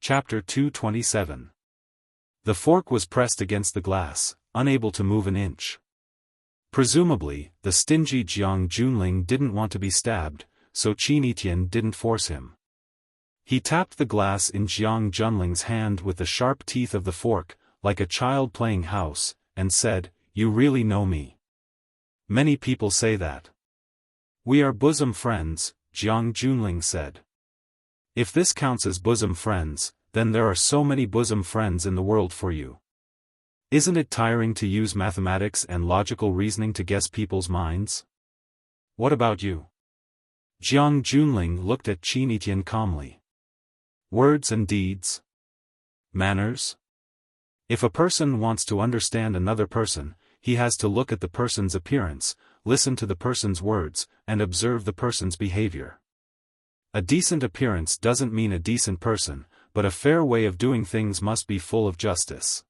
Chapter 227. The fork was pressed against the glass, unable to move an inch. Presumably, the stingy Jiang Junling didn't want to be stabbed, so Qin Etian didn't force him. He tapped the glass in Jiang Junling's hand with the sharp teeth of the fork, like a child playing house, and said, "You really know me." Many people say that. "We are bosom friends," Jiang Junling said. "If this counts as bosom friends, then there are so many bosom friends in the world for you. Isn't it tiring to use mathematics and logical reasoning to guess people's minds? What about you?" Jiang Junling looked at Qin Etian calmly. Words and deeds? Manners? If a person wants to understand another person, he has to look at the person's appearance, listen to the person's words, and observe the person's behavior. A decent appearance doesn't mean a decent person, but a fair way of doing things must be full of justice.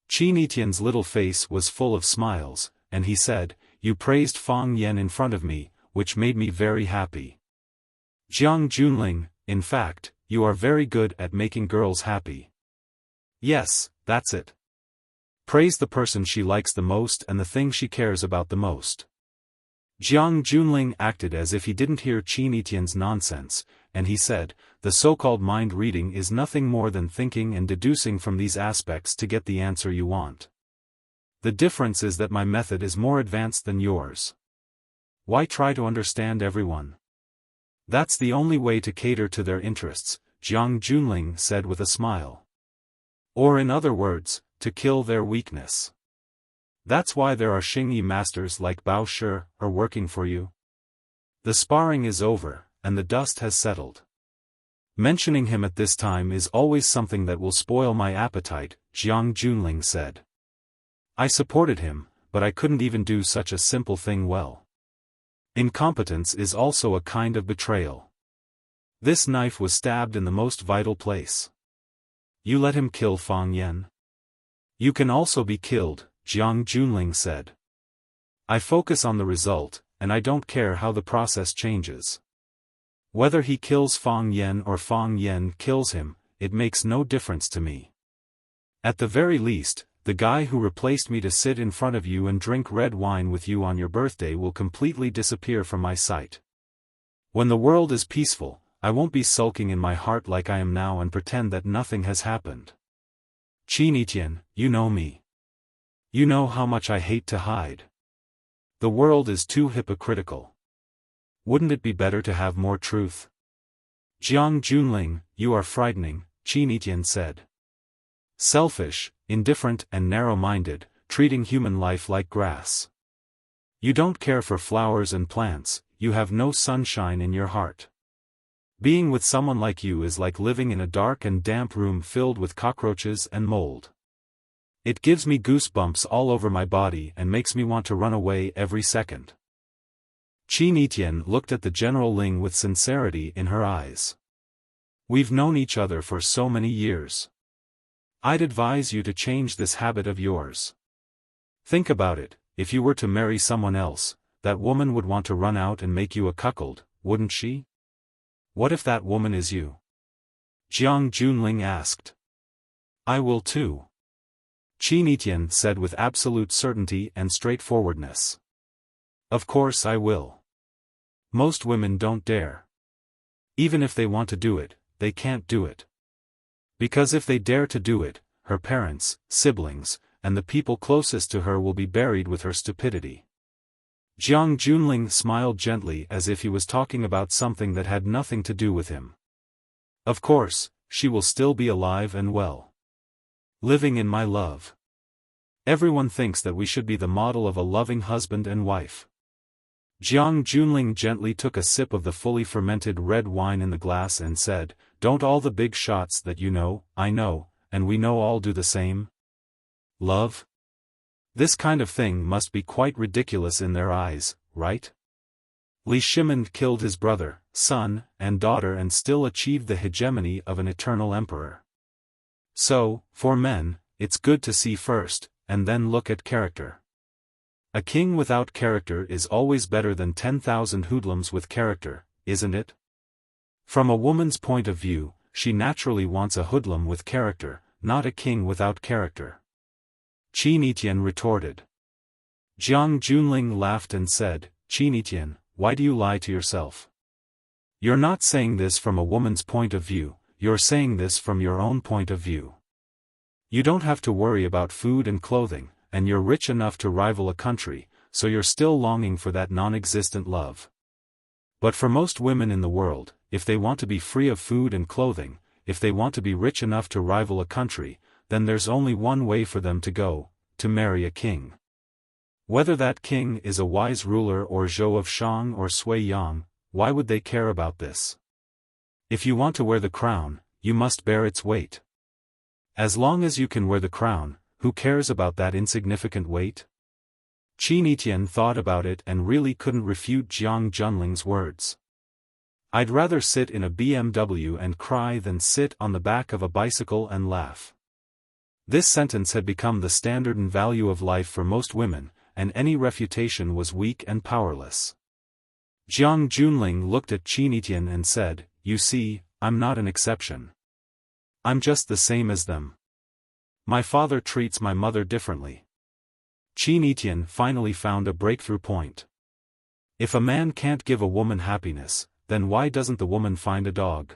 Qin Etian's little face was full of smiles, and he said, "You praised Fang Yan in front of me, which made me very happy." Jiang Junling, in fact, you are very good at making girls happy. Yes, that's it. Praise the person she likes the most and the thing she cares about the most. Jiang Junling acted as if he didn't hear Qin Etian's nonsense, and he said, "The so-called mind reading is nothing more than thinking and deducing from these aspects to get the answer you want. The difference is that my method is more advanced than yours. Why try to understand everyone? That's the only way to cater to their interests," Jiang Junling said with a smile. Or in other words, to kill their weakness. That's why there are Xingyi masters like Bao Shi are working for you. The sparring is over, and the dust has settled. Mentioning him at this time is always something that will spoil my appetite, Jiang Junling said. I supported him, but I couldn't even do such a simple thing well. Incompetence is also a kind of betrayal. This knife was stabbed in the most vital place. You let him kill Fang Yan. You can also be killed, Jiang Junling said. I focus on the result, and I don't care how the process changes. Whether he kills Fang Yan or Fang Yan kills him, it makes no difference to me. At the very least, the guy who replaced me to sit in front of you and drink red wine with you on your birthday will completely disappear from my sight. When the world is peaceful, I won't be sulking in my heart like I am now and pretend that nothing has happened. Qin Etian, you know me. You know how much I hate to hide. The world is too hypocritical. Wouldn't it be better to have more truth? Jiang Junling, you are frightening, Qin Etian said. Selfish, indifferent and narrow-minded, treating human life like grass. You don't care for flowers and plants, you have no sunshine in your heart. Being with someone like you is like living in a dark and damp room filled with cockroaches and mold. It gives me goosebumps all over my body and makes me want to run away every second. Qin Etian looked at the General Ling with sincerity in her eyes. We've known each other for so many years. I'd advise you to change this habit of yours. Think about it, if you were to marry someone else, that woman would want to run out and make you a cuckold, wouldn't she? What if that woman is you? Jiang Junling asked. I will too. Qin Etian said with absolute certainty and straightforwardness. Of course I will. Most women don't dare. Even if they want to do it, they can't do it. Because if they dare to do it, her parents, siblings, and the people closest to her will be buried with her stupidity. Jiang Junling smiled gently as if he was talking about something that had nothing to do with him. Of course, she will still be alive and well. Living in my love. Everyone thinks that we should be the model of a loving husband and wife. Jiang Junling gently took a sip of the fully fermented red wine in the glass and said, Don't all the big shots that you know, I know, and we know all do the same? Love? This kind of thing must be quite ridiculous in their eyes, right? Li Shimen killed his brother, son, and daughter and still achieved the hegemony of an eternal emperor. So, for men, it's good to see first, and then look at character. A king without character is always better than 10,000 hoodlums with character, isn't it? From a woman's point of view, she naturally wants a hoodlum with character, not a king without character. Qi Nitian retorted. Jiang Junling laughed and said, Qi Nitian, why do you lie to yourself? You're not saying this from a woman's point of view, you're saying this from your own point of view. You don't have to worry about food and clothing, and you're rich enough to rival a country, so you're still longing for that non-existent love. But for most women in the world, if they want to be free of food and clothing, if they want to be rich enough to rival a country, then there's only one way for them to go, to marry a king. Whether that king is a wise ruler or Zhou of Shang or Sui Yang, why would they care about this? If you want to wear the crown, you must bear its weight. As long as you can wear the crown, who cares about that insignificant weight? Qi Nitian thought about it and really couldn't refute Jiang Junling's words. I'd rather sit in a BMW and cry than sit on the back of a bicycle and laugh. This sentence had become the standard and value of life for most women, and any refutation was weak and powerless. Jiang Junling looked at Qi Nitian and said, You see, I'm not an exception. I'm just the same as them. My father treats my mother differently. Qi Nitian finally found a breakthrough point. If a man can't give a woman happiness, then why doesn't the woman find a dog?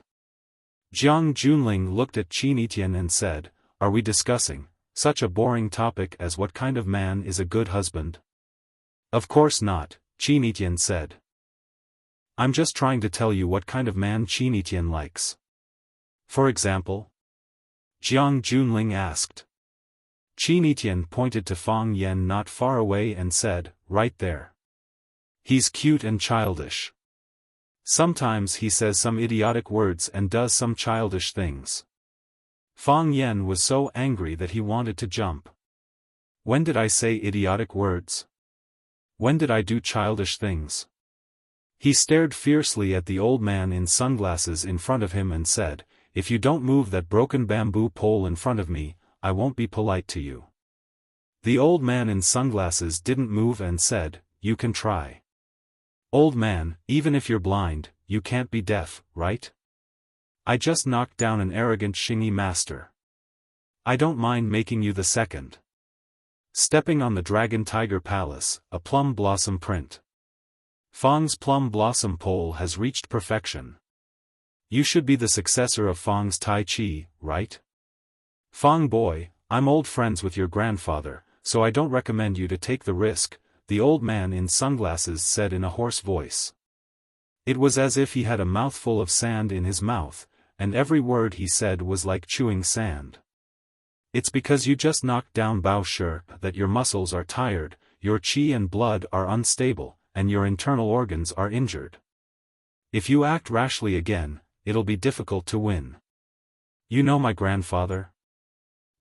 Jiang Junling looked at Qi Nitian and said, Are we discussing such a boring topic as what kind of man is a good husband? Of course not, Qi Nitian said. I'm just trying to tell you what kind of man Qi Nitian likes. For example? Jiang Junling asked. Qi Nitian pointed to Fang Yan not far away and said, Right there. He's cute and childish. Sometimes he says some idiotic words and does some childish things. Fang Yan was so angry that he wanted to jump. When did I say idiotic words? When did I do childish things? He stared fiercely at the old man in sunglasses in front of him and said, If you don't move that broken bamboo pole in front of me, I won't be polite to you. The old man in sunglasses didn't move and said, You can try. Old man, even if you're blind, you can't be deaf, right? I just knocked down an arrogant Xingyi master. I don't mind making you the second. Stepping on the Dragon Tiger Palace, a plum blossom print. Fang's plum blossom pole has reached perfection. You should be the successor of Fang's Tai Chi, right? Fang boy, I'm old friends with your grandfather, so I don't recommend you to take the risk, the old man in sunglasses said in a hoarse voice. It was as if he had a mouthful of sand in his mouth, and every word he said was like chewing sand. It's because you just knocked down Bao Shi that your muscles are tired, your qi and blood are unstable, and your internal organs are injured. If you act rashly again, it'll be difficult to win. You know my grandfather?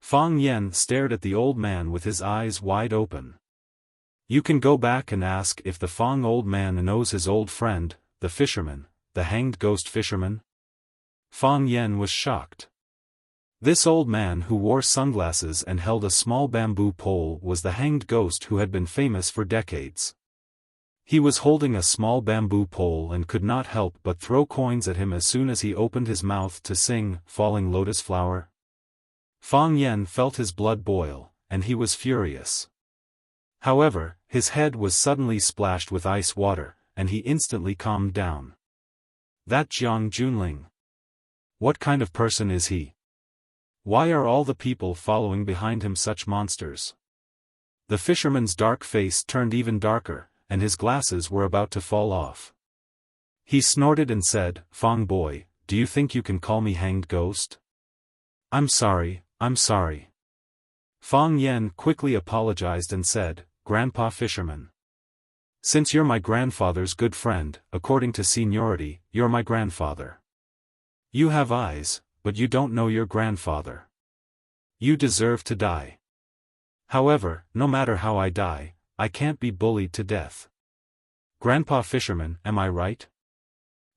Fang Yan stared at the old man with his eyes wide open. You can go back and ask if the Fang old man knows his old friend, the fisherman, the hanged ghost fisherman. Fang Yan was shocked. This old man who wore sunglasses and held a small bamboo pole was the hanged ghost who had been famous for decades. He was holding a small bamboo pole and could not help but throw coins at him as soon as he opened his mouth to sing, Falling Lotus Flower. Fang Yan felt his blood boil, and he was furious. However, his head was suddenly splashed with ice water, and he instantly calmed down. That Jiang Junling. What kind of person is he? Why are all the people following behind him such monsters? The fisherman's dark face turned even darker, and his glasses were about to fall off. He snorted and said, Fang boy, do you think you can call me hanged ghost? I'm sorry. Fang Yan quickly apologized and said, Grandpa fisherman. Since you're my grandfather's good friend, according to seniority, you're my grandfather. You have eyes, but you don't know your grandfather. You deserve to die. However, no matter how I die, I can't be bullied to death. Grandpa fisherman, am I right?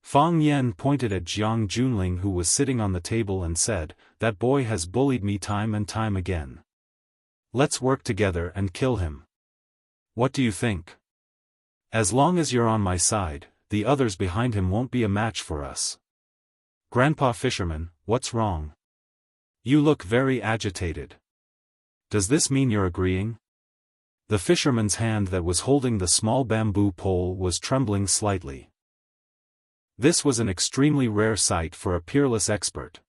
Fang Yan pointed at Jiang Junling who was sitting on the table and said, That boy has bullied me time and time again. Let's work together and kill him. What do you think? As long as you're on my side, the others behind him won't be a match for us. Grandpa fisherman, what's wrong? You look very agitated. Does this mean you're agreeing? The fisherman's hand that was holding the small bamboo pole was trembling slightly. This was an extremely rare sight for a peerless expert.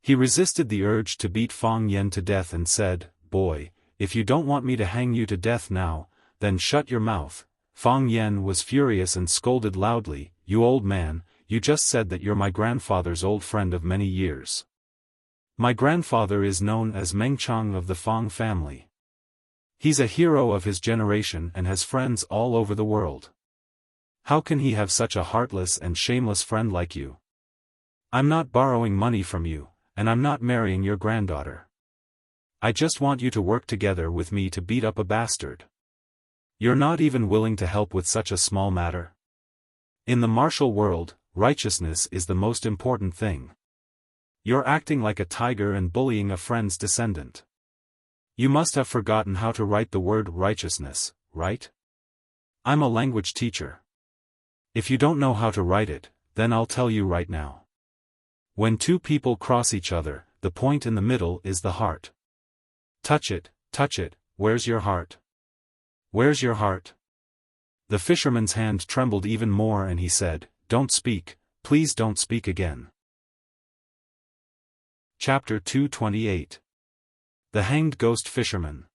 He resisted the urge to beat Fang Yen to death and said, "Boy, if you don't want me to hang you to death now, then shut your mouth." Fang Yen was furious and scolded loudly, "You old man, you just said that you're my grandfather's old friend of many years. My grandfather is known as Meng Chang of the Fang family. He's a hero of his generation and has friends all over the world. How can he have such a heartless and shameless friend like you? I'm not borrowing money from you, and I'm not marrying your granddaughter. I just want you to work together with me to beat up a bastard. You're not even willing to help with such a small matter? In the martial world, righteousness is the most important thing. You're acting like a tiger and bullying a friend's descendant. You must have forgotten how to write the word righteousness, right? I'm a language teacher. If you don't know how to write it, then I'll tell you right now. When two people cross each other, the point in the middle is the heart. Touch it, where's your heart? Where's your heart?" The fisherman's hand trembled even more and he said, "Don't speak, please don't speak again." Chapter 228. The Hanged Ghost Fisherman.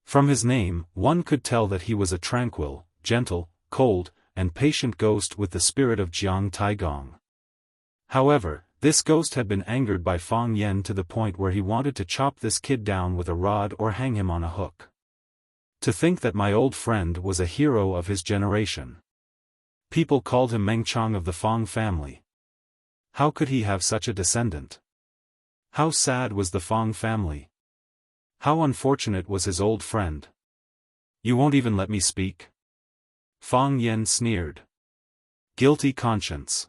From his name, one could tell that he was a tranquil, gentle, cold, and patient ghost with the spirit of Jiang Taigong. However, this ghost had been angered by Fang Yen to the point where he wanted to chop this kid down with a rod or hang him on a hook. To think that my old friend was a hero of his generation. People called him Meng Chang of the Fang family. How could he have such a descendant? How sad was the Fang family? How unfortunate was his old friend? You won't even let me speak? Fang Yen sneered. Guilty conscience.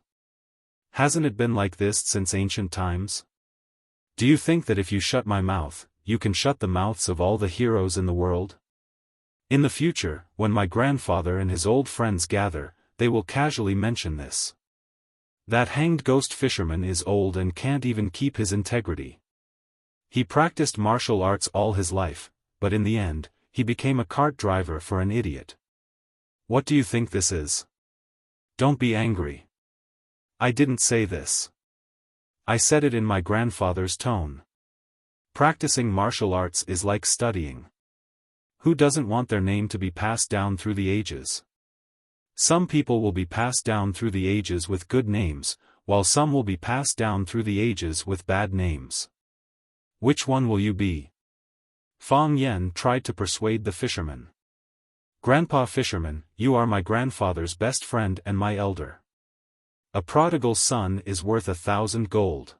Hasn't it been like this since ancient times? Do you think that if you shut my mouth, you can shut the mouths of all the heroes in the world? In the future, when my grandfather and his old friends gather, they will casually mention this. That hanged ghost fisherman is old and can't even keep his integrity. He practiced martial arts all his life, but in the end, he became a cart driver for an idiot. What do you think this is? Don't be angry. I didn't say this. I said it in my grandfather's tone. Practicing martial arts is like studying. Who doesn't want their name to be passed down through the ages? Some people will be passed down through the ages with good names, while some will be passed down through the ages with bad names. Which one will you be? Fang Yen tried to persuade the fisherman. Grandpa Fisherman, you are my grandfather's best friend and my elder. A prodigal son is worth 1,000 gold.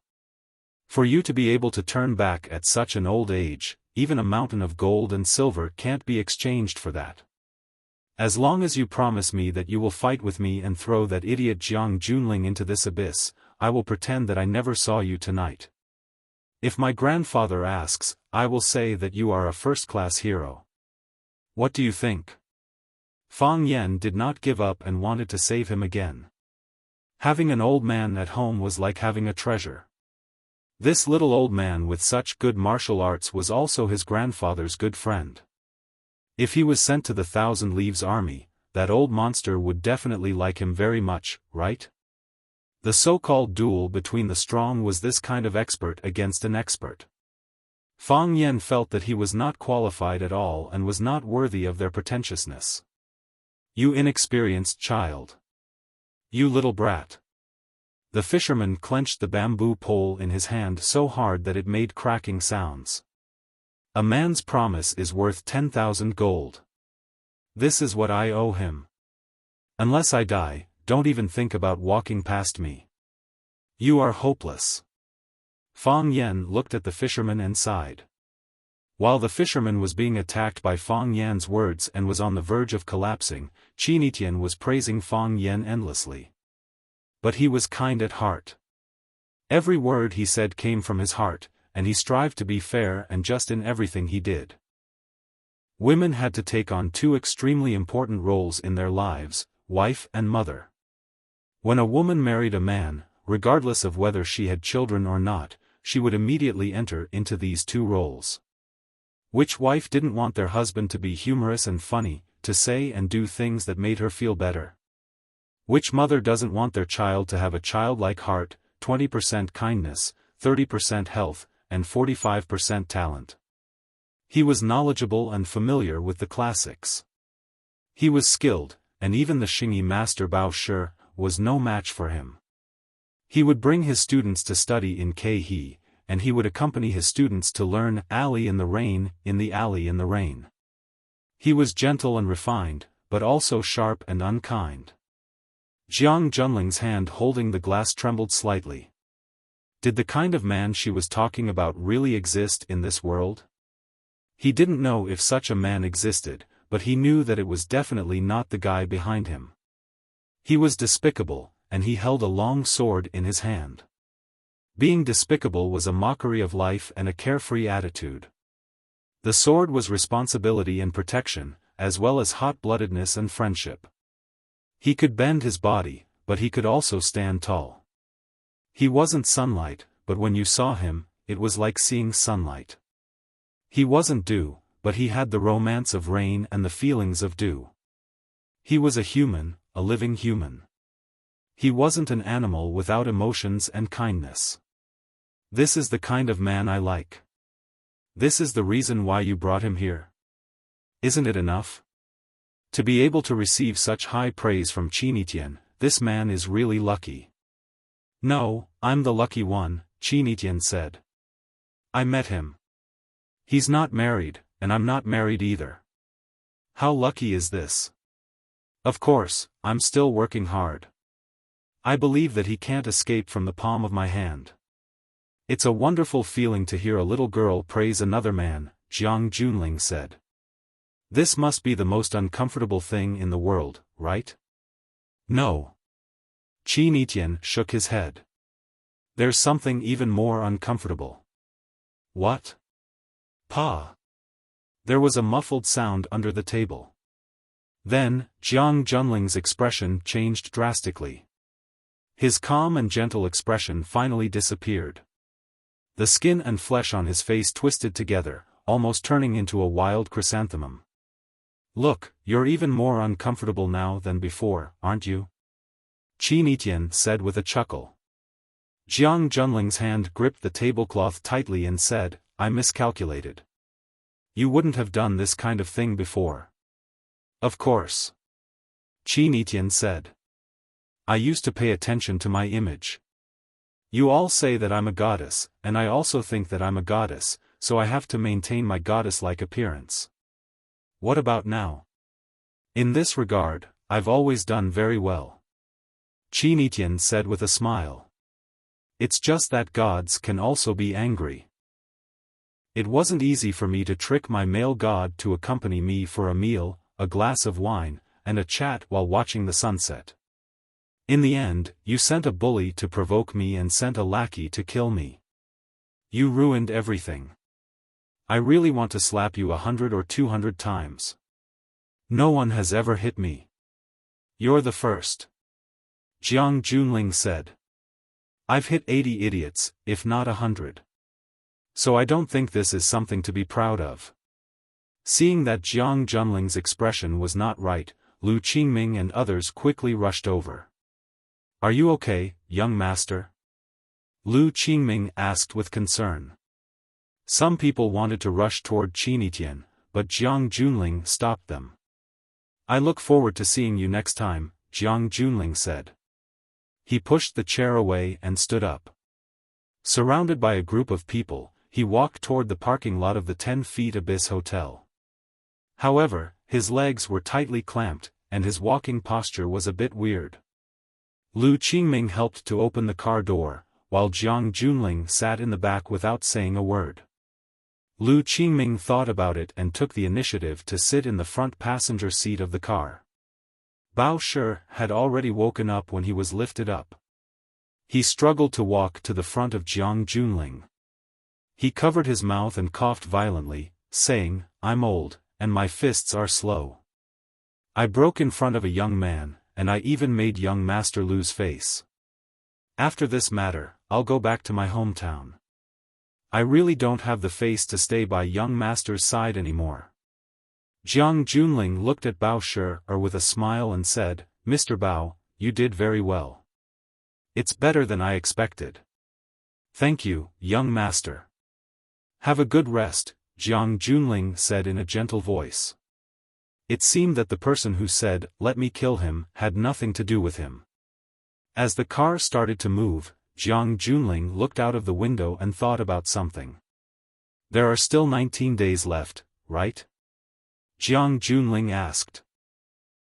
For you to be able to turn back at such an old age, even a mountain of gold and silver can't be exchanged for that. As long as you promise me that you will fight with me and throw that idiot Jiang Junling into this abyss, I will pretend that I never saw you tonight. If my grandfather asks, I will say that you are a first-class hero. What do you think? Fang Yen did not give up and wanted to save him again. Having an old man at home was like having a treasure. This little old man with such good martial arts was also his grandfather's good friend. If he was sent to the Thousand Leaves army, that old monster would definitely like him very much, right? The so-called duel between the strong was this kind of expert against an expert. Fang Yen felt that he was not qualified at all and was not worthy of their pretentiousness. You inexperienced child. You little brat. The fisherman clenched the bamboo pole in his hand so hard that it made cracking sounds. A man's promise is worth 10,000 gold. This is what I owe him. Unless I die, don't even think about walking past me. You are hopeless. Fang Yen looked at the fisherman and sighed. While the fisherman was being attacked by Fang Yan's words and was on the verge of collapsing, Qinitian was praising Fang Yen endlessly. But he was kind at heart. Every word he said came from his heart, and he strived to be fair and just in everything he did. Women had to take on two extremely important roles in their lives, wife and mother. When a woman married a man, regardless of whether she had children or not, she would immediately enter into these two roles. Which wife didn't want their husband to be humorous and funny, to say and do things that made her feel better? Which mother doesn't want their child to have a childlike heart, 20% kindness, 30% health, and 45% talent? He was knowledgeable and familiar with the classics. He was skilled, and even the Xingyi master Bao Shi was no match for him. He would bring his students to study in Khe, and he would accompany his students to learn alley in the rain, in the alley in the rain. He was gentle and refined, but also sharp and unkind. Jiang Junling's hand holding the glass trembled slightly. Did the kind of man she was talking about really exist in this world? He didn't know if such a man existed, but he knew that it was definitely not the guy behind him. He was despicable, and he held a long sword in his hand. Being despicable was a mockery of life and a carefree attitude. The sword was responsibility and protection, as well as hot-bloodedness and friendship. He could bend his body, but he could also stand tall. He wasn't sunlight, but when you saw him, it was like seeing sunlight. He wasn't dew, but he had the romance of rain and the feelings of dew. He was a human, a living human. He wasn't an animal without emotions and kindness. This is the kind of man I like. This is the reason why you brought him here. Isn't it enough? To be able to receive such high praise from Qinitian, this man is really lucky. No, I'm the lucky one, Qinitian said. I met him. He's not married, and I'm not married either. How lucky is this? Of course, I'm still working hard. I believe that he can't escape from the palm of my hand. It's a wonderful feeling to hear a little girl praise another man, Jiang Junling said. This must be the most uncomfortable thing in the world, right? No. Qinitian shook his head. There's something even more uncomfortable. What? Pa. There was a muffled sound under the table. Then, Jiang Junling's expression changed drastically. His calm and gentle expression finally disappeared. The skin and flesh on his face twisted together, almost turning into a wild chrysanthemum. Look, you're even more uncomfortable now than before, aren't you? Qinitian said with a chuckle. Jiang Junling's hand gripped the tablecloth tightly and said, I miscalculated. You wouldn't have done this kind of thing before. Of course. Qinitian said. I used to pay attention to my image. You all say that I'm a goddess, and I also think that I'm a goddess, so I have to maintain my goddess-like appearance. What about now? In this regard, I've always done very well. Qinitian said with a smile. It's just that gods can also be angry. It wasn't easy for me to trick my male god to accompany me for a meal, a glass of wine, and a chat while watching the sunset. In the end, you sent a bully to provoke me and sent a lackey to kill me. You ruined everything. I really want to slap you 100 or 200 times. No one has ever hit me. You're the first. Jiang Junling said. I've hit 80 idiots, if not 100. So I don't think this is something to be proud of. Seeing that Jiang Junling's expression was not right, Lu Qingming and others quickly rushed over. Are you okay, young master? Lu Qingming asked with concern. Some people wanted to rush toward Qinitian, but Jiang Junling stopped them. I look forward to seeing you next time, Jiang Junling said. He pushed the chair away and stood up. Surrounded by a group of people, he walked toward the parking lot of the 10 Feet Abyss Hotel. However, his legs were tightly clamped, and his walking posture was a bit weird. Lu Qingming helped to open the car door, while Jiang Junling sat in the back without saying a word. Lu Qingming thought about it and took the initiative to sit in the front passenger seat of the car. Bao Shi had already woken up when he was lifted up. He struggled to walk to the front of Jiang Junling. He covered his mouth and coughed violently, saying, I'm old, and my fists are slow. I broke in front of a young man, and I even made young Master Lu's face. After this matter, I'll go back to my hometown. I really don't have the face to stay by young master's side anymore. Jiang Junling looked at Bao Shi with a smile and said, Mr. Bao, you did very well. It's better than I expected. Thank you, young master. Have a good rest, Jiang Junling said in a gentle voice. It seemed that the person who said, let me kill him, had nothing to do with him. As the car started to move, Jiang Junling looked out of the window and thought about something. There are still 19 days left, right? Jiang Junling asked.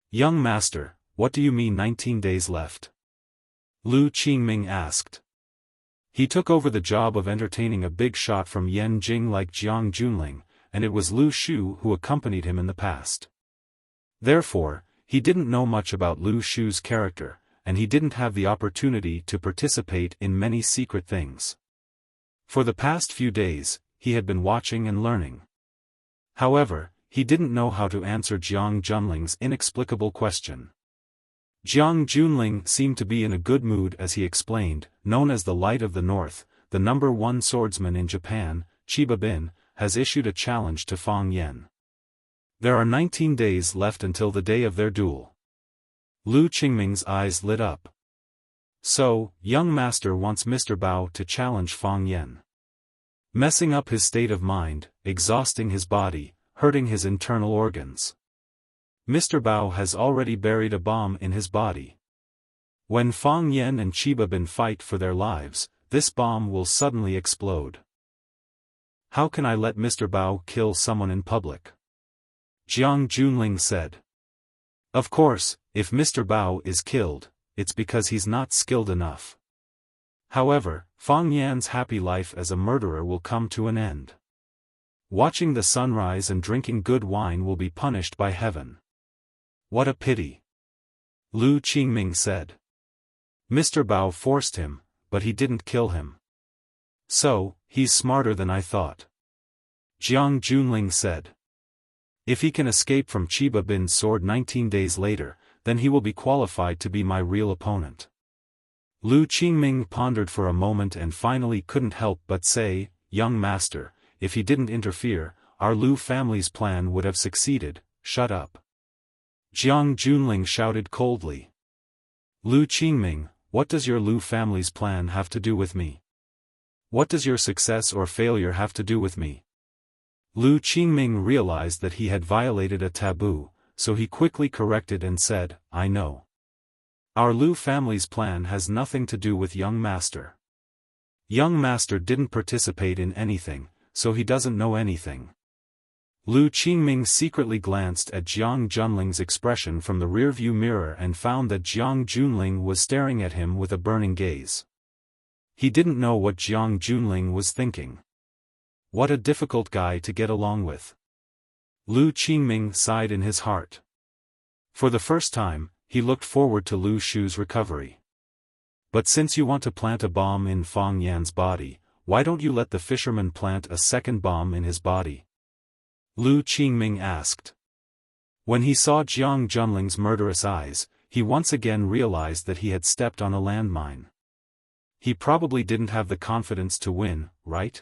Young master, what do you mean 19 days left? Lu Qingming asked. He took over the job of entertaining a big shot from Yan Jing like Jiang Junling, and it was Lu Shu who accompanied him in the past. Therefore, he didn't know much about Lu Shu's character, and he didn't have the opportunity to participate in many secret things. For the past few days, he had been watching and learning. However, he didn't know how to answer Jiang Junling's inexplicable question. Jiang Junling seemed to be in a good mood as he explained, known as the Light of the North, the #1 swordsman in Japan, Chiba Bin, has issued a challenge to Fang Yan. There are 19 days left until the day of their duel. Lu Qingming's eyes lit up. So, young master wants Mr. Bao to challenge Fang Yan. Messing up his state of mind, exhausting his body, hurting his internal organs. Mr. Bao has already buried a bomb in his body. When Fang Yan and Chiba Bin fight for their lives, this bomb will suddenly explode. How can I let Mr. Bao kill someone in public? Jiang Junling said. Of course, if Mr. Bao is killed, it's because he's not skilled enough. However, Fang Yan's happy life as a murderer will come to an end. Watching the sunrise and drinking good wine will be punished by heaven. What a pity. Lu Qingming said. Mr. Bao forced him, but he didn't kill him. So, he's smarter than I thought. Jiang Junling said. If he can escape from Chiba Bin's sword 19 days later, then he will be qualified to be my real opponent. Lu Qingming pondered for a moment and finally couldn't help but say, young master, if he didn't interfere, our Lu family's plan would have succeeded. Shut up. Jiang Junling shouted coldly. Lu Qingming, what does your Lu family's plan have to do with me? What does your success or failure have to do with me? Lu Qingming realized that he had violated a taboo, so he quickly corrected and said, I know. Our Lu family's plan has nothing to do with young master. Young master didn't participate in anything, so he doesn't know anything. Lu Qingming secretly glanced at Jiang Junling's expression from the rearview mirror and found that Jiang Junling was staring at him with a burning gaze. He didn't know what Jiang Junling was thinking. What a difficult guy to get along with. Lu Qingming sighed in his heart. For the first time, he looked forward to Lu Shu's recovery. But since you want to plant a bomb in Fang Yan's body, why don't you let the fisherman plant a second bomb in his body? Lu Qingming asked. When he saw Jiang Junling's murderous eyes, he once again realized that he had stepped on a landmine. He probably didn't have the confidence to win, right?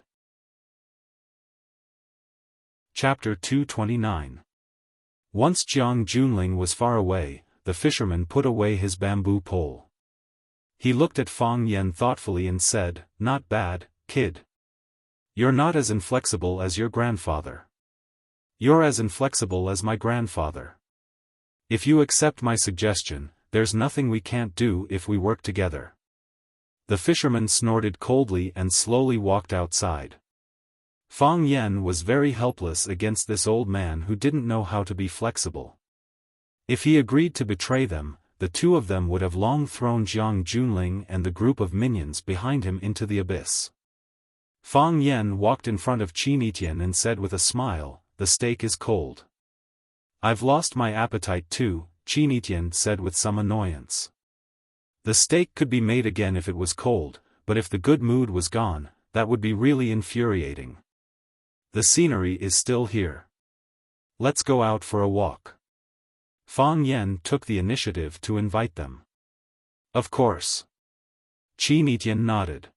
Chapter 229. Once Jiang Junling was far away, the fisherman put away his bamboo pole. He looked at Fang Yan thoughtfully and said, Not bad, kid. You're not as inflexible as your grandfather. You're as inflexible as my grandfather. If you accept my suggestion, there's nothing we can't do if we work together. The fisherman snorted coldly and slowly walked outside. Fang Yan was very helpless against this old man who didn't know how to be flexible. If he agreed to betray them, the two of them would have long thrown Jiang Junling and the group of minions behind him into the abyss. Fang Yan walked in front of Qin Etian and said with a smile, The steak is cold. I've lost my appetite too, Qin Etian said with some annoyance. The steak could be made again if it was cold, but if the good mood was gone, that would be really infuriating. The scenery is still here. Let's go out for a walk. Fang Yan took the initiative to invite them. Of course. Qin Etian nodded.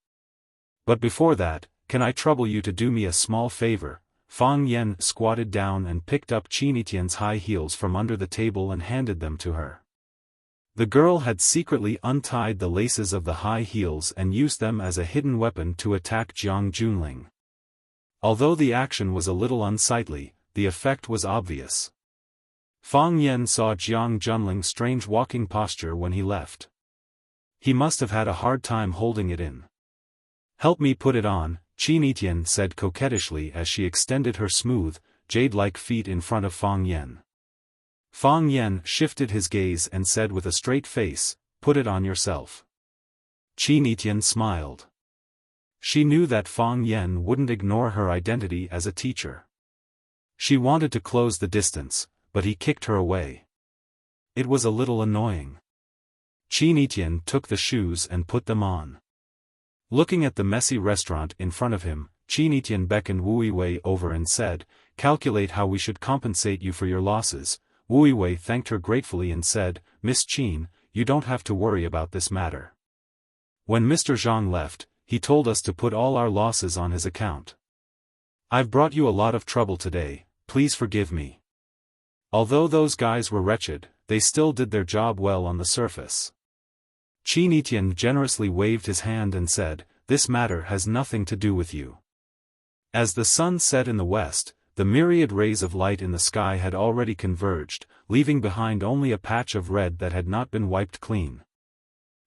But before that, can I trouble you to do me a small favor? Fang Yan squatted down and picked up Qin Etian's high heels from under the table and handed them to her. The girl had secretly untied the laces of the high heels and used them as a hidden weapon to attack Jiang Junling. Although the action was a little unsightly, the effect was obvious. Fang Yan saw Jiang Junling's strange walking posture when he left. He must have had a hard time holding it in. "Help me put it on," Qin Etian said coquettishly as she extended her smooth, jade-like feet in front of Fang Yan. Fang Yan shifted his gaze and said with a straight face, "Put it on yourself." Qin Etian smiled. She knew that Fang Yan wouldn't ignore her identity as a teacher. She wanted to close the distance, but he kicked her away. It was a little annoying. Qin Etian took the shoes and put them on. Looking at the messy restaurant in front of him, Qin Etian beckoned Wu Yiwei over and said, "Calculate how we should compensate you for your losses." Wu Yiwei thanked her gratefully and said, "Miss Qin, you don't have to worry about this matter. When Mr. Zhang left, he told us to put all our losses on his account. I've brought you a lot of trouble today, please forgive me." Although those guys were wretched, they still did their job well on the surface. Qin Etian generously waved his hand and said, "This matter has nothing to do with you." As the sun set in the west, the myriad rays of light in the sky had already converged, leaving behind only a patch of red that had not been wiped clean.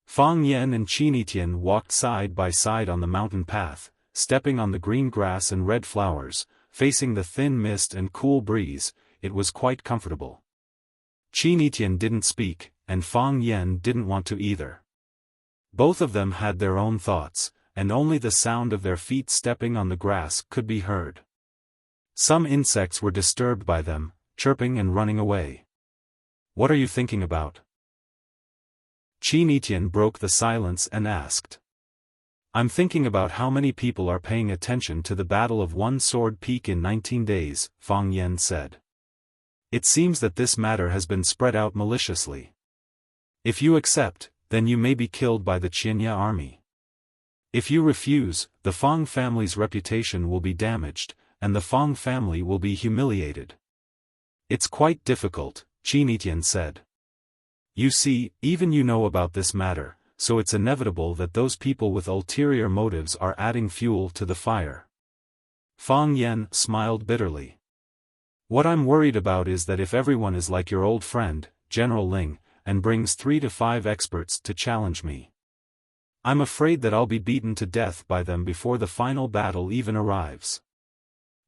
Fang Yan and Qin Etian walked side by side on the mountain path, stepping on the green grass and red flowers, facing the thin mist and cool breeze. It was quite comfortable. Qin Etian didn't speak, and Fang Yan didn't want to either. Both of them had their own thoughts, and only the sound of their feet stepping on the grass could be heard. Some insects were disturbed by them, chirping and running away. "What are you thinking about?" Qin Etian broke the silence and asked. "I'm thinking about how many people are paying attention to the Battle of One Sword Peak in 19 days, Fang Yan said. "It seems that this matter has been spread out maliciously. If you accept, then you may be killed by the Qinya army. If you refuse, the Fang family's reputation will be damaged, and the Fang family will be humiliated." "It's quite difficult," Qin Etian said. "You see, even you know about this matter, so it's inevitable that those people with ulterior motives are adding fuel to the fire." Fang Yan smiled bitterly. "What I'm worried about is that if everyone is like your old friend, General Ling, and brings 3 to 5 experts to challenge me, I'm afraid that I'll be beaten to death by them before the final battle even arrives."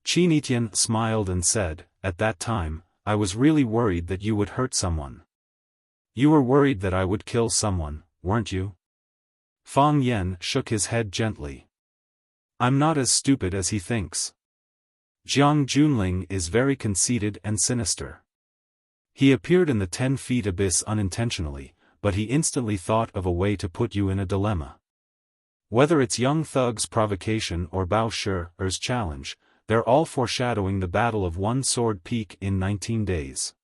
Qin Etian smiled and said, "At that time, I was really worried that you would hurt someone." "You were worried that I would kill someone, weren't you?" Fang Yan shook his head gently. "I'm not as stupid as he thinks. Jiang Junling is very conceited and sinister. He appeared in the 10-feet abyss unintentionally, but he instantly thought of a way to put you in a dilemma. Whether it's young Thug's provocation or Bao Shi's challenge, they're all foreshadowing the Battle of One Sword Peak in 19 days.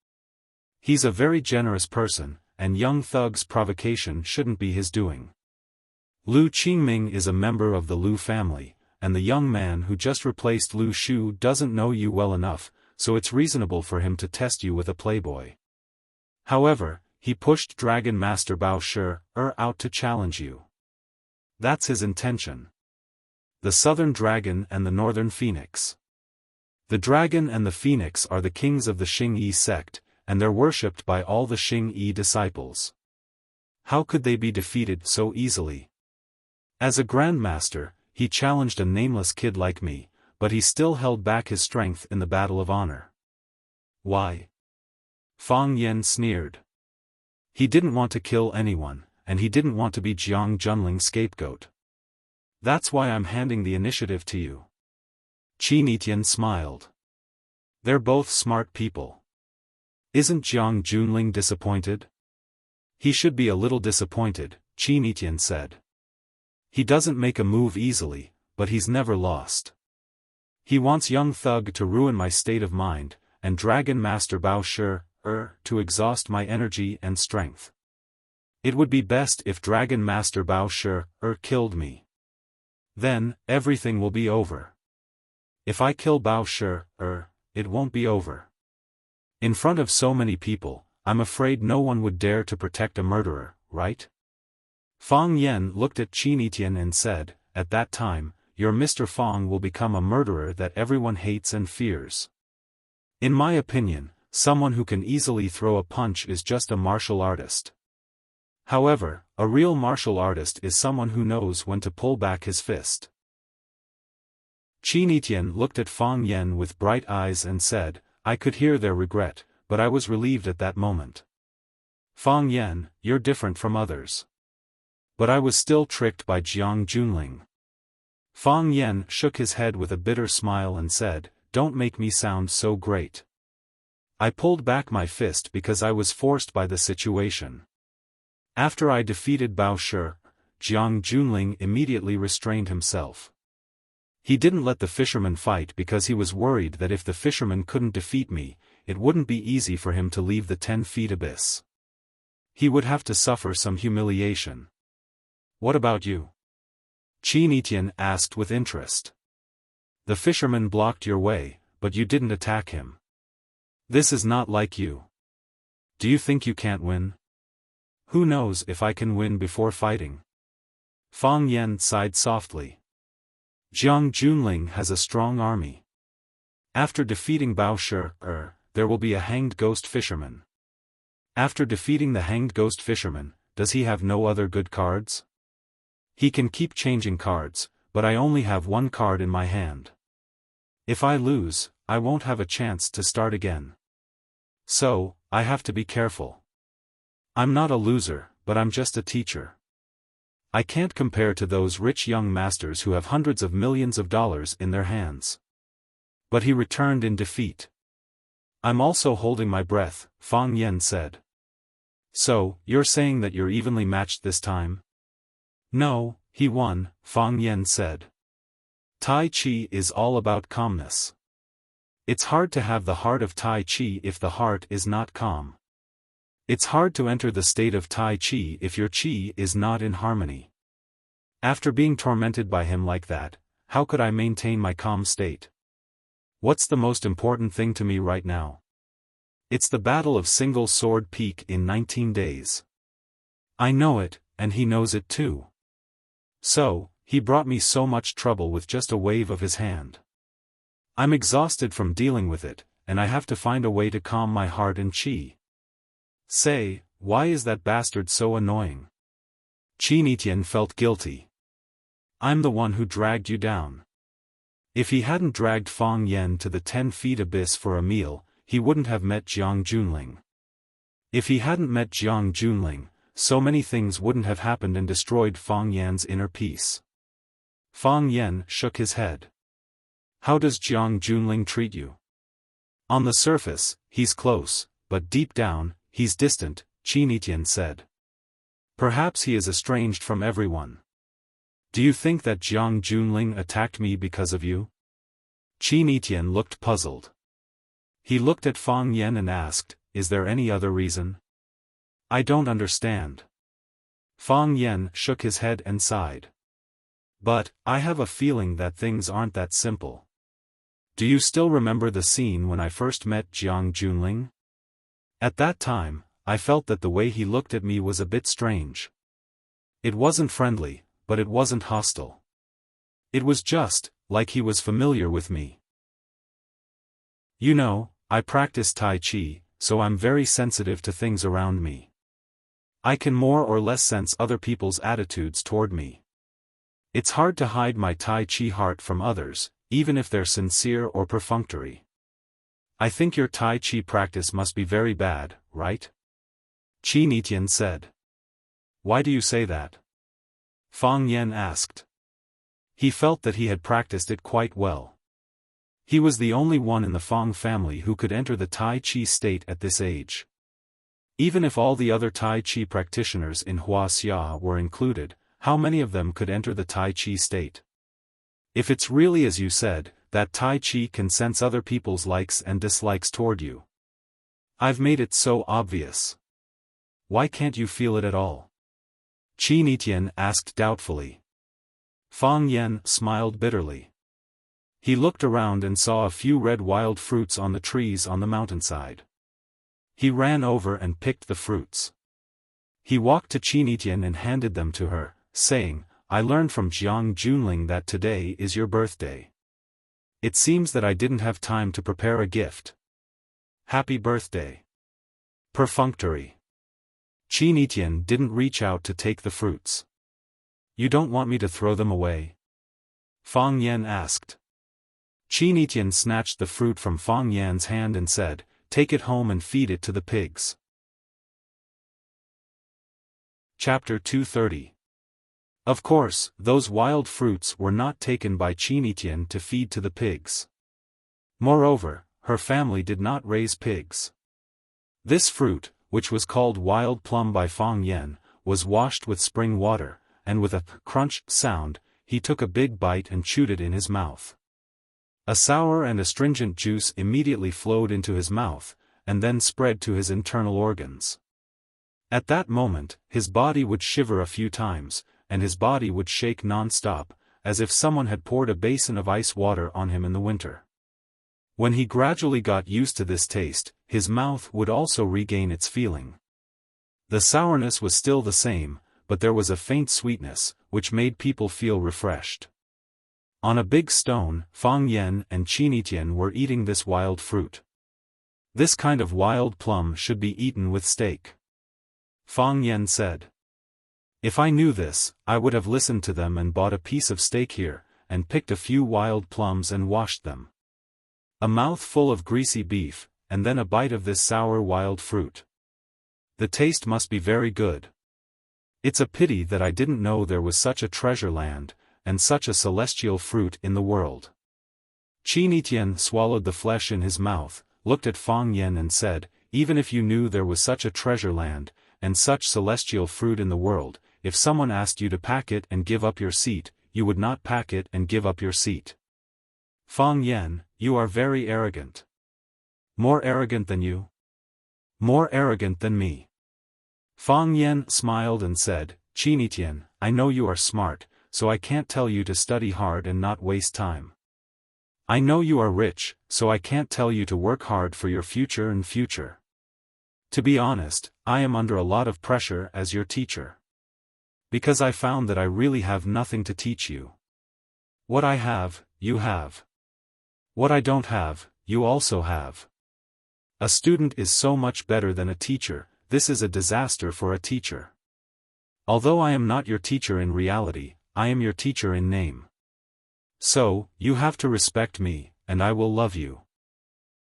He's a very generous person, and young Thug's provocation shouldn't be his doing. Lu Qingming is a member of the Lu family, and the young man who just replaced Lu Shu doesn't know you well enough, so it's reasonable for him to test you with a playboy. However, he pushed Dragon Master Bao Shi out to challenge you. That's his intention. The Southern Dragon and the Northern Phoenix. The Dragon and the Phoenix are the kings of the Xing-Yi sect, and they're worshipped by all the Xing-Yi disciples. How could they be defeated so easily? As a Grandmaster, he challenged a nameless kid like me, but he still held back his strength in the Battle of Honor. Why? Fang Yan sneered. He didn't want to kill anyone, and he didn't want to be Jiang Junling's scapegoat. That's why I'm handing the initiative to you. Qin Etian smiled. They're both smart people. Isn't Jiang Junling disappointed? He should be a little disappointed, Qin Etian said. He doesn't make a move easily, but he's never lost. He wants young Thug to ruin my state of mind, and Dragon Master Bao Shi to exhaust my energy and strength. It would be best if Dragon Master Bao Shi killed me. Then, everything will be over. If I kill Bao Shi it won't be over. In front of so many people, I'm afraid no one would dare to protect a murderer, right? Fang Yan looked at Qin Etian and said, at that time, your Mr. Fang will become a murderer that everyone hates and fears. In my opinion, someone who can easily throw a punch is just a martial artist. However, a real martial artist is someone who knows when to pull back his fist. Qin Etian looked at Fang Yan with bright eyes and said, I could hear their regret, but I was relieved at that moment. Fang Yan, you're different from others. But I was still tricked by Jiang Junling. Fang Yan shook his head with a bitter smile and said, don't make me sound so great. I pulled back my fist because I was forced by the situation. After I defeated Bao Shi, Jiang Junling immediately restrained himself. He didn't let the fisherman fight because he was worried that if the fisherman couldn't defeat me, it wouldn't be easy for him to leave the 10-feet abyss. He would have to suffer some humiliation. What about you? Qin Etian asked with interest. The fisherman blocked your way, but you didn't attack him. This is not like you. Do you think you can't win? Who knows if I can win before fighting? Fang Yan sighed softly. Jiang Junling has a strong army. After defeating Bao Shi, there will be a hanged ghost fisherman. After defeating the hanged ghost fisherman, does he have no other good cards? He can keep changing cards, but I only have one card in my hand. If I lose, I won't have a chance to start again. So, I have to be careful. I'm not a loser, but I'm just a teacher. I can't compare to those rich young masters who have hundreds of millions of dollars in their hands. But he returned in defeat. I'm also holding my breath, Fang Yan said. So, you're saying that you're evenly matched this time? No, he won, Fang Yan said. Tai Chi is all about calmness. It's hard to have the heart of Tai Chi if the heart is not calm. It's hard to enter the state of Tai Chi if your Chi is not in harmony. After being tormented by him like that, how could I maintain my calm state? What's the most important thing to me right now? It's the Battle of Single Sword Peak in 19 days. I know it, and he knows it too. So, he brought me so much trouble with just a wave of his hand. I'm exhausted from dealing with it, and I have to find a way to calm my heart and Chi. Say, why is that bastard so annoying? Qin Etian felt guilty. I'm the one who dragged you down. If he hadn't dragged Fang Yan to the 10-feet abyss for a meal, he wouldn't have met Jiang Junling. If he hadn't met Jiang Junling, so many things wouldn't have happened and destroyed Fang Yan's inner peace. Fang Yan shook his head. How does Jiang Junling treat you? On the surface, he's close, but deep down, he's distant, Qin Etian said. Perhaps he is estranged from everyone. Do you think that Jiang Junling attacked me because of you? Qin Etian looked puzzled. He looked at Fang Yan and asked, is there any other reason? I don't understand. Fang Yan shook his head and sighed. But, I have a feeling that things aren't that simple. Do you still remember the scene when I first met Jiang Junling? At that time, I felt that the way he looked at me was a bit strange. It wasn't friendly, but it wasn't hostile. It was just, like he was familiar with me. You know, I practice Tai Chi, so I'm very sensitive to things around me. I can more or less sense other people's attitudes toward me. It's hard to hide my Tai Chi heart from others, even if they're sincere or perfunctory. I think your Tai Chi practice must be very bad, right? Qin Etian said. Why do you say that? Fang Yan asked. He felt that he had practiced it quite well. He was the only one in the Fang family who could enter the Tai Chi state at this age. Even if all the other Tai Chi practitioners in Wuxia were included, how many of them could enter the Tai Chi state? If it's really as you said, that Tai Chi can sense other people's likes and dislikes toward you. I've made it so obvious. Why can't you feel it at all? Qin Etienne asked doubtfully. Fang Yen smiled bitterly. He looked around and saw a few red wild fruits on the trees on the mountainside. He ran over and picked the fruits. He walked to Qin Etienne and handed them to her, saying, "I learned from Jiang Junling that today is your birthday. It seems that I didn't have time to prepare a gift. Happy birthday." Perfunctory. Qin Etienne didn't reach out to take the fruits. "You don't want me to throw them away?" Fang Yen asked. Qin Etienne snatched the fruit from Fang Yan's hand and said, "Take it home and feed it to the pigs." Chapter 230. Of course, those wild fruits were not taken by Qin Etienne to feed to the pigs. Moreover, her family did not raise pigs. This fruit, which was called wild plum by Fang Yen, was washed with spring water, and with a crunch sound, he took a big bite and chewed it in his mouth. A sour and astringent juice immediately flowed into his mouth, and then spread to his internal organs. At that moment, his body would shiver a few times, and his body would shake non-stop, as if someone had poured a basin of ice water on him in the winter. When he gradually got used to this taste, his mouth would also regain its feeling. The sourness was still the same, but there was a faint sweetness, which made people feel refreshed. On a big stone, Fang Yen and Qin Etienne were eating this wild fruit. This kind of wild plum should be eaten with steak. Fang Yen said. "If I knew this, I would have listened to them and bought a piece of steak here, and picked a few wild plums and washed them. A mouthful of greasy beef, and then a bite of this sour wild fruit. The taste must be very good. It's a pity that I didn't know there was such a treasure land, and such a celestial fruit in the world." Qin Etienne swallowed the flesh in his mouth, looked at Fang Yen and said, "Even if you knew there was such a treasure land, and such celestial fruit in the world, if someone asked you to pack it and give up your seat, you would not pack it and give up your seat. Fang Yen, you are very arrogant." "More arrogant than you?" "More arrogant than me." Fang Yen smiled and said, "Qin Etienne, I know you are smart, so I can't tell you to study hard and not waste time. I know you are rich, so I can't tell you to work hard for your future and future. To be honest, I am under a lot of pressure as your teacher. Because I found that I really have nothing to teach you. What I have, you have. What I don't have, you also have. A student is so much better than a teacher, this is a disaster for a teacher. Although I am not your teacher in reality, I am your teacher in name. So, you have to respect me, and I will love you.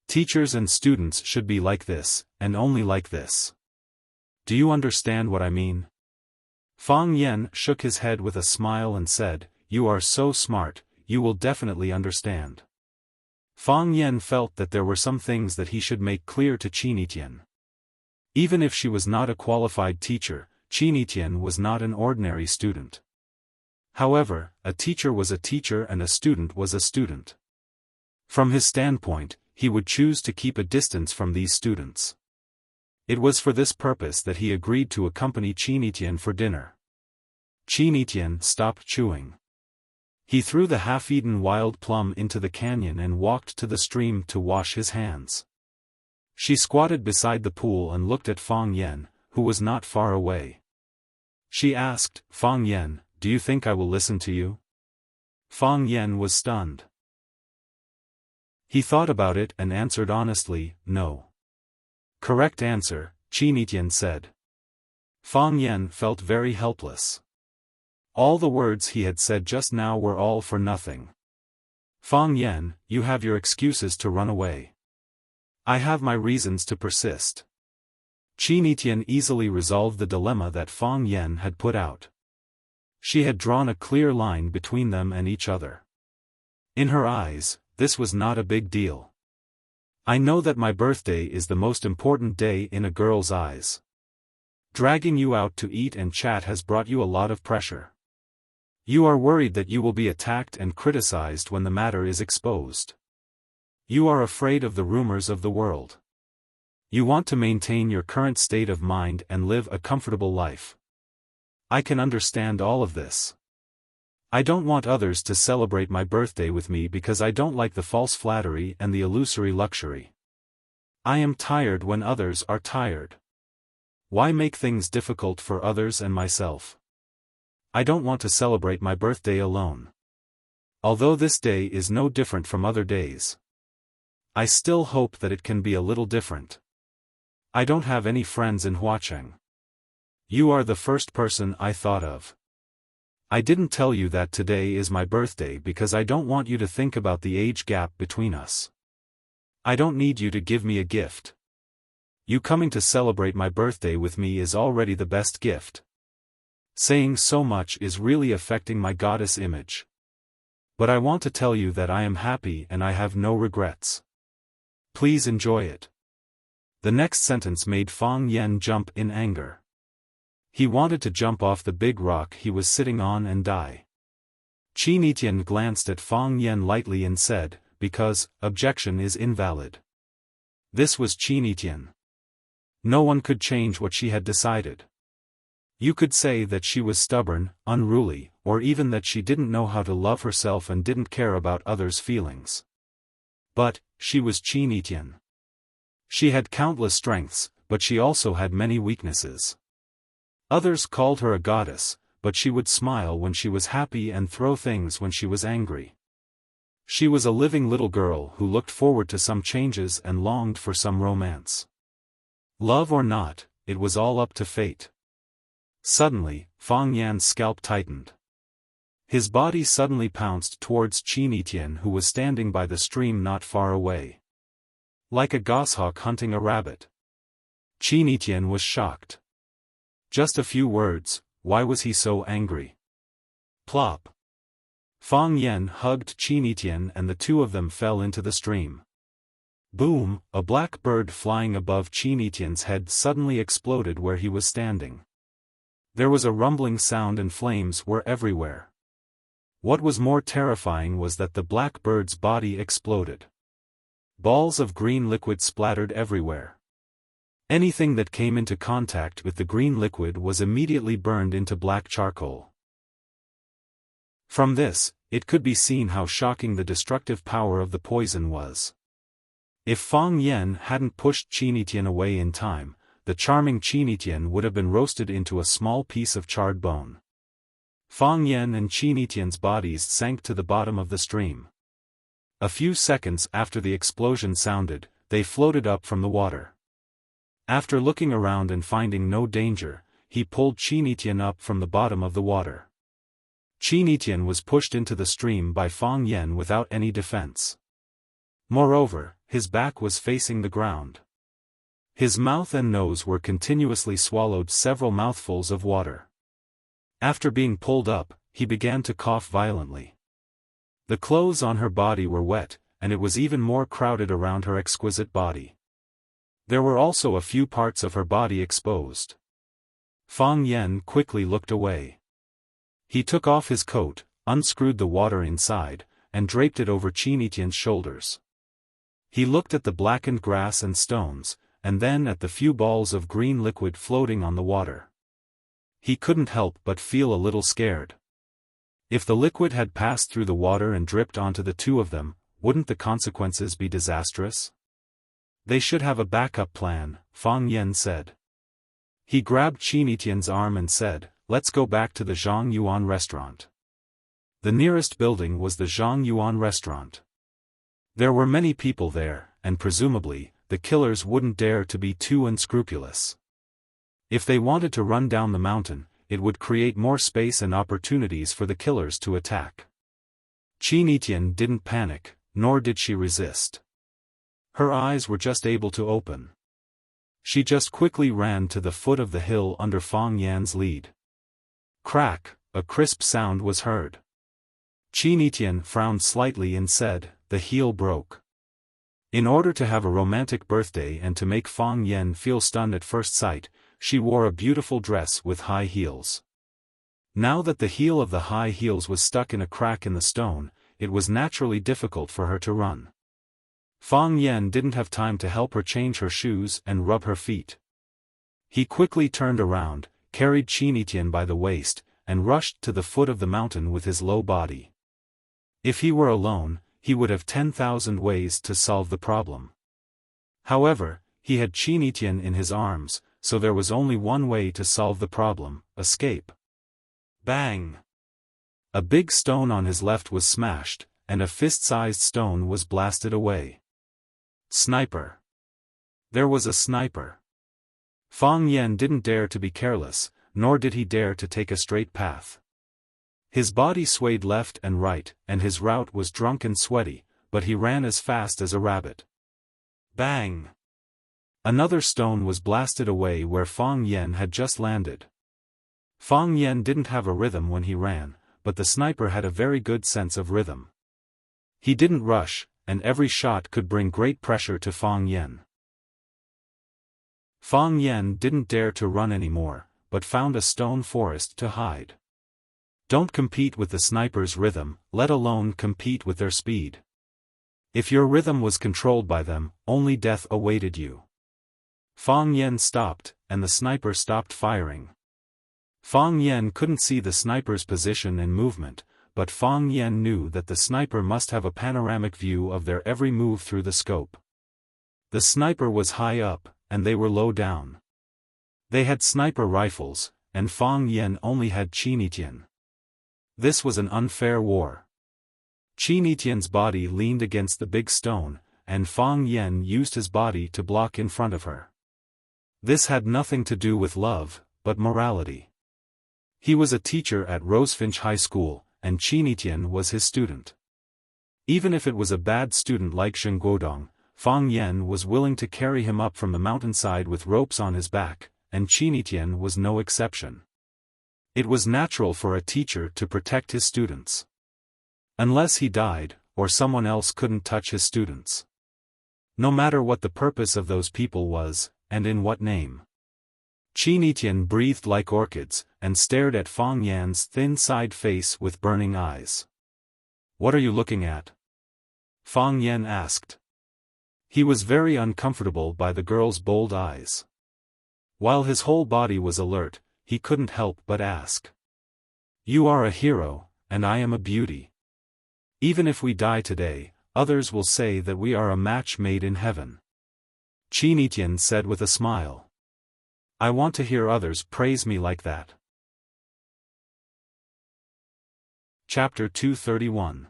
Teachers and students should be like this, and only like this. Do you understand what I mean?" Fang Yen shook his head with a smile and said, "You are so smart, you will definitely understand." Fang Yen felt that there were some things that he should make clear to Qin Etienne. Even if she was not a qualified teacher, Qin Etienne was not an ordinary student. However, a teacher was a teacher and a student was a student. From his standpoint, he would choose to keep a distance from these students. It was for this purpose that he agreed to accompany Qin Etienne for dinner. Qin Etienne stopped chewing. He threw the half-eaten wild plum into the canyon and walked to the stream to wash his hands. She squatted beside the pool and looked at Fang Yen, who was not far away. She asked, "Fang Yen, do you think I will listen to you?" Fang Yen was stunned. He thought about it and answered honestly, "No." "Correct answer," Qin Etienne said. Fang Yen felt very helpless. All the words he had said just now were all for nothing. "Fang Yen, you have your excuses to run away. I have my reasons to persist." Qin Etienne easily resolved the dilemma that Fang Yen had put out. She had drawn a clear line between them and each other. In her eyes, this was not a big deal. "I know that my birthday is the most important day in a girl's eyes. Dragging you out to eat and chat has brought you a lot of pressure. You are worried that you will be attacked and criticized when the matter is exposed. You are afraid of the rumors of the world. You want to maintain your current state of mind and live a comfortable life. I can understand all of this. I don't want others to celebrate my birthday with me because I don't like the false flattery and the illusory luxury. I am tired when others are tired. Why make things difficult for others and myself? I don't want to celebrate my birthday alone. Although this day is no different from other days, I still hope that it can be a little different. I don't have any friends in Huacheng. You are the first person I thought of. I didn't tell you that today is my birthday because I don't want you to think about the age gap between us. I don't need you to give me a gift. You coming to celebrate my birthday with me is already the best gift. Saying so much is really affecting my goddess image. But I want to tell you that I am happy and I have no regrets. Please enjoy it. The next sentence made Fang Yan jump in anger. He wanted to jump off the big rock he was sitting on and die. Qin Etian glanced at Fang Yan lightly and said, "Because, objection is invalid." This was Qin Etian. No one could change what she had decided. You could say that she was stubborn, unruly, or even that she didn't know how to love herself and didn't care about others' feelings. But, she was Qin Etian. She had countless strengths, but she also had many weaknesses. Others called her a goddess, but she would smile when she was happy and throw things when she was angry. She was a living little girl who looked forward to some changes and longed for some romance. Love or not, it was all up to fate. Suddenly, Fang Yan's scalp tightened. His body suddenly pounced towards Qin Etian who was standing by the stream not far away. Like a goshawk hunting a rabbit. Qin Etian was shocked. Just a few words, why was he so angry? Plop. Fang Yan hugged Qin Etian and the two of them fell into the stream. Boom, a black bird flying above Qin Etian's head suddenly exploded where he was standing. There was a rumbling sound and flames were everywhere. What was more terrifying was that the black bird's body exploded. Balls of green liquid splattered everywhere. Anything that came into contact with the green liquid was immediately burned into black charcoal. From this, it could be seen how shocking the destructive power of the poison was. If Fang Yan hadn't pushed Qin Etian away in time, the charming Qin Etian would have been roasted into a small piece of charred bone. Fang Yan and Qin Etian's bodies sank to the bottom of the stream. A few seconds after the explosion sounded, they floated up from the water. After looking around and finding no danger, he pulled Qin Etian up from the bottom of the water. Qin Etian was pushed into the stream by Fang Yan without any defense. Moreover, his back was facing the ground. His mouth and nose were continuously swallowed several mouthfuls of water. After being pulled up, he began to cough violently. The clothes on her body were wet, and it was even more crowded around her exquisite body. There were also a few parts of her body exposed. Fang Yan quickly looked away. He took off his coat, unscrewed the water inside, and draped it over Qin Etian's shoulders. He looked at the blackened grass and stones, and then at the few balls of green liquid floating on the water. He couldn't help but feel a little scared. If the liquid had passed through the water and dripped onto the two of them, wouldn't the consequences be disastrous? They should have a backup plan, Fang Yan said. He grabbed Qin Etian's arm and said, "Let's go back to the Zhang Yuan restaurant." The nearest building was the Zhang Yuan restaurant. There were many people there, and presumably, the killers wouldn't dare to be too unscrupulous. If they wanted to run down the mountain, it would create more space and opportunities for the killers to attack. Qin Etian didn't panic, nor did she resist. Her eyes were just able to open. She just quickly ran to the foot of the hill under Fang Yan's lead. Crack, a crisp sound was heard. Qin Etian frowned slightly and said, "The heel broke." In order to have a romantic birthday and to make Fang Yan feel stunned at first sight, she wore a beautiful dress with high heels. Now that the heel of the high heels was stuck in a crack in the stone, it was naturally difficult for her to run. Fang Yan didn't have time to help her change her shoes and rub her feet. He quickly turned around, carried Qin by the waist, and rushed to the foot of the mountain with his low body. If he were alone, he would have 10,000 ways to solve the problem. However, he had Qin in his arms, so there was only one way to solve the problem: escape. Bang! A big stone on his left was smashed, and a fist-sized stone was blasted away. Sniper! There was a sniper. Fang Yan didn't dare to be careless, nor did he dare to take a straight path. His body swayed left and right, and his route was drunk and sweaty, but he ran as fast as a rabbit. Bang! Another stone was blasted away where Fang Yan had just landed. Fang Yan didn't have a rhythm when he ran, but the sniper had a very good sense of rhythm. He didn't rush, and every shot could bring great pressure to Fang Yan. Fang Yan didn't dare to run anymore, but found a stone forest to hide. Don't compete with the sniper's rhythm, let alone compete with their speed. If your rhythm was controlled by them, only death awaited you. Fang Yan stopped, and the sniper stopped firing. Fang Yan couldn't see the sniper's position and movement, but Fang Yan knew that the sniper must have a panoramic view of their every move through the scope. The sniper was high up, and they were low down. They had sniper rifles, and Fang Yan only had Qin. This was an unfair war. Qin body leaned against the big stone, and Fang Yan used his body to block in front of her. This had nothing to do with love, but morality. He was a teacher at Rosefinch High School, and Qin was his student. Even if it was a bad student like Shen Guodong, Fang Yan was willing to carry him up from the mountainside with ropes on his back, and Qin was no exception. It was natural for a teacher to protect his students. Unless he died, or someone else couldn't touch his students. No matter what the purpose of those people was, and in what name. Qin breathed like orchids, and stared at Fang Yan's thin-side face with burning eyes. "What are you looking at?" Fang Yan asked. He was very uncomfortable by the girl's bold eyes. While his whole body was alert, he couldn't help but ask. "You are a hero, and I am a beauty. Even if we die today, others will say that we are a match made in heaven." Qin said with a smile. "I want to hear others praise me like that." Chapter 231.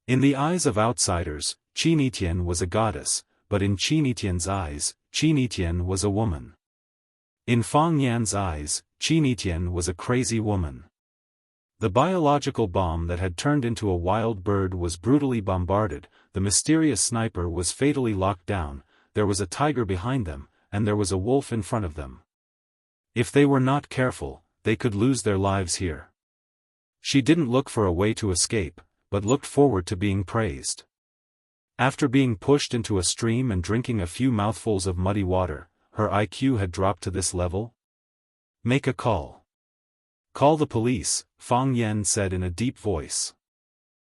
In the eyes of outsiders, Qin was a goddess, but in Qin's eyes, Qin was a woman. In Fang Yan's eyes, Qin was a crazy woman. The biological bomb that had turned into a wild bird was brutally bombarded, the mysterious sniper was fatally locked down, there was a tiger behind them, and there was a wolf in front of them. If they were not careful, they could lose their lives here. She didn't look for a way to escape, but looked forward to being praised. After being pushed into a stream and drinking a few mouthfuls of muddy water, her IQ had dropped to this level? "Make a call." "Call the police," Fang Yan said in a deep voice.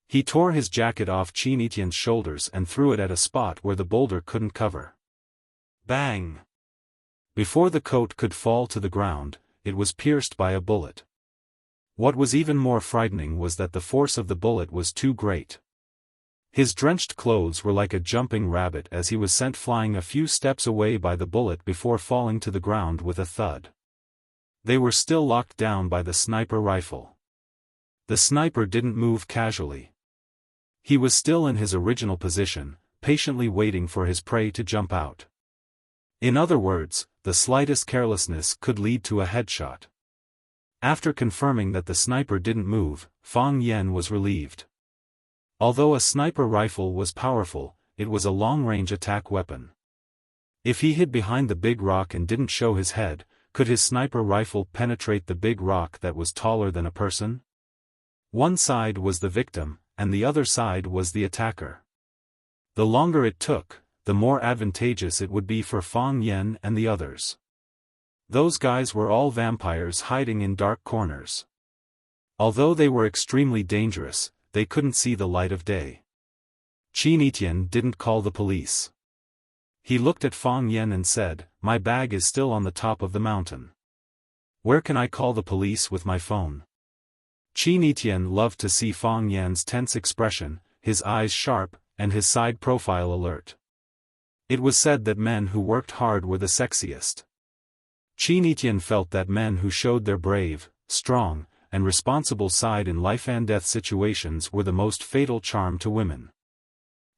He tore his jacket off Qin's shoulders and threw it at a spot where the boulder couldn't cover. Bang! Before the coat could fall to the ground, it was pierced by a bullet. What was even more frightening was that the force of the bullet was too great. His drenched clothes were like a jumping rabbit as he was sent flying a few steps away by the bullet before falling to the ground with a thud. They were still locked down by the sniper rifle. The sniper didn't move casually. He was still in his original position, patiently waiting for his prey to jump out. In other words, the slightest carelessness could lead to a headshot. After confirming that the sniper didn't move, Fang Yan was relieved. Although a sniper rifle was powerful, it was a long-range attack weapon. If he hid behind the big rock and didn't show his head, could his sniper rifle penetrate the big rock that was taller than a person? One side was the victim, and the other side was the attacker. The longer it took, the more advantageous it would be for Fang Yan and the others. Those guys were all vampires hiding in dark corners. Although they were extremely dangerous, they couldn't see the light of day. Qin didn't call the police. He looked at Fang Yan and said, "My bag is still on the top of the mountain. Where can I call the police with my phone? Qin Etian loved to see Fang Yan's tense expression, his eyes sharp, and his side profile alert. It was said that men who worked hard were the sexiest. Qin Etian felt that men who showed their brave, strong, and responsible side in life and death situations were the most fatal charm to women.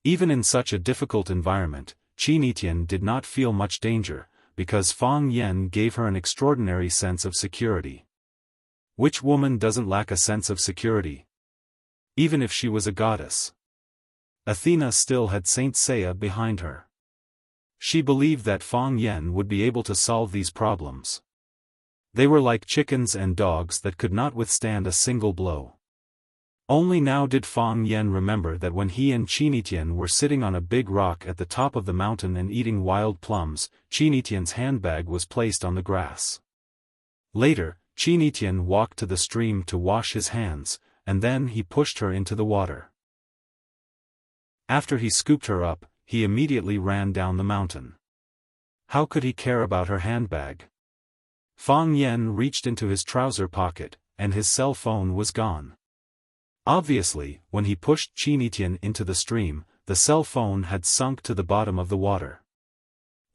Even in such a difficult environment, Qin Etian did not feel much danger, because Fang Yan gave her an extraordinary sense of security. Which woman doesn't lack a sense of security? Even if she was a goddess. Athena still had Saint Seiya behind her. She believed that Fang Yan would be able to solve these problems. They were like chickens and dogs that could not withstand a single blow. Only now did Fang Yan remember that when he and Qin Etian were sitting on a big rock at the top of the mountain and eating wild plums, Qin Etian's handbag was placed on the grass. Later, Qin Etian walked to the stream to wash his hands, and then he pushed her into the water. After he scooped her up, he immediately ran down the mountain. How could he care about her handbag? Fang Yan reached into his trouser pocket, and his cell phone was gone. Obviously, when he pushed Qin Etian into the stream, the cell phone had sunk to the bottom of the water.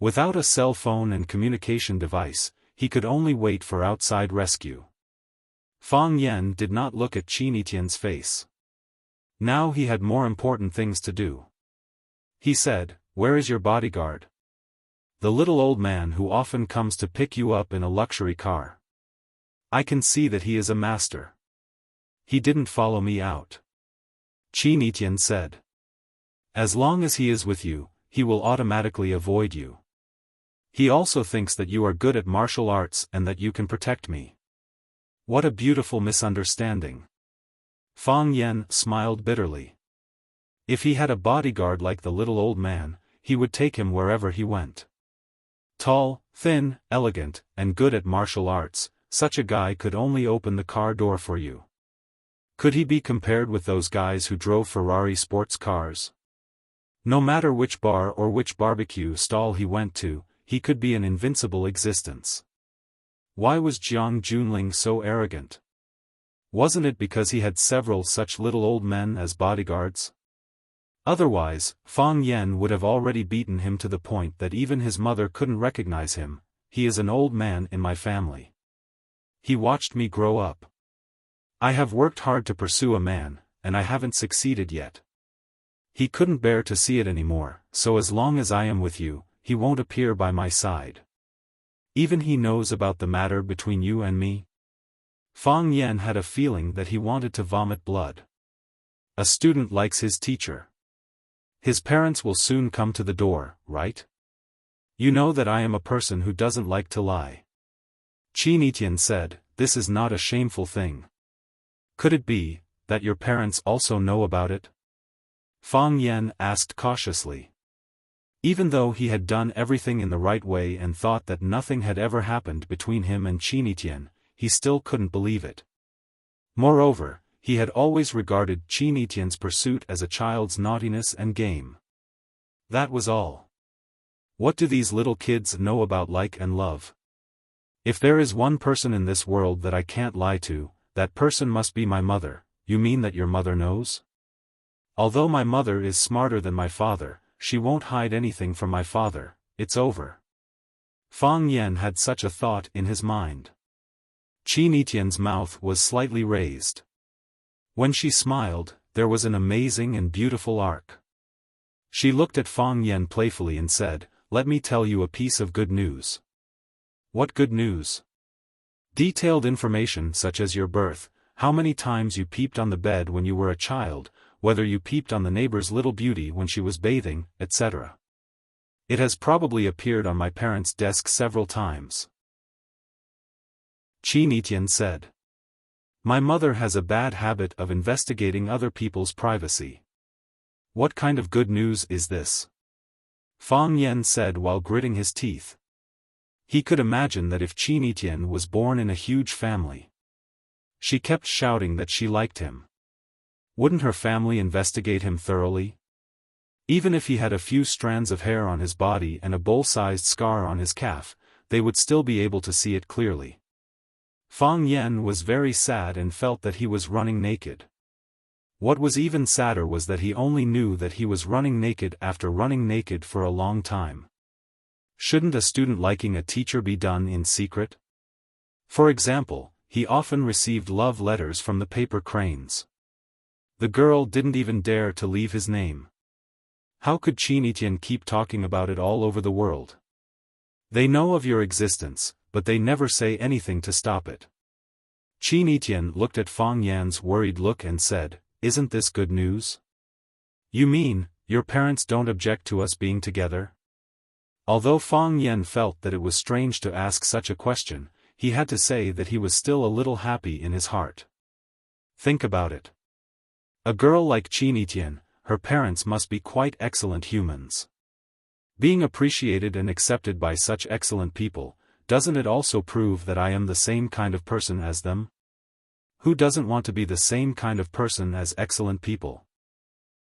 Without a cell phone and communication device, he could only wait for outside rescue. Fang Yan did not look at Qin Etian's face. Now he had more important things to do. He said, "Where is your bodyguard?" "The little old man who often comes to pick you up in a luxury car. I can see that he is a master. He didn't follow me out," Qin Etian said. "As long as he is with you, he will automatically avoid you. He also thinks that you are good at martial arts and that you can protect me." What a beautiful misunderstanding. Fang Yan smiled bitterly. If he had a bodyguard like the little old man, he would take him wherever he went. Tall, thin, elegant, and good at martial arts, such a guy could only open the car door for you. Could he be compared with those guys who drove Ferrari sports cars? No matter which bar or which barbecue stall he went to, he could be an invincible existence. Why was Jiang Junling so arrogant? Wasn't it because he had several such little old men as bodyguards? Otherwise, Fang Yan would have already beaten him to the point that even his mother couldn't recognize him. "He is an old man in my family. He watched me grow up. I have worked hard to pursue a man, and I haven't succeeded yet. He couldn't bear to see it anymore, so as long as I am with you, he won't appear by my side. Even he knows about the matter between you and me." Fang Yan had a feeling that he wanted to vomit blood. A student likes his teacher. His parents will soon come to the door, right? You know that I am a person who doesn't like to lie. Qin Etian said, "This is not a shameful thing. Could it be that your parents also know about it?" Fang Yan asked cautiously. Even though he had done everything in the right way and thought that nothing had ever happened between him and Qin Etian, he still couldn't believe it. Moreover, he had always regarded Qin Etian's pursuit as a child's naughtiness and game. That was all. What do these little kids know about like and love? If there is one person in this world that I can't lie to, that person must be my mother. You mean that your mother knows? Although my mother is smarter than my father, she won't hide anything from my father. It's over. Fang Yan had such a thought in his mind. Qin Etian's mouth was slightly raised. When she smiled, there was an amazing and beautiful arc. She looked at Fang Yan playfully and said, "Let me tell you a piece of good news." "What good news?" "Detailed information such as your birth, how many times you peeped on the bed when you were a child, whether you peeped on the neighbor's little beauty when she was bathing, etc. It has probably appeared on my parents' desk several times." Qin Etian said. "My mother has a bad habit of investigating other people's privacy." "What kind of good news is this?" Fang Yan said while gritting his teeth. He could imagine that if Qin Etian was born in a huge family. She kept shouting that she liked him. Wouldn't her family investigate him thoroughly? Even if he had a few strands of hair on his body and a bowl-sized scar on his calf, they would still be able to see it clearly. Fang Yan was very sad and felt that he was running naked. What was even sadder was that he only knew that he was running naked after running naked for a long time. Shouldn't a student liking a teacher be done in secret? For example, he often received love letters from the paper cranes. The girl didn't even dare to leave his name. How could Qin Etienne keep talking about it all over the world? They know of your existence, but they never say anything to stop it. Qin Etienne looked at Fang Yan's worried look and said, "Isn't this good news? You mean, your parents don't object to us being together?" Although Fang Yan felt that it was strange to ask such a question, he had to say that he was still a little happy in his heart. Think about it. A girl like Qin Etienne, her parents must be quite excellent humans. Being appreciated and accepted by such excellent people, doesn't it also prove that I am the same kind of person as them? Who doesn't want to be the same kind of person as excellent people?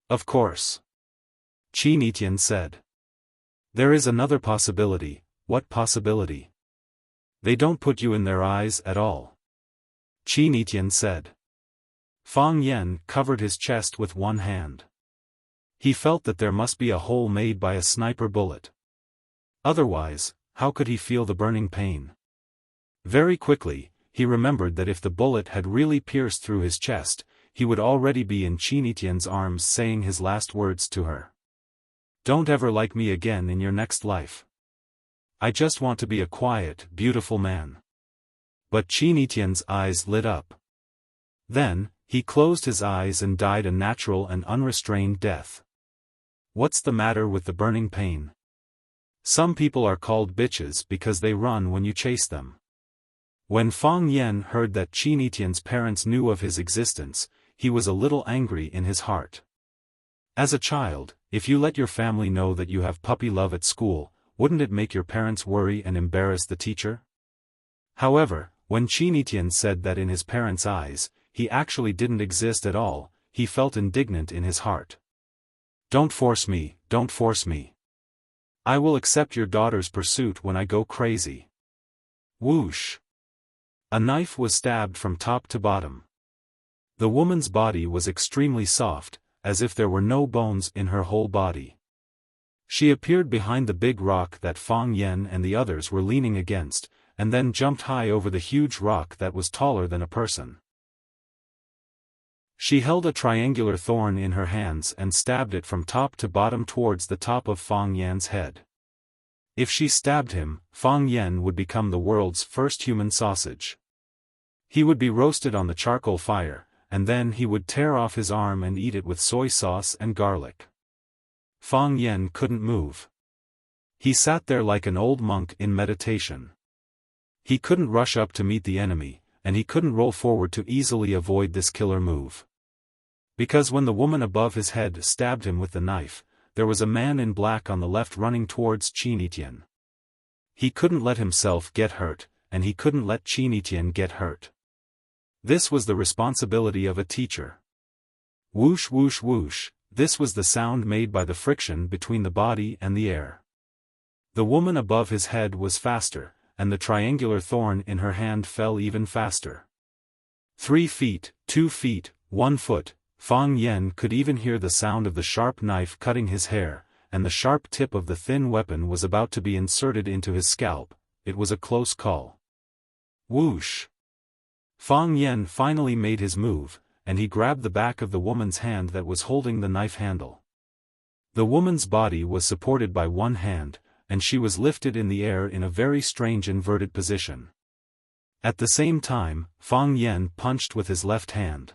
Of course. Qin Etienne said. There is another possibility. What possibility? They don't put you in their eyes at all. Qin Etienne said. Fang Yan covered his chest with one hand. He felt that there must be a hole made by a sniper bullet. Otherwise, how could he feel the burning pain? Very quickly, he remembered that if the bullet had really pierced through his chest, he would already be in Qin Etienne's arms saying his last words to her. Don't ever like me again in your next life. I just want to be a quiet, beautiful man. But Qin Etienne's eyes lit up. Then, he closed his eyes and died a natural and unrestrained death. What's the matter with the burning pain? Some people are called bitches because they run when you chase them. When Fang Yan heard that Qin Etienne's parents knew of his existence, he was a little angry in his heart. As a child, if you let your family know that you have puppy love at school, wouldn't it make your parents worry and embarrass the teacher? However, when Qin Etienne said that in his parents' eyes, he actually didn't exist at all, he felt indignant in his heart. Don't force me, don't force me. I will accept your daughter's pursuit when I go crazy. Whoosh! A knife was stabbed from top to bottom. The woman's body was extremely soft, as if there were no bones in her whole body. She appeared behind the big rock that Fang Yan and the others were leaning against, and then jumped high over the huge rock that was taller than a person. She held a triangular thorn in her hands and stabbed it from top to bottom towards the top of Fang Yan's head. If she stabbed him, Fang Yan would become the world's first human sausage. He would be roasted on the charcoal fire, and then he would tear off his arm and eat it with soy sauce and garlic. Fang Yan couldn't move. He sat there like an old monk in meditation. He couldn't rush up to meet the enemy, and he couldn't roll forward to easily avoid this killer move. Because when the woman above his head stabbed him with the knife, there was a man in black on the left running towards Qin Etienne. He couldn't let himself get hurt, and he couldn't let Qin Etienne get hurt. This was the responsibility of a teacher. Whoosh whoosh whoosh, this was the sound made by the friction between the body and the air. The woman above his head was faster, and the triangular thorn in her hand fell even faster. 3 feet, 2 feet, 1 foot, Fang Yan could even hear the sound of the sharp knife cutting his hair, and the sharp tip of the thin weapon was about to be inserted into his scalp. It was a close call. Whoosh! Fang Yan finally made his move, and he grabbed the back of the woman's hand that was holding the knife handle. The woman's body was supported by one hand, and she was lifted in the air in a very strange inverted position. At the same time, Fang Yan punched with his left hand.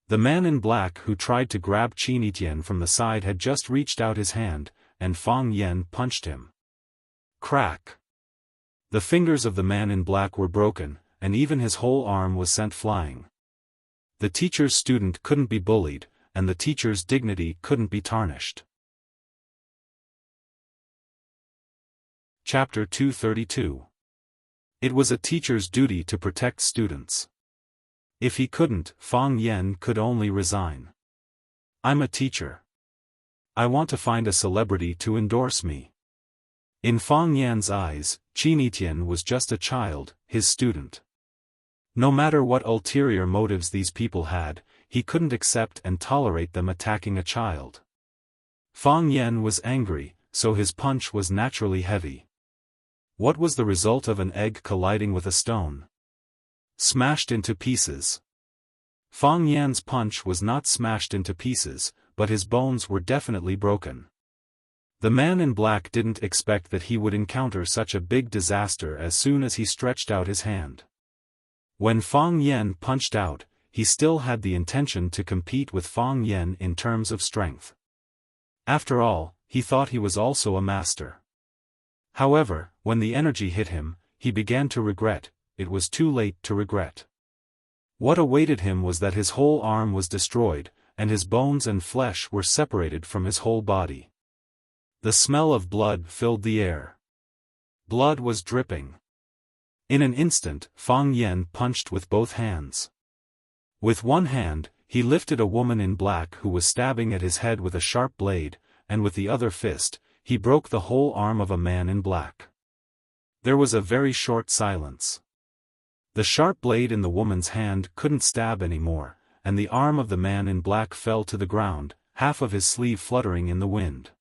The man in black who tried to grab Qin Etienne from the side had just reached out his hand, and Fang Yan punched him. Crack! The fingers of the man in black were broken, and even his whole arm was sent flying. The teacher's student couldn't be bullied, and the teacher's dignity couldn't be tarnished. Chapter 232. It was a teacher's duty to protect students. If he couldn't, Fang Yan could only resign. I'm a teacher. I want to find a celebrity to endorse me. In Fang Yan's eyes, Qin Etienne was just a child, his student. No matter what ulterior motives these people had, he couldn't accept and tolerate them attacking a child. Fang Yan was angry, so his punch was naturally heavy. What was the result of an egg colliding with a stone? Smashed into pieces. Fang Yan's punch was not smashed into pieces, but his bones were definitely broken. The man in black didn't expect that he would encounter such a big disaster as soon as he stretched out his hand. When Fang Yan punched out, he still had the intention to compete with Fang Yan in terms of strength. After all, he thought he was also a master. However, when the energy hit him, he began to regret. It was too late to regret. What awaited him was that his whole arm was destroyed, and his bones and flesh were separated from his whole body. The smell of blood filled the air. Blood was dripping. In an instant, Fang Yan punched with both hands. With one hand, he lifted a woman in black who was stabbing at his head with a sharp blade, and with the other fist, he broke the whole arm of a man in black. There was a very short silence. The sharp blade in the woman's hand couldn't stab anymore, and the arm of the man in black fell to the ground, half of his sleeve fluttering in the wind.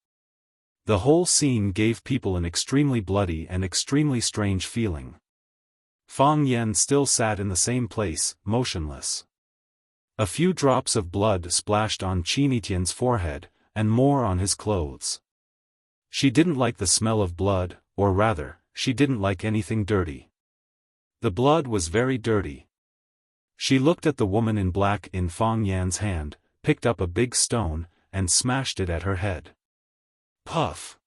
The whole scene gave people an extremely bloody and extremely strange feeling. Fang Yan still sat in the same place, motionless. A few drops of blood splashed on Qin Etienne's forehead, and more on his clothes. She didn't like the smell of blood, or rather, she didn't like anything dirty. The blood was very dirty. She looked at the woman in black in Fang Yan's hand, picked up a big stone, and smashed it at her head. Puff!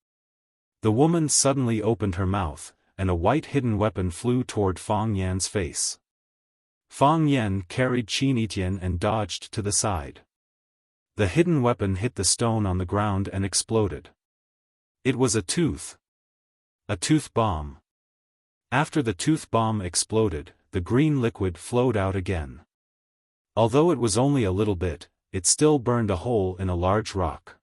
The woman suddenly opened her mouth, and a white hidden weapon flew toward Fang Yan's face. Fang Yan carried Qin Etienne and dodged to the side. The hidden weapon hit the stone on the ground and exploded. It was a tooth. A tooth bomb. After the tooth bomb exploded, the green liquid flowed out again. Although it was only a little bit, it still burned a hole in a large rock.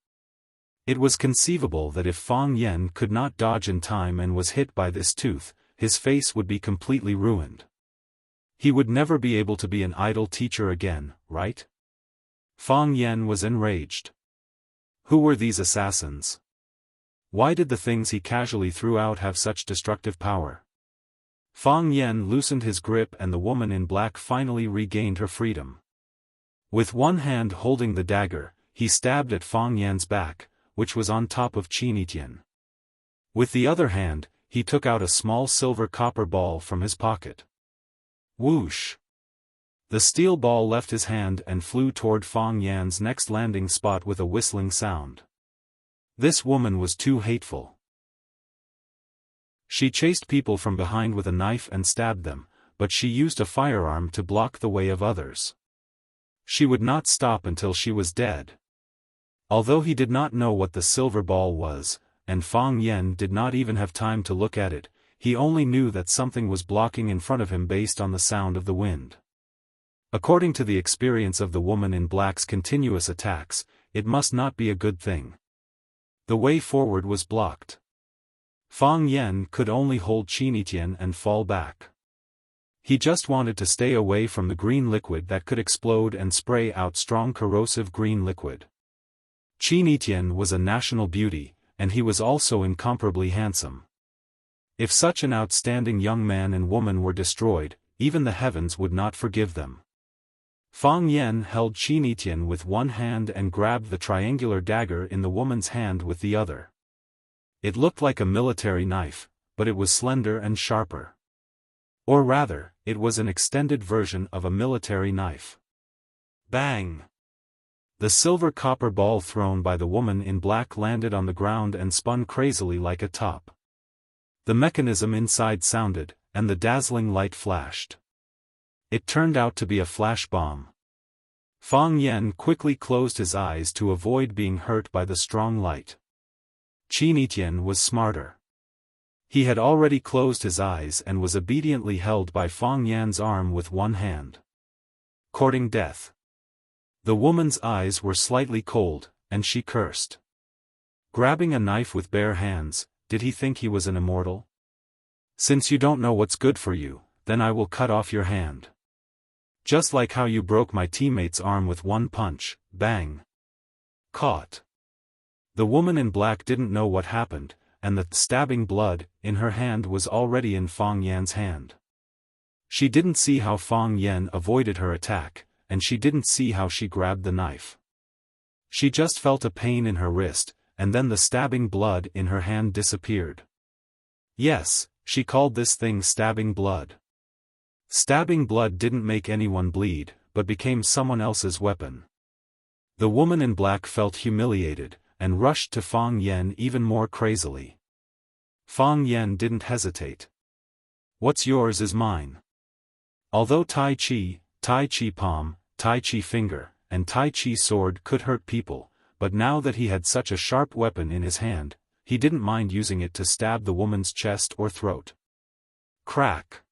It was conceivable that if Fang Yan could not dodge in time and was hit by this tooth, his face would be completely ruined. He would never be able to be an idle teacher again, right? Fang Yan was enraged. Who were these assassins? Why did the things he casually threw out have such destructive power? Fang Yan loosened his grip and the woman in black finally regained her freedom. With one hand holding the dagger, he stabbed at Fang Yan's back, which was on top of Qin Etienne. With the other hand, he took out a small silver copper ball from his pocket. Whoosh! The steel ball left his hand and flew toward Fang Yan's next landing spot with a whistling sound. This woman was too hateful. She chased people from behind with a knife and stabbed them, but she used a firearm to block the way of others. She would not stop until she was dead. Although he did not know what the silver ball was, and Fang Yan did not even have time to look at it, he only knew that something was blocking in front of him based on the sound of the wind. According to the experience of the woman in black's continuous attacks, it must not be a good thing. The way forward was blocked. Fang Yan could only hold Qin Etienne and fall back. He just wanted to stay away from the green liquid that could explode and spray out strong corrosive green liquid. Qin Etienne was a national beauty, and he was also incomparably handsome. If such an outstanding young man and woman were destroyed, even the heavens would not forgive them. Fang Yan held Qin Etienne with one hand and grabbed the triangular dagger in the woman's hand with the other. It looked like a military knife, but it was slender and sharper. Or rather, it was an extended version of a military knife. Bang! The silver copper ball thrown by the woman in black landed on the ground and spun crazily like a top. The mechanism inside sounded, and the dazzling light flashed. It turned out to be a flash bomb. Fang Yan quickly closed his eyes to avoid being hurt by the strong light. Qin Etienne was smarter. He had already closed his eyes and was obediently held by Fang Yan's arm with one hand. Courting death. The woman's eyes were slightly cold, and she cursed. Grabbing a knife with bare hands, did he think he was an immortal? Since you don't know what's good for you, then I will cut off your hand. Just like how you broke my teammate's arm with one punch, bang. Caught. The woman in black didn't know what happened, and the stabbing blood in her hand was already in Fang Yan's hand. She didn't see how Fang Yan avoided her attack, and she didn't see how she grabbed the knife. She just felt a pain in her wrist, and then the stabbing blood in her hand disappeared. Yes, she called this thing stabbing blood. Stabbing blood didn't make anyone bleed, but became someone else's weapon. The woman in black felt humiliated, and rushed to Fang Yan even more crazily. Fang Yan didn't hesitate. What's yours is mine. Although Tai Chi palm, Tai Chi finger, and Tai Chi sword could hurt people, but now that he had such a sharp weapon in his hand, he didn't mind using it to stab the woman's chest or throat. Crack.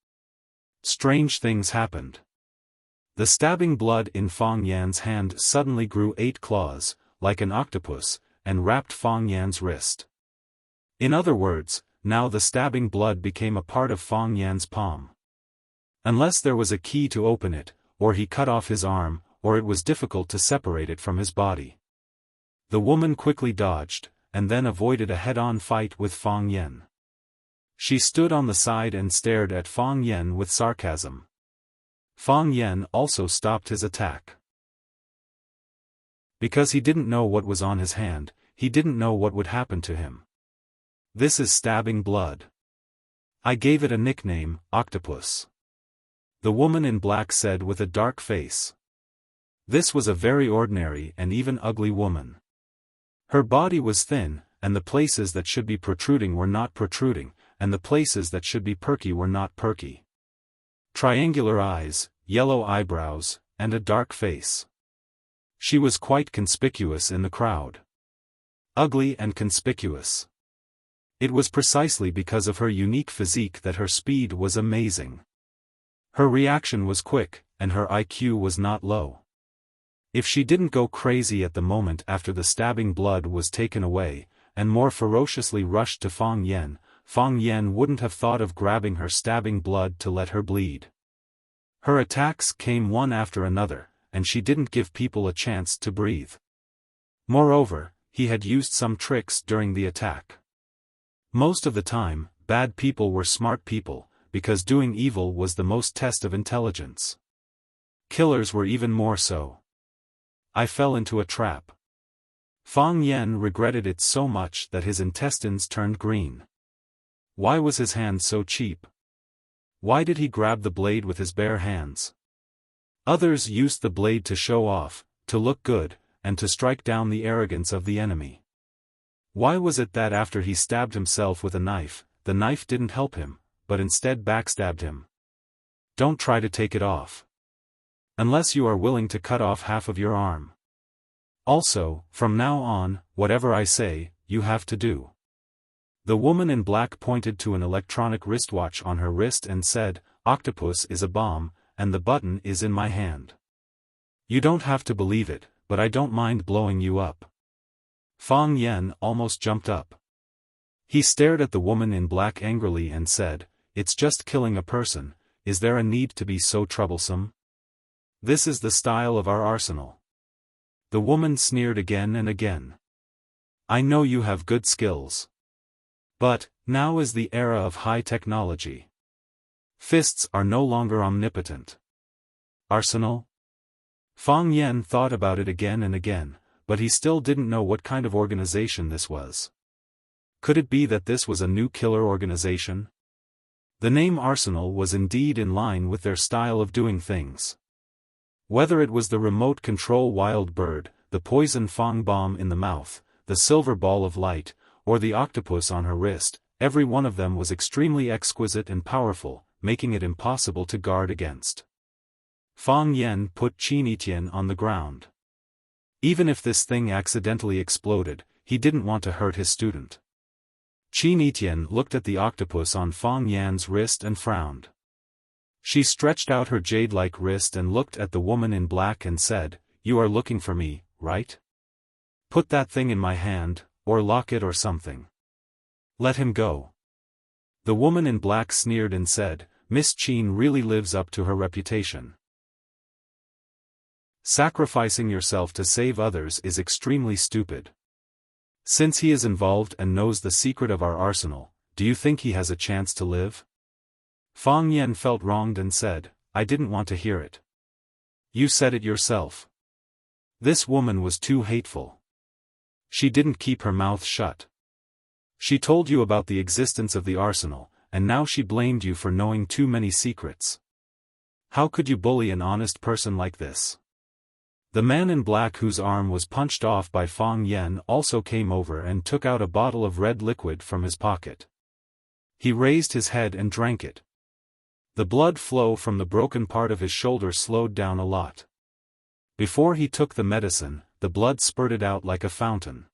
Strange things happened. The stabbing blood in Fang Yan's hand suddenly grew 8 claws, like an octopus, and wrapped Fang Yan's wrist. In other words, now the stabbing blood became a part of Fang Yan's palm. Unless there was a key to open it, or he cut off his arm, or it was difficult to separate it from his body. The woman quickly dodged, and then avoided a head-on fight with Fang Yan. She stood on the side and stared at Fang Yan with sarcasm. Fang Yan also stopped his attack. Because he didn't know what was on his hand, he didn't know what would happen to him. This is stabbing blood. I gave it a nickname, Octopus. The woman in black said with a dark face. This was a very ordinary and even ugly woman. Her body was thin, and the places that should be protruding were not protruding, and the places that should be perky were not perky. Triangular eyes, yellow eyebrows, and a dark face. She was quite conspicuous in the crowd. Ugly and conspicuous. It was precisely because of her unique physique that her speed was amazing. Her reaction was quick, and her IQ was not low. If she didn't go crazy at the moment after the stabbing blood was taken away, and more ferociously rushed to Fang Yan wouldn't have thought of grabbing her stabbing blood to let her bleed. Her attacks came one after another, and she didn't give people a chance to breathe. Moreover, he had used some tricks during the attack. Most of the time, bad people were smart people, because doing evil was the most test of intelligence. Killers were even more so. I fell into a trap. Fang Yan regretted it so much that his intestines turned green. Why was his hand so cheap? Why did he grab the blade with his bare hands? Others used the blade to show off, to look good, and to strike down the arrogance of the enemy. Why was it that after he stabbed himself with a knife, the knife didn't help him, but instead backstabbed him? Don't try to take it off. Unless you are willing to cut off half of your arm. Also, from now on, whatever I say, you have to do. The woman in black pointed to an electronic wristwatch on her wrist and said, Octopus is a bomb, and the button is in my hand. You don't have to believe it, but I don't mind blowing you up. Fang Yan almost jumped up. He stared at the woman in black angrily and said, It's just killing a person, is there a need to be so troublesome? This is the style of our arsenal. The woman sneered again and again. I know you have good skills. But, now is the era of high technology. Fists are no longer omnipotent. Arsenal? Fang Yan thought about it again and again, but he still didn't know what kind of organization this was. Could it be that this was a new killer organization? The name Arsenal was indeed in line with their style of doing things. Whether it was the remote control wild bird, the poison Fang bomb in the mouth, the silver ball of light, or the octopus on her wrist, every one of them was extremely exquisite and powerful, making it impossible to guard against. Fang Yan put Qin Etienne on the ground. Even if this thing accidentally exploded, he didn't want to hurt his student. Qin Etienne looked at the octopus on Fang Yan's wrist and frowned. She stretched out her jade-like wrist and looked at the woman in black and said, You are looking for me, right? Put that thing in my hand, or lock it or something. Let him go. The woman in black sneered and said, Miss Qin really lives up to her reputation. Sacrificing yourself to save others is extremely stupid. Since he is involved and knows the secret of our arsenal, do you think he has a chance to live? Fang Yan felt wronged and said, I didn't want to hear it. You said it yourself. This woman was too hateful. She didn't keep her mouth shut. She told you about the existence of the arsenal, and now she blamed you for knowing too many secrets. How could you bully an honest person like this? The man in black whose arm was punched off by Fang Yan also came over and took out a bottle of red liquid from his pocket. He raised his head and drank it. The blood flow from the broken part of his shoulder slowed down a lot. Before he took the medicine, the blood spurted out like a fountain.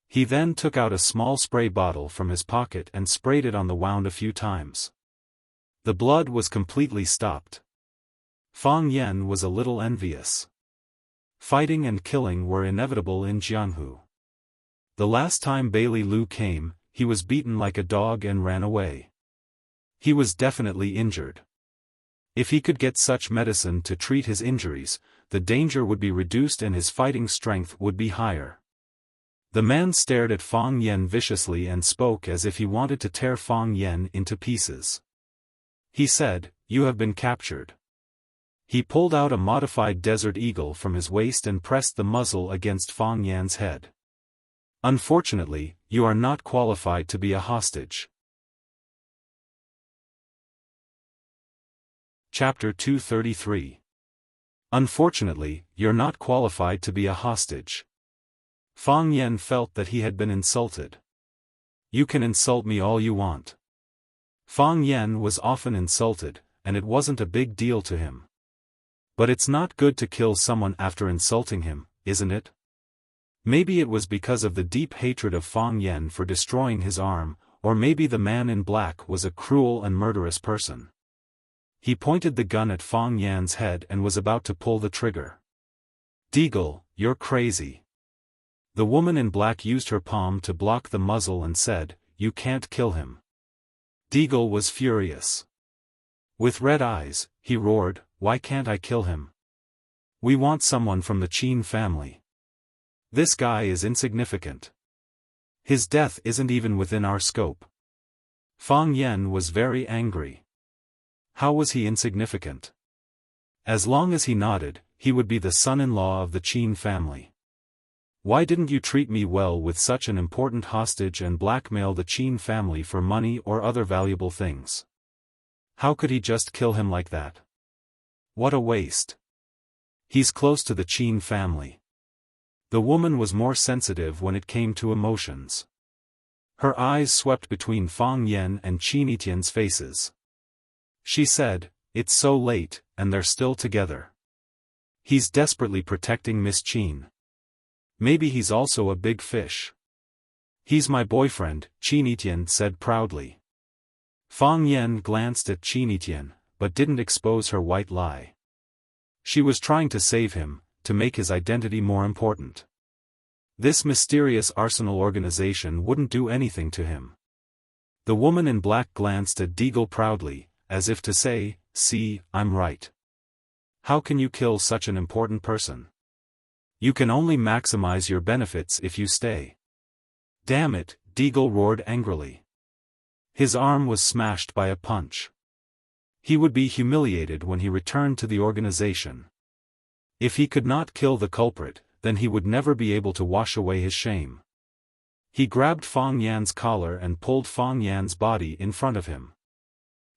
He then took out a small spray bottle from his pocket and sprayed it on the wound a few times. The blood was completely stopped. Fang Yan was a little envious. Fighting and killing were inevitable in Jianghu. The last time Bailey Lu came, he was beaten like a dog and ran away. He was definitely injured. If he could get such medicine to treat his injuries, the danger would be reduced and his fighting strength would be higher. The man stared at Fang Yan viciously and spoke as if he wanted to tear Fang Yan into pieces. He said, You have been captured. He pulled out a modified Desert Eagle from his waist and pressed the muzzle against Fang Yan's head. Unfortunately, you are not qualified to be a hostage. Chapter 233. Unfortunately, you're not qualified to be a hostage. Fang Yan felt that he had been insulted. You can insult me all you want. Fang Yan was often insulted, and it wasn't a big deal to him. But it's not good to kill someone after insulting him, isn't it? Maybe it was because of the deep hatred of Fang Yan for destroying his arm, or maybe the man in black was a cruel and murderous person. He pointed the gun at Fang Yan's head and was about to pull the trigger. Deagle, you're crazy. The woman in black used her palm to block the muzzle and said, You can't kill him. Deagle was furious. With red eyes, he roared, Why can't I kill him? We want someone from the Qin family. This guy is insignificant. His death isn't even within our scope. Fang Yan was very angry. How was he insignificant? As long as he nodded, he would be the son-in-law of the Qin family. Why didn't you treat me well with such an important hostage and blackmail the Qin family for money or other valuable things? How could he just kill him like that? What a waste. He's close to the Qin family. The woman was more sensitive when it came to emotions. Her eyes swept between Fang Yan and Qin Etienne's faces. She said, It's so late, and they're still together. He's desperately protecting Miss Qin. Maybe he's also a big fish. He's my boyfriend, Qin Etienne said proudly. Fang Yan glanced at Qin Etienne, but didn't expose her white lie. She was trying to save him, to make his identity more important. This mysterious arsenal organization wouldn't do anything to him. The woman in black glanced at Deagle proudly, as if to say, See, I'm right. How can you kill such an important person? You can only maximize your benefits if you stay. Damn it, Deagle roared angrily. His arm was smashed by a punch. He would be humiliated when he returned to the organization. If he could not kill the culprit, then he would never be able to wash away his shame. He grabbed Fang Yan's collar and pulled Fang Yan's body in front of him.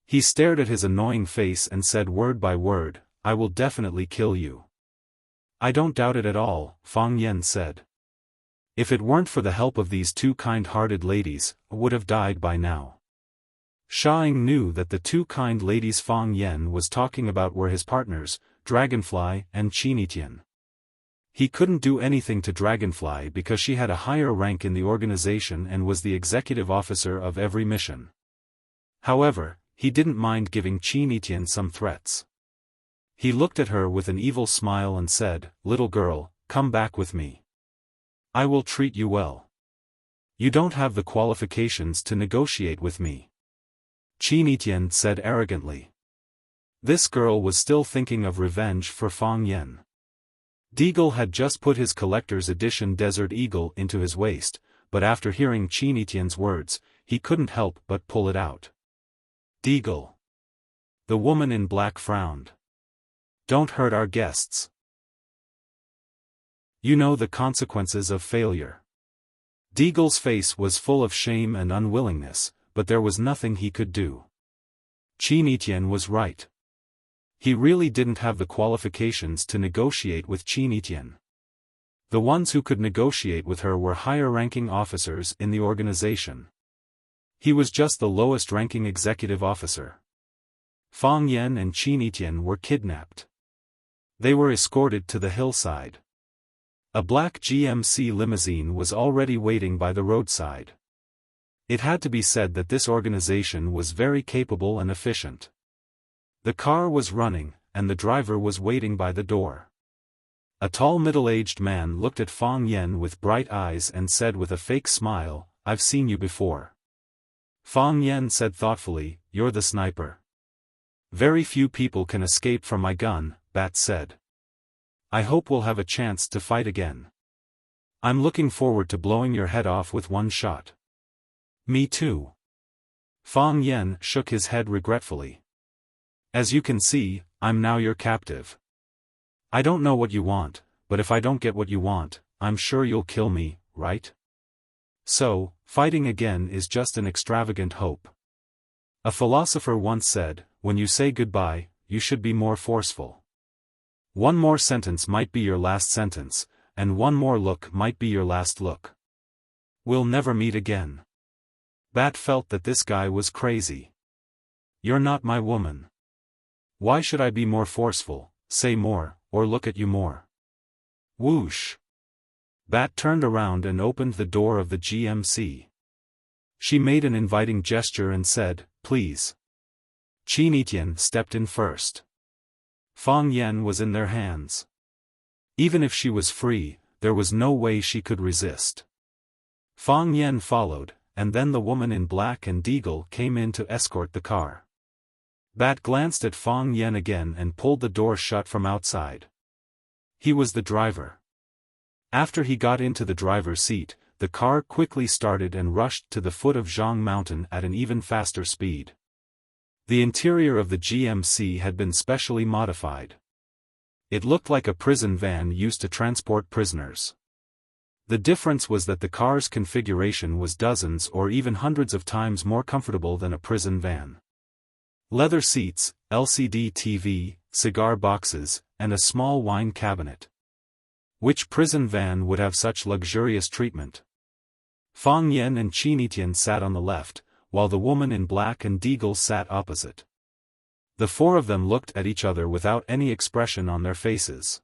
He stared at his annoying face and said word by word, I will definitely kill you. I don't doubt it at all, Fang Yan said. If it weren't for the help of these two kind-hearted ladies, I would have died by now. Xiaofan knew that the two kind ladies Fang Yan was talking about were his partners, Dragonfly and Qin Etienne. He couldn't do anything to Dragonfly because she had a higher rank in the organization and was the executive officer of every mission. However, he didn't mind giving Qin Etienne some threats. He looked at her with an evil smile and said, Little girl, come back with me. I will treat you well. You don't have the qualifications to negotiate with me. Qin Etienne said arrogantly. This girl was still thinking of revenge for Fang Yan. Deagle had just put his collector's edition Desert Eagle into his waist, but after hearing Qin Etienne's words, he couldn't help but pull it out. Deagle. The woman in black frowned. Don't hurt our guests. You know the consequences of failure. Deagle's face was full of shame and unwillingness, but there was nothing he could do. Qin Etienne was right. He really didn't have the qualifications to negotiate with Qin Etienne. The ones who could negotiate with her were higher-ranking officers in the organization. He was just the lowest-ranking executive officer. Fang Yan and Qin Etienne were kidnapped. They were escorted to the hillside. A black GMC limousine was already waiting by the roadside. It had to be said that this organization was very capable and efficient. The car was running, and the driver was waiting by the door. A tall middle-aged man looked at Fang Yan with bright eyes and said with a fake smile, "I've seen you before." Fang Yan said thoughtfully, "You're the sniper." "Very few people can escape from my gun," Bat said. "I hope we'll have a chance to fight again. I'm looking forward to blowing your head off with one shot." "Me too." Fang Yan shook his head regretfully. "As you can see, I'm now your captive. I don't know what you want, but if I don't get what you want, I'm sure you'll kill me, right? So, fighting again is just an extravagant hope. A philosopher once said, when you say goodbye, you should be more forceful. One more sentence might be your last sentence, and one more look might be your last look. We'll never meet again." Bat felt that this guy was crazy. "You're not my woman. Why should I be more forceful, say more, or look at you more?" Whoosh! Bat turned around and opened the door of the GMC. She made an inviting gesture and said, "Please." Qin Etienne stepped in first. Fang Yan was in their hands. Even if she was free, there was no way she could resist. Fang Yan followed, and then the woman in black and Deagle came in to escort the car. Bat glanced at Fang Yan again and pulled the door shut from outside. He was the driver. After he got into the driver's seat, the car quickly started and rushed to the foot of Zhang Mountain at an even faster speed. The interior of the GMC had been specially modified. It looked like a prison van used to transport prisoners. The difference was that the car's configuration was dozens or even hundreds of times more comfortable than a prison van. Leather seats, LCD TV, cigar boxes, and a small wine cabinet. Which prison van would have such luxurious treatment? Fang Yan and Qin Etienne sat on the left, while the woman in black and Deagle sat opposite. The four of them looked at each other without any expression on their faces.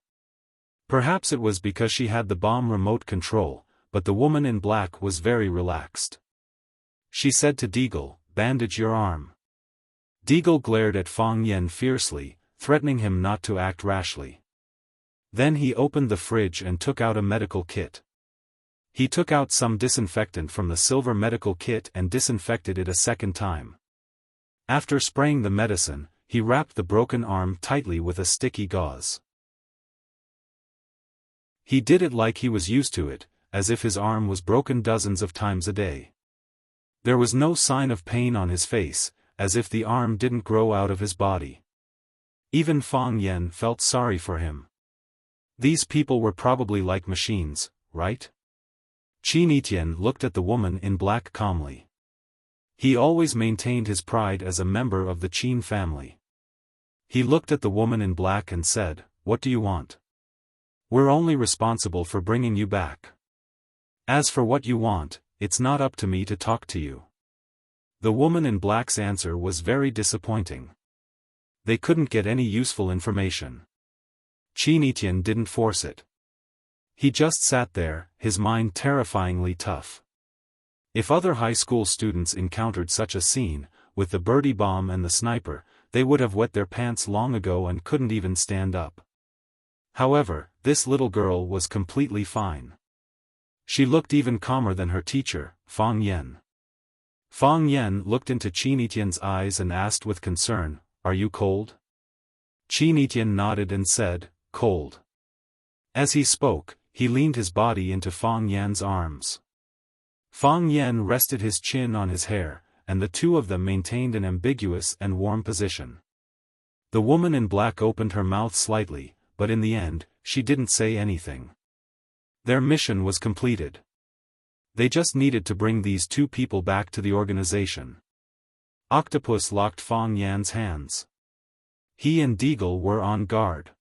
Perhaps it was because she had the bomb remote control, but the woman in black was very relaxed. She said to Deagle, "Bandage your arm." Deagle glared at Fang Yan fiercely, threatening him not to act rashly. Then he opened the fridge and took out a medical kit. He took out some disinfectant from the silver medical kit and disinfected it a second time. After spraying the medicine, he wrapped the broken arm tightly with a sticky gauze. He did it like he was used to it, as if his arm was broken dozens of times a day. There was no sign of pain on his face, as if the arm didn't grow out of his body. Even Fang Yan felt sorry for him. These people were probably like machines, right? Qin Etienne looked at the woman in black calmly. He always maintained his pride as a member of the Qin family. He looked at the woman in black and said, "What do you want? We're only responsible for bringing you back. As for what you want, it's not up to me to talk to you." The woman in black's answer was very disappointing. They couldn't get any useful information. Qin Etienne didn't force it. He just sat there, his mind terrifyingly tough. If other high school students encountered such a scene, with the birdie bomb and the sniper, they would have wet their pants long ago and couldn't even stand up. However, this little girl was completely fine. She looked even calmer than her teacher, Fang Yan. Fang Yan looked into Qin Etienne's eyes and asked with concern, "Are you cold?" Qin Etienne nodded and said, "Cold." As he spoke, he leaned his body into Fang Yan's arms. Fang Yan rested his chin on his hair, and the two of them maintained an ambiguous and warm position. The woman in black opened her mouth slightly, but in the end, she didn't say anything. Their mission was completed. They just needed to bring these two people back to the organization. Octopus locked Fang Yan's hands. He and Deagle were on guard.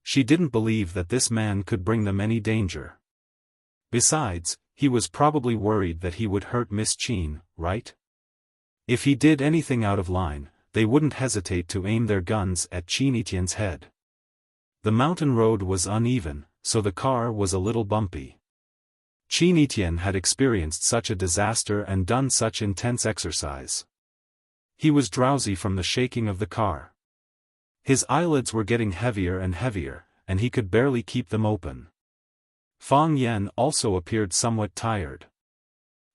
She didn't believe that this man could bring them any danger. Besides, he was probably worried that he would hurt Miss Qin, right? If he did anything out of line, they wouldn't hesitate to aim their guns at Qin Etienne's head. The mountain road was uneven, so the car was a little bumpy. Qin Etienne had experienced such a disaster and done such intense exercise. He was drowsy from the shaking of the car. His eyelids were getting heavier and heavier, and he could barely keep them open. Fang Yan also appeared somewhat tired.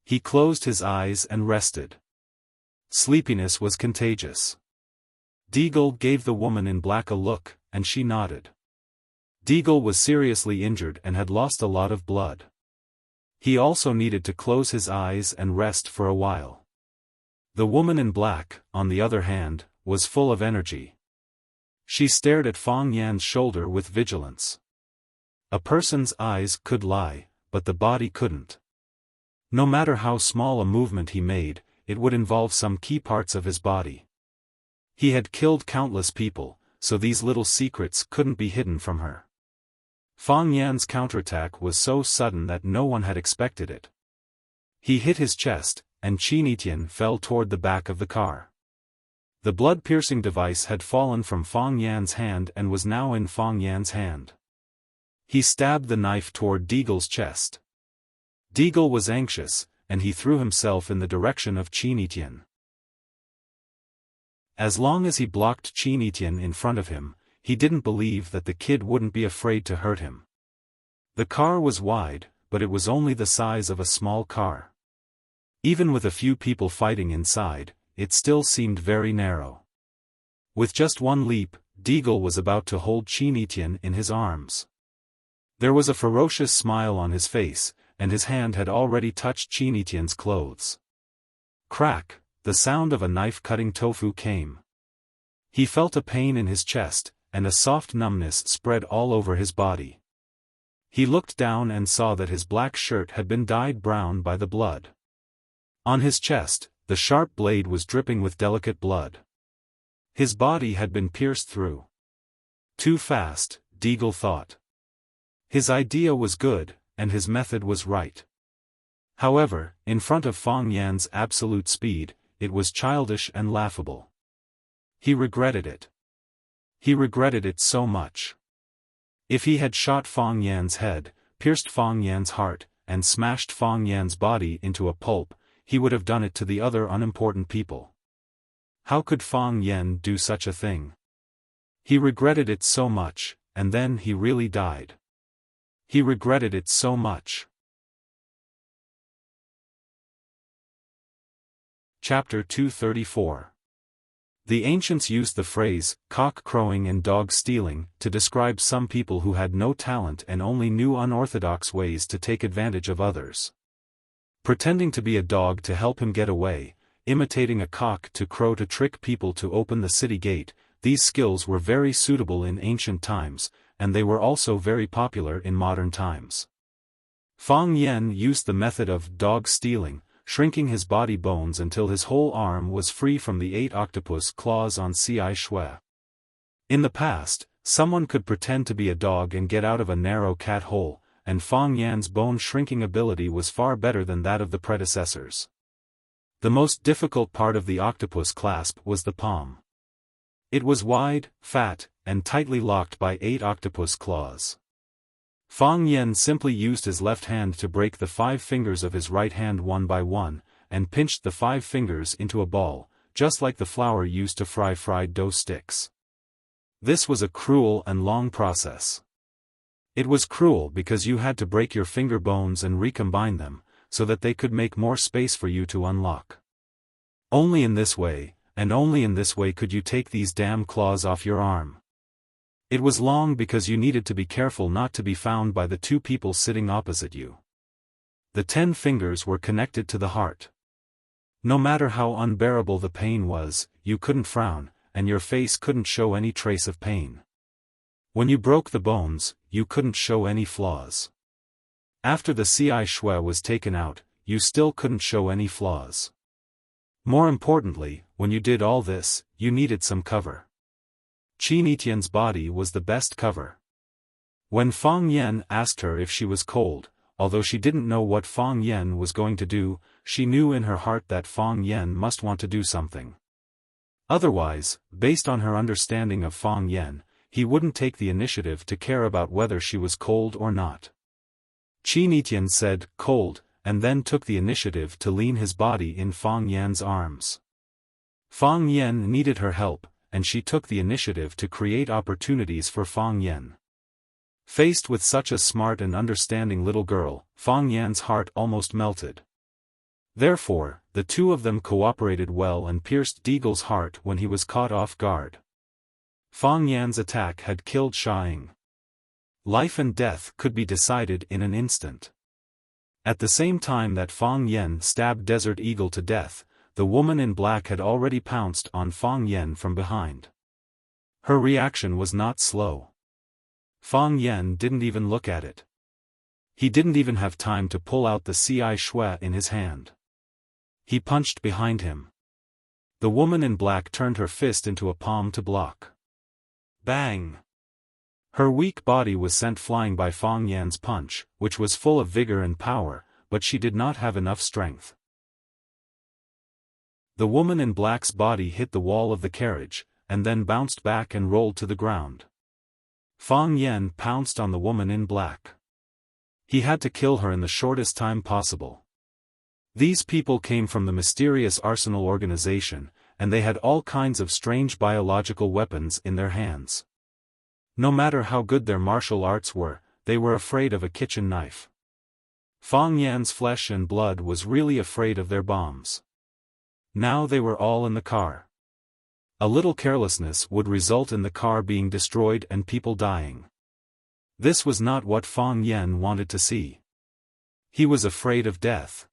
He closed his eyes and rested. Sleepiness was contagious. Deagle gave the woman in black a look, and she nodded. Deagle was seriously injured and had lost a lot of blood. He also needed to close his eyes and rest for a while. The woman in black, on the other hand, was full of energy. She stared at Fang Yan's shoulder with vigilance. A person's eyes could lie, but the body couldn't. No matter how small a movement he made, it would involve some key parts of his body. He had killed countless people, so these little secrets couldn't be hidden from her. Fang Yan's counterattack was so sudden that no one had expected it. He hit his chest, and Qin Etienne fell toward the back of the car. The blood-piercing device had fallen from Fang Yan's hand and was now in Fang Yan's hand. He stabbed the knife toward Deagle's chest. Deagle was anxious, and he threw himself in the direction of Qin Etienne. As long as he blocked Qin Etienne in front of him, he didn't believe that the kid wouldn't be afraid to hurt him. The car was wide, but it was only the size of a small car. Even with a few people fighting inside, it still seemed very narrow. With just one leap, Deagle was about to hold Qin Etienne in his arms. There was a ferocious smile on his face, and his hand had already touched Qin Etienne's clothes. Crack, the sound of a knife cutting tofu came. He felt a pain in his chest, and a soft numbness spread all over his body. He looked down and saw that his black shirt had been dyed brown by the blood. On his chest, the sharp blade was dripping with delicate blood. His body had been pierced through. Too fast, Deagle thought. His idea was good, and his method was right. However, in front of Fang Yan's absolute speed, it was childish and laughable. He regretted it. He regretted it so much. If he had shot Fang Yan's head, pierced Fang Yan's heart, and smashed Fang Yan's body into a pulp, he would have done it to the other unimportant people. How could Fang Yan do such a thing? He regretted it so much, and then he really died. He regretted it so much. Chapter 234. The ancients used the phrase, cock crowing and dog stealing, to describe some people who had no talent and only knew unorthodox ways to take advantage of others. Pretending to be a dog to help him get away, imitating a cock to crow to trick people to open the city gate, these skills were very suitable in ancient times, and they were also very popular in modern times. Fang Yan used the method of dog stealing, shrinking his body bones until his whole arm was free from the 8 octopus claws on Ci Shui. In the past, someone could pretend to be a dog and get out of a narrow cat hole, and Fang Yan's bone-shrinking ability was far better than that of the predecessors. The most difficult part of the octopus clasp was the palm. It was wide, fat, and tightly locked by 8 octopus claws. Fang Yan simply used his left hand to break the 5 fingers of his right hand one by one, and pinched the 5 fingers into a ball, just like the flour used to fry fried dough sticks. This was a cruel and long process. It was cruel because you had to break your finger bones and recombine them, so that they could make more space for you to unlock. Only in this way, and only in this way could you take these damn claws off your arm. It was long because you needed to be careful not to be found by the two people sitting opposite you. The 10 fingers were connected to the heart. No matter how unbearable the pain was, you couldn't frown, and your face couldn't show any trace of pain. When you broke the bones, you couldn't show any flaws. After the ci shui was taken out, you still couldn't show any flaws. More importantly, when you did all this, you needed some cover. Qin Etienne's body was the best cover. When Fang Yan asked her if she was cold, although she didn't know what Fang Yan was going to do, she knew in her heart that Fang Yan must want to do something. Otherwise, based on her understanding of Fang Yan, he wouldn't take the initiative to care about whether she was cold or not. Qin Etienne said, "Cold," and then took the initiative to lean his body in Fang Yan's arms. Fang Yan needed her help, and she took the initiative to create opportunities for Fang Yan. Faced with such a smart and understanding little girl, Fang Yan's heart almost melted. Therefore, the two of them cooperated well and pierced Deagle's heart when he was caught off guard. Fang Yan's attack had killed Xiaofan. Life and death could be decided in an instant. At the same time that Fang Yan stabbed Desert Eagle to death, the woman in black had already pounced on Fang Yan from behind. Her reaction was not slow. Fang Yan didn't even look at it. He didn't even have time to pull out the ci shui in his hand. He punched behind him. The woman in black turned her fist into a palm to block. Bang! Her weak body was sent flying by Fang Yan's punch, which was full of vigor and power, but she did not have enough strength. The woman in black's body hit the wall of the carriage, and then bounced back and rolled to the ground. Fang Yan pounced on the woman in black. He had to kill her in the shortest time possible. These people came from the mysterious Arsenal organization, and they had all kinds of strange biological weapons in their hands. No matter how good their martial arts were, they were afraid of a kitchen knife. Fang Yan's flesh and blood was really afraid of their bombs. Now they were all in the car. A little carelessness would result in the car being destroyed and people dying. This was not what Fang Yan wanted to see. He was afraid of death.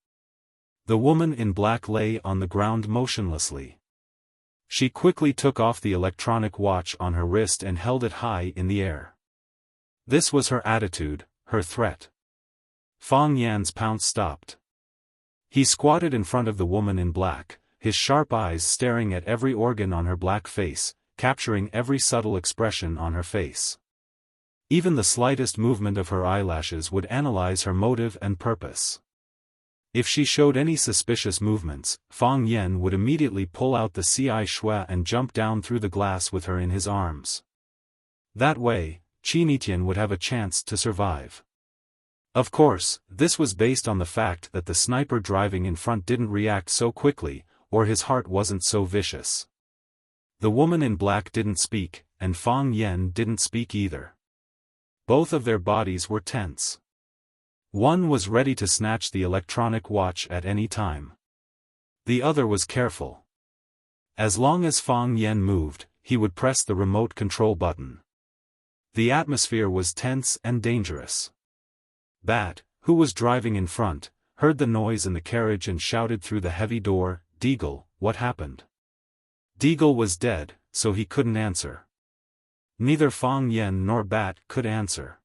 The woman in black lay on the ground motionlessly. She quickly took off the electronic watch on her wrist and held it high in the air. This was her attitude, her threat. Fang Yan's pounce stopped. He squatted in front of the woman in black, his sharp eyes staring at every organ on her black face, capturing every subtle expression on her face. Even the slightest movement of her eyelashes would analyze her motive and purpose. If she showed any suspicious movements, Fang Yan would immediately pull out the ci shui and jump down through the glass with her in his arms. That way, Qin Etienne would have a chance to survive. Of course, this was based on the fact that the sniper driving in front didn't react so quickly, or his heart wasn't so vicious. The woman in black didn't speak, and Fang Yan didn't speak either. Both of their bodies were tense. One was ready to snatch the electronic watch at any time. The other was careful. As long as Fang Yan moved, he would press the remote control button. The atmosphere was tense and dangerous. Bat, who was driving in front, heard the noise in the carriage and shouted through the heavy door, "Deagle, what happened?" Deagle was dead, so he couldn't answer. Neither Fang Yan nor Bat could answer.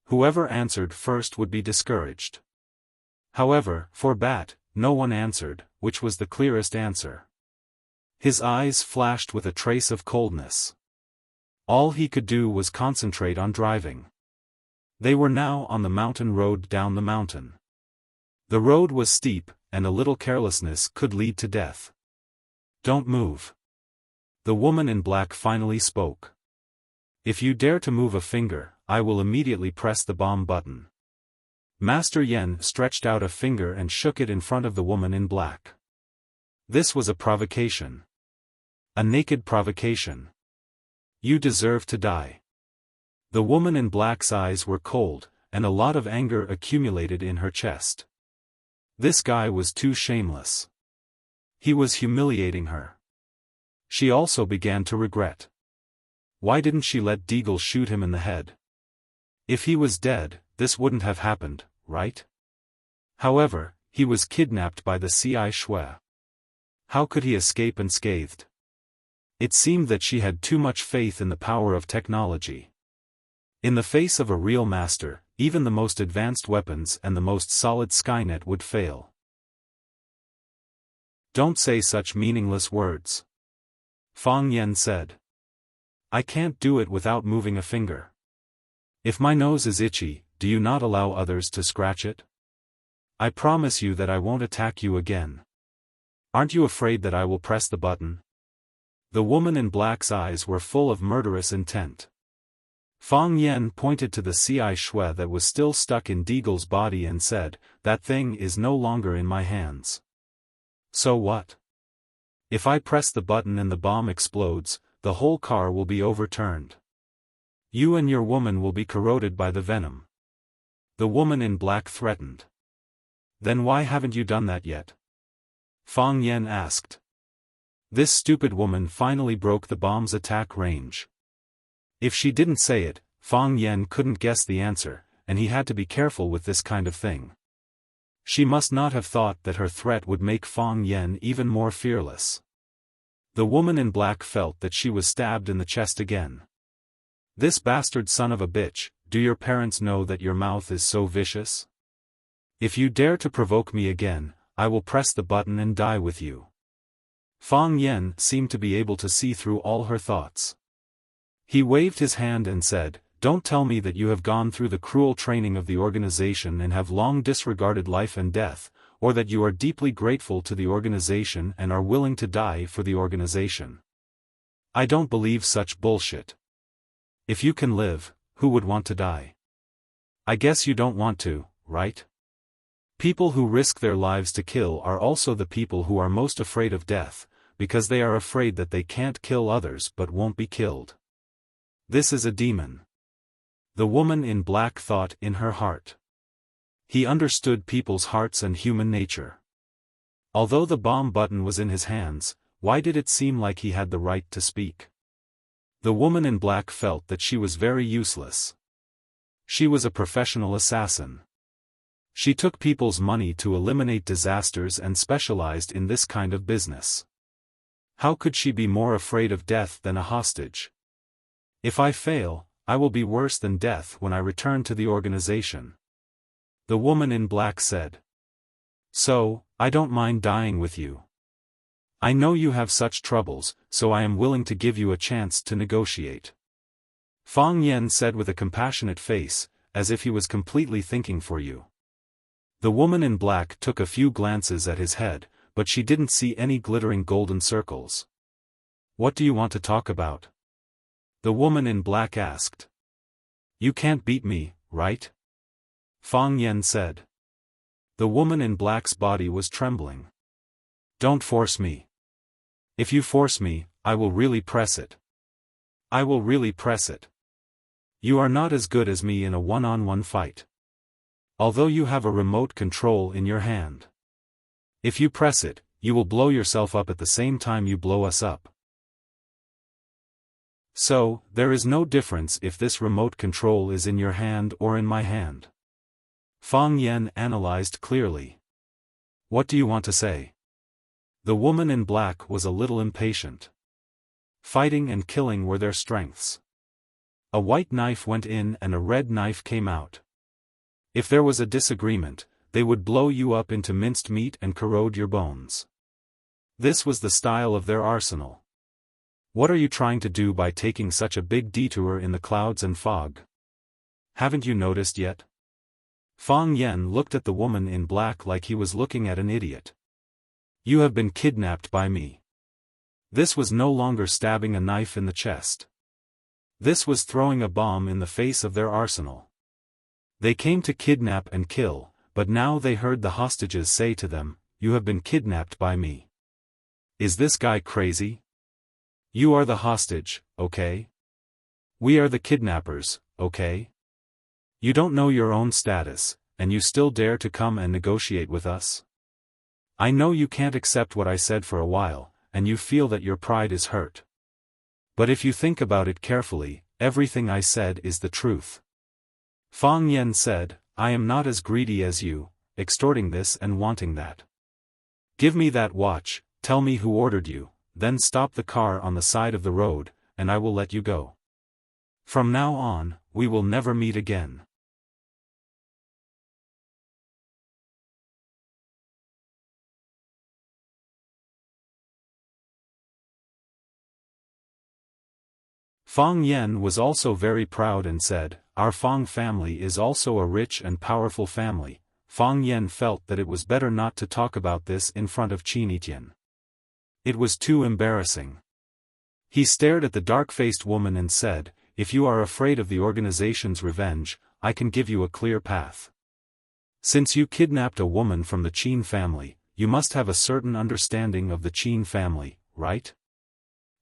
Whoever answered first would be discouraged. However, for Bat, no one answered, which was the clearest answer. His eyes flashed with a trace of coldness. All he could do was concentrate on driving. They were now on the mountain road down the mountain. The road was steep, and a little carelessness could lead to death. "Don't move." The woman in black finally spoke. "If you dare to move a finger, I will immediately press the bomb button." Master Yen stretched out a finger and shook it in front of the woman in black. This was a provocation. A naked provocation. "You deserve to die." The woman in black's eyes were cold, and a lot of anger accumulated in her chest. This guy was too shameless. He was humiliating her. She also began to regret. Why didn't she let Deagle shoot him in the head? If he was dead, this wouldn't have happened, right? However, he was kidnapped by the Ci Shui. How could he escape unscathed? It seemed that she had too much faith in the power of technology. In the face of a real master, even the most advanced weapons and the most solid Skynet would fail. Don't say such meaningless words. Fang Yan said. I can't do it without moving a finger. If my nose is itchy, do you not allow others to scratch it? I promise you that I won't attack you again. Aren't you afraid that I will press the button? The woman in black's eyes were full of murderous intent. Fang Yan pointed to the Ci Shui that was still stuck in Deagle's body and said, that thing is no longer in my hands. So what? If I press the button and the bomb explodes, the whole car will be overturned. You and your woman will be corroded by the venom. The woman in black threatened. Then why haven't you done that yet? Fang Yan asked. This stupid woman finally broke the bomb's attack range. If she didn't say it, Fang Yan couldn't guess the answer, and he had to be careful with this kind of thing. She must not have thought that her threat would make Fang Yan even more fearless. The woman in black felt that she was stabbed in the chest again. This bastard son of a bitch, do your parents know that your mouth is so vicious? If you dare to provoke me again, I will press the button and die with you. Fang Yan seemed to be able to see through all her thoughts. He waved his hand and said, don't tell me that you have gone through the cruel training of the organization and have long disregarded life and death, or that you are deeply grateful to the organization and are willing to die for the organization. I don't believe such bullshit. If you can live, who would want to die? I guess you don't want to, right? People who risk their lives to kill are also the people who are most afraid of death, because they are afraid that they can't kill others but won't be killed. This is a demon. The woman in black thought in her heart. He understood people's hearts and human nature. Although the bomb button was in his hands, why did it seem like he had the right to speak? The woman in black felt that she was very useless. She was a professional assassin. She took people's money to eliminate disasters and specialized in this kind of business. How could she be more afraid of death than a hostage? If I fail, I will be worse than death when I return to the organization. The woman in black said. So, I don't mind dying with you. I know you have such troubles, so I am willing to give you a chance to negotiate. Fang Yan said with a compassionate face, as if he was completely thinking for you. The woman in black took a few glances at his head, but she didn't see any glittering golden circles. What do you want to talk about? The woman in black asked. You can't beat me, right? Fang Yan said. The woman in black's body was trembling. Don't force me. If you force me, I will really press it. I will really press it. You are not as good as me in a one-on-one fight. Although you have a remote control in your hand. If you press it, you will blow yourself up at the same time you blow us up. So, there is no difference if this remote control is in your hand or in my hand. Fang Yan analyzed clearly. What do you want to say? The woman in black was a little impatient. Fighting and killing were their strengths. A white knife went in and a red knife came out. If there was a disagreement, they would blow you up into minced meat and corrode your bones. This was the style of their arsenal. What are you trying to do by taking such a big detour in the clouds and fog? Haven't you noticed yet? Fang Yan looked at the woman in black like he was looking at an idiot. You have been kidnapped by me. This was no longer stabbing a knife in the chest. This was throwing a bomb in the face of their arsenal. They came to kidnap and kill, but now they heard the hostages say to them, you have been kidnapped by me. Is this guy crazy? You are the hostage, okay? We are the kidnappers, okay? You don't know your own status, and you still dare to come and negotiate with us? I know you can't accept what I said for a while, and you feel that your pride is hurt. But if you think about it carefully, everything I said is the truth. Fang Yen said, I am not as greedy as you, extorting this and wanting that. Give me that watch, tell me who ordered you, then stop the car on the side of the road, and I will let you go. From now on, we will never meet again. Fang Yen was also very proud and said, Our Fang family is also a rich and powerful family. Fang Yen felt that it was better not to talk about this in front of Qin Etian. It was too embarrassing. He stared at the dark-faced woman and said, If you are afraid of the organization's revenge, I can give you a clear path. Since you kidnapped a woman from the Qin family, you must have a certain understanding of the Qin family, right?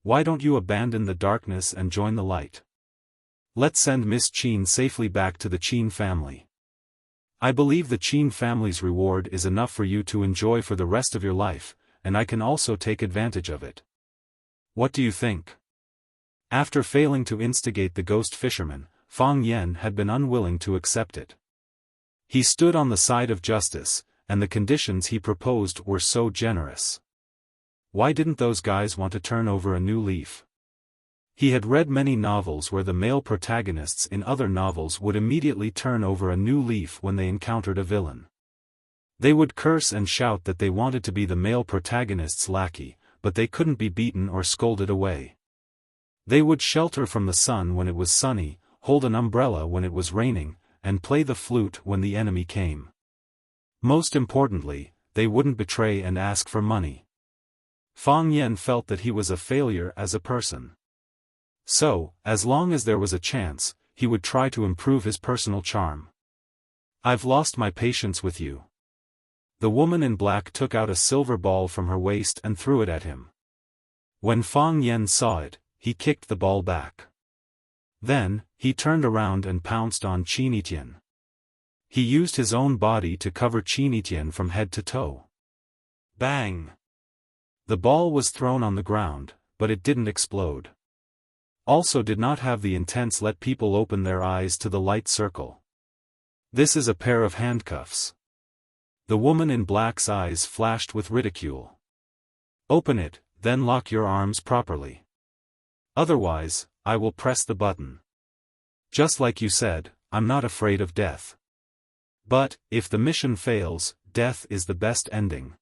Why don't you abandon the darkness and join the light? Let's send Miss Qin safely back to the Qin family. I believe the Qin family's reward is enough for you to enjoy for the rest of your life, and I can also take advantage of it. What do you think? After failing to instigate the ghost fisherman, Fang Yen had been unwilling to accept it. He stood on the side of justice, and the conditions he proposed were so generous. Why didn't those guys want to turn over a new leaf? He had read many novels where the male protagonists in other novels would immediately turn over a new leaf when they encountered a villain. They would curse and shout that they wanted to be the male protagonist's lackey, but they couldn't be beaten or scolded away. They would shelter from the sun when it was sunny, hold an umbrella when it was raining, and play the flute when the enemy came. Most importantly, they wouldn't betray and ask for money. Fang Yen felt that he was a failure as a person. So, as long as there was a chance, he would try to improve his personal charm. I've lost my patience with you. The woman in black took out a silver ball from her waist and threw it at him. When Fang Yen saw it, he kicked the ball back. Then, he turned around and pounced on Qin Etian. He used his own body to cover Qin Etian from head to toe. Bang! The ball was thrown on the ground, but it didn't explode. Also did not have the intents let people open their eyes to the light circle. This is a pair of handcuffs. The woman in black's eyes flashed with ridicule. Open it, then lock your arms properly. Otherwise, I will press the button. Just like you said, I'm not afraid of death. But, if the mission fails, death is the best ending.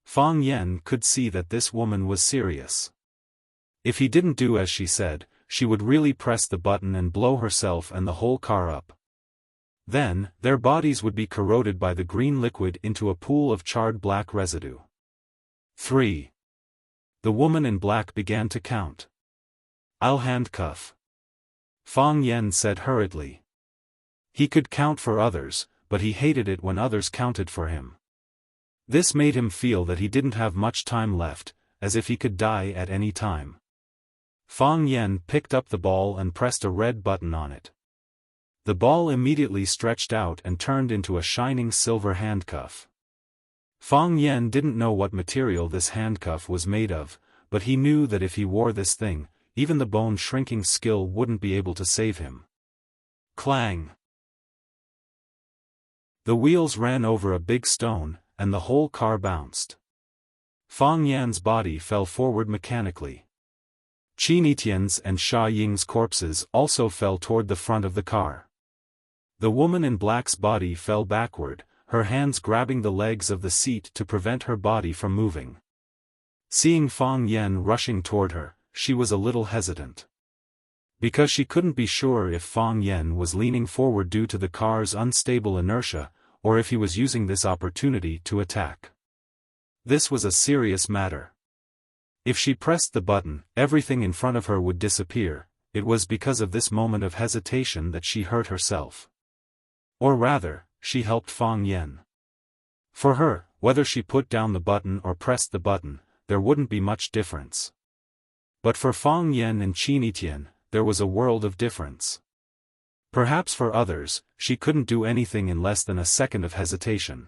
Fang Yen could see that this woman was serious. If he didn't do as she said, she would really press the button and blow herself and the whole car up. Then, their bodies would be corroded by the green liquid into a pool of charred black residue. 3. The woman in black began to count. I'll handcuff. Fang Yen said hurriedly. He could count for others, but he hated it when others counted for him. This made him feel that he didn't have much time left, as if he could die at any time. Fang Yen picked up the ball and pressed a red button on it. The ball immediately stretched out and turned into a shining silver handcuff. Fang Yen didn't know what material this handcuff was made of, but he knew that if he wore this thing, even the bone-shrinking skill wouldn't be able to save him. Clang! The wheels ran over a big stone, and the whole car bounced. Fang Yan's body fell forward mechanically. Qin Etian's and Xia Ying's corpses also fell toward the front of the car. The woman in black's body fell backward, her hands grabbing the legs of the seat to prevent her body from moving. Seeing Fang Yan rushing toward her, she was a little hesitant. Because she couldn't be sure if Fang Yan was leaning forward due to the car's unstable inertia, or if he was using this opportunity to attack. This was a serious matter. If she pressed the button, everything in front of her would disappear. It was because of this moment of hesitation that she hurt herself. Or rather, she helped Fang Yan. For her, whether she put down the button or pressed the button, there wouldn't be much difference. But for Fang Yan and Qin Etian, there was a world of difference. Perhaps for others, she couldn't do anything in less than a second of hesitation.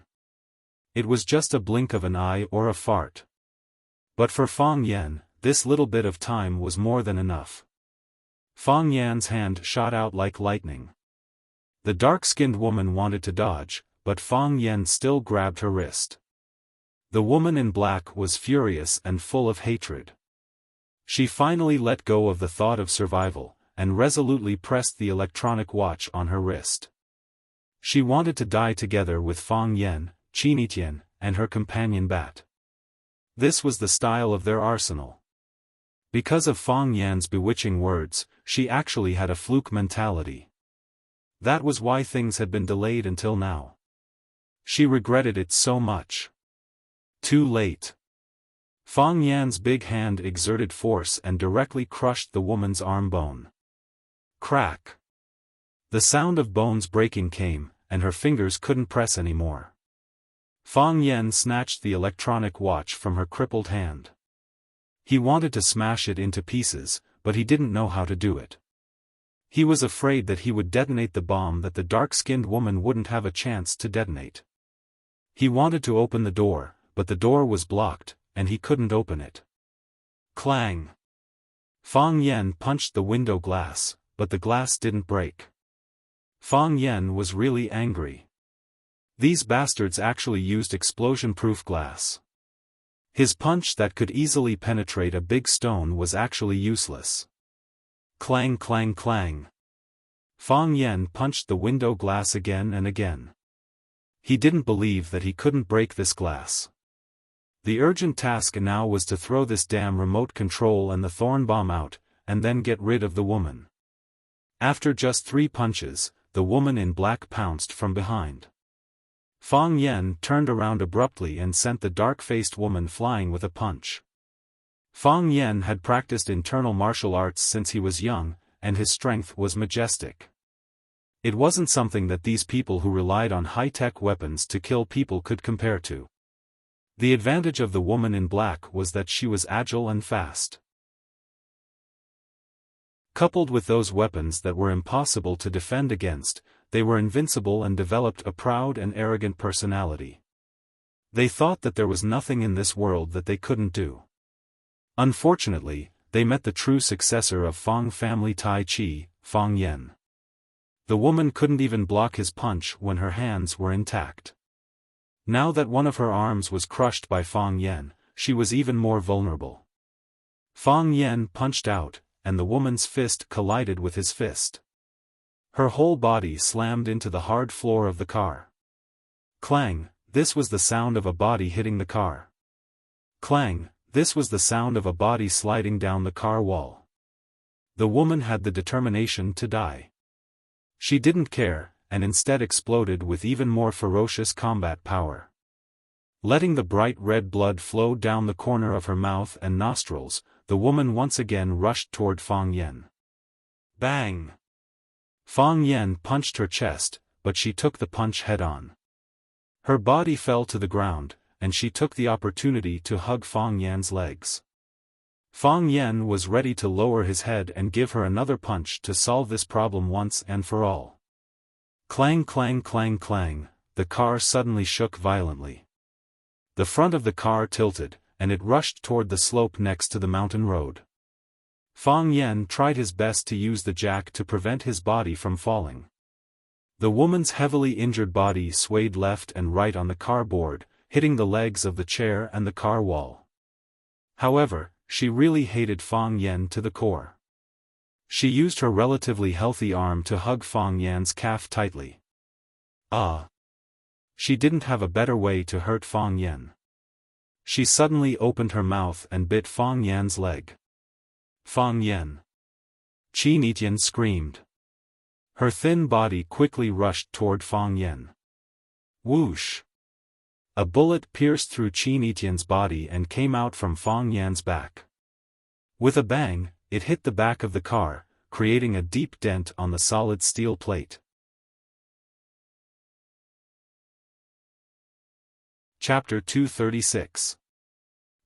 It was just a blink of an eye or a fart. But for Fang Yan, this little bit of time was more than enough. Fang Yan's hand shot out like lightning. The dark-skinned woman wanted to dodge, but Fang Yan still grabbed her wrist. The woman in black was furious and full of hatred. She finally let go of the thought of survival, and resolutely pressed the electronic watch on her wrist. She wanted to die together with Fang Yan, Qin Etian, and her companion Bat. This was the style of their arsenal. Because of Fang Yan's bewitching words, she actually had a fluke mentality. That was why things had been delayed until now. She regretted it so much. Too late. Fang Yan's big hand exerted force and directly crushed the woman's arm bone. Crack. The sound of bones breaking came, and her fingers couldn't press anymore. Fang Yan snatched the electronic watch from her crippled hand. He wanted to smash it into pieces, but he didn't know how to do it. He was afraid that he would detonate the bomb that the dark-skinned woman wouldn't have a chance to detonate. He wanted to open the door, but the door was blocked, and he couldn't open it. Clang! Fang Yan punched the window glass, but the glass didn't break. Fang Yan was really angry. These bastards actually used explosion-proof glass. His punch that could easily penetrate a big stone was actually useless. Clang clang clang. Fang Yan punched the window glass again and again. He didn't believe that he couldn't break this glass. The urgent task now was to throw this damn remote control and the thorn bomb out, and then get rid of the woman. After just 3 punches, the woman in black pounced from behind. Fang Yan turned around abruptly and sent the dark-faced woman flying with a punch. Fang Yan had practiced internal martial arts since he was young, and his strength was majestic. It wasn't something that these people who relied on high-tech weapons to kill people could compare to. The advantage of the woman in black was that she was agile and fast. Coupled with those weapons that were impossible to defend against, they were invincible and developed a proud and arrogant personality. They thought that there was nothing in this world that they couldn't do. Unfortunately, they met the true successor of Fang family Tai Chi, Fang Yan. The woman couldn't even block his punch when her hands were intact. Now that one of her arms was crushed by Fang Yan, she was even more vulnerable. Fang Yan punched out, and the woman's fist collided with his fist. Her whole body slammed into the hard floor of the car. Clang, this was the sound of a body hitting the car. Clang, this was the sound of a body sliding down the car wall. The woman had the determination to die. She didn't care, and instead exploded with even more ferocious combat power. Letting the bright red blood flow down the corner of her mouth and nostrils, the woman once again rushed toward Fang Yan. Bang! Fang Yan punched her chest, but she took the punch head-on. Her body fell to the ground, and she took the opportunity to hug Fang Yan's legs. Fang Yan was ready to lower his head and give her another punch to solve this problem once and for all. Clang clang clang clang, the car suddenly shook violently. The front of the car tilted, and it rushed toward the slope next to the mountain road. Fang Yan tried his best to use the jack to prevent his body from falling. The woman's heavily injured body swayed left and right on the car board, hitting the legs of the chair and the car wall. However, she really hated Fang Yan to the core. She used her relatively healthy arm to hug Fang Yan's calf tightly. She didn't have a better way to hurt Fang Yan. She suddenly opened her mouth and bit Fang Yan's leg. Fang Yan! Qin Etian screamed. Her thin body quickly rushed toward Fang Yan. Whoosh! A bullet pierced through Qin Etian's body and came out from Fang Yan's back. With a bang, it hit the back of the car, creating a deep dent on the solid steel plate. Chapter 236.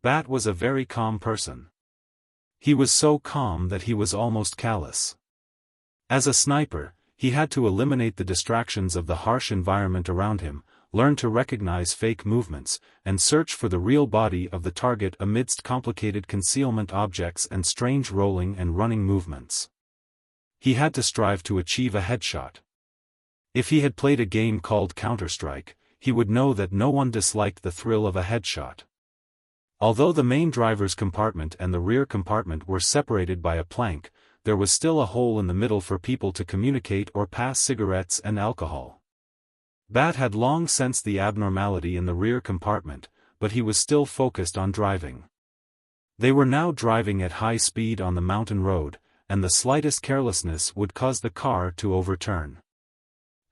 Bat was a very calm person. He was so calm that he was almost callous. As a sniper, he had to eliminate the distractions of the harsh environment around him, learn to recognize fake movements, and search for the real body of the target amidst complicated concealment objects and strange rolling and running movements. He had to strive to achieve a headshot. If he had played a game called Counter-Strike, he would know that no one disliked the thrill of a headshot. Although the main driver's compartment and the rear compartment were separated by a plank, there was still a hole in the middle for people to communicate or pass cigarettes and alcohol. Bat had long sensed the abnormality in the rear compartment, but he was still focused on driving. They were now driving at high speed on the mountain road, and the slightest carelessness would cause the car to overturn.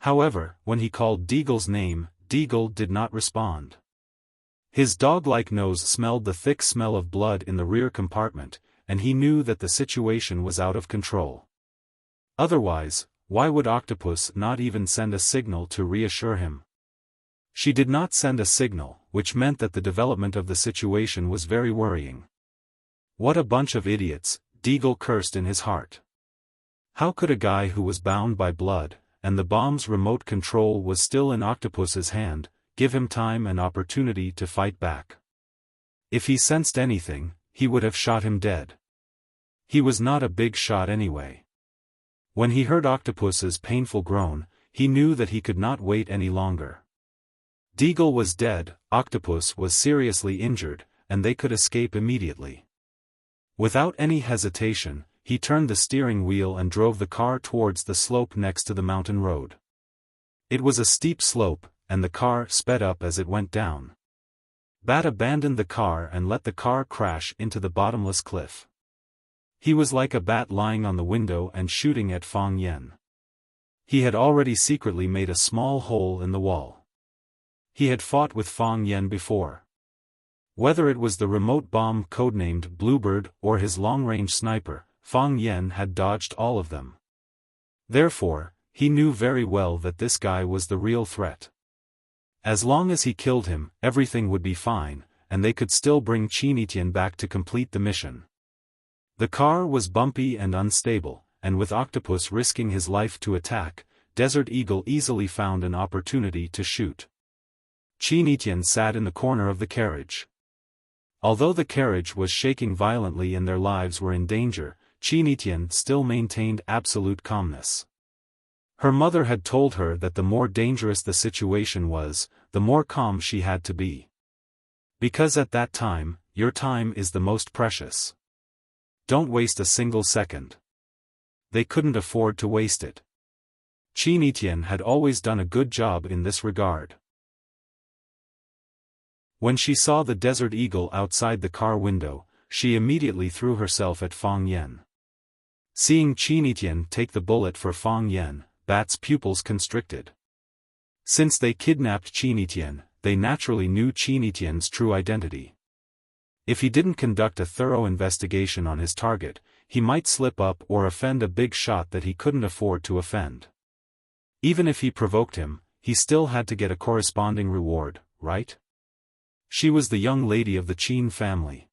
However, when he called Deagle's name, Deagle did not respond. His dog-like nose smelled the thick smell of blood in the rear compartment, and he knew that the situation was out of control. Otherwise, why would Octopus not even send a signal to reassure him? She did not send a signal, which meant that the development of the situation was very worrying. What a bunch of idiots, Deagle cursed in his heart. How could a guy who was bound by blood, and the bomb's remote control was still in Octopus's hand, give him time and opportunity to fight back? If he sensed anything, he would have shot him dead. He was not a big shot anyway. When he heard Octopus's painful groan, he knew that he could not wait any longer. Deagle was dead, Octopus was seriously injured, and they could escape immediately. Without any hesitation, he turned the steering wheel and drove the car towards the slope next to the mountain road. It was a steep slope, and the car sped up as it went down. Bat abandoned the car and let the car crash into the bottomless cliff. He was like a bat lying on the window and shooting at Fang Yen. He had already secretly made a small hole in the wall. He had fought with Fang Yen before. Whether it was the remote bomb codenamed Bluebird or his long-range sniper, Fang Yen had dodged all of them. Therefore, he knew very well that this guy was the real threat. As long as he killed him, everything would be fine, and they could still bring Chinitian back to complete the mission. The car was bumpy and unstable, and with Octopus risking his life to attack, Desert Eagle easily found an opportunity to shoot. Chinitian sat in the corner of the carriage. Although the carriage was shaking violently and their lives were in danger, Chinitian still maintained absolute calmness. Her mother had told her that the more dangerous the situation was, the more calm she had to be. Because at that time, your time is the most precious. Don't waste a single second. They couldn't afford to waste it. Chinitian had always done a good job in this regard. When she saw the Desert Eagle outside the car window, she immediately threw herself at Fang Yen. Seeing Chinitian take the bullet for Fang Yen, Bat's pupils constricted. Since they kidnapped Chinitian, they naturally knew Chinitian's true identity. If he didn't conduct a thorough investigation on his target, he might slip up or offend a big shot that he couldn't afford to offend. Even if he provoked him, he still had to get a corresponding reward, right? She was the young lady of the Qin family.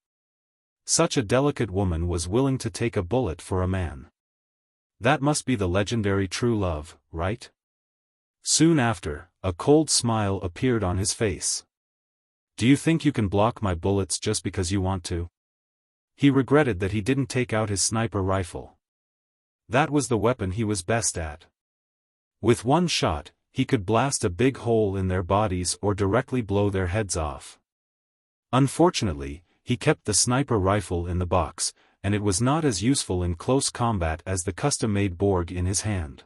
Such a delicate woman was willing to take a bullet for a man. That must be the legendary true love, right? Soon after, a cold smile appeared on his face. Do you think you can block my bullets just because you want to? He regretted that he didn't take out his sniper rifle. That was the weapon he was best at. With one shot, he could blast a big hole in their bodies or directly blow their heads off. Unfortunately, he kept the sniper rifle in the box, and it was not as useful in close combat as the custom-made Borg in his hand.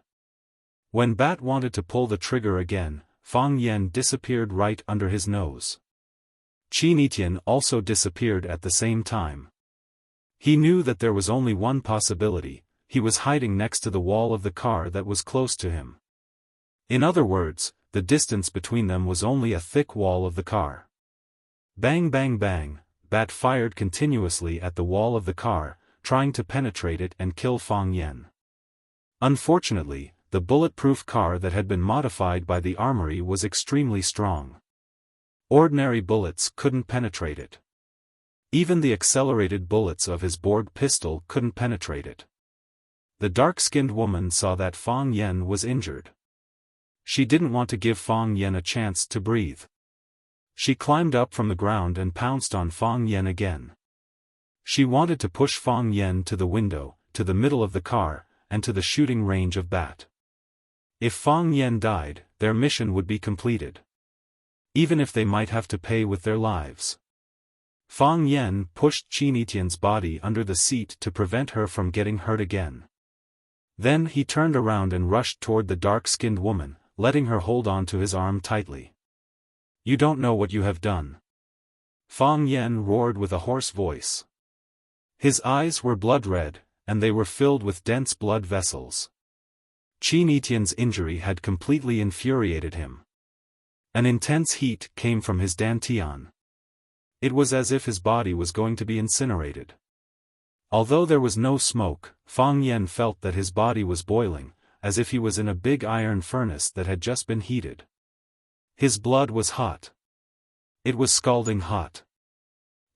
When Bat wanted to pull the trigger again, Fang Yen disappeared right under his nose. Chinitian also disappeared at the same time. He knew that there was only one possibility: he was hiding next to the wall of the car that was close to him. In other words, the distance between them was only a thick wall of the car. Bang bang bang, Bat fired continuously at the wall of the car, trying to penetrate it and kill Fang Yen. Unfortunately, the bulletproof car that had been modified by the armory was extremely strong. Ordinary bullets couldn't penetrate it. Even the accelerated bullets of his Borg pistol couldn't penetrate it. The dark-skinned woman saw that Fang Yen was injured. She didn't want to give Fang Yan a chance to breathe. She climbed up from the ground and pounced on Fang Yan again. She wanted to push Fang Yan to the window, to the middle of the car, and to the shooting range of Bat. If Fang Yan died, their mission would be completed. Even if they might have to pay with their lives. Fang Yan pushed Qin Etienne's body under the seat to prevent her from getting hurt again. Then he turned around and rushed toward the dark-skinned woman, letting her hold on to his arm tightly. "You don't know what you have done," Fang Yan roared with a hoarse voice. His eyes were blood-red, and they were filled with dense blood vessels. Qin Etienne's injury had completely infuriated him. An intense heat came from his dantian. It was as if his body was going to be incinerated. Although there was no smoke, Fang Yan felt that his body was boiling, as if he was in a big iron furnace that had just been heated. His blood was hot. It was scalding hot.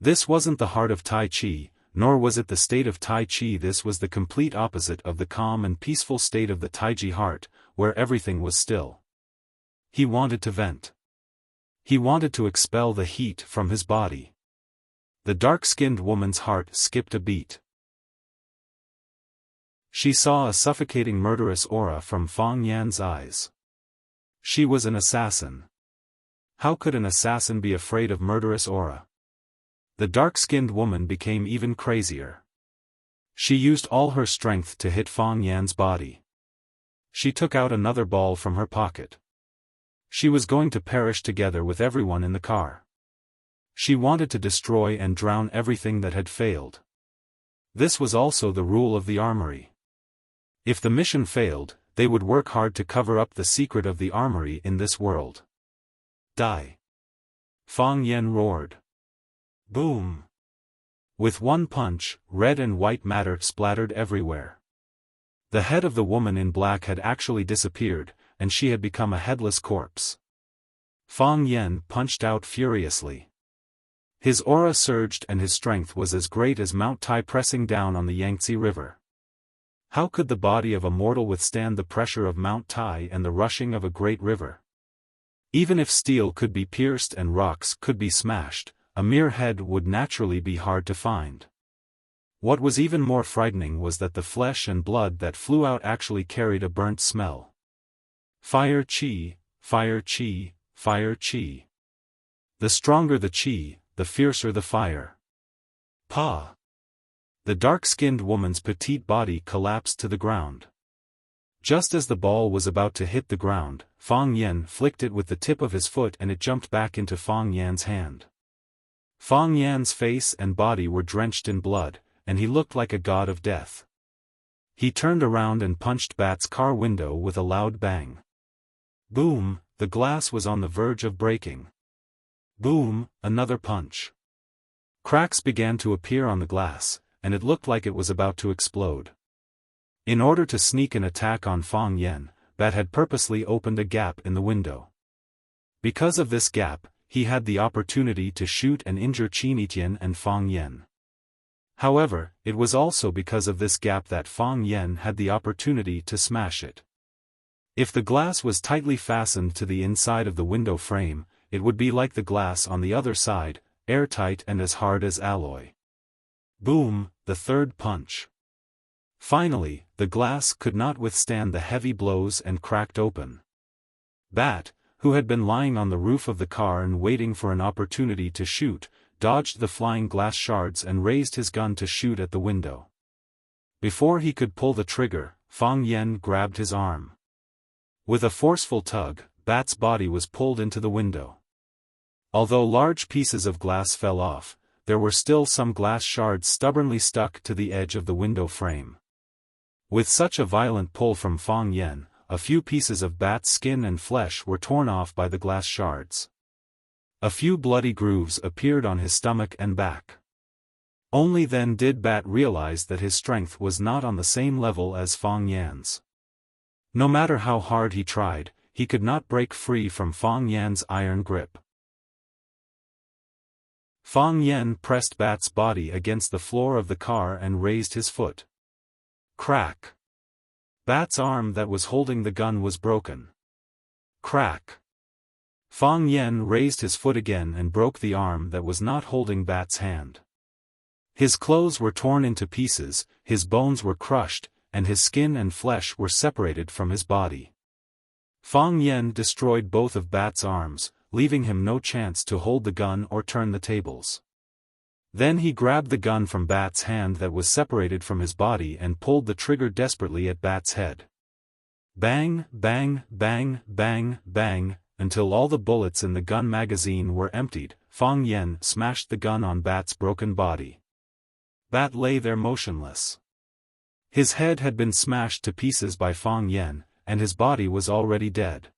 This wasn't the heart of Tai Chi, nor was it the state of Tai Chi. This was the complete opposite of the calm and peaceful state of the Taiji heart, where everything was still. He wanted to vent. He wanted to expel the heat from his body. The dark-skinned woman's heart skipped a beat. She saw a suffocating murderous aura from Fang Yan's eyes. She was an assassin. How could an assassin be afraid of murderous aura? The dark-skinned woman became even crazier. She used all her strength to hit Fang Yan's body. She took out another ball from her pocket. She was going to perish together with everyone in the car. She wanted to destroy and drown everything that had failed. This was also the rule of the armory. If the mission failed, they would work hard to cover up the secret of the armory in this world. Die! Fang Yan roared. Boom! With one punch, red and white matter splattered everywhere. The head of the woman in black had actually disappeared, and she had become a headless corpse. Fang Yan punched out furiously. His aura surged and his strength was as great as Mount Tai pressing down on the Yangtze River. How could the body of a mortal withstand the pressure of Mount Tai and the rushing of a great river? Even if steel could be pierced and rocks could be smashed, a mere head would naturally be hard to find. What was even more frightening was that the flesh and blood that flew out actually carried a burnt smell. Fire Qi, fire Qi, fire Qi. The stronger the Qi, the fiercer the fire. Pa! The dark-skinned woman's petite body collapsed to the ground. Just as the ball was about to hit the ground, Fang Yan flicked it with the tip of his foot and it jumped back into Fang Yan's hand. Fang Yan's face and body were drenched in blood, and he looked like a god of death. He turned around and punched Bat's car window with a loud bang. Boom, the glass was on the verge of breaking. Boom, another punch. Cracks began to appear on the glass, and it looked like it was about to explode. In order to sneak an attack on Fang Yan, Bat had purposely opened a gap in the window. Because of this gap, he had the opportunity to shoot and injure Qin Etienne and Fang Yan. However, it was also because of this gap that Fang Yan had the opportunity to smash it. If the glass was tightly fastened to the inside of the window frame, it would be like the glass on the other side, airtight and as hard as alloy. Boom, the third punch. Finally, the glass could not withstand the heavy blows and cracked open. Bat, who had been lying on the roof of the car and waiting for an opportunity to shoot, dodged the flying glass shards and raised his gun to shoot at the window. Before he could pull the trigger, Fang Yan grabbed his arm. With a forceful tug, Bat's body was pulled into the window. Although large pieces of glass fell off, there were still some glass shards stubbornly stuck to the edge of the window frame. With such a violent pull from Fang Yan, a few pieces of Bat's skin and flesh were torn off by the glass shards. A few bloody grooves appeared on his stomach and back. Only then did Bat realize that his strength was not on the same level as Fang Yan's. No matter how hard he tried, he could not break free from Fang Yan's iron grip. Fang Yan pressed Bat's body against the floor of the car and raised his foot. Crack! Bat's arm that was holding the gun was broken. Crack. Fang Yen raised his foot again and broke the arm that was not holding Bat's hand. His clothes were torn into pieces, his bones were crushed, and his skin and flesh were separated from his body. Fang Yen destroyed both of Bat's arms, leaving him no chance to hold the gun or turn the tables. Then he grabbed the gun from Bat's hand that was separated from his body and pulled the trigger desperately at Bat's head. Bang, bang, bang, bang, bang, until all the bullets in the gun magazine were emptied. Fang Yen smashed the gun on Bat's broken body. Bat lay there motionless. His head had been smashed to pieces by Fang Yen, and his body was already dead.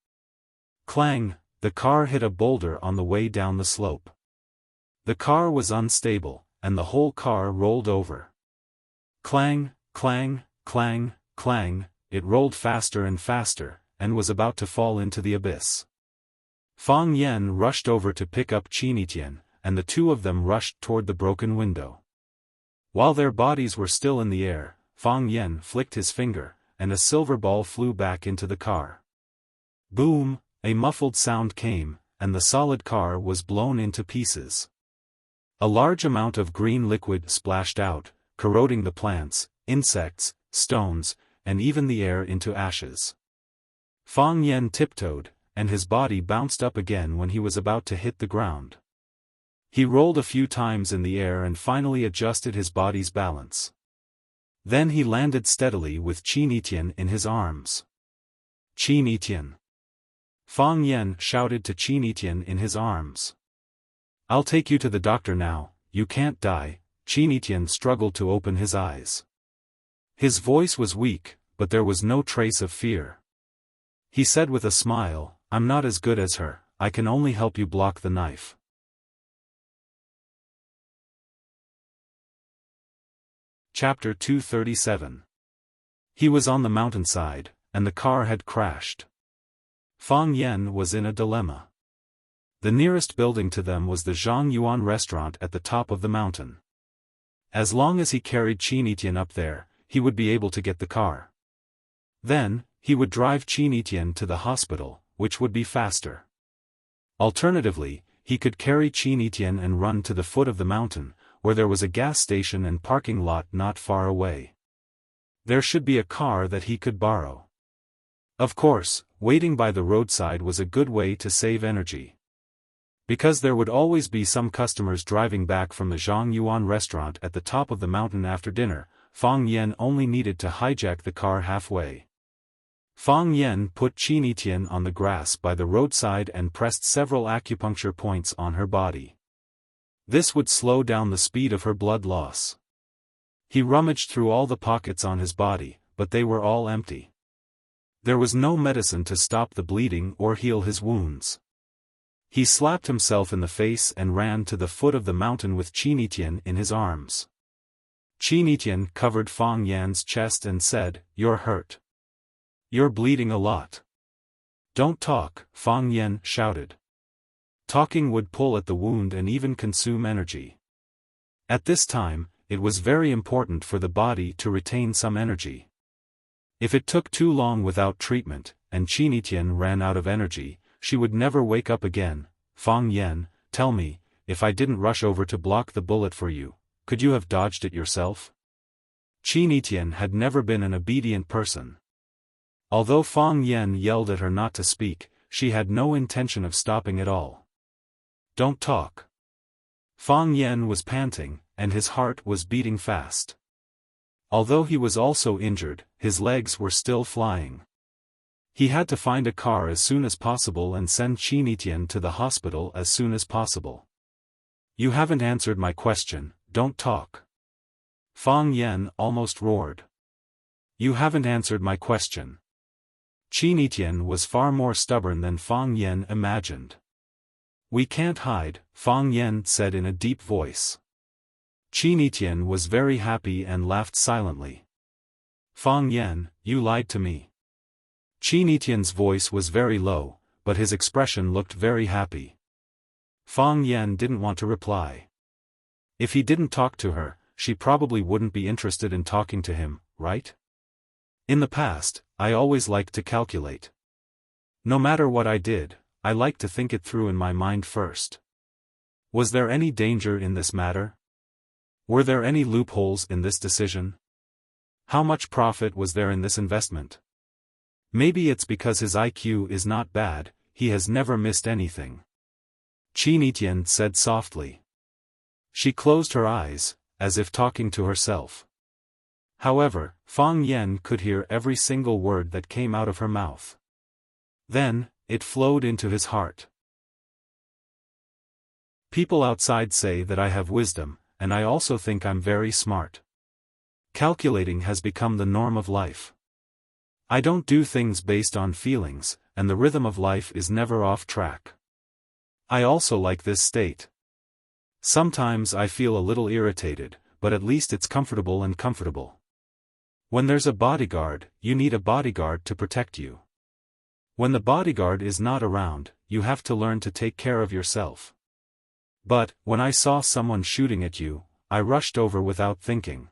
Clang, the car hit a boulder on the way down the slope. The car was unstable, and the whole car rolled over. Clang, clang, clang, clang, it rolled faster and faster, and was about to fall into the abyss. Fang Yen rushed over to pick up Qinitian, and the two of them rushed toward the broken window. While their bodies were still in the air, Fang Yen flicked his finger, and a silver ball flew back into the car. Boom, a muffled sound came, and the solid car was blown into pieces. A large amount of green liquid splashed out, corroding the plants, insects, stones, and even the air into ashes. Fang Yen tiptoed, and his body bounced up again when he was about to hit the ground. He rolled a few times in the air and finally adjusted his body's balance. Then he landed steadily with Qinitian in his arms. Qinitian. Fang Yen shouted to Qinitian in his arms. I'll take you to the doctor now, you can't die. Qinitian struggled to open his eyes. His voice was weak, but there was no trace of fear. He said with a smile, I'm not as good as her, I can only help you block the knife. Chapter 237. He was on the mountainside, and the car had crashed. Fang Yen was in a dilemma. The nearest building to them was the Zhang Yuan restaurant at the top of the mountain. As long as he carried Qinitian up there, he would be able to get the car. Then, he would drive Qinitian to the hospital, which would be faster. Alternatively, he could carry Qinitian and run to the foot of the mountain, where there was a gas station and parking lot not far away. There should be a car that he could borrow. Of course, waiting by the roadside was a good way to save energy. Because there would always be some customers driving back from the Zhang Yuan restaurant at the top of the mountain after dinner, Fang Yen only needed to hijack the car halfway. Fang Yen put Qinitian on the grass by the roadside and pressed several acupuncture points on her body. This would slow down the speed of her blood loss. He rummaged through all the pockets on his body, but they were all empty. There was no medicine to stop the bleeding or heal his wounds. He slapped himself in the face and ran to the foot of the mountain with Qinitian in his arms. Qinitian covered Fang Yan's chest and said, "You're hurt. You're bleeding a lot." "Don't talk," Fang Yan shouted. Talking would pull at the wound and even consume energy. At this time, it was very important for the body to retain some energy. If it took too long without treatment, and Qinitian ran out of energy, she would never wake up again. "Fang Yan, tell me, if I didn't rush over to block the bullet for you, could you have dodged it yourself?" Qinitian had never been an obedient person. Although Fang Yan yelled at her not to speak, she had no intention of stopping at all. "Don't talk." Fang Yen was panting, and his heart was beating fast. Although he was also injured, his legs were still flying. He had to find a car as soon as possible and send Qinitian to the hospital as soon as possible. "You haven't answered my question, don't talk." Fang Yen almost roared. "You haven't answered my question." Qinitian was far more stubborn than Fang Yen imagined. "We can't hide," Fang Yen said in a deep voice. Qinitian was very happy and laughed silently. "Fang Yen, you lied to me." Qinitian's voice was very low, but his expression looked very happy. Fang Yen didn't want to reply. If he didn't talk to her, she probably wouldn't be interested in talking to him, right? "In the past, I always liked to calculate. No matter what I did, I like to think it through in my mind first. Was there any danger in this matter? Were there any loopholes in this decision? How much profit was there in this investment? Maybe it's because his IQ is not bad, he has never missed anything. Qin Etienne said softly. She closed her eyes, as if talking to herself. However, Fang Yen could hear every single word that came out of her mouth. Then, it flowed into his heart. People outside say that I have wisdom, and I also think I'm very smart. Calculating has become the norm of life. I don't do things based on feelings, and the rhythm of life is never off track. I also like this state. Sometimes I feel a little irritated, but at least it's comfortable and comfortable. When there's a bodyguard, you need a bodyguard to protect you. When the bodyguard is not around, you have to learn to take care of yourself. But, when I saw someone shooting at you, I rushed over without thinking.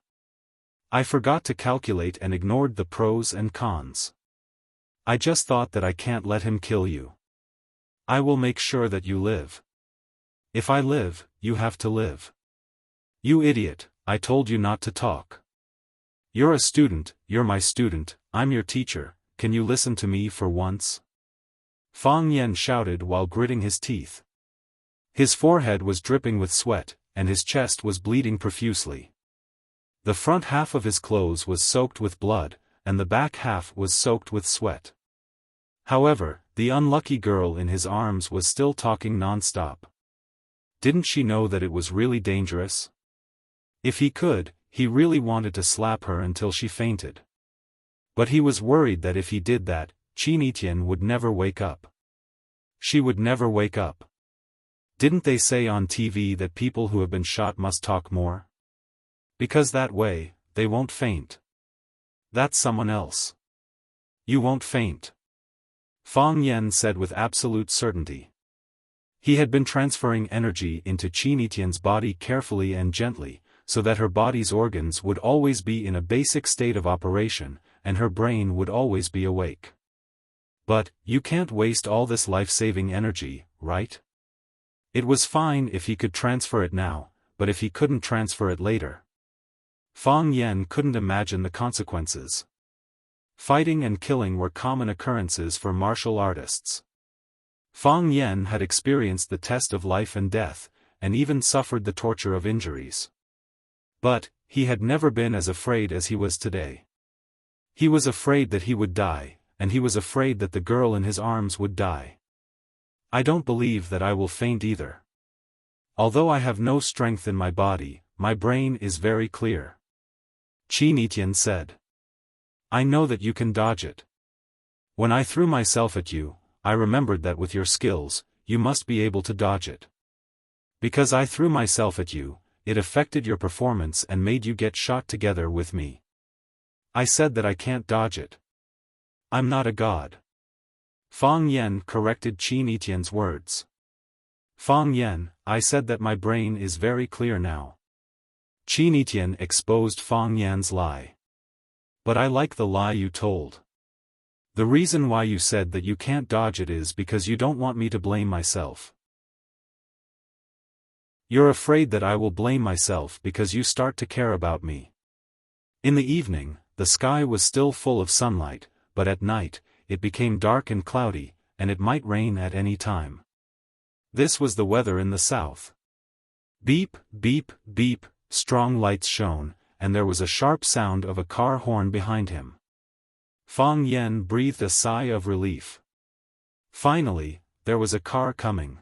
I forgot to calculate and ignored the pros and cons. I just thought that I can't let him kill you. I will make sure that you live. If I live, you have to live. You idiot, I told you not to talk. You're a student, you're my student, I'm your teacher, can you listen to me for once? Fang Yen shouted while gritting his teeth. His forehead was dripping with sweat, and his chest was bleeding profusely. The front half of his clothes was soaked with blood, and the back half was soaked with sweat. However, the unlucky girl in his arms was still talking non-stop. Didn't she know that it was really dangerous? If he could, he really wanted to slap her until she fainted. But he was worried that if he did that, Qin Etienne would never wake up. She would never wake up. Didn't they say on TV that people who have been shot must talk more? Because that way, they won't faint. That's someone else. You won't faint. Fang Yen said with absolute certainty. He had been transferring energy into Qin Etienne's body carefully and gently, so that her body's organs would always be in a basic state of operation, and her brain would always be awake. But, you can't waste all this life-saving energy, right? It was fine if he could transfer it now, but if he couldn't transfer it later. Fang Yen couldn't imagine the consequences. Fighting and killing were common occurrences for martial artists. Fang Yen had experienced the test of life and death, and even suffered the torture of injuries. But, he had never been as afraid as he was today. He was afraid that he would die, and he was afraid that the girl in his arms would die. I don't believe that I will faint either. Although I have no strength in my body, my brain is very clear. Qin Etienne said. I know that you can dodge it. When I threw myself at you, I remembered that with your skills, you must be able to dodge it. Because I threw myself at you, it affected your performance and made you get shot together with me. I said that I can't dodge it. I'm not a god. Fang Yen corrected Qin Etienne's words. Fang Yen, I said that my brain is very clear now. Qin Etienne exposed Fang Yan's lie. But I like the lie you told. The reason why you said that you can't dodge it is because you don't want me to blame myself. You're afraid that I will blame myself because you start to care about me. In the evening, the sky was still full of sunlight, but at night, it became dark and cloudy, and it might rain at any time. This was the weather in the south. Beep, beep, beep, strong lights shone, and there was a sharp sound of a car horn behind him. Fang Yen breathed a sigh of relief. Finally, there was a car coming.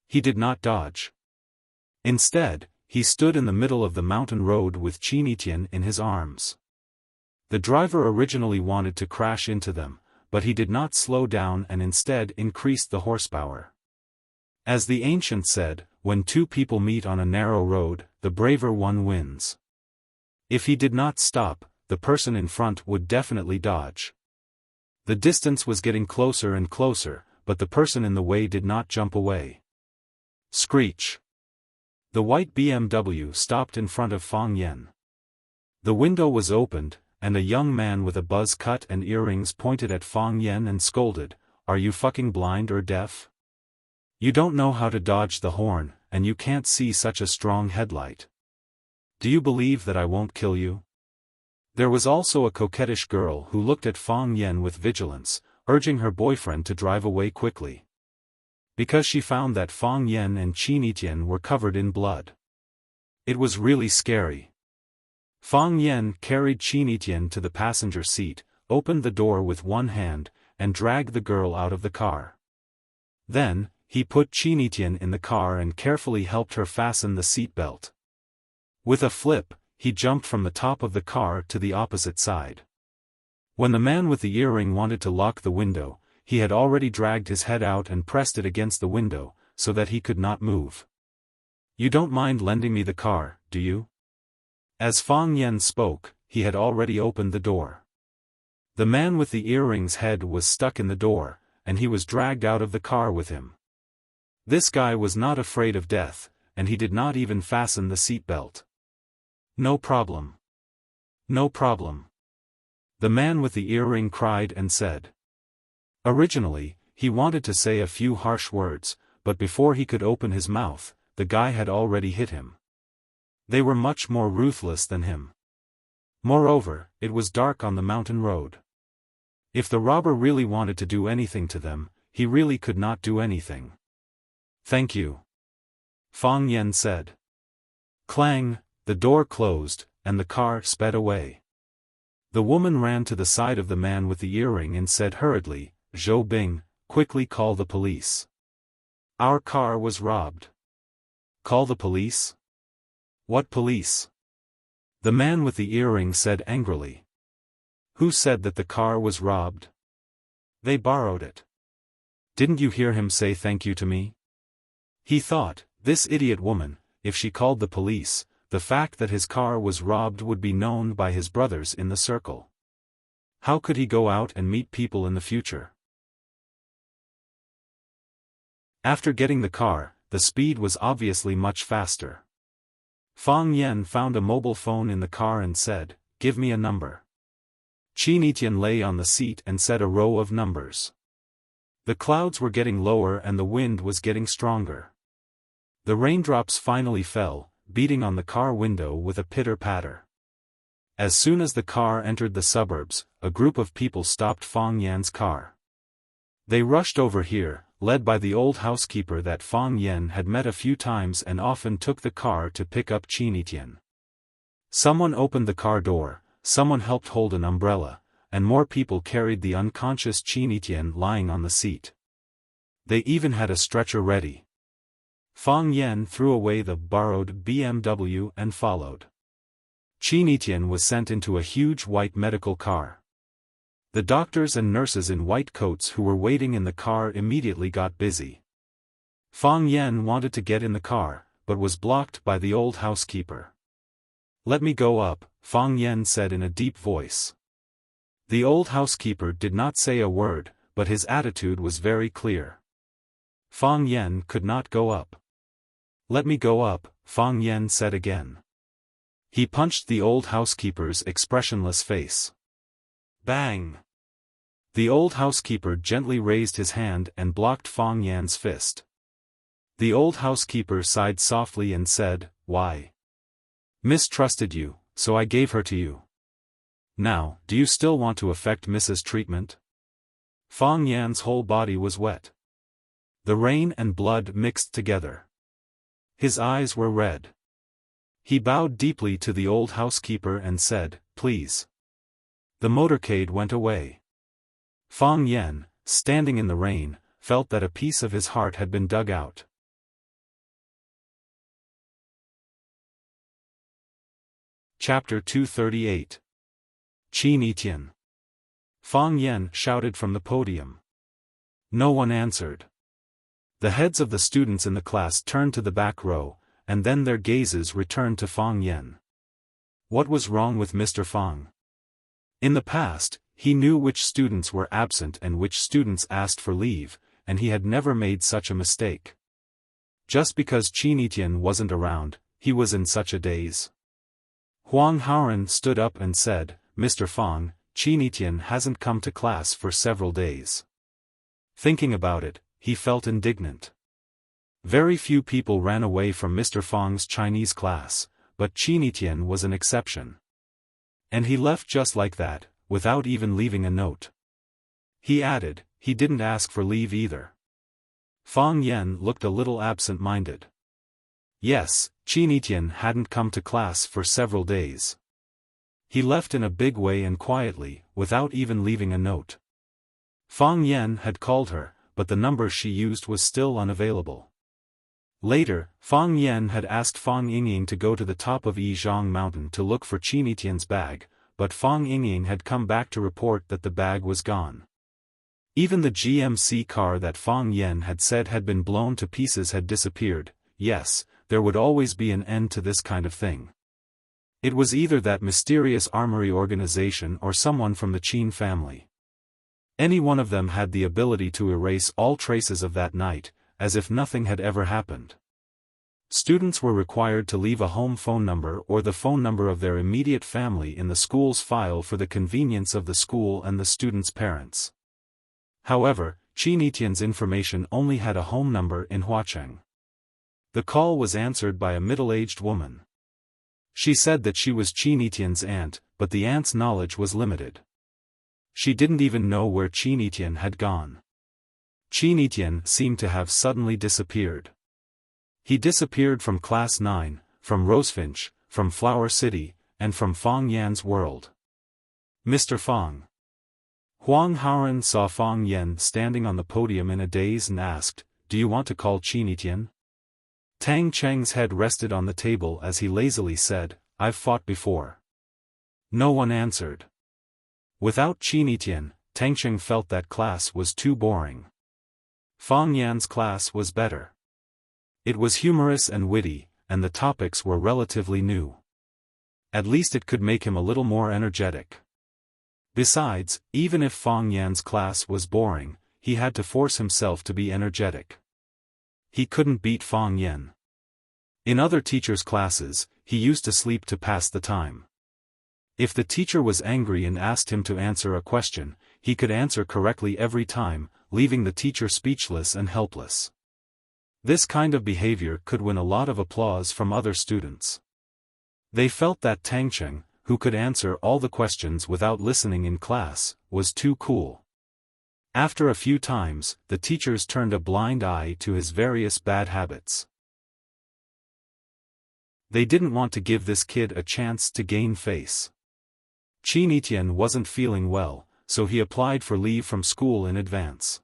He did not dodge. Instead, he stood in the middle of the mountain road with Qin Etienne in his arms. The driver originally wanted to crash into them, but he did not slow down and instead increased the horsepower. As the ancient said, when two people meet on a narrow road, the braver one wins. If he did not stop, the person in front would definitely dodge. The distance was getting closer and closer, but the person in the way did not jump away. Screech. The white BMW stopped in front of Fang Yen. The window was opened, and a young man with a buzz cut and earrings pointed at Fang Yen and scolded, are you fucking blind or deaf? You don't know how to dodge the horn, and you can't see such a strong headlight. Do you believe that I won't kill you? There was also a coquettish girl who looked at Fang Yen with vigilance, urging her boyfriend to drive away quickly. Because she found that Fang Yen and Qin Etian were covered in blood. It was really scary. Fang Yen carried Qin Etian to the passenger seat, opened the door with one hand, and dragged the girl out of the car. Then, he put Qin Etian in the car and carefully helped her fasten the seat belt. With a flip, he jumped from the top of the car to the opposite side. When the man with the earring wanted to lock the window, he had already dragged his head out and pressed it against the window, so that he could not move. You don't mind lending me the car, do you? As Fang Yen spoke, he had already opened the door. The man with the earring's head was stuck in the door, and he was dragged out of the car with him. This guy was not afraid of death, and he did not even fasten the seat belt. No problem. No problem. The man with the earring cried and said. Originally, he wanted to say a few harsh words, but before he could open his mouth, the guy had already hit him. They were much more ruthless than him. Moreover, it was dark on the mountain road. If the robber really wanted to do anything to them, he really could not do anything. Thank you. Fang Yen said. Clang, the door closed, and the car sped away. The woman ran to the side of the man with the earring and said hurriedly, Zhou Bing, quickly call the police. Our car was robbed. Call the police? What police? The man with the earring said angrily. Who said that the car was robbed? They borrowed it. Didn't you hear him say thank you to me? He thought, this idiot woman, if she called the police, the fact that his car was robbed would be known by his brothers in the circle. How could he go out and meet people in the future? After getting the car, the speed was obviously much faster. Fang Yen found a mobile phone in the car and said, give me a number. Qin Etian lay on the seat and said a row of numbers. The clouds were getting lower and the wind was getting stronger. The raindrops finally fell, beating on the car window with a pitter-patter. As soon as the car entered the suburbs, a group of people stopped Fang Yan's car. They rushed over here, led by the old housekeeper that Fang Yen had met a few times and often took the car to pick up Qin Etian. Someone opened the car door, someone helped hold an umbrella, and more people carried the unconscious Qin Etian lying on the seat. They even had a stretcher ready. Fang Yen threw away the borrowed BMW and followed. Qin Etian was sent into a huge white medical car. The doctors and nurses in white coats who were waiting in the car immediately got busy. Fang Yen wanted to get in the car, but was blocked by the old housekeeper. Let me go up, Fang Yen said in a deep voice. The old housekeeper did not say a word, but his attitude was very clear. Fang Yen could not go up. Let me go up, Fang Yen said again. He punched the old housekeeper's expressionless face. Bang! The old housekeeper gently raised his hand and blocked Fang Yan's fist. The old housekeeper sighed softly and said, Why? Mistrusted you, so I gave her to you. Now, do you still want to affect Mrs. Treatment? Fang Yan's whole body was wet. The rain and blood mixed together. His eyes were red. He bowed deeply to the old housekeeper and said, Please. The motorcade went away. Fang Yen, standing in the rain, felt that a piece of his heart had been dug out. Chapter 238. Qin Etian. Fang Yen shouted from the podium. No one answered. The heads of the students in the class turned to the back row, and then their gazes returned to Fang Yen. What was wrong with Mr. Fang? In the past, he knew which students were absent and which students asked for leave, and he had never made such a mistake. Just because Qin Etian wasn't around, he was in such a daze. Huang Haoren stood up and said, Mr. Fang, Qin Etian hasn't come to class for several days. Thinking about it, he felt indignant. Very few people ran away from Mr. Fang's Chinese class, but Qinitian was an exception. And he left just like that, without even leaving a note. He added, he didn't ask for leave either. Fang Yan looked a little absent-minded. Yes, Qinitian hadn't come to class for several days. He left in a big way and quietly, without even leaving a note. Fang Yan had called her, but the number she used was still unavailable. Later, Fang Yan had asked Fang Yingying to go to the top of Yizhang Mountain to look for Qinitian's bag, but Fang Yingying had come back to report that the bag was gone. Even the GMC car that Fang Yan had said had been blown to pieces had disappeared. Yes, there would always be an end to this kind of thing. It was either that mysterious armory organization or someone from the Qin family. Any one of them had the ability to erase all traces of that night, as if nothing had ever happened. Students were required to leave a home phone number or the phone number of their immediate family in the school's file for the convenience of the school and the students' parents. However, Qinitian's information only had a home number in Huacheng. The call was answered by a middle-aged woman. She said that she was Qinitian's aunt, but the aunt's knowledge was limited. She didn't even know where Qinitian had gone. Qinitian seemed to have suddenly disappeared. He disappeared from Class 9, from Rosefinch, from Flower City, and from Fang Yan's world. Mr. Fang. Huang Haoren saw Fang Yan standing on the podium in a daze and asked, "Do you want to call Qinitian?" Tang Cheng's head rested on the table as he lazily said, "I've fought before." No one answered. Without Qinitian, Tang Cheng felt that class was too boring. Fang Yan's class was better. It was humorous and witty, and the topics were relatively new. At least it could make him a little more energetic. Besides, even if Fang Yan's class was boring, he had to force himself to be energetic. He couldn't beat Fang Yan. In other teachers' classes, he used to sleep to pass the time. If the teacher was angry and asked him to answer a question, he could answer correctly every time, leaving the teacher speechless and helpless. This kind of behavior could win a lot of applause from other students. They felt that Tang Cheng, who could answer all the questions without listening in class, was too cool. After a few times, the teachers turned a blind eye to his various bad habits. They didn't want to give this kid a chance to gain face. Qinitian wasn't feeling well, so he applied for leave from school in advance.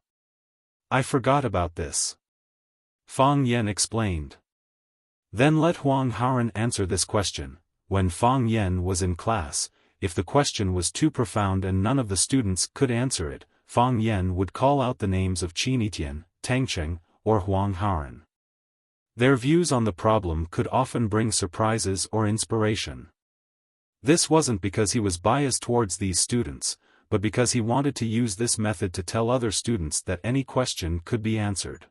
"I forgot about this," Fang Yan explained. Then let Huang Haoren answer this question. When Fang Yan was in class, if the question was too profound and none of the students could answer it, Fang Yan would call out the names of Qinitian, Tang Cheng, or Huang Haoren. Their views on the problem could often bring surprises or inspiration. This wasn't because he was biased towards these students, but because he wanted to use this method to tell other students that any question could be answered.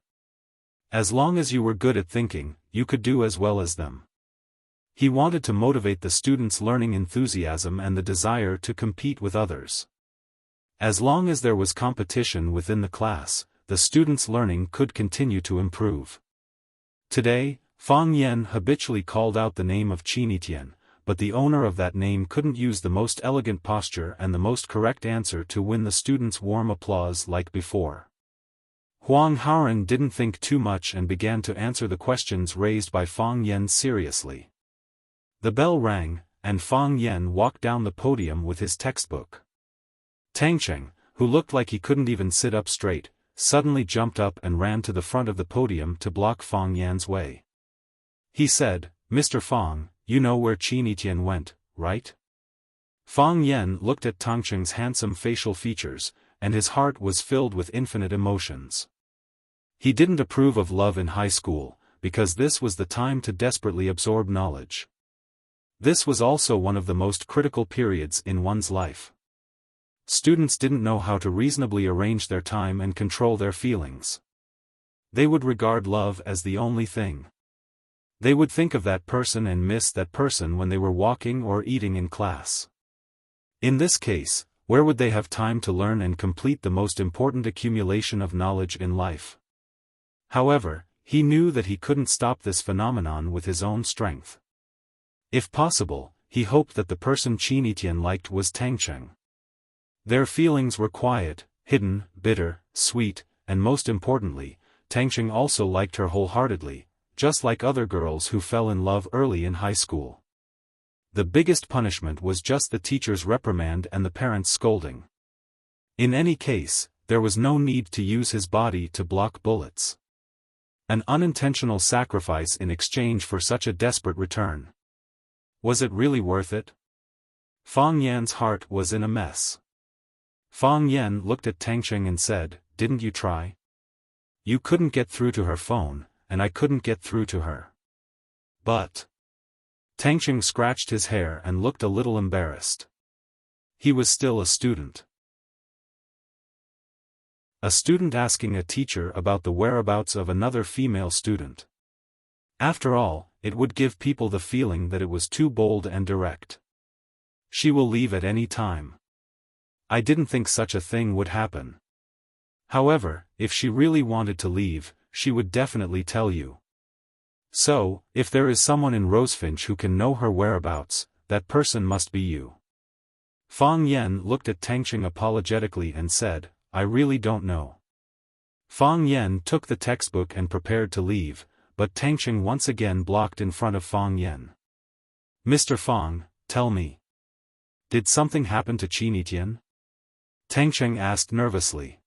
As long as you were good at thinking, you could do as well as them. He wanted to motivate the students' learning enthusiasm and the desire to compete with others. As long as there was competition within the class, the students' learning could continue to improve. Today, Fang Yan habitually called out the name of Qinitian, but the owner of that name couldn't use the most elegant posture and the most correct answer to win the students' warm applause like before. Huang Haoren didn't think too much and began to answer the questions raised by Fang Yan seriously. The bell rang, and Fang Yan walked down the podium with his textbook. Tang Cheng, who looked like he couldn't even sit up straight, suddenly jumped up and ran to the front of the podium to block Fang Yan's way. He said, "Mr. Fang, you know where Qinitian went, right?" Fang Yan looked at Tang Cheng's handsome facial features, and his heart was filled with infinite emotions. He didn't approve of love in high school, because this was the time to desperately absorb knowledge. This was also one of the most critical periods in one's life. Students didn't know how to reasonably arrange their time and control their feelings. They would regard love as the only thing. They would think of that person and miss that person when they were walking or eating in class. In this case, where would they have time to learn and complete the most important accumulation of knowledge in life? However, he knew that he couldn't stop this phenomenon with his own strength. If possible, he hoped that the person Qin Etienne liked was Tang Cheng. Their feelings were quiet, hidden, bitter, sweet, and most importantly, Tang Cheng also liked her wholeheartedly, just like other girls who fell in love early in high school. The biggest punishment was just the teacher's reprimand and the parents' scolding. In any case, there was no need to use his body to block bullets. An unintentional sacrifice in exchange for such a desperate return. Was it really worth it? Fang Yan's heart was in a mess. Fang Yan looked at Tang Cheng and said, "Didn't you try? You couldn't get through to her phone, and I couldn't get through to her." But Tang Cheng scratched his hair and looked a little embarrassed. He was still a student. A student asking a teacher about the whereabouts of another female student. After all, it would give people the feeling that it was too bold and direct. She will leave at any time. I didn't think such a thing would happen. However, if she really wanted to leave, she would definitely tell you. So, if there is someone in Rosefinch who can know her whereabouts, that person must be you. Fang Yan looked at Tang Cheng apologetically and said, "I really don't know." Fang Yan took the textbook and prepared to leave, but Tang Cheng once again blocked in front of Fang Yan. "Mr. Fang, tell me. Did something happen to Qin Etienne?" Tang Cheng asked nervously.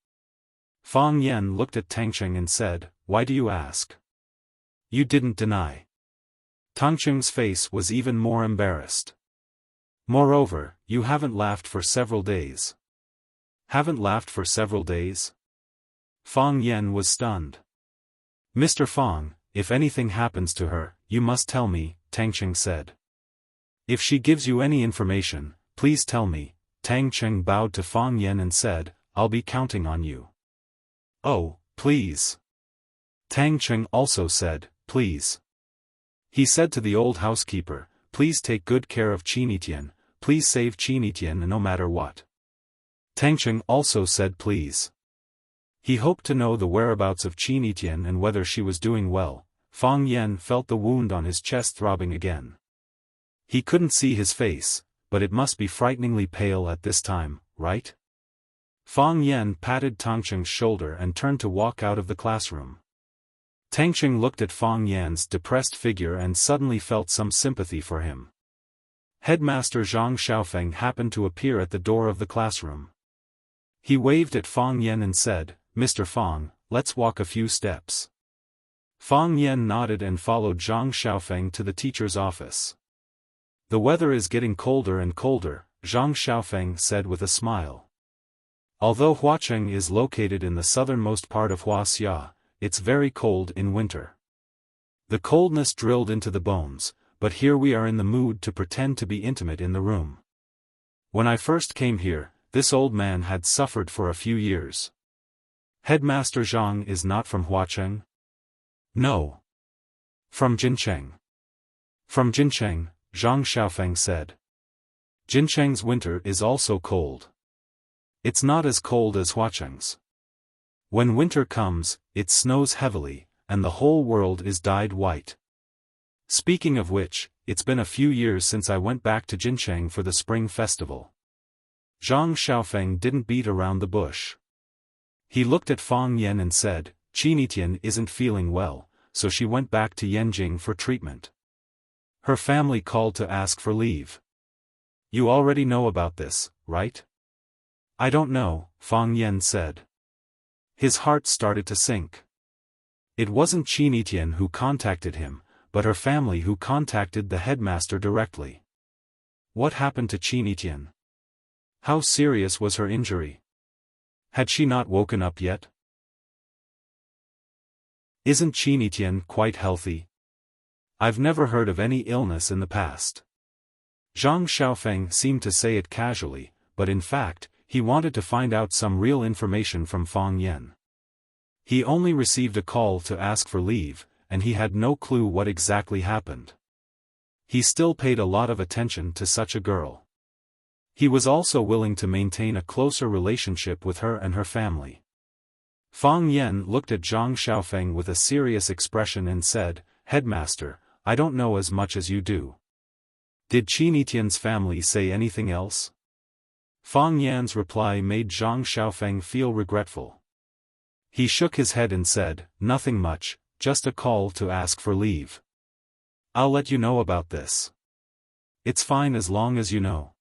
Fang Yan looked at Tang Cheng and said, "Why do you ask? You didn't deny." Tang Cheng's face was even more embarrassed. "Moreover, you haven't laughed for several days." "Haven't laughed for several days?" Fang Yan was stunned. "Mr. Fang, if anything happens to her, you must tell me," Tang Cheng said. "If she gives you any information, please tell me." Tang Cheng bowed to Fang Yan and said, "I'll be counting on you." "Oh, please." Tang Cheng also said, "Please." He said to the old housekeeper, "Please take good care of Qin Etienne, please save Qin Etienne no matter what." Tang Cheng also said please. He hoped to know the whereabouts of Qin Etienne and whether she was doing well. Fang Yan felt the wound on his chest throbbing again. He couldn't see his face, but it must be frighteningly pale at this time, right? Fang Yan patted Tang Cheng's shoulder and turned to walk out of the classroom. Tang Cheng looked at Fang Yan's depressed figure and suddenly felt some sympathy for him. Headmaster Zhang Xiaofan happened to appear at the door of the classroom. He waved at Fang Yan and said, "Mr. Fang, let's walk a few steps." Fang Yan nodded and followed Zhang Xiaofan to the teacher's office. "The weather is getting colder and colder," Zhang Xiaofan said with a smile. "Although Huacheng is located in the southernmost part of Wuxia, it's very cold in winter. The coldness drilled into the bones, but here we are in the mood to pretend to be intimate in the room. When I first came here, this old man had suffered for a few years." "Headmaster Zhang is not from Huacheng?" "No. From Jincheng." "From Jincheng," Zhang Xiaofang said. "Jincheng's winter is also cold. It's not as cold as Huacheng's. When winter comes, it snows heavily, and the whole world is dyed white. Speaking of which, it's been a few years since I went back to Jincheng for the spring festival." Zhang Xiaofang didn't beat around the bush. He looked at Fang Yan and said, "Qin Etienne isn't feeling well, so she went back to Yanjing for treatment. Her family called to ask for leave. You already know about this, right?" "I don't know," Fang Yan said. His heart started to sink. It wasn't Qin Etienne who contacted him, but her family who contacted the headmaster directly. What happened to Qin Etienne? How serious was her injury? Had she not woken up yet? Isn't Qin Etienne quite healthy? I've never heard of any illness in the past. Zhang Xiaofang seemed to say it casually, but in fact, he wanted to find out some real information from Fang Yan. He only received a call to ask for leave, and he had no clue what exactly happened. He still paid a lot of attention to such a girl. He was also willing to maintain a closer relationship with her and her family. Fang Yan looked at Zhang Xiaofeng with a serious expression and said, "Headmaster, I don't know as much as you do. Did Qin Etienne's family say anything else?" Fang Yan's reply made Zhang Xiaofeng feel regretful. He shook his head and said, "Nothing much, just a call to ask for leave. I'll let you know about this. It's fine as long as you know."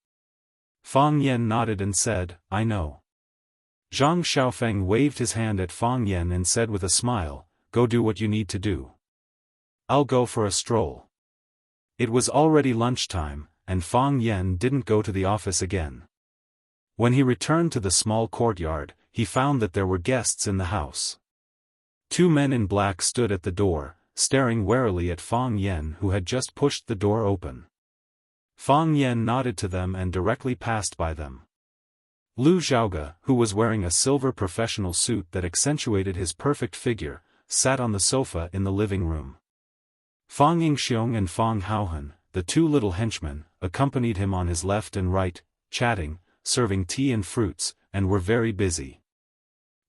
Fang Yan nodded and said, "I know." Zhang Xiaofeng waved his hand at Fang Yan and said with a smile, "Go do what you need to do. I'll go for a stroll." It was already lunchtime, and Fang Yan didn't go to the office again. When he returned to the small courtyard, he found that there were guests in the house. Two men in black stood at the door, staring warily at Fang Yan, who had just pushed the door open. Fang Yan nodded to them and directly passed by them. Lu Zhaoge, who was wearing a silver professional suit that accentuated his perfect figure, sat on the sofa in the living room. Fang Yingxiong and Fang Haohan, the two little henchmen, accompanied him on his left and right, chatting, serving tea and fruits, and were very busy.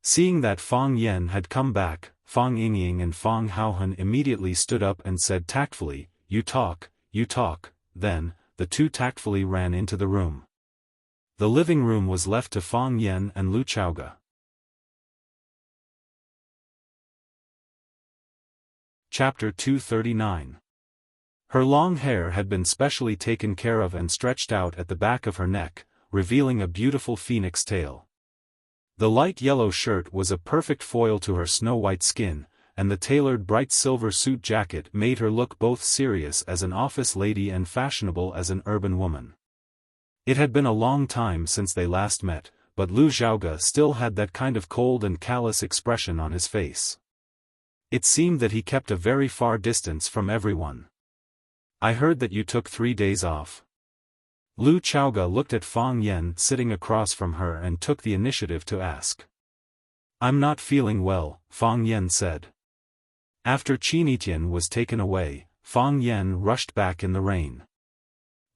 Seeing that Fang Yan had come back, Fang Yingying and Fang Haohan immediately stood up and said tactfully, you talk, then, the two tactfully ran into the room. The living room was left to Fang Yan and Lu Zhaoge. Chapter 239. Her long hair had been specially taken care of and stretched out at the back of her neck, revealing a beautiful phoenix tail. The light yellow shirt was a perfect foil to her snow-white skin, and the tailored bright silver suit jacket made her look both serious as an office lady and fashionable as an urban woman. It had been a long time since they last met, but Lu Zhaoge still had that kind of cold and callous expression on his face. It seemed that he kept a very far distance from everyone. "I heard that you took 3 days off." Lu Zhaoge looked at Fang Yan sitting across from her and took the initiative to ask. "I'm not feeling well," Fang Yan said. After Qin Etienne was taken away, Fang Yan rushed back in the rain.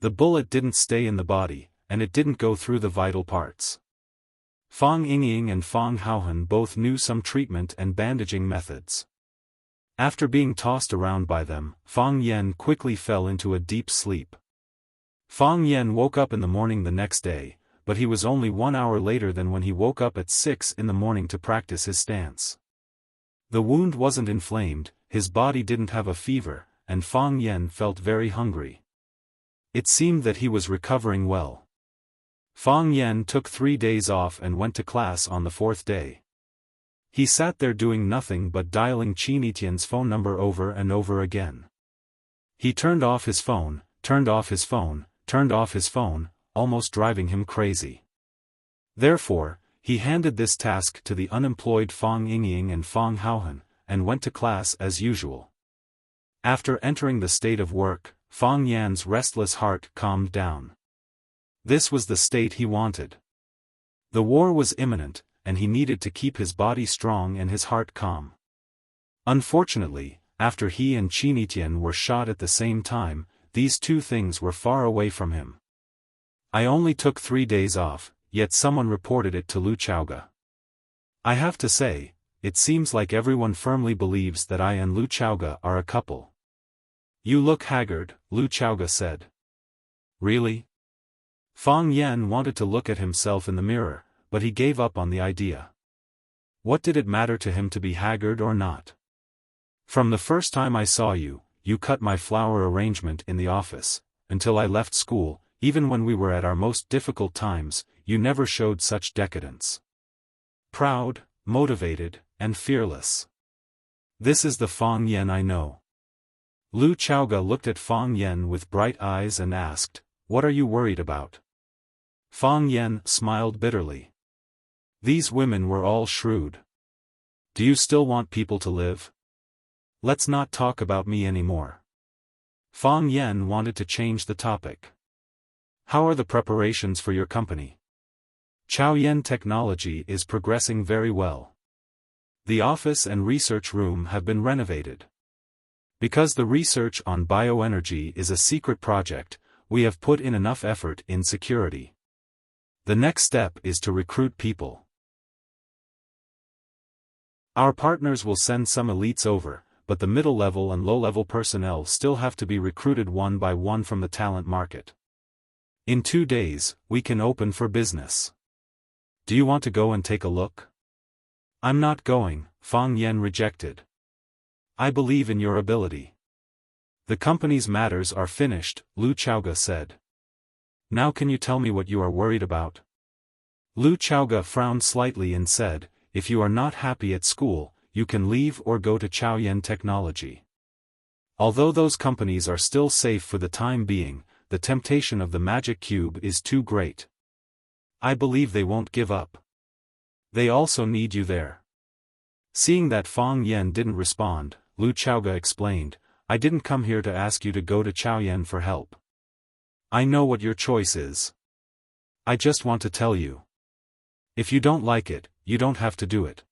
The bullet didn't stay in the body, and it didn't go through the vital parts. Fang Yingying and Fang Haohan both knew some treatment and bandaging methods. After being tossed around by them, Fang Yan quickly fell into a deep sleep. Fang Yan woke up in the morning the next day, but he was only 1 hour later than when he woke up at 6 in the morning to practice his stance. The wound wasn't inflamed, his body didn't have a fever, and Fang Yan felt very hungry. It seemed that he was recovering well. Fang Yan took 3 days off and went to class on the 4th day. He sat there doing nothing but dialing Qin Etienne's phone number over and over again. He turned off his phone, turned off his phone, turned off his phone, almost driving him crazy. Therefore, he handed this task to the unemployed Fang Yingying and Fang Haohan, and went to class as usual. After entering the state of work, Fang Yan's restless heart calmed down. This was the state he wanted. The war was imminent, and he needed to keep his body strong and his heart calm. Unfortunately, after he and Qin Etienne were shot at the same time, these two things were far away from him. "I only took 3 days off, yet someone reported it to Lu Zhaoge. I have to say, it seems like everyone firmly believes that I and Lu Zhaoge are a couple." "You look haggard," Lu Zhaoge said. "Really?" Fang Yan wanted to look at himself in the mirror, but he gave up on the idea. What did it matter to him to be haggard or not? "From the first time I saw you, you cut my flower arrangement in the office, until I left school, even when we were at our most difficult times, you never showed such decadence. Proud, motivated, and fearless. This is the Fang Yan I know." Lu Zhaoge looked at Fang Yan with bright eyes and asked, "What are you worried about?" Fang Yan smiled bitterly. These women were all shrewd. "Do you still want people to live? Let's not talk about me anymore." Fang Yan wanted to change the topic. "How are the preparations for your company?" "Chaoyan Technology is progressing very well. The office and research room have been renovated. Because the research on bioenergy is a secret project, we have put in enough effort in security. The next step is to recruit people. Our partners will send some elites over, but the middle-level and low-level personnel still have to be recruited one by one from the talent market. In 2 days, we can open for business. Do you want to go and take a look? I'm not going, Fang Yan rejected. I believe in your ability. The company's matters are finished, Lu Chaoge said. Now can you tell me what you are worried about? Lu Chaoge frowned slightly and said, if you are not happy at school, you can leave or go to Chaoyan Technology. Although those companies are still safe for the time being, the temptation of the magic cube is too great. I believe they won't give up. They also need you there. Seeing that Fang Yan didn't respond, Lu Chaoge explained, I didn't come here to ask you to go to Chaoyan for help. I know what your choice is. I just want to tell you. If you don't like it, you don't have to do it.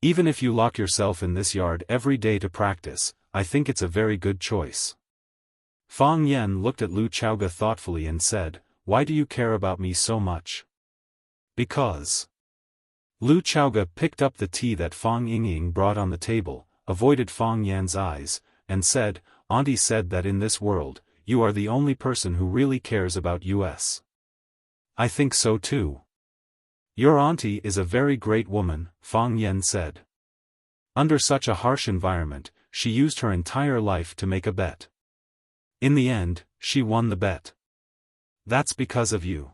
Even if you lock yourself in this yard every day to practice, I think it's a very good choice. Fang Yan looked at Lu Chaoge thoughtfully and said, why do you care about me so much? Because. Lu Chaoge picked up the tea that Fang Yingying brought on the table, avoided Fang Yan's eyes, and said, Auntie said that in this world, you are the only person who really cares about us. I think so too. Your auntie is a very great woman, Fang Yan said. Under such a harsh environment, she used her entire life to make a bet. In the end, she won the bet. That's because of you.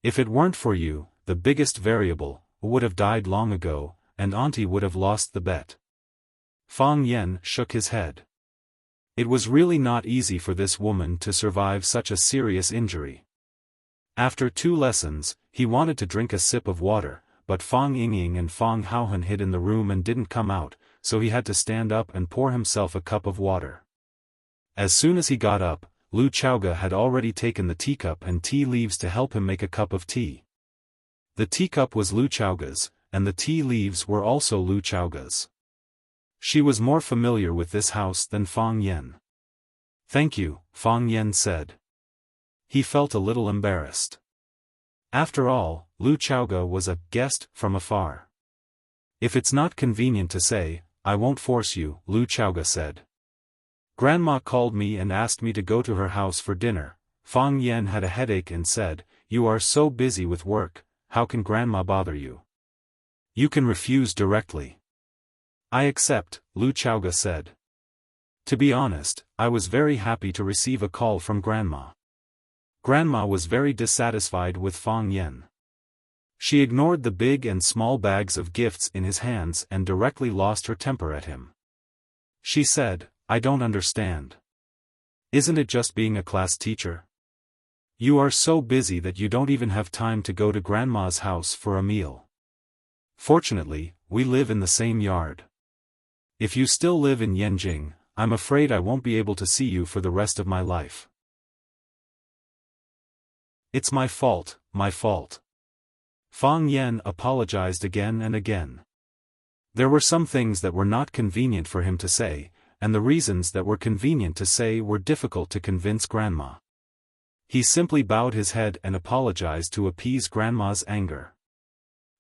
If it weren't for you, the biggest variable would have died long ago, and auntie would have lost the bet. Fang Yan shook his head. It was really not easy for this woman to survive such a serious injury. After 2 lessons, he wanted to drink a sip of water, but Fang Yingying and Fang Haohan hid in the room and didn't come out, so he had to stand up and pour himself a cup of water. As soon as he got up, Lu Chaoge had already taken the teacup and tea leaves to help him make a cup of tea. The teacup was Lu Chaoge's, and the tea leaves were also Lu Chaoge's. She was more familiar with this house than Fang Yan. Thank you, Fang Yan said. He felt a little embarrassed. After all, Lu Chaoge was a guest from afar. If it's not convenient to say, I won't force you, Lu Chaoge said. Grandma called me and asked me to go to her house for dinner. Fang Yan had a headache and said, you are so busy with work, how can Grandma bother you? You can refuse directly. I accept, Lu Chaoge said. To be honest, I was very happy to receive a call from Grandma. Grandma was very dissatisfied with Fang Yan. She ignored the big and small bags of gifts in his hands and directly lost her temper at him. She said, I don't understand. Isn't it just being a class teacher? You are so busy that you don't even have time to go to Grandma's house for a meal. Fortunately, we live in the same yard. If you still live in Yanjing, I'm afraid I won't be able to see you for the rest of my life. It's my fault, my fault. Fang Yan apologized again and again. There were some things that were not convenient for him to say, and the reasons that were convenient to say were difficult to convince Grandma. He simply bowed his head and apologized to appease Grandma's anger.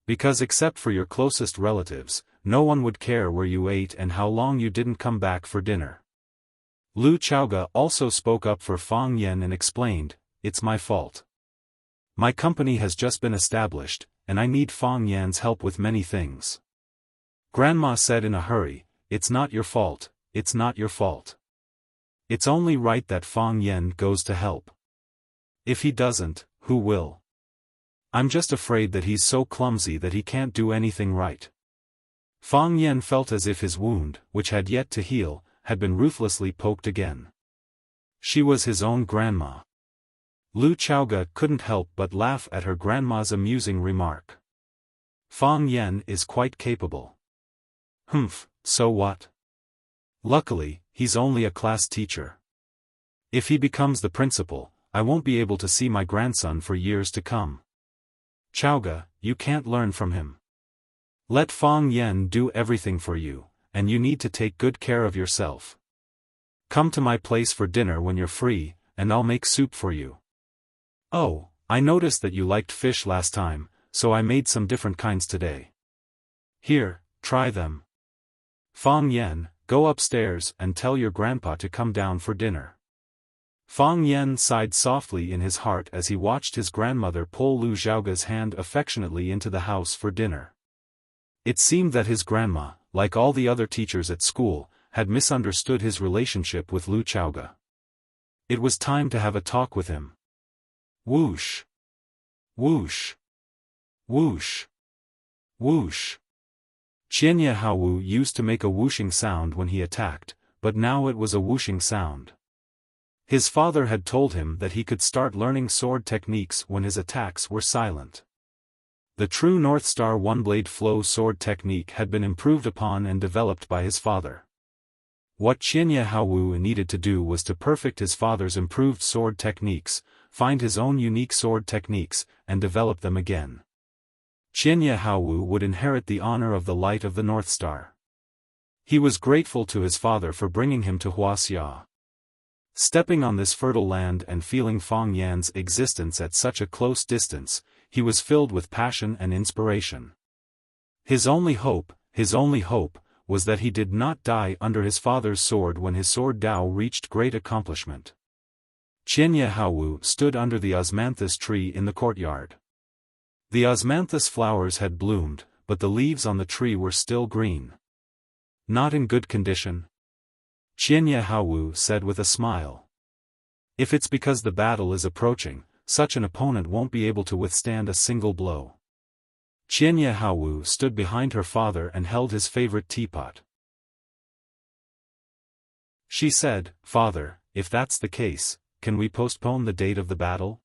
Because except for your closest relatives, no one would care where you ate and how long you didn't come back for dinner. Lu Chaoge also spoke up for Fang Yan and explained, it's my fault. My company has just been established, and I need Fang Yan's help with many things. Grandma said in a hurry, it's not your fault, it's not your fault. It's only right that Fang Yan goes to help. If he doesn't, who will? I'm just afraid that he's so clumsy that he can't do anything right. Fang Yan felt as if his wound, which had yet to heal, had been ruthlessly poked again. She was his own grandma. Lu Chaoge couldn't help but laugh at her grandma's amusing remark. Fang Yan is quite capable. Humph, so what? Luckily, he's only a class teacher. If he becomes the principal, I won't be able to see my grandson for years to come. Chaoge, you can't learn from him. Let Fang Yan do everything for you, and you need to take good care of yourself. Come to my place for dinner when you're free, and I'll make soup for you. Oh, I noticed that you liked fish last time, so I made some different kinds today. Here, try them. Fang Yan, go upstairs and tell your grandpa to come down for dinner. Fang Yan sighed softly in his heart as he watched his grandmother pull Lu Xiaoga's hand affectionately into the house for dinner. It seemed that his grandma, like all the other teachers at school, had misunderstood his relationship with Lu Xiaoga. It was time to have a talk with him. Whoosh! Whoosh! Whoosh! Whoosh! Qianye Haowu used to make a whooshing sound when he attacked, but now it was a whooshing sound. His father had told him that he could start learning sword techniques when his attacks were silent. The true North Star one-blade flow sword technique had been improved upon and developed by his father. What Qianye Haowu needed to do was to perfect his father's improved sword techniques, find his own unique sword techniques, and develop them again. Qianye Haowu would inherit the honor of the light of the North Star. He was grateful to his father for bringing him to Wuxia. Stepping on this fertile land and feeling Fang Yan's existence at such a close distance, he was filled with passion and inspiration. His only hope, was that he did not die under his father's sword when his sword Dao reached great accomplishment. Qianye Haowu stood under the osmanthus tree in the courtyard. The osmanthus flowers had bloomed, but the leaves on the tree were still green. Not in good condition? Qianye Haowu said with a smile. If it's because the battle is approaching, such an opponent won't be able to withstand a single blow. Qianye Haowu stood behind her father and held his favorite teapot. She said, "Father, if that's the case, can we postpone the date of the battle?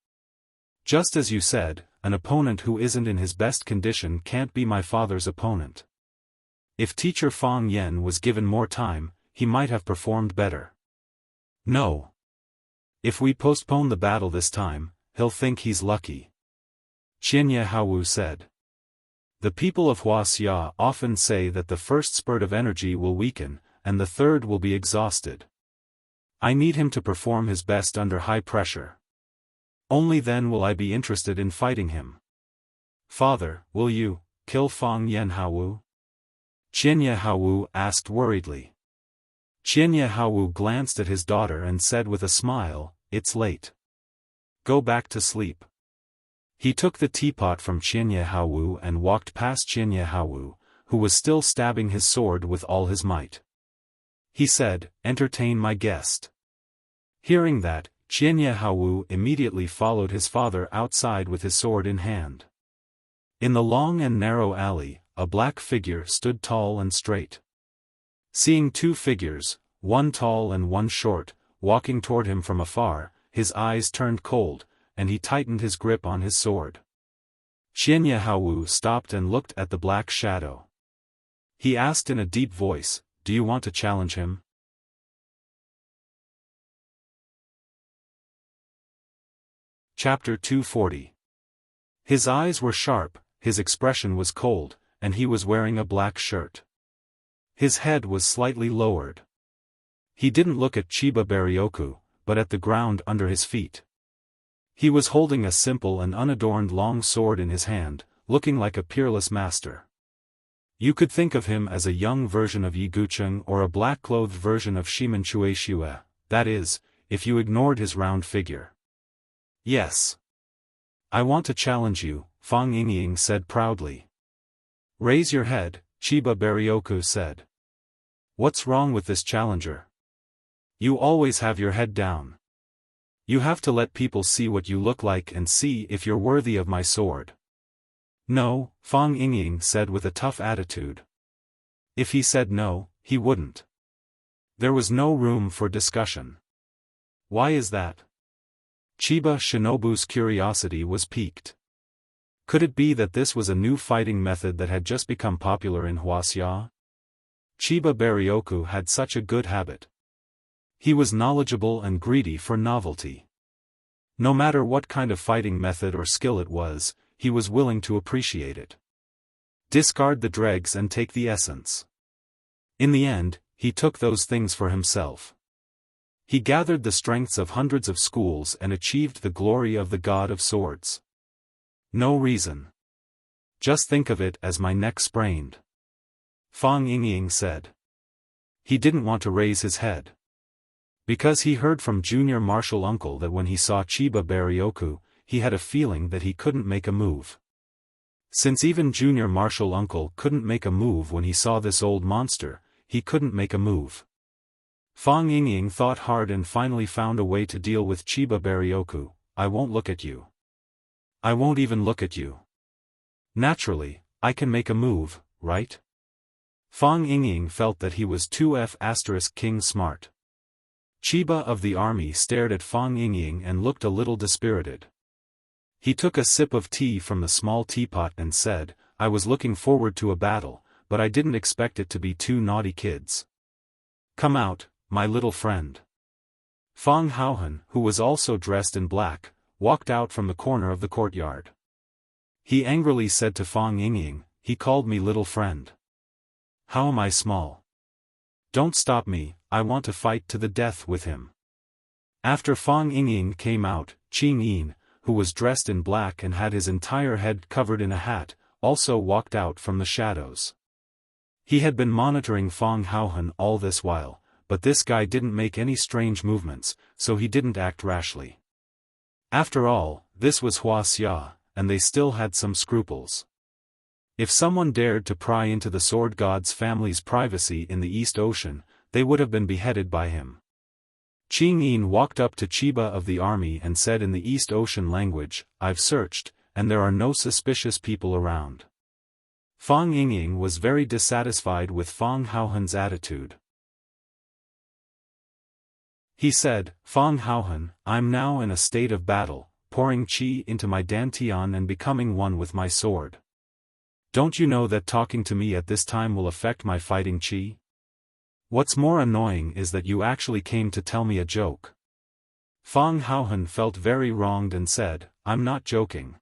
Just as you said, an opponent who isn't in his best condition can't be my father's opponent. If teacher Fang Yan was given more time, he might have performed better." "No. If we postpone the battle this time, he'll think he's lucky," Qianye Haowu said. The people of Wuxia often say that the first spurt of energy will weaken, and the third will be exhausted. I need him to perform his best under high pressure. Only then will I be interested in fighting him. Father, will you kill Fang Yan Haowu? Qianye Haowu asked worriedly. Qianye Haowu glanced at his daughter and said with a smile, "It's late. Go back to sleep." He took the teapot from Qianye Haowu and walked past Qianye Haowu, who was still stabbing his sword with all his might. He said, "Entertain my guest." Hearing that, Qianye Haowu immediately followed his father outside with his sword in hand. In the long and narrow alley, a black figure stood tall and straight. Seeing two figures, one tall and one short, walking toward him from afar, his eyes turned cold, and he tightened his grip on his sword. Qianye Haowu stopped and looked at the black shadow. He asked in a deep voice, "Do you want to challenge him?" Chapter 240. His eyes were sharp, his expression was cold, and he was wearing a black shirt. His head was slightly lowered. He didn't look at Chiba Baryoku, but at the ground under his feet. He was holding a simple and unadorned long sword in his hand, looking like a peerless master. You could think of him as a young version of Yi Gucheng or a black-clothed version of Shimen Chuexue, that is, if you ignored his round figure. "Yes. I want to challenge you," Fang Yingying said proudly. "Raise your head," Chiba Baryoku said. "What's wrong with this challenger? You always have your head down. You have to let people see what you look like and see if you're worthy of my sword." "No," Fang Yingying said with a tough attitude. If he said no, he wouldn't. There was no room for discussion. "Why is that?" Chiba Shinobu's curiosity was piqued. Could it be that this was a new fighting method that had just become popular in Wuxia? Chiba Baryoku had such a good habit. He was knowledgeable and greedy for novelty. No matter what kind of fighting method or skill it was, he was willing to appreciate it. Discard the dregs and take the essence. In the end, he took those things for himself. He gathered the strengths of hundreds of schools and achieved the glory of the god of swords. No reason. Just think of it as my neck sprained. Fang Yingying said. He didn't want to raise his head. Because he heard from junior martial uncle that when he saw Chiba Baryoku, he had a feeling that he couldn't make a move. Since even junior martial uncle couldn't make a move when he saw this old monster, he couldn't make a move. Fang Yingying thought hard and finally found a way to deal with Chiba Baryoku. I won't look at you. I won't even look at you. Naturally, I can make a move, right? Fang Yingying felt that he was 2F** king smart. Chiba of the army stared at Fang Yingying and looked a little dispirited. He took a sip of tea from the small teapot and said, I was looking forward to a battle, but I didn't expect it to be two naughty kids. Come out, my little friend. Fang Haohan, who was also dressed in black, walked out from the corner of the courtyard. He angrily said to Fang Yingying, he called me little friend. How am I small? Don't stop me, I want to fight to the death with him. After Fang Yingying came out, Qing Yin, who was dressed in black and had his entire head covered in a hat, also walked out from the shadows. He had been monitoring Fang Haohan all this while, but this guy didn't make any strange movements, so he didn't act rashly. After all, this was Wuxia, and they still had some scruples. If someone dared to pry into the sword god's family's privacy in the East Ocean, they would have been beheaded by him. Qing Yin walked up to Chiba of the army and said in the East Ocean language, I've searched, and there are no suspicious people around. Fang Yingying was very dissatisfied with Fang Haohan's attitude. He said, Fang Haohan, I'm now in a state of battle, pouring qi into my dantian and becoming one with my sword. Don't you know that talking to me at this time will affect my fighting qi? What's more annoying is that you actually came to tell me a joke. Fang Haohan felt very wronged and said, I'm not joking.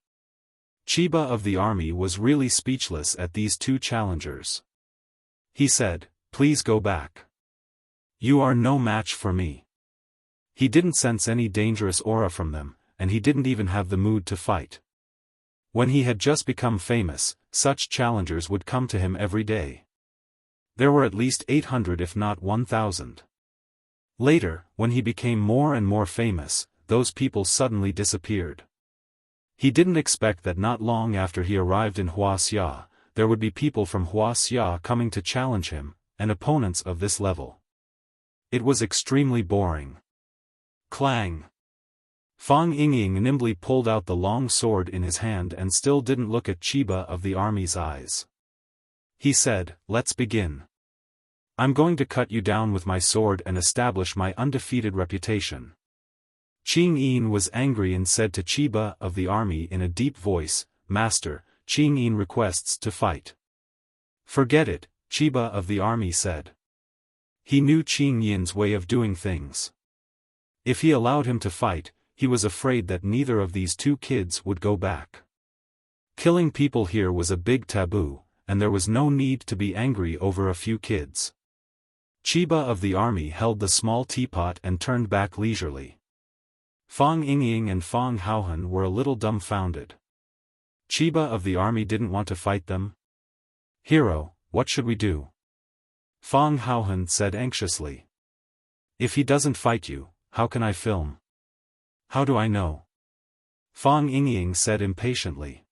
Chiba of the army was really speechless at these two challengers. He said, please go back. You are no match for me. He didn't sense any dangerous aura from them, and he didn't even have the mood to fight. When he had just become famous, such challengers would come to him every day. There were at least 800 if not 1,000. Later, when he became more and more famous, those people suddenly disappeared. He didn't expect that not long after he arrived in Wuxia, there would be people from Wuxia coming to challenge him, and opponents of this level. It was extremely boring. Clang! Fang Yingying nimbly pulled out the long sword in his hand and still didn't look at Chiba of the army's eyes. He said, let's begin. I'm going to cut you down with my sword and establish my undefeated reputation. Qing Yin was angry and said to Chiba of the army in a deep voice, Master, Qing Yin requests to fight. Forget it, Chiba of the army said. He knew Qing Yin's way of doing things. If he allowed him to fight, he was afraid that neither of these two kids would go back. Killing people here was a big taboo, and there was no need to be angry over a few kids. Chiba of the army held the small teapot and turned back leisurely. Fang Yingying and Fang Haohan were a little dumbfounded. Chiba of the army didn't want to fight them? Hero, what should we do? Fang Haohan said anxiously. If he doesn't fight you, how can I film? How do I know? Fang Yingying said impatiently.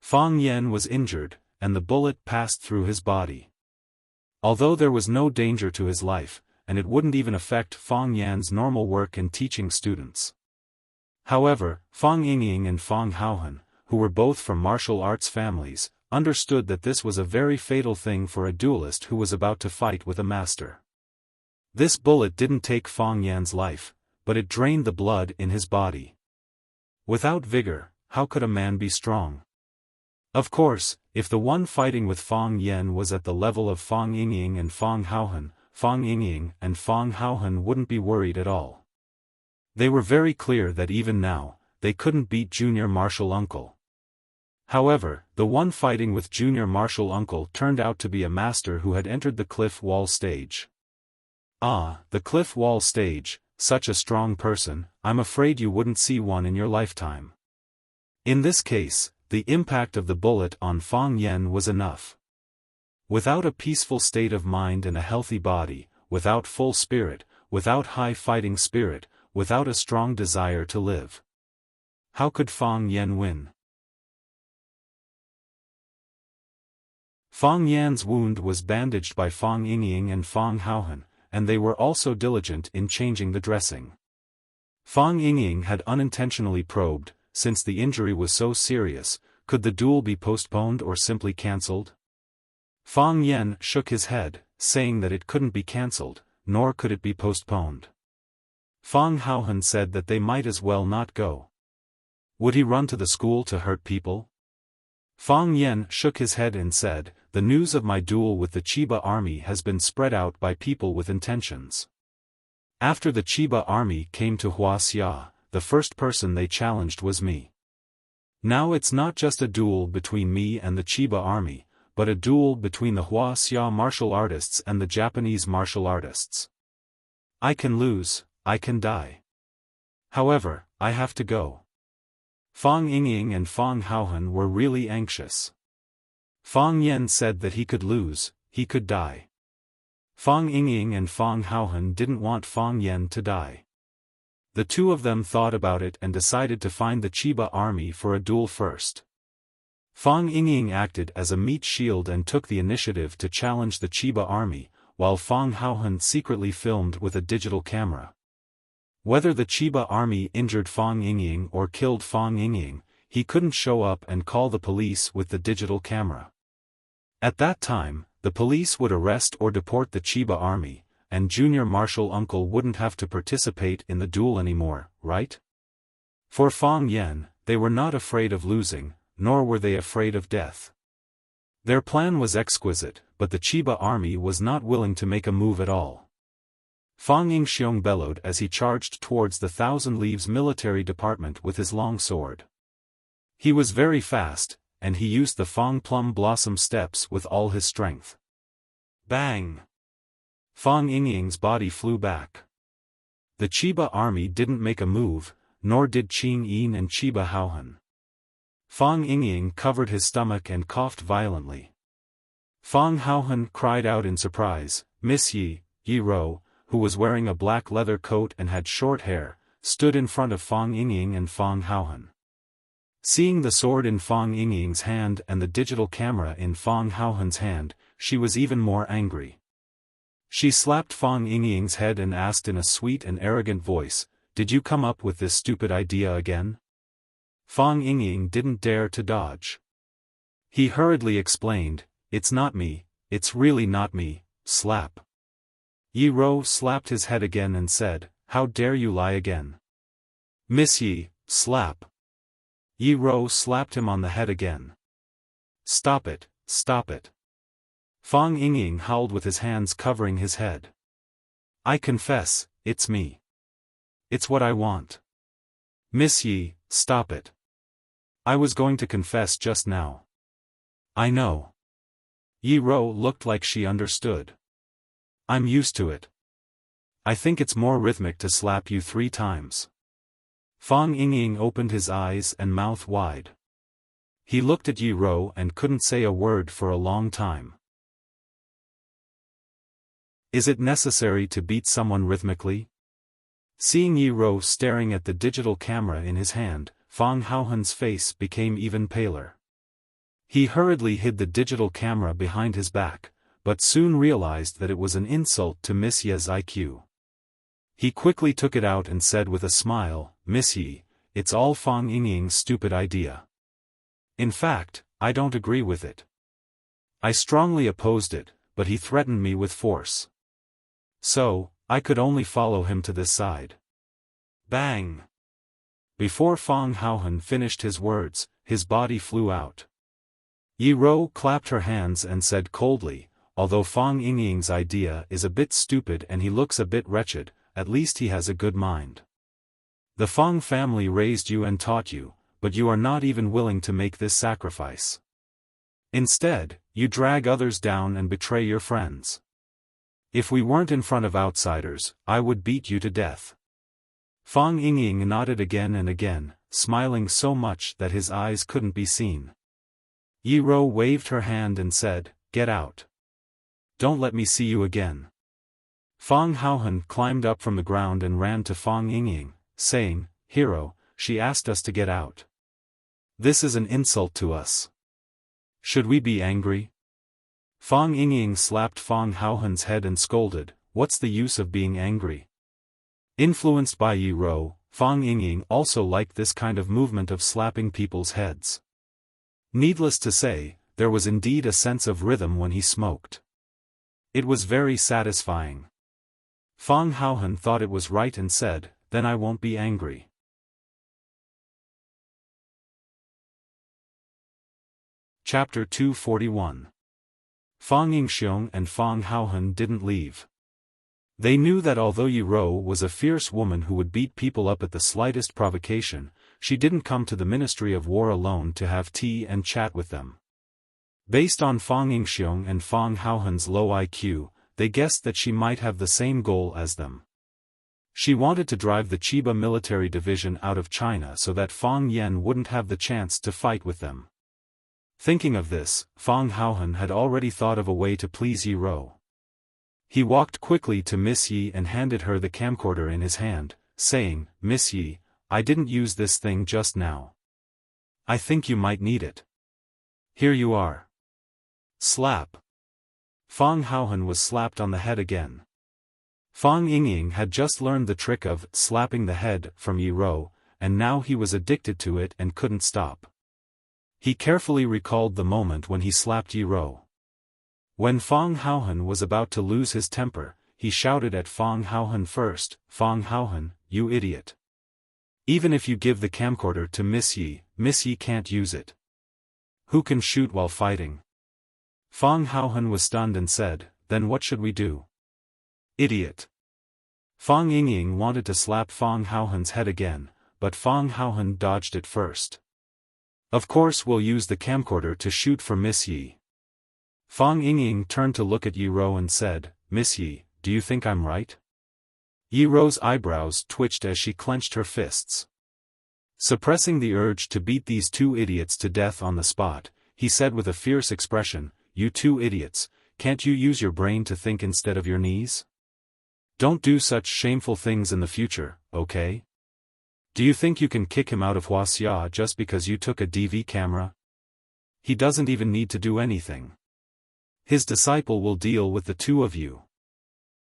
Fang Yan was injured, and the bullet passed through his body. Although there was no danger to his life, and it wouldn't even affect Fang Yan's normal work in teaching students. However, Fang Yingying and Fang Haohan, who were both from martial arts families, understood that this was a very fatal thing for a duelist who was about to fight with a master. This bullet didn't take Fang Yan's life, but it drained the blood in his body. Without vigor, how could a man be strong? Of course, if the one fighting with Fang Yan was at the level of Fang Yingying and Fang Haohan, Fang Yingying and Fang Haohan wouldn't be worried at all. They were very clear that even now, they couldn't beat Junior Martial Uncle. However, the one fighting with Junior Martial Uncle turned out to be a master who had entered the cliff wall stage. Ah, the cliff wall stage, such a strong person, I'm afraid you wouldn't see one in your lifetime. In this case, the impact of the bullet on Fang Yan was enough. Without a peaceful state of mind and a healthy body, without full spirit, without high fighting spirit, without a strong desire to live, how could Fang Yan win? Fang Yan's wound was bandaged by Fang Yingying and Fang Haohan, and they were also diligent in changing the dressing. Fang Yingying had unintentionally probed, since the injury was so serious, could the duel be postponed or simply cancelled? Fang Yan shook his head, saying that it couldn't be cancelled, nor could it be postponed. Fang Haohan said that they might as well not go. Would he run to the school to hurt people? Fang Yan shook his head and said, the news of my duel with the Chiba army has been spread out by people with intentions. After the Chiba army came to Wuxia, the first person they challenged was me. Now it's not just a duel between me and the Chiba army, but a duel between the Wuxia martial artists and the Japanese martial artists. I can lose, I can die. However, I have to go. Fang Yingying and Fang Haohan were really anxious. Fang Yan said that he could lose, he could die. Fang Yingying and Fang Haohan didn't want Fang Yan to die. The two of them thought about it and decided to find the Chiba army for a duel first. Fang Yingying acted as a meat shield and took the initiative to challenge the Chiba army, while Fang Haohan secretly filmed with a digital camera. Whether the Chiba army injured Fang Yingying or killed Fang Yingying, he couldn't show up and call the police with the digital camera. At that time, the police would arrest or deport the Chiba army, and Junior Marshal Uncle wouldn't have to participate in the duel anymore, right? For Fang Yan, they were not afraid of losing, nor were they afraid of death. Their plan was exquisite, but the Chiba army was not willing to make a move at all. Fang Yingxiong bellowed as he charged towards the Thousand Leaves military department with his long sword. He was very fast, and he used the Fang Plum Blossom steps with all his strength. Bang! Fang Yingying's body flew back. The Chiba army didn't make a move, nor did Qing Yin and Chiba Haohan. Fang Yingying covered his stomach and coughed violently. Fang Haohan cried out in surprise. Miss Yi Ro, who was wearing a black leather coat and had short hair, stood in front of Fang Yingying and Fang Haohan. Seeing the sword in Fang Yingying's hand and the digital camera in Fang Haohan's hand, she was even more angry. She slapped Fang Yingying's head and asked in a sweet and arrogant voice, "Did you come up with this stupid idea again?" Fang Yingying didn't dare to dodge. He hurriedly explained, "It's not me, it's really not me, slap." Yi Ro slapped his head again and said, "How dare you lie again? Miss Yi, slap." Yi Ro slapped him on the head again. "Stop it, stop it." Fang Yingying howled with his hands covering his head. "I confess, it's me. It's what I want. Miss Yi, stop it. I was going to confess just now." "I know." Yi Ro looked like she understood. "I'm used to it. I think it's more rhythmic to slap you 3 times. Fang Yingying opened his eyes and mouth wide. He looked at Yi Ro and couldn't say a word for a long time. Is it necessary to beat someone rhythmically? Seeing Yi Ro staring at the digital camera in his hand, Fang Haohan's face became even paler. He hurriedly hid the digital camera behind his back, but soon realized that it was an insult to Miss Ye's IQ. He quickly took it out and said with a smile, "Miss Yi, it's all Fang Yingying's stupid idea. In fact, I don't agree with it. I strongly opposed it, but he threatened me with force. So, I could only follow him to this side." Bang! Before Fang Haohan finished his words, his body flew out. Yi Ro clapped her hands and said coldly, "Although Fang Yingying's idea is a bit stupid and he looks a bit wretched, at least he has a good mind. The Fang family raised you and taught you, but you are not even willing to make this sacrifice. Instead, you drag others down and betray your friends. If we weren't in front of outsiders, I would beat you to death." Fang Yingying nodded again and again, smiling so much that his eyes couldn't be seen. Yi Rou waved her hand and said, "Get out. Don't let me see you again." Fang Haohan climbed up from the ground and ran to Fang Yingying, saying, "Hero, she asked us to get out. This is an insult to us. Should we be angry?" Fang Yingying slapped Fang Haohan's head and scolded, "What's the use of being angry?" Influenced by Yi Rou, Fang Yingying also liked this kind of movement of slapping people's heads. Needless to say, there was indeed a sense of rhythm when he smoked. It was very satisfying. Fang Haohan thought it was right and said, "Then I won't be angry." Chapter 241. Fang Yingxiong and Fang Haohan didn't leave. They knew that although Yi Rou was a fierce woman who would beat people up at the slightest provocation, she didn't come to the Ministry of War alone to have tea and chat with them. Based on Fang Yingxiong and Fang Haohan's low IQ, they guessed that she might have the same goal as them. She wanted to drive the Chiba military division out of China so that Fang Yan wouldn't have the chance to fight with them. Thinking of this, Fang Haohan had already thought of a way to please Yi Rou. He walked quickly to Miss Yi and handed her the camcorder in his hand, saying, "Miss Yi, I didn't use this thing just now. I think you might need it. Here you are." Slap. Fang Haohan was slapped on the head again. Fang Yingying had just learned the trick of slapping the head from Yi Rou, and now he was addicted to it and couldn't stop. He carefully recalled the moment when he slapped Yi Rou. When Fang Haohan was about to lose his temper, he shouted at Fang Haohan first, "Fang Haohan, you idiot. Even if you give the camcorder to Miss Yi can't use it. Who can shoot while fighting?" Fang Haohan was stunned and said, "Then what should we do?" "Idiot." Fang Yingying wanted to slap Fang Haohan's head again, but Fang Haohan dodged it first. "Of course we'll use the camcorder to shoot for Miss Yi." Fang Yingying turned to look at Yi Rou and said, "Miss Yi, do you think I'm right?" Yi Rou's eyebrows twitched as she clenched her fists. Suppressing the urge to beat these two idiots to death on the spot, he said with a fierce expression, "You two idiots, can't you use your brain to think instead of your knees? Don't do such shameful things in the future, okay? Do you think you can kick him out of Wuxia just because you took a DV camera? He doesn't even need to do anything. His disciple will deal with the two of you.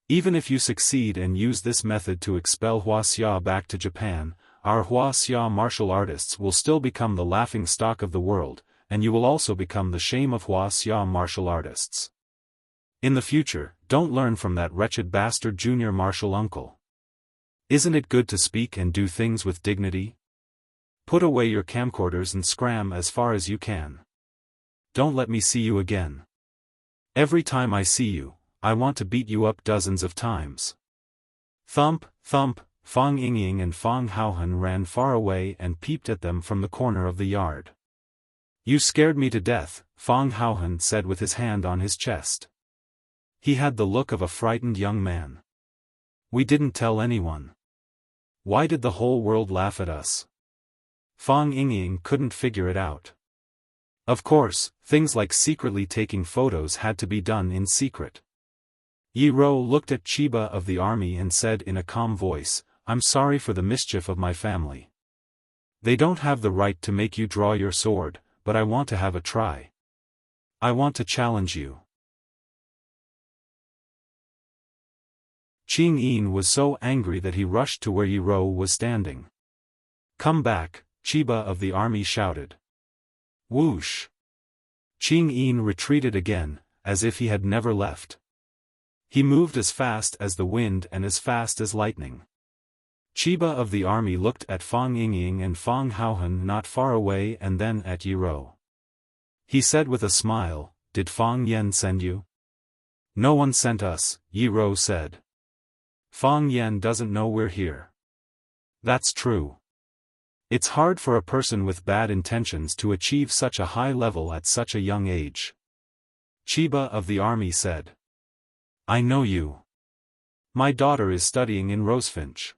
Even if you succeed and use this method to expel Wuxia back to Japan, our Wuxia martial artists will still become the laughing stock of the world, and you will also become the shame of Wuxia martial artists. In the future, don't learn from that wretched bastard junior martial uncle. Isn't it good to speak and do things with dignity? Put away your camcorders and scram as far as you can. Don't let me see you again. Every time I see you, I want to beat you up dozens of times." Thump, thump, Fang Yingying and Fang Haohan ran far away and peeped at them from the corner of the yard. "You scared me to death," Fang Haohan said with his hand on his chest. He had the look of a frightened young man. "We didn't tell anyone. Why did the whole world laugh at us?" Fang Yingying couldn't figure it out. Of course, things like secretly taking photos had to be done in secret. Yi Rou looked at Chiba of the army and said in a calm voice, "I'm sorry for the mischief of my family. They don't have the right to make you draw your sword, but I want to have a try. I want to challenge you." Qing Yin was so angry that he rushed to where Yi Rou was standing. "Come back," Chiba of the army shouted. Whoosh! Qing Yin retreated again, as if he had never left. He moved as fast as the wind and as fast as lightning. Chiba of the army looked at Fang Yingying and Fang Haohan not far away and then at Yi Rou. He said with a smile, "Did Fang Yan send you?" "No one sent us," Yi Rou said. "Fang Yan doesn't know we're here." "That's true. It's hard for a person with bad intentions to achieve such a high level at such a young age." Chiba of the army said. "I know you. My daughter is studying in Rosefinch.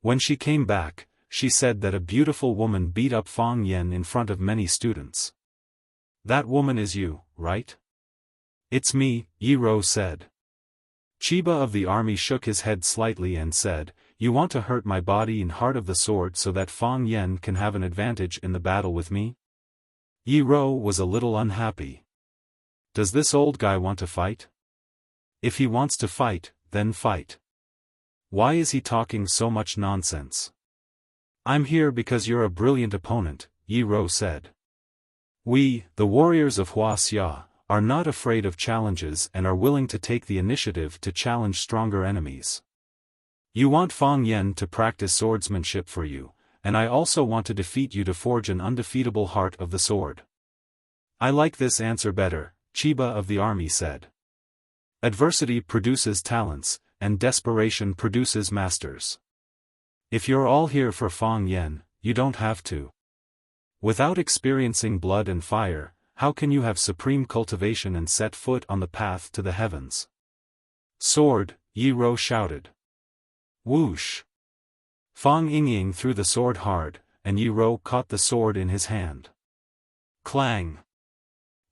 When she came back, she said that a beautiful woman beat up Fang Yan in front of many students. "That woman is you, right?" "It's me," Yi Rou said. Chiba of the army shook his head slightly and said, "You want to hurt my body and heart of the sword so that Fang Yan can have an advantage in the battle with me?" Yi Rou was a little unhappy. Does this old guy want to fight? If he wants to fight, then fight. Why is he talking so much nonsense? "I'm here because you're a brilliant opponent," Yi Rou said. "We, the warriors of Wuxia, are not afraid of challenges and are willing to take the initiative to challenge stronger enemies. You want Fang Yan to practice swordsmanship for you, and I also want to defeat you to forge an undefeatable heart of the sword." "I like this answer better," Chiba of the army said. "Adversity produces talents, and desperation produces masters. If you're all here for Fang Yan, you don't have to. Without experiencing blood and fire, how can you have supreme cultivation and set foot on the path to the heavens?" "Sword!" Yi Rou shouted. Whoosh! Fang Yingying threw the sword hard, and Yi Rou caught the sword in his hand. Clang!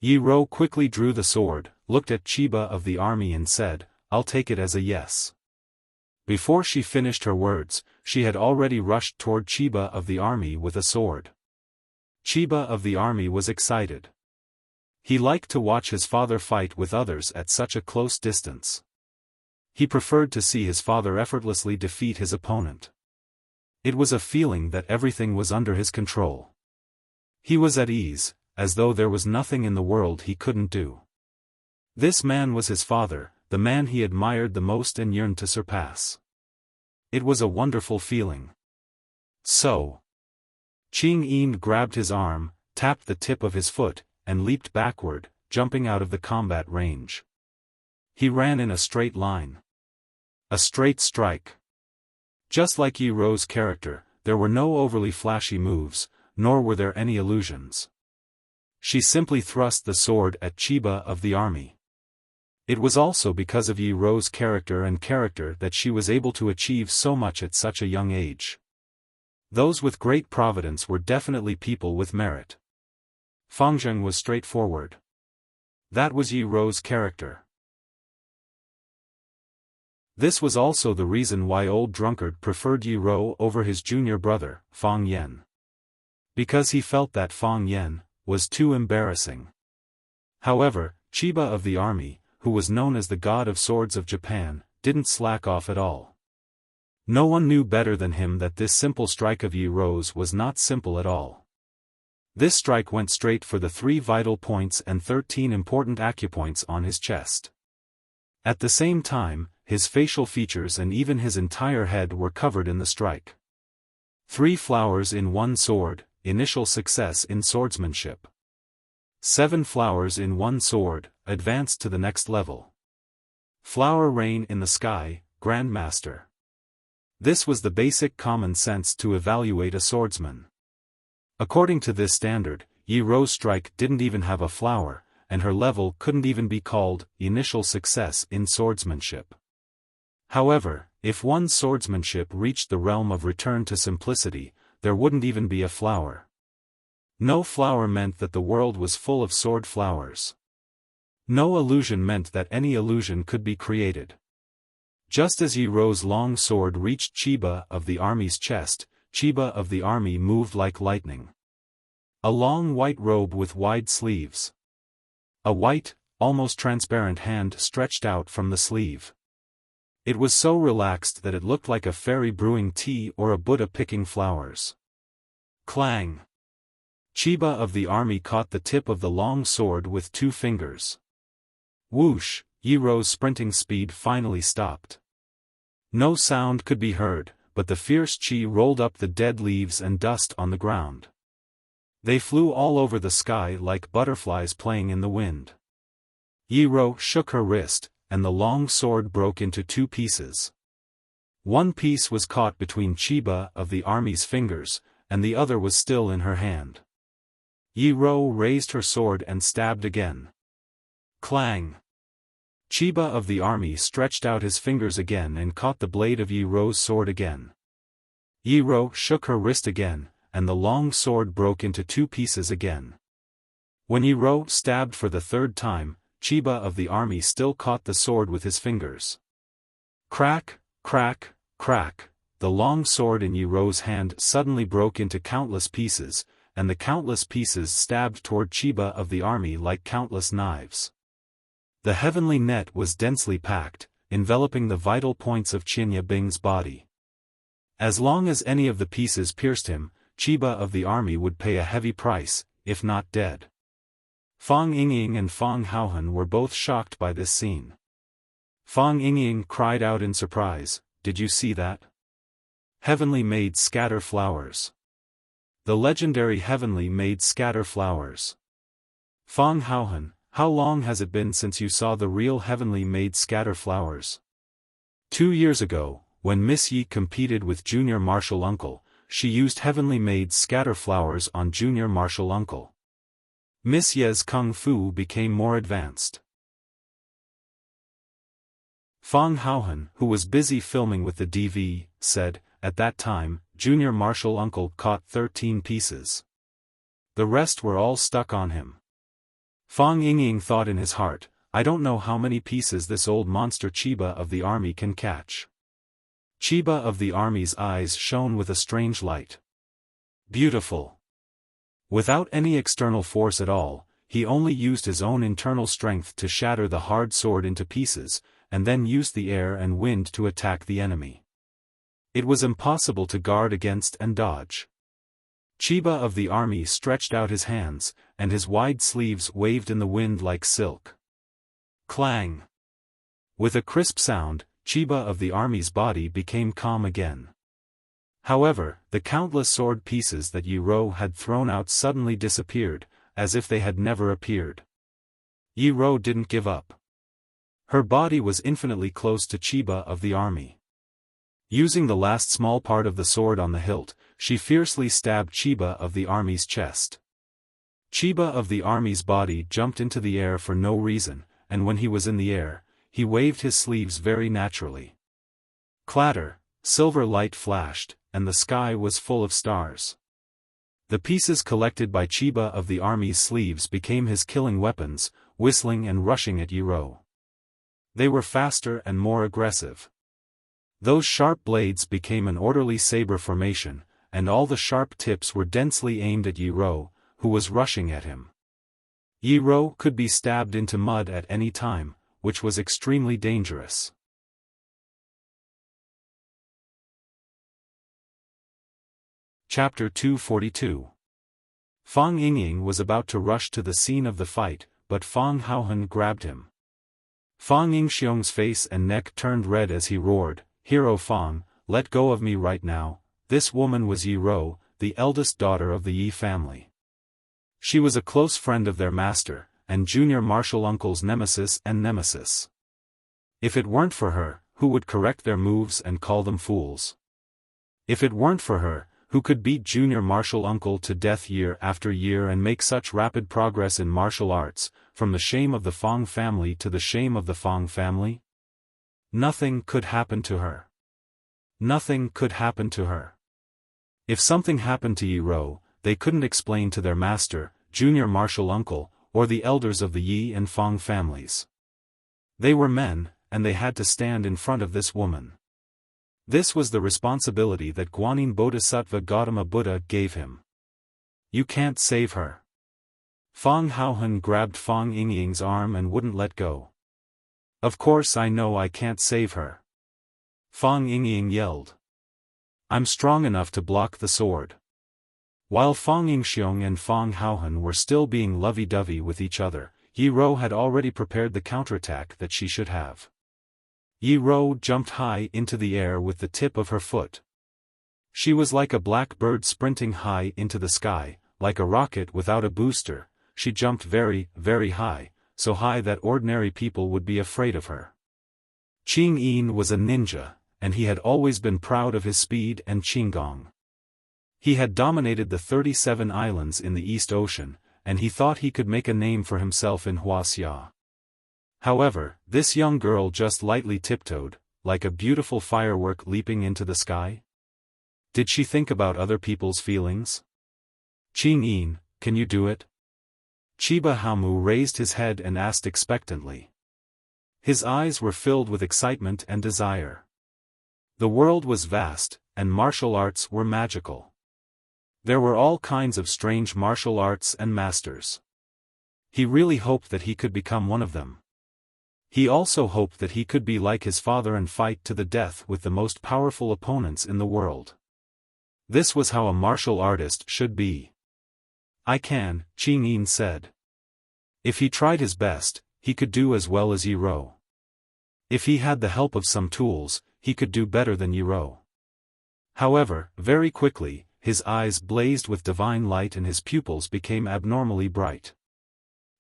Yi Rou quickly drew the sword, looked at Chiba of the army and said, "I'll take it as a yes." Before she finished her words, she had already rushed toward Chiba of the army with a sword. Chiba of the army was excited. He liked to watch his father fight with others at such a close distance. He preferred to see his father effortlessly defeat his opponent. It was a feeling that everything was under his control. He was at ease, as though there was nothing in the world he couldn't do. This man was his father, the man he admired the most and yearned to surpass. It was a wonderful feeling. So. Qing Yin grabbed his arm, tapped the tip of his foot, and leaped backward, jumping out of the combat range. He ran in a straight line. A straight strike. Just like Yi Rou's character, there were no overly flashy moves, nor were there any illusions. She simply thrust the sword at Chiba of the army. It was also because of Yi Rou's character that she was able to achieve so much at such a young age. Those with great providence were definitely people with merit. Fangzheng was straightforward. That was Yi Rou's character. This was also the reason why Old Drunkard preferred Yi Rou over his junior brother, Fang Yan. Because he felt that Fang Yan was too embarrassing. However, Chiba of the army, who was known as the god of swords of Japan, didn't slack off at all. No one knew better than him that this simple strike of Yi Rou's was not simple at all. This strike went straight for the 3 vital points and 13 important acupoints on his chest. At the same time, his facial features and even his entire head were covered in the strike. 3 flowers in 1 sword, initial success in swordsmanship. 7 flowers in 1 sword, advanced to the next level. Flower rain in the sky, Grandmaster. This was the basic common sense to evaluate a swordsman. According to this standard, Yi Rou's strike didn't even have a flower, and her level couldn't even be called initial success in swordsmanship. However, if one's swordsmanship reached the realm of return to simplicity, there wouldn't even be a flower. No flower meant that the world was full of sword flowers. No illusion meant that any illusion could be created. Just as Yi Rou's long sword reached Chiba of the army's chest, Chiba of the army moved like lightning. A long white robe with wide sleeves. A white, almost transparent hand stretched out from the sleeve. It was so relaxed that it looked like a fairy brewing tea or a Buddha picking flowers. Clang! Chiba of the army caught the tip of the long sword with 2 fingers. Whoosh! Yi Rou's sprinting speed finally stopped. No sound could be heard, but the fierce chi rolled up the dead leaves and dust on the ground. They flew all over the sky like butterflies playing in the wind. Yi Rou shook her wrist, and the long sword broke into 2 pieces. One piece was caught between Chiba of the army's fingers, and the other was still in her hand. Yi Rou raised her sword and stabbed again. Clang! Chiba of the army stretched out his fingers again and caught the blade of Yi Rou's sword again. Yi Rou shook her wrist again, and the long sword broke into 2 pieces again. When Yi Rou stabbed for the 3rd time, Chiba of the army still caught the sword with his fingers. Crack, crack, crack, the long sword in Yi Rou's hand suddenly broke into countless pieces, and the countless pieces stabbed toward Chiba of the army like countless knives. The heavenly net was densely packed, enveloping the vital points of Qinya Bing's body. As long as any of the pieces pierced him, Chiba of the army would pay a heavy price, if not dead. Fang Yingying and Fang Haohan were both shocked by this scene. Fang Yingying cried out in surprise, "Did you see that? Heavenly Maid scatter flowers. The legendary Heavenly Maid scatter flowers." Fang Haohan, how long has it been since you saw the real Heavenly Maid scatter flowers? 2 years ago, when Miss Yi competed with Junior Martial Uncle, she used Heavenly Maid scatter flowers on Junior Martial Uncle. Miss Ye's kung fu became more advanced. Fang Haohan, who was busy filming with the DV, said, "At that time, Junior Martial Uncle caught 13 pieces. The rest were all stuck on him." Fang Yingying thought in his heart, "I don't know how many pieces this old monster Chiba of the army can catch." Chiba of the army's eyes shone with a strange light. Beautiful. Without any external force at all, he only used his own internal strength to shatter the hard sword into pieces, and then used the air and wind to attack the enemy. It was impossible to guard against and dodge. Chiba of the army stretched out his hands, and his wide sleeves waved in the wind like silk. Clang! With a crisp sound, Chiba of the army's body became calm again. However, the countless sword pieces that Yi Rou had thrown out suddenly disappeared, as if they had never appeared. Yi Rou didn't give up. Her body was infinitely close to Chiba of the army. Using the last small part of the sword on the hilt, she fiercely stabbed Chiba of the army's chest. Chiba of the army's body jumped into the air for no reason, and when he was in the air, he waved his sleeves very naturally. Clatter, silver light flashed, and the sky was full of stars. The pieces collected by Chiba of the army's sleeves became his killing weapons, whistling and rushing at Yi Rou. They were faster and more aggressive. Those sharp blades became an orderly saber formation, and all the sharp tips were densely aimed at Yi Rou, who was rushing at him. Yi Rou could be stabbed into mud at any time, which was extremely dangerous. Chapter 242. Fang Yingying was about to rush to the scene of the fight, but Fang Haohan grabbed him. Fang Yingxiong's face and neck turned red as he roared, "Hero Fang, let go of me right now." This woman was Yi Rou, the eldest daughter of the Yi family. She was a close friend of their master, and Junior Martial Uncle's nemesis and nemesis. If it weren't for her, who would correct their moves and call them fools? If it weren't for her, who could beat Junior Martial Uncle to death year after year and make such rapid progress in martial arts, from the shame of the Fang family to the shame of the Fang family? Nothing could happen to her. Nothing could happen to her. If something happened to Yi Rou, they couldn't explain to their master, Junior Martial Uncle, or the elders of the Yi and Fang families. They were men, and they had to stand in front of this woman. This was the responsibility that Guanyin Bodhisattva Gautama Buddha gave him. You can't save her. Fang Haohan grabbed Fang Yingying's arm and wouldn't let go. Of course I know I can't save her. Fang Yingying yelled. I'm strong enough to block the sword. While Fang Yingxiong and Fang Haohan were still being lovey-dovey with each other, Yi Rou had already prepared the counterattack that she should have. Yi Rou jumped high into the air with the tip of her foot. She was like a black bird sprinting high into the sky, like a rocket without a booster. She jumped very, very high, so high that ordinary people would be afraid of her. Qing Yin was a ninja, and he had always been proud of his speed and qinggong. He had dominated the 37 islands in the East Ocean, and he thought he could make a name for himself in Wuxia. However, this young girl just lightly tiptoed, like a beautiful firework leaping into the sky. Did she think about other people's feelings? Qing Yin, can you do it? Chiba Haomu raised his head and asked expectantly. His eyes were filled with excitement and desire. The world was vast, and martial arts were magical. There were all kinds of strange martial arts and masters. He really hoped that he could become one of them. He also hoped that he could be like his father and fight to the death with the most powerful opponents in the world. This was how a martial artist should be. I can, Qing Yin said. If he tried his best, he could do as well as Yi Rou. If he had the help of some tools, he could do better than Yi Rou. However, very quickly, his eyes blazed with divine light and his pupils became abnormally bright.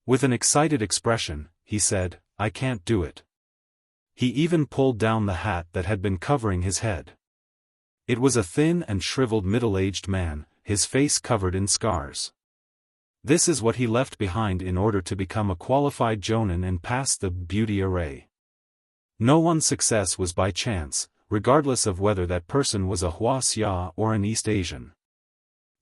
With an excited expression, he said, I can't do it. He even pulled down the hat that had been covering his head. It was a thin and shriveled middle-aged man, his face covered in scars. This is what he left behind in order to become a qualified jonin and pass the beauty array. No one's success was by chance, regardless of whether that person was a Wuxia or an East Asian.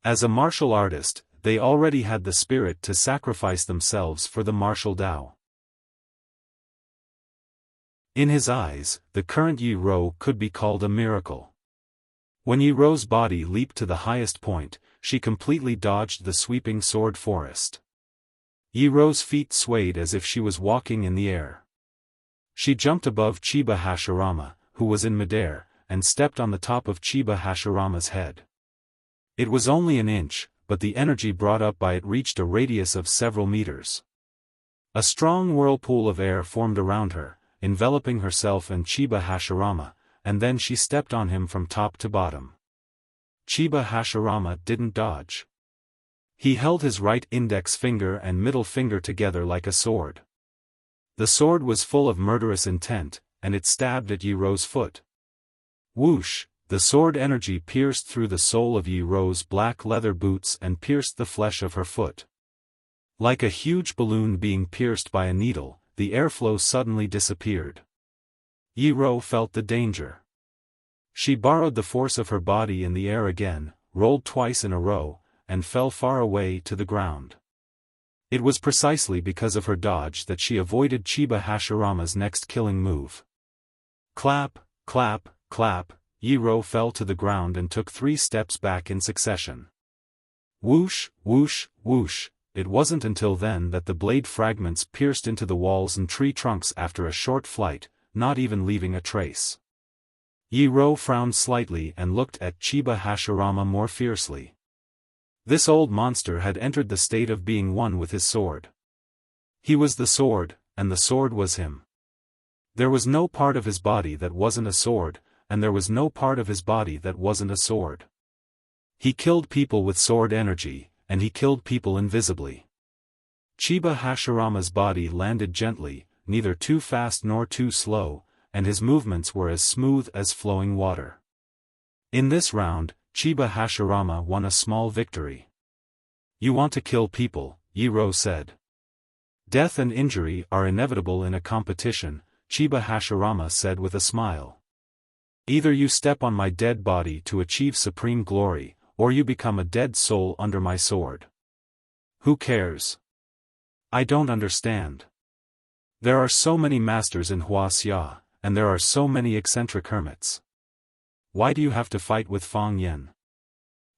As a martial artist, they already had the spirit to sacrifice themselves for the martial Tao. In his eyes, the current Yi Rou could be called a miracle. When Yi Rou's body leaped to the highest point, she completely dodged the sweeping sword forest. Yi Rou's feet swayed as if she was walking in the air. She jumped above Chiba Hashirama, who was in midair, and stepped on the top of Chiba Hashirama's head. It was only an inch, but the energy brought up by it reached a radius of several meters. A strong whirlpool of air formed around her, enveloping herself and Chiba Hashirama, and then she stepped on him from top to bottom. Chiba Hashirama didn't dodge. He held his right index finger and middle finger together like a sword. The sword was full of murderous intent, and it stabbed at Yi Rou's foot. Whoosh! The sword energy pierced through the sole of Yi Rou's black leather boots and pierced the flesh of her foot. Like a huge balloon being pierced by a needle, the airflow suddenly disappeared. Yi Rou felt the danger. She borrowed the force of her body in the air again, rolled twice in a row, and fell far away to the ground. It was precisely because of her dodge that she avoided Chiba Hashirama's next killing move. Clap, clap, clap, Yi Rou fell to the ground and took 3 steps back in succession. Whoosh, whoosh, whoosh. It wasn't until then that the blade fragments pierced into the walls and tree trunks after a short flight, not even leaving a trace. Yi Rou frowned slightly and looked at Chiba Hashirama more fiercely. This old monster had entered the state of being one with his sword. He was the sword, and the sword was him. There was no part of his body that wasn't a sword, and there was no part of his body that wasn't a sword. He killed people with sword energy, and he killed people invisibly. Chiba Hashirama's body landed gently, neither too fast nor too slow, and his movements were as smooth as flowing water. In this round, Chiba Hashirama won a small victory. You want to kill people, Yi Rou said. Death and injury are inevitable in a competition, Chiba Hashirama said with a smile. Either you step on my dead body to achieve supreme glory, or you become a dead soul under my sword. Who cares? I don't understand. There are so many masters in Wuxia, and there are so many eccentric hermits. Why do you have to fight with Fang Yen?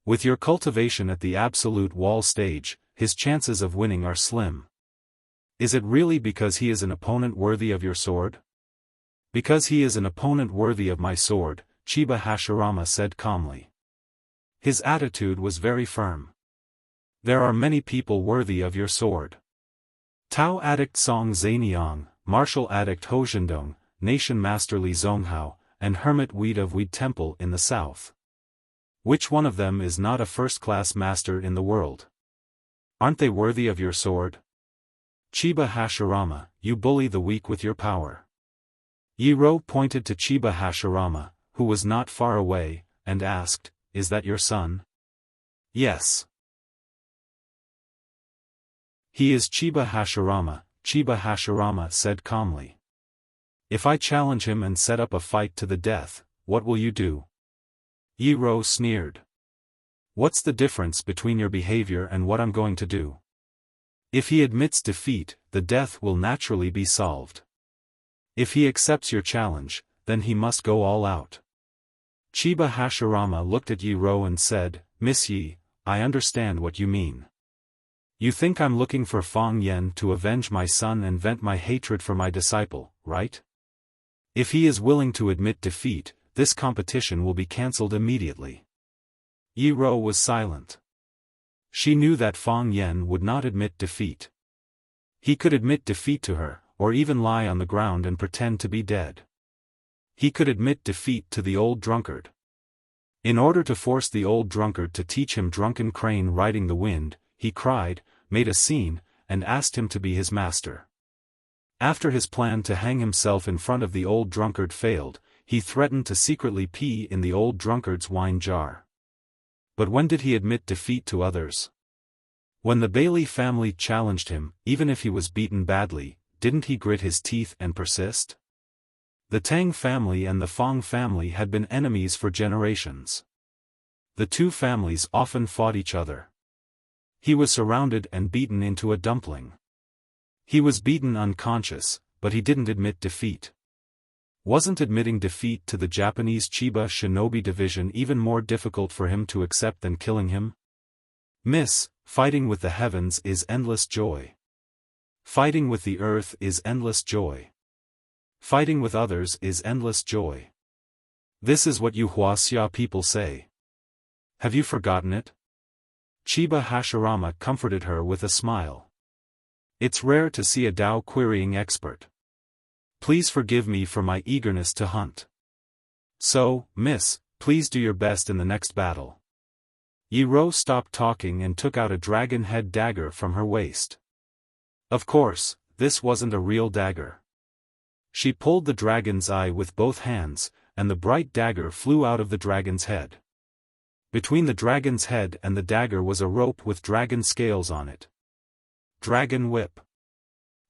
With your cultivation at the absolute wall stage, his chances of winning are slim. Is it really because he is an opponent worthy of your sword? Because he is an opponent worthy of my sword, Chiba Hashirama said calmly. His attitude was very firm. There are many people worthy of your sword. Tao addict Song Zaniang, martial addict Ho Zhendong, nation master Li Zonghao, and hermit Weed of Weed Temple in the south. Which one of them is not a first-class master in the world? Aren't they worthy of your sword? Chiba Hashirama, you bully the weak with your power. Yi Rou pointed to Chiba Hashirama, who was not far away, and asked, Is that your son? Yes. He is Chiba Hashirama, Chiba Hashirama said calmly. If I challenge him and set up a fight to the death, what will you do? Yi Rou sneered. What's the difference between your behavior and what I'm going to do? If he admits defeat, the death will naturally be solved. If he accepts your challenge, then he must go all out. Chiba Hashirama looked at Yi Rou and said, Miss Yi, I understand what you mean. You think I'm looking for Fang Yen to avenge my son and vent my hatred for my disciple, right? If he is willing to admit defeat, this competition will be cancelled immediately. Yi Rou was silent. She knew that Fang Yen would not admit defeat. He could admit defeat to her, or even lie on the ground and pretend to be dead. He could admit defeat to the old drunkard. In order to force the old drunkard to teach him drunken crane riding the wind, he cried, made a scene, and asked him to be his master. After his plan to hang himself in front of the old drunkard failed, he threatened to secretly pee in the old drunkard's wine jar. But when did he admit defeat to others? When the Bailey family challenged him, even if he was beaten badly, didn't he grit his teeth and persist? The Tang family and the Fang family had been enemies for generations. The two families often fought each other. He was surrounded and beaten into a dumpling. He was beaten unconscious, but he didn't admit defeat. Wasn't admitting defeat to the Japanese Chiba Shinobi Division even more difficult for him to accept than killing him? Miss, fighting with the heavens is endless joy. Fighting with the earth is endless joy. Fighting with others is endless joy. This is what you Wuxia people say. Have you forgotten it? Chiba Hashirama comforted her with a smile. It's rare to see a Dao querying expert. Please forgive me for my eagerness to hunt. So, miss, please do your best in the next battle. Yi Rou stopped talking and took out a dragon head dagger from her waist. Of course, this wasn't a real dagger. She pulled the dragon's eye with both hands, and the bright dagger flew out of the dragon's head. Between the dragon's head and the dagger was a rope with dragon scales on it. Dragon whip.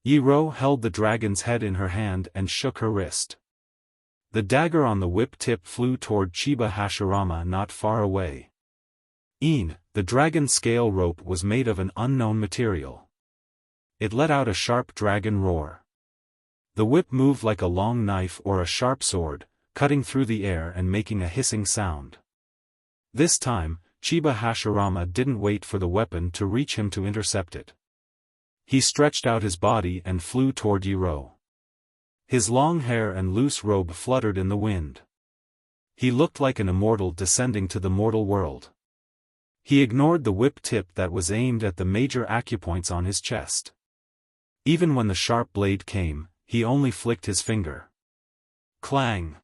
Yi Rou held the dragon's head in her hand and shook her wrist. The dagger on the whip tip flew toward Chiba Hashirama not far away. The dragon scale rope was made of an unknown material. It let out a sharp dragon roar. The whip moved like a long knife or a sharp sword, cutting through the air and making a hissing sound. This time, Chiba Hashirama didn't wait for the weapon to reach him to intercept it. He stretched out his body and flew toward Yi Rou. His long hair and loose robe fluttered in the wind. He looked like an immortal descending to the mortal world. He ignored the whip tip that was aimed at the major acupoints on his chest. Even when the sharp blade came, he only flicked his finger. Clang!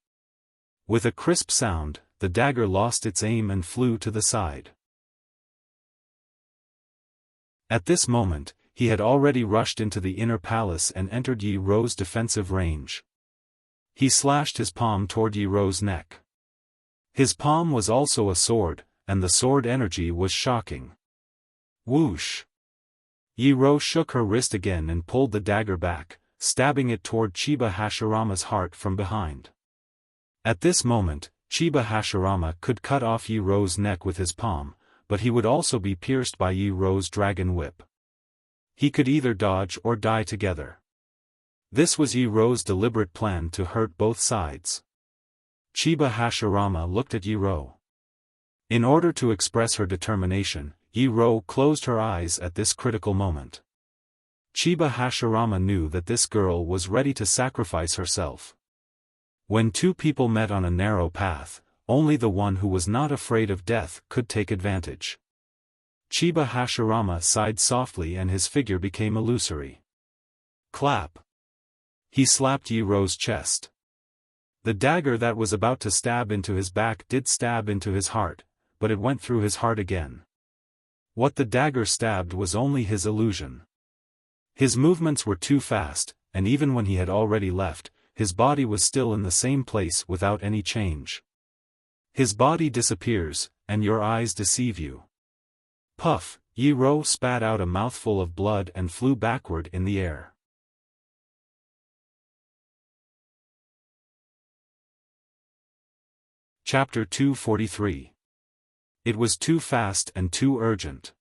With a crisp sound, the dagger lost its aim and flew to the side. At this moment, he had already rushed into the inner palace and entered Yi Rou's defensive range. He slashed his palm toward Yi Rou's neck. His palm was also a sword, and the sword energy was shocking. Whoosh! Yi Rou shook her wrist again and pulled the dagger back, stabbing it toward Chiba Hashirama's heart from behind. At this moment, Chiba Hashirama could cut off Yi Rou's neck with his palm, but he would also be pierced by Yi Rou's dragon whip. He could either dodge or die together. This was Yi Rou's deliberate plan to hurt both sides. Chiba Hashirama looked at Yi Rou. In order to express her determination, Yi Rou closed her eyes at this critical moment. Chiba Hashirama knew that this girl was ready to sacrifice herself. When two people met on a narrow path, only the one who was not afraid of death could take advantage. Chiba Hashirama sighed softly and his figure became illusory. Clap! He slapped Yi Rou's chest. The dagger that was about to stab into his back did stab into his heart, but it went through his heart again. What the dagger stabbed was only his illusion. His movements were too fast, and even when he had already left, his body was still in the same place without any change. His body disappears, and your eyes deceive you. Puff! Yi Rou spat out a mouthful of blood and flew backward in the air. Chapter 243. It was too fast and too urgent.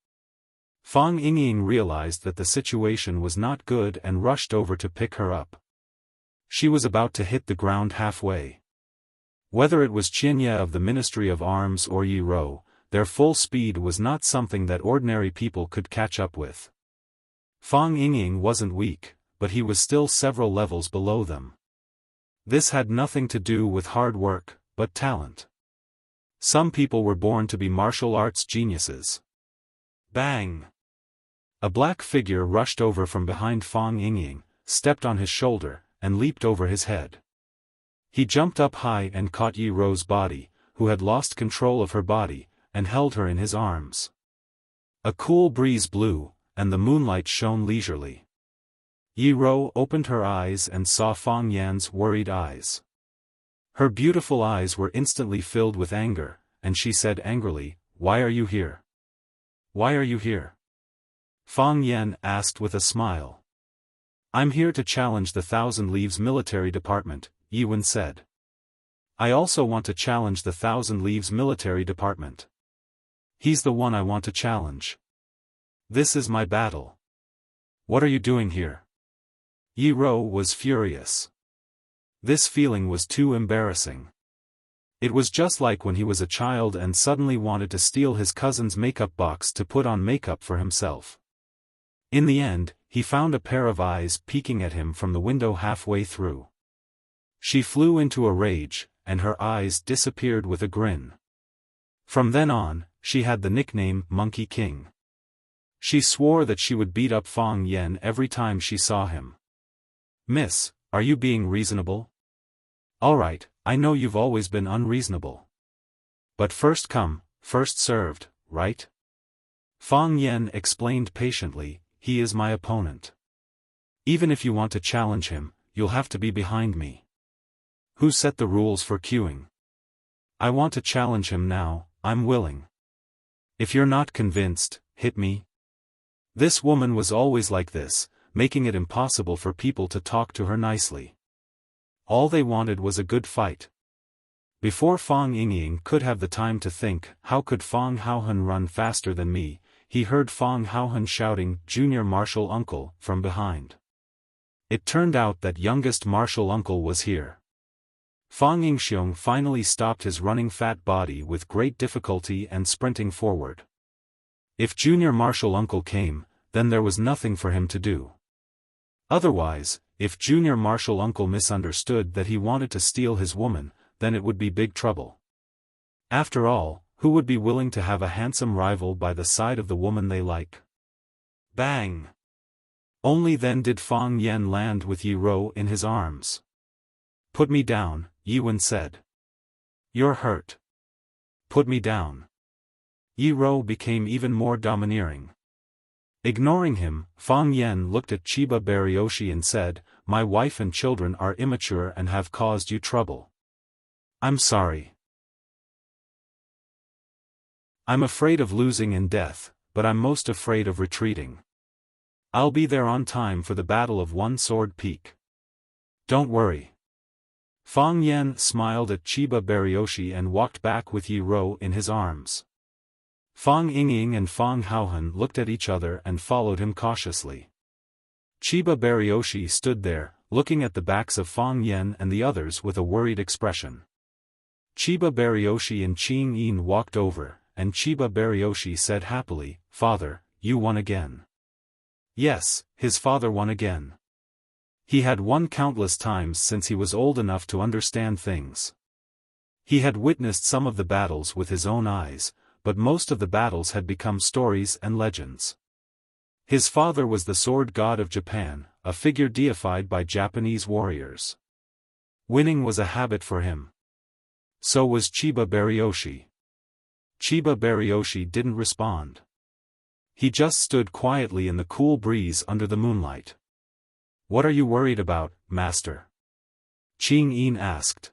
Fang Yingying realized that the situation was not good and rushed over to pick her up. She was about to hit the ground halfway. Whether it was Qianye of the Ministry of Arms or Yi Rou, their full speed was not something that ordinary people could catch up with. Fang Yingying wasn't weak, but he was still several levels below them. This had nothing to do with hard work, but talent. Some people were born to be martial arts geniuses. Bang! A black figure rushed over from behind Fang Yingying, stepped on his shoulder, and leaped over his head. He jumped up high and caught Yi Rou's body, who had lost control of her body, and held her in his arms. A cool breeze blew, and the moonlight shone leisurely. Yi Rou opened her eyes and saw Fang Yan's worried eyes. Her beautiful eyes were instantly filled with anger, and she said angrily, "Why are you here? Why are you here?" Fang Yan asked with a smile. "I'm here to challenge the Thousand Leaves military department," Yi Wen said. "I also want to challenge the Thousand Leaves military department. He's the one I want to challenge. This is my battle. What are you doing here?" Yi Rou was furious. This feeling was too embarrassing. It was just like when he was a child and suddenly wanted to steal his cousin's makeup box to put on makeup for himself. In the end, he found a pair of eyes peeking at him from the window halfway through. She flew into a rage, and her eyes disappeared with a grin. From then on, she had the nickname Monkey King. She swore that she would beat up Fang Yan every time she saw him. "Miss, are you being reasonable?" "Alright, I know you've always been unreasonable. But first come, first served, right?" Fang Yan explained patiently, "He is my opponent. Even if you want to challenge him, you'll have to be behind me." "Who set the rules for queuing?" "I want to challenge him now, I'm willing. If you're not convinced, hit me." This woman was always like this, making it impossible for people to talk to her nicely. All they wanted was a good fight. Before Fang Yingying could have the time to think, "How could Fang Haohan run faster than me?" he heard Fang Haohan shouting, "Junior Martial Uncle," from behind. It turned out that youngest Martial Uncle was here. Fang Yingxiong finally stopped his running fat body with great difficulty and sprinting forward. If Junior Martial Uncle came, then there was nothing for him to do. Otherwise, if Junior Martial Uncle misunderstood that he wanted to steal his woman, then it would be big trouble. After all, who would be willing to have a handsome rival by the side of the woman they like? Bang! Only then did Fang Yan land with Yi Rou in his arms. "Put me down," Yi Wen said. "You're hurt. Put me down." Yi Rou became even more domineering. Ignoring him, Fang Yan looked at Chiba Barioshi and said, "My wife and children are immature and have caused you trouble. I'm sorry. I'm afraid of losing and death, but I'm most afraid of retreating. I'll be there on time for the Battle of One Sword Peak. Don't worry." Fang Yan smiled at Chiba Barioshi and walked back with Yi Rou in his arms. Fang Yingying and Fang Haohan looked at each other and followed him cautiously. Chiba Barioshi stood there, looking at the backs of Fang Yan and the others with a worried expression. Chiba Barioshi and Qing Yin walked over, and Chiba Barioshi said happily, "Father, you won again." Yes, his father won again. He had won countless times since he was old enough to understand things. He had witnessed some of the battles with his own eyes, but most of the battles had become stories and legends. His father was the sword god of Japan, a figure deified by Japanese warriors. Winning was a habit for him. So was Chiba Barioshi. Chiba Barioshi didn't respond. He just stood quietly in the cool breeze under the moonlight. "What are you worried about, master?" Qing Yin asked.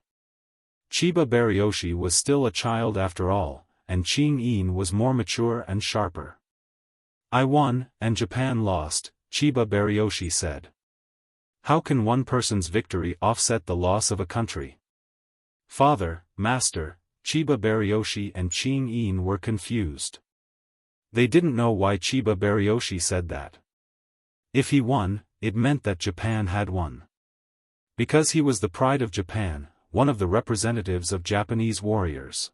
Chiba Barioshi was still a child after all, and Qing Yin was more mature and sharper. "I won, and Japan lost," Chiba Barioshi said. "How can one person's victory offset the loss of a country?" "Father, master, Chiba Baryoshi and Qing Yin were confused. They didn't know why Chiba Baryoshi said that. If he won, it meant that Japan had won. Because he was the pride of Japan, one of the representatives of Japanese warriors.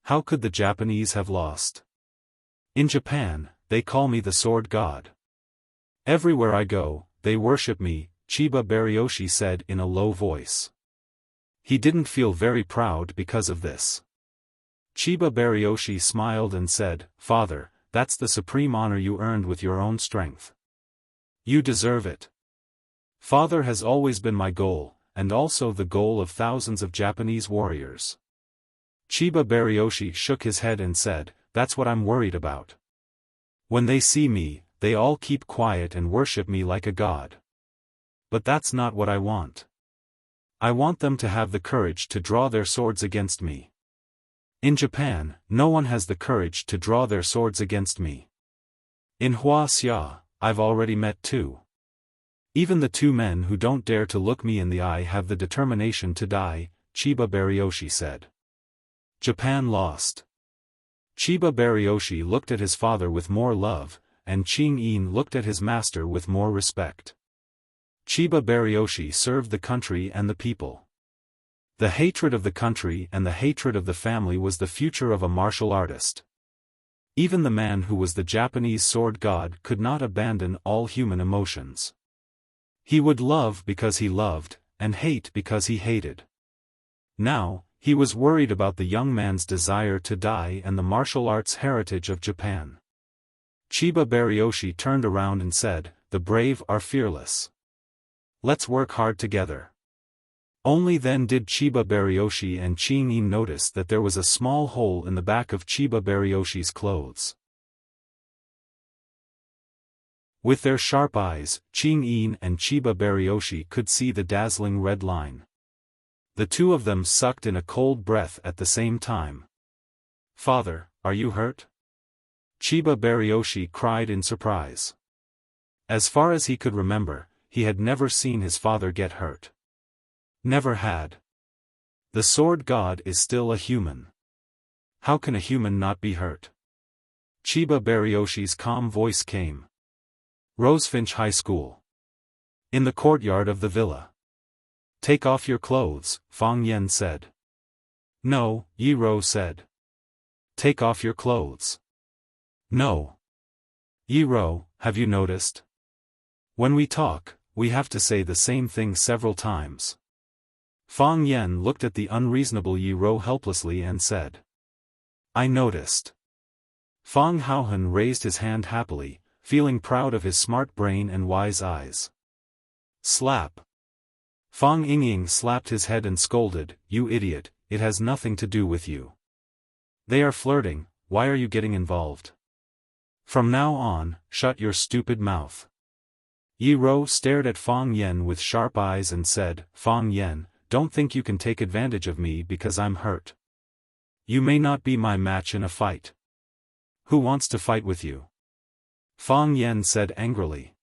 How could the Japanese have lost? In Japan, they call me the sword god. Everywhere I go, they worship me, Chiba Baryoshi said in a low voice. He didn't feel very proud because of this. Chiba Baryoshi smiled and said, "Father, that's the supreme honor you earned with your own strength. You deserve it. Father has always been my goal, and also the goal of thousands of Japanese warriors." Chiba Baryoshi shook his head and said, "That's what I'm worried about. When they see me, they all keep quiet and worship me like a god. But that's not what I want. I want them to have the courage to draw their swords against me. In Japan, no one has the courage to draw their swords against me. In Wuxia, I've already met two. Even the two men who don't dare to look me in the eye have the determination to die," Chiba Baryoshi said. Japan lost. Chiba Baryoshi looked at his father with more love, and Qing Yin looked at his master with more respect. Chiba Baryoshi served the country and the people. The hatred of the country and the hatred of the family was the future of a martial artist. Even the man who was the Japanese sword god could not abandon all human emotions. He would love because he loved, and hate because he hated. Now, he was worried about the young man's desire to die and the martial arts heritage of Japan. Chiba Baryoshi turned around and said, "The brave are fearless. Let's work hard together." Only then did Chiba Baryoshi and Qing Yin notice that there was a small hole in the back of Chiba Baryoshi's clothes. With their sharp eyes, Qing Yin and Chiba Baryoshi could see the dazzling red line. The two of them sucked in a cold breath at the same time. "Father, are you hurt?" Chiba Baryoshi cried in surprise. As far as he could remember, he had never seen his father get hurt. Never had. The sword god is still a human. How can a human not be hurt? Chiba Baryoshi's calm voice came. Rosefinch High School. In the courtyard of the villa. "Take off your clothes," Fang Yen said. "No," Yi Ro said. "Take off your clothes." "No. Yi Ro, have you noticed? When we talk, we have to say the same thing several times." Fang Yen looked at the unreasonable Yi Ro helplessly and said, "I noticed." Fang Haohan raised his hand happily, feeling proud of his smart brain and wise eyes. Slap. Fang Yingying slapped his head and scolded, "You idiot, it has nothing to do with you. They are flirting, why are you getting involved? From now on, shut your stupid mouth." Yi Ro stared at Fang Yen with sharp eyes and said, "Fang Yen, don't think you can take advantage of me because I'm hurt. You may not be my match in a fight. Who wants to fight with you?" Fang Yen said angrily.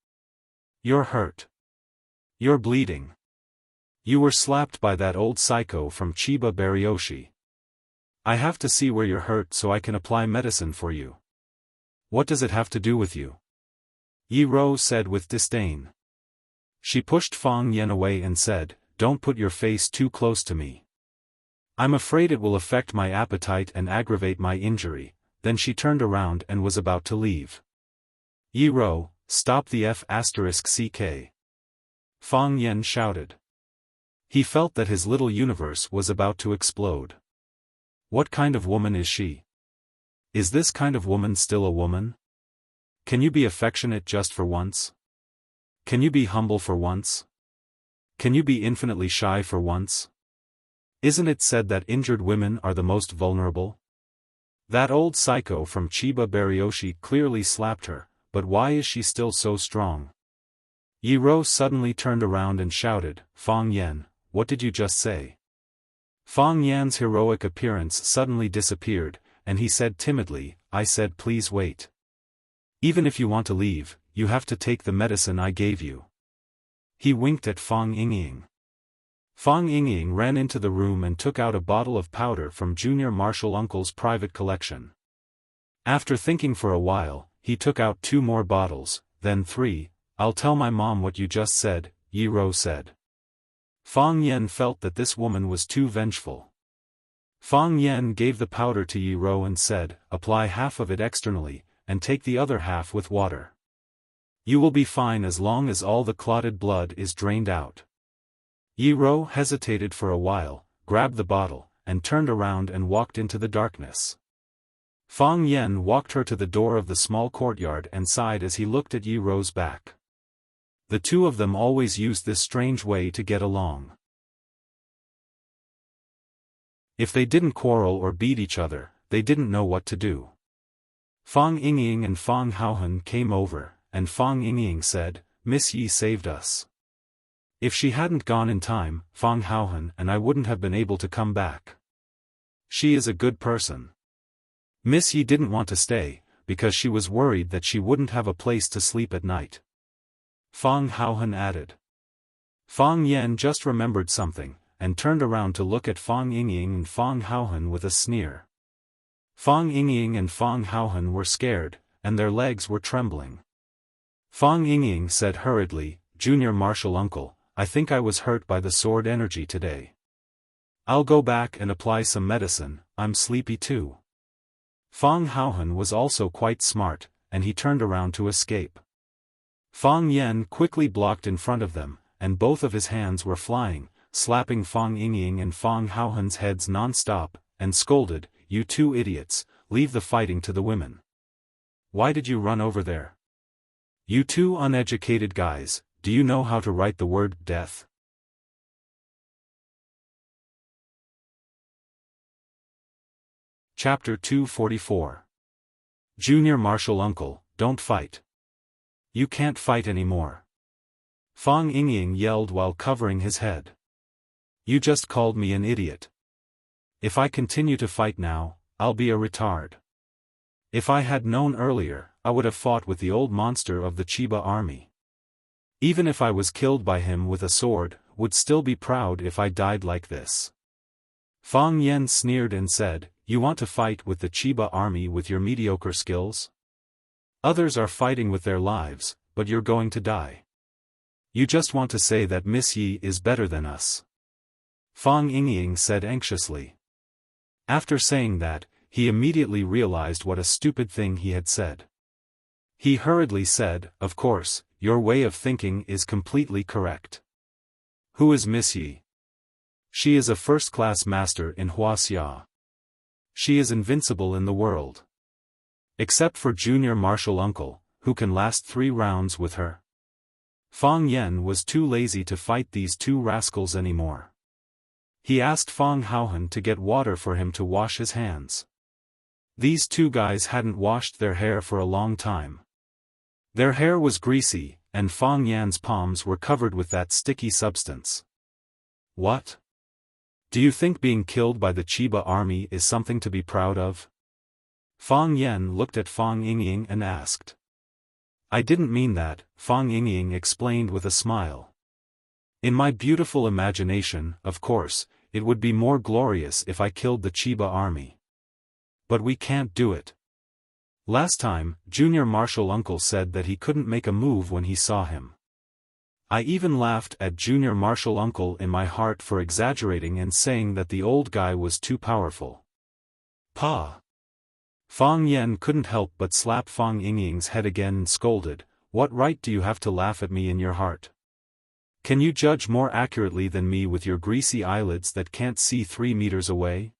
"You're hurt. You're bleeding. You were slapped by that old psycho from Chiba Baryoshi. I have to see where you're hurt so I can apply medicine for you. What does it have to do with you?" Yi Ro said with disdain. She pushed Fang Yen away and said, "Don't put your face too close to me. I'm afraid it will affect my appetite and aggravate my injury." Then she turned around and was about to leave. "Yi Ro, stop the F***CK. Fang Yen shouted. He felt that his little universe was about to explode. What kind of woman is she? Is this kind of woman still a woman? Can you be affectionate just for once? Can you be humble for once? Can you be infinitely shy for once? Isn't it said that injured women are the most vulnerable? That old psycho from Chiba Baryoshi clearly slapped her, but why is she still so strong?" Yi Ro suddenly turned around and shouted, "Fang Yen, what did you just say?" Fang Yan's heroic appearance suddenly disappeared, and he said timidly, "I said please wait. Even if you want to leave, you have to take the medicine I gave you." He winked at Fang Yingying. Fang Yingying ran into the room and took out a bottle of powder from Junior Marshal Uncle's private collection. After thinking for a while, he took out 2 more bottles, then 3. "I'll tell my mom what you just said," Yi Rou said. Fang Yan felt that this woman was too vengeful. Fang Yan gave the powder to Yi Rou and said, "Apply half of it externally, and take the other half with water. You will be fine as long as all the clotted blood is drained out." Yi Rou hesitated for a while, grabbed the bottle, and turned around and walked into the darkness. Fang Yan walked her to the door of the small courtyard and sighed as he looked at Yi Rou's back. The two of them always used this strange way to get along. If they didn't quarrel or beat each other, they didn't know what to do. Fang Yingying and Fang Haohan came over, and Fang Yingying said, "Miss Yi saved us. If she hadn't gone in time, Fang Haohan and I wouldn't have been able to come back. She is a good person." Miss Yi didn't want to stay, because she was worried that she wouldn't have a place to sleep at night. Fang Haohan added. Fang Yan just remembered something, and turned around to look at Fang Yingying and Fang Haohan with a sneer. Fang Yingying and Fang Haohan were scared, and their legs were trembling. Fang Yingying said hurriedly, "Junior Marshal Uncle, I think I was hurt by the sword energy today. I'll go back and apply some medicine, I'm sleepy too." Fang Haohan was also quite smart, and he turned around to escape. Fang Yan quickly blocked in front of them, and both of his hands were flying, slapping Fang Yingying and Fang Haohan's heads non-stop, and scolded, "You two idiots, leave the fighting to the women. Why did you run over there? You two uneducated guys, do you know how to write the word death?" Chapter 244. Junior Marshal Uncle, don't fight. You can't fight anymore. Fang Yingying yelled while covering his head. "You just called me an idiot. If I continue to fight now, I'll be a retard. If I had known earlier, I would have fought with the old monster of the Chiba army. Even if I was killed by him with a sword, would still be proud if I died like this." Fang Yan sneered and said, "You want to fight with the Chiba army with your mediocre skills? Others are fighting with their lives, but you're going to die. You just want to say that Miss Yi is better than us." Fang Yingying said anxiously. After saying that, he immediately realized what a stupid thing he had said. He hurriedly said, "Of course, your way of thinking is completely correct. Who is Miss Yi? She is a first-class master in Wuxia. She is invincible in the world. Except for Junior Marshal Uncle, who can last 3 rounds with her." Fang Yan was too lazy to fight these two rascals anymore. He asked Fang Haohan to get water for him to wash his hands. These two guys hadn't washed their hair for a long time. Their hair was greasy, and Fang Yan's palms were covered with that sticky substance. "What? Do you think being killed by the Chiba army is something to be proud of?" Fang Yan looked at Fang Yingying and asked. "I didn't mean that," Fang Yingying explained with a smile. "In my beautiful imagination, of course, it would be more glorious if I killed the Chiba army. But we can't do it. Last time, Junior Marshal Uncle said that he couldn't make a move when he saw him. I even laughed at Junior Marshal Uncle in my heart for exaggerating and saying that the old guy was too powerful." "Pa!" Fang Yan couldn't help but slap Fang Yingying's head again and scolded, "What right do you have to laugh at me in your heart? Can you judge more accurately than me with your greasy eyelids that can't see 3 meters away?"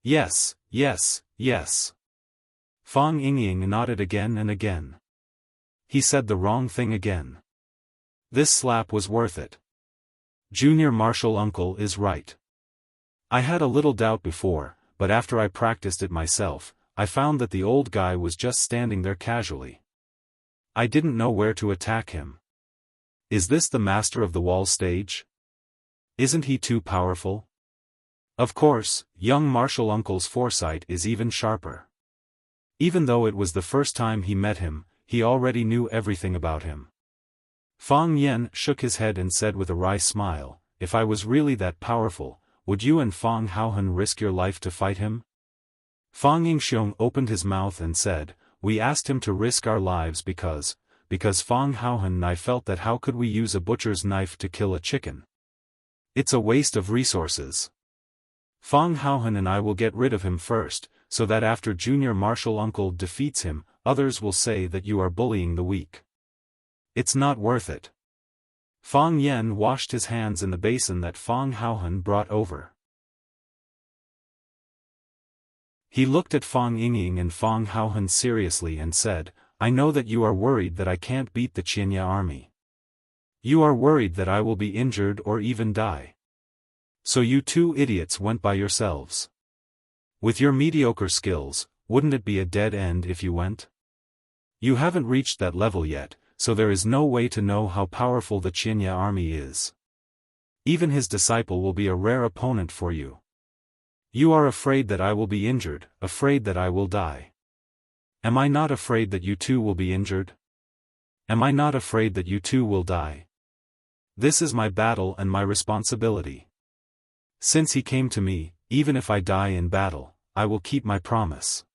"Yes, yes, yes." Fang Yingying nodded again and again. He said the wrong thing again. This slap was worth it. Junior Marshal Uncle is right. I had a little doubt before, but after I practiced it myself, I found that the old guy was just standing there casually. I didn't know where to attack him. Is this the master of the wall stage? Isn't he too powerful? Of course, young Marshal Uncle's foresight is even sharper. Even though it was the first time he met him, he already knew everything about him. Fang Yan shook his head and said with a wry smile, if I was really that powerful, would you and Fang Haohan risk your life to fight him? Fang Yingxiong opened his mouth and said, we asked him to risk our lives because Fang Haohan and I felt that how could we use a butcher's knife to kill a chicken? It's a waste of resources. Fang Haohan and I will get rid of him first, so that after Junior Martial Uncle defeats him, others will say that you are bullying the weak. It's not worth it. Fang Yan washed his hands in the basin that Fang Haohan brought over. He looked at Fang Yingying and Fang Haohan seriously and said, I know that you are worried that I can't beat the Qianya army. You are worried that I will be injured or even die. So you two idiots went by yourselves. With your mediocre skills, wouldn't it be a dead end if you went? You haven't reached that level yet, so there is no way to know how powerful the Qianya army is. Even his disciple will be a rare opponent for you. You are afraid that I will be injured, afraid that I will die. Am I not afraid that you too will be injured? Am I not afraid that you too will die? This is my battle and my responsibility. Since he came to me, even if I die in battle, I will keep my promise.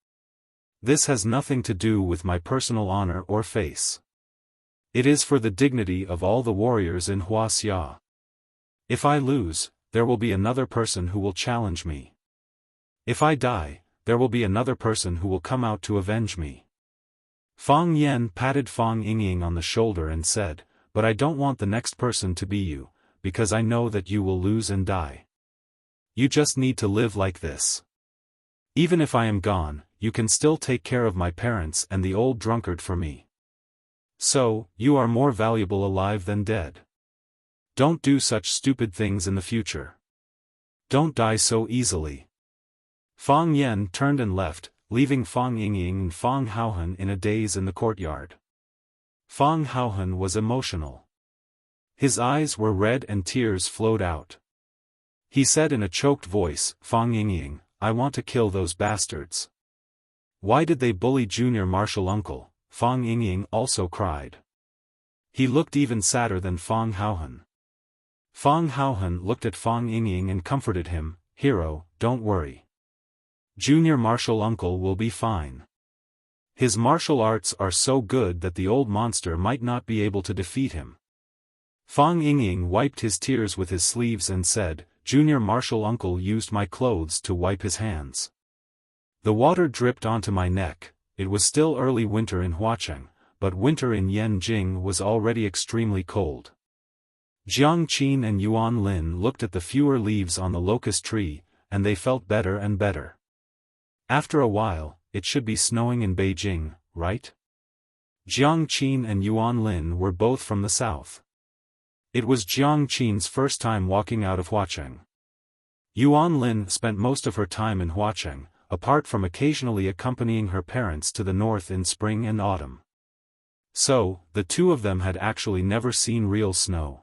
This has nothing to do with my personal honor or face. It is for the dignity of all the warriors in Wuxia. If I lose, there will be another person who will challenge me. If I die, there will be another person who will come out to avenge me. Fang Yan patted Fang Yingying on the shoulder and said, but I don't want the next person to be you, because I know that you will lose and die. You just need to live like this. Even if I am gone, you can still take care of my parents and the old drunkard for me. So, you are more valuable alive than dead. Don't do such stupid things in the future. Don't die so easily. Fang Yan turned and left, leaving Fang Yingying and Fang Haohan in a daze in the courtyard. Fang Haohan was emotional. His eyes were red and tears flowed out. He said in a choked voice, Fang Yingying, I want to kill those bastards. Why did they bully Junior Martial Uncle? Fang Yingying also cried. He looked even sadder than Fang Haohan. Fang Haohan looked at Fang Yingying and comforted him, Hero, don't worry. Junior Martial Uncle will be fine. His martial arts are so good that the old monster might not be able to defeat him. Fang Yingying wiped his tears with his sleeves and said, Junior Martial Uncle used my clothes to wipe his hands. The water dripped onto my neck. It was still early winter in Huacheng, but winter in Yanjing was already extremely cold. Jiang Qin and Yuan Lin looked at the fewer leaves on the locust tree, and they felt better and better. After a while, it should be snowing in Beijing, right? Jiang Qin and Yuan Lin were both from the south. It was Jiang Qin's first time walking out of Huacheng. Yuan Lin spent most of her time in Huacheng, apart from occasionally accompanying her parents to the north in spring and autumn. So, the two of them had actually never seen real snow.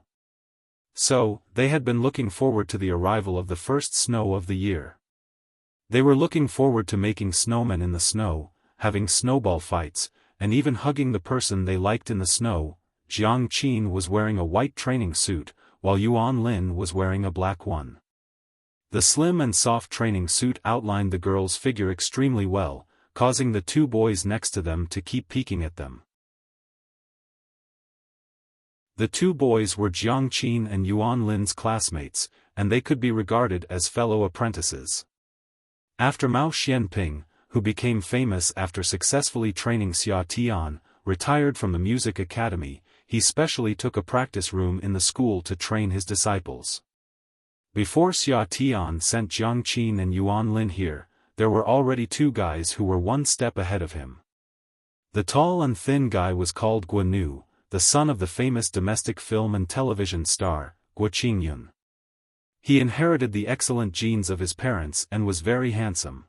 So, they had been looking forward to the arrival of the first snow of the year. They were looking forward to making snowmen in the snow, having snowball fights, and even hugging the person they liked in the snow. Jiang Qin was wearing a white training suit, while Yuan Lin was wearing a black one. The slim and soft training suit outlined the girl's figure extremely well, causing the two boys next to them to keep peeking at them. The two boys were Jiang Qin and Yuan Lin's classmates, and they could be regarded as fellow apprentices. After Mao Xianping, who became famous after successfully training Xia Tian, retired from the music academy, he specially took a practice room in the school to train his disciples. Before Xia Tian sent Jiang Qin and Yuan Lin here, there were already two guys who were one step ahead of him. The tall and thin guy was called Guo Nu, the son of the famous domestic film and television star, Guo Qingyun. He inherited the excellent genes of his parents and was very handsome.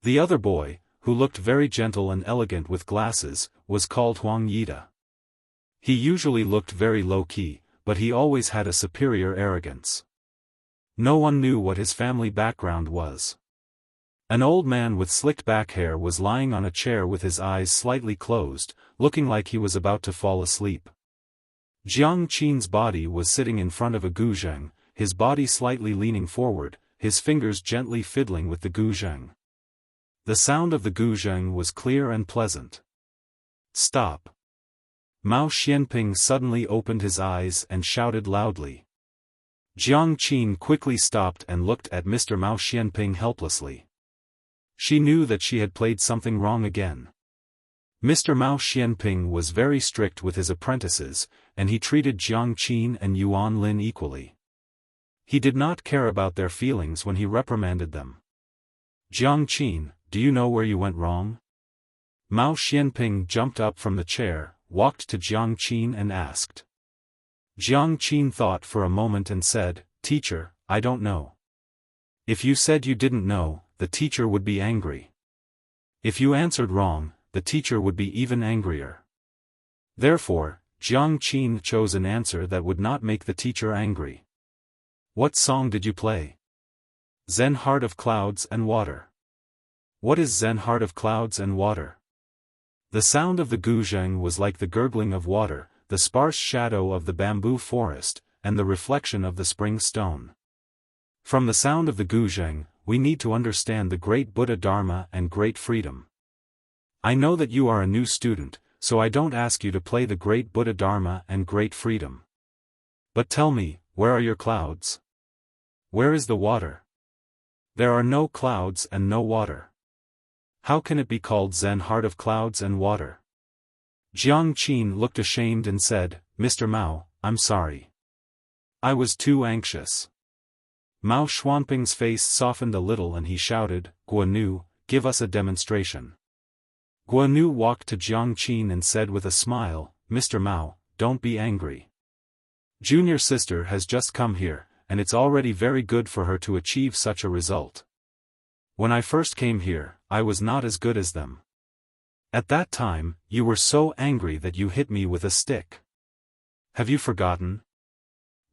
The other boy, who looked very gentle and elegant with glasses, was called Huang Yida. He usually looked very low-key, but he always had a superior arrogance. No one knew what his family background was. An old man with slicked back hair was lying on a chair with his eyes slightly closed, looking like he was about to fall asleep. Jiang Qin's body was sitting in front of a guzheng, his body slightly leaning forward, his fingers gently fiddling with the guzheng. The sound of the guzheng was clear and pleasant. Stop! Mao Xianping suddenly opened his eyes and shouted loudly. Jiang Qin quickly stopped and looked at Mr. Mao Xianping helplessly. She knew that she had played something wrong again. Mr. Mao Xianping was very strict with his apprentices, and he treated Jiang Qin and Yuan Lin equally. He did not care about their feelings when he reprimanded them. Jiang Qin, do you know where you went wrong? Mao Xianping jumped up from the chair, walked to Jiang Qin and asked. Jiang Qin thought for a moment and said, Teacher, I don't know. If you said you didn't know, the teacher would be angry. If you answered wrong, the teacher would be even angrier. Therefore, Jiang Qin chose an answer that would not make the teacher angry. What song did you play? Zen Heart of Clouds and Water. What is Zen Heart of Clouds and Water? The sound of the guzheng was like the gurgling of water, the sparse shadow of the bamboo forest, and the reflection of the spring stone. From the sound of the guzheng, we need to understand the great Buddha Dharma and great freedom. I know that you are a new student, so I don't ask you to play the great Buddha Dharma and great freedom. But tell me, where are your clouds? Where is the water? There are no clouds and no water. How can it be called Zen Heart of Clouds and Water? Jiang Qin looked ashamed and said, Mr. Mao, I'm sorry. I was too anxious. Mao Xuanping's face softened a little and he shouted, Guanu, give us a demonstration. Guanu walked to Jiang Qin and said with a smile, Mr. Mao, don't be angry. Junior sister has just come here, and it's already very good for her to achieve such a result. When I first came here, I was not as good as them. At that time, you were so angry that you hit me with a stick. Have you forgotten?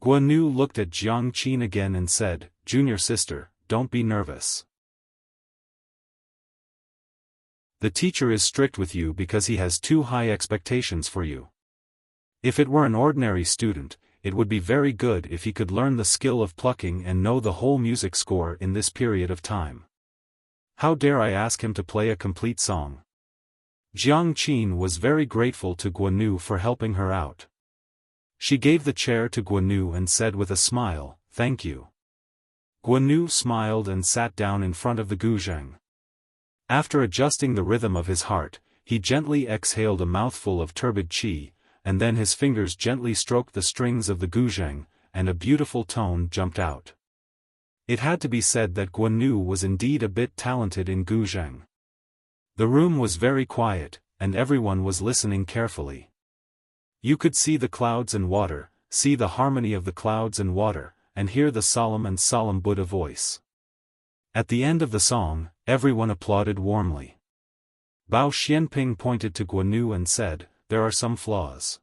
Guanu looked at Jiang Qin again and said, Junior sister, don't be nervous. The teacher is strict with you because he has too high expectations for you. If it were an ordinary student, it would be very good if he could learn the skill of plucking and know the whole music score in this period of time. How dare I ask him to play a complete song? Jiang Qin was very grateful to Guanu for helping her out. She gave the chair to Guanu and said with a smile, Thank you. Guanu smiled and sat down in front of the guzheng. After adjusting the rhythm of his heart, he gently exhaled a mouthful of turbid qi, and then his fingers gently stroked the strings of the guzheng, and a beautiful tone jumped out. It had to be said that Guanu was indeed a bit talented in guzheng. The room was very quiet, and everyone was listening carefully. You could see the clouds and water, see the harmony of the clouds and water, and hear the solemn and solemn Buddha voice. At the end of the song, everyone applauded warmly. Bao Xianping pointed to Guanu and said, There are some flaws.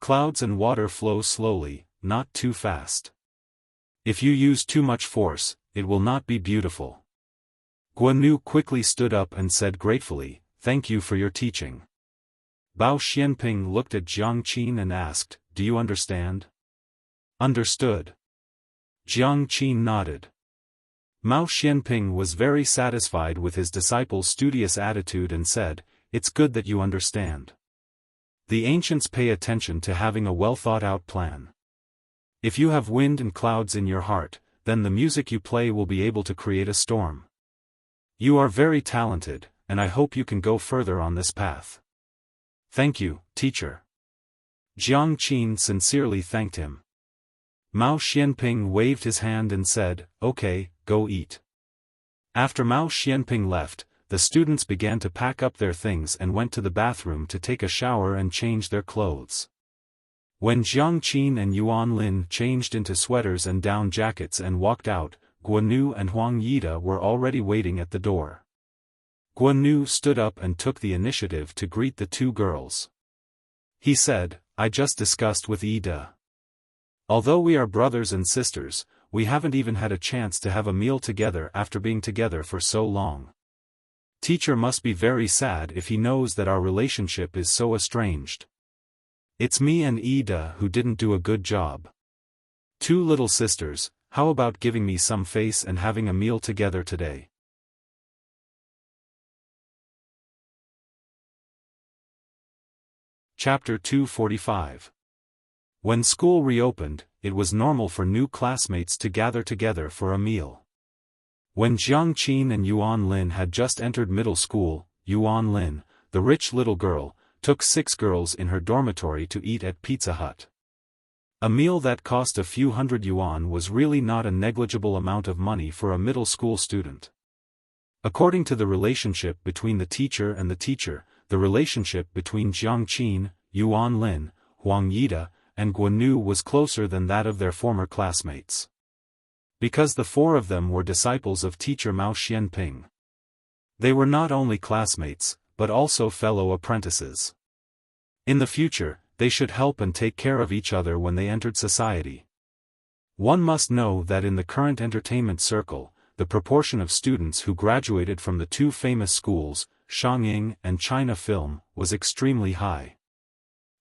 Clouds and water flow slowly, not too fast. If you use too much force, it will not be beautiful. Guanu quickly stood up and said gratefully, Thank you for your teaching. Bao Xianping looked at Jiang Qin and asked, Do you understand? Understood. Jiang Qin nodded. Mao Xianping was very satisfied with his disciple's studious attitude and said, It's good that you understand. The ancients pay attention to having a well-thought-out plan. If you have wind and clouds in your heart, then the music you play will be able to create a storm. You are very talented, and I hope you can go further on this path. Thank you, teacher. Jiang Qin sincerely thanked him. Mao Xianping waved his hand and said, Okay, go eat. After Mao Xianping left, the students began to pack up their things and went to the bathroom to take a shower and change their clothes. When Jiang Qin and Yuan Lin changed into sweaters and down jackets and walked out, Guanu and Huang Yida were already waiting at the door. Guanu stood up and took the initiative to greet the two girls. He said, I just discussed with Ida. Although we are brothers and sisters, we haven't even had a chance to have a meal together after being together for so long. Teacher must be very sad if he knows that our relationship is so estranged. It's me and Ida who didn't do a good job. Two little sisters, how about giving me some face and having a meal together today? Chapter 245. When school reopened, it was normal for new classmates to gather together for a meal. When Jiang Qin and Yuan Lin had just entered middle school, Yuan Lin, the rich little girl, took 6 girls in her dormitory to eat at Pizza Hut. A meal that cost a few hundred yuan was really not a negligible amount of money for a middle school student. According to the relationship between the teacher and the teacher, the relationship between Jiang Qin, Yuan Lin, Huang Yida, and Guanu was closer than that of their former classmates. Because the 4 of them were disciples of teacher Mao Xianping. They were not only classmates, but also fellow apprentices. In the future, they should help and take care of each other when they entered society. One must know that in the current entertainment circle, the proportion of students who graduated from the 2 famous schools, Shangying and China Film, was extremely high.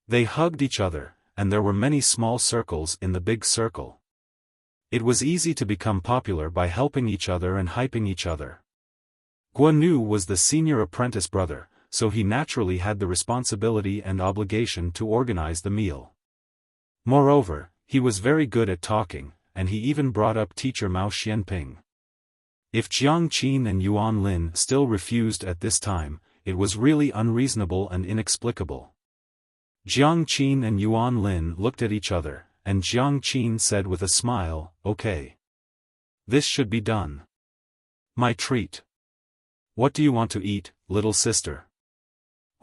They hugged each other, and there were many small circles in the big circle. It was easy to become popular by helping each other and hyping each other. Guanu was the senior apprentice brother, so he naturally had the responsibility and obligation to organize the meal. Moreover, he was very good at talking, and he even brought up teacher Mao Xianping. If Jiang Qin and Yuan Lin still refused at this time, it was really unreasonable and inexplicable. Jiang Qin and Yuan Lin looked at each other, and Jiang Qin said with a smile, "Okay. This should be done. My treat. What do you want to eat, little sister?"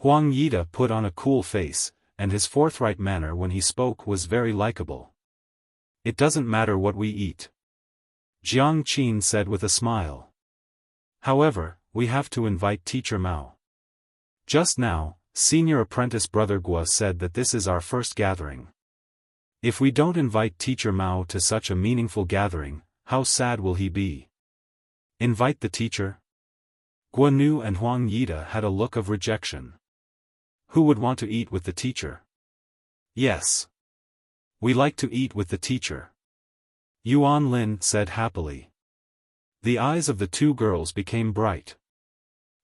Huang Yida put on a cool face, and his forthright manner when he spoke was very likable. "It doesn't matter what we eat," Jiang Qin said with a smile. "However, we have to invite teacher Mao. Just now, senior apprentice brother Gua said that this is our first gathering. If we don't invite teacher Mao to such a meaningful gathering, how sad will he be?" "Invite the teacher?" Guanu and Huang Yida had a look of rejection. Who would want to eat with the teacher? "Yes. We like to eat with the teacher," Yuan Lin said happily. The eyes of the 2 girls became bright.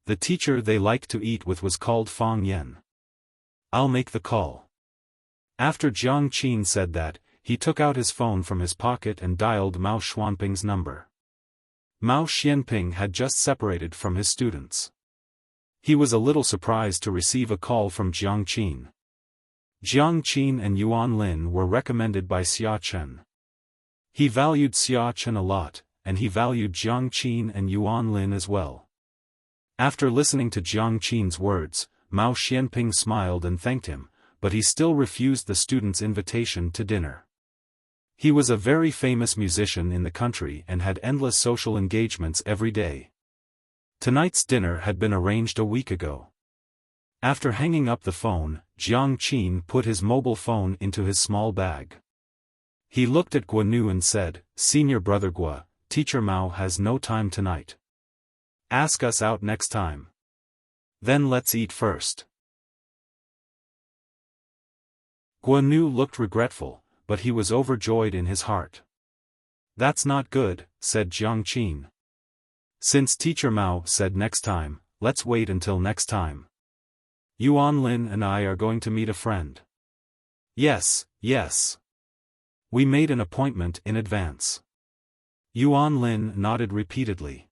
The teacher they liked to eat with was called Fang Yan. "I'll make the call." After Jiang Qin said that, he took out his phone from his pocket and dialed Mao Xianping's number. Mao Xianping had just separated from his students. He was a little surprised to receive a call from Jiang Qin. Jiang Qin and Yuan Lin were recommended by Xia Chen. He valued Xia Chen a lot, and he valued Jiang Qin and Yuan Lin as well. After listening to Jiang Qin's words, Mao Xianping smiled and thanked him, but he still refused the students' invitation to dinner. He was a very famous musician in the country and had endless social engagements every day. Tonight's dinner had been arranged a week ago. After hanging up the phone, Jiang Qin put his mobile phone into his small bag. He looked at Guanu and said, "Senior brother Gua, teacher Mao has no time tonight. Ask us out next time. Then let's eat first." Guanu looked regretful, but he was overjoyed in his heart. "That's not good," said Jiang Qin. "Since teacher Mao said next time, let's wait until next time. Yuan Lin and I are going to meet a friend." "Yes, yes. We made an appointment in advance." Yuan Lin nodded repeatedly.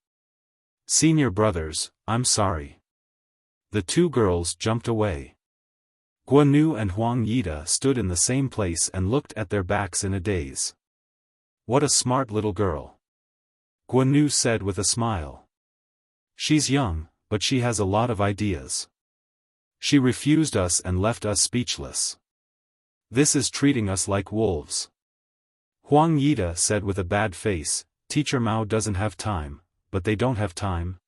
"Senior brothers, I'm sorry." The 2 girls jumped away. Guanu and Huang Yida stood in the same place and looked at their backs in a daze. "What a smart little girl," Guanu said with a smile. "She's young, but she has a lot of ideas. She refused us and left us speechless. This is treating us like wolves." Huang Yida said with a bad face, "Teacher Mao doesn't have time, but they don't have time.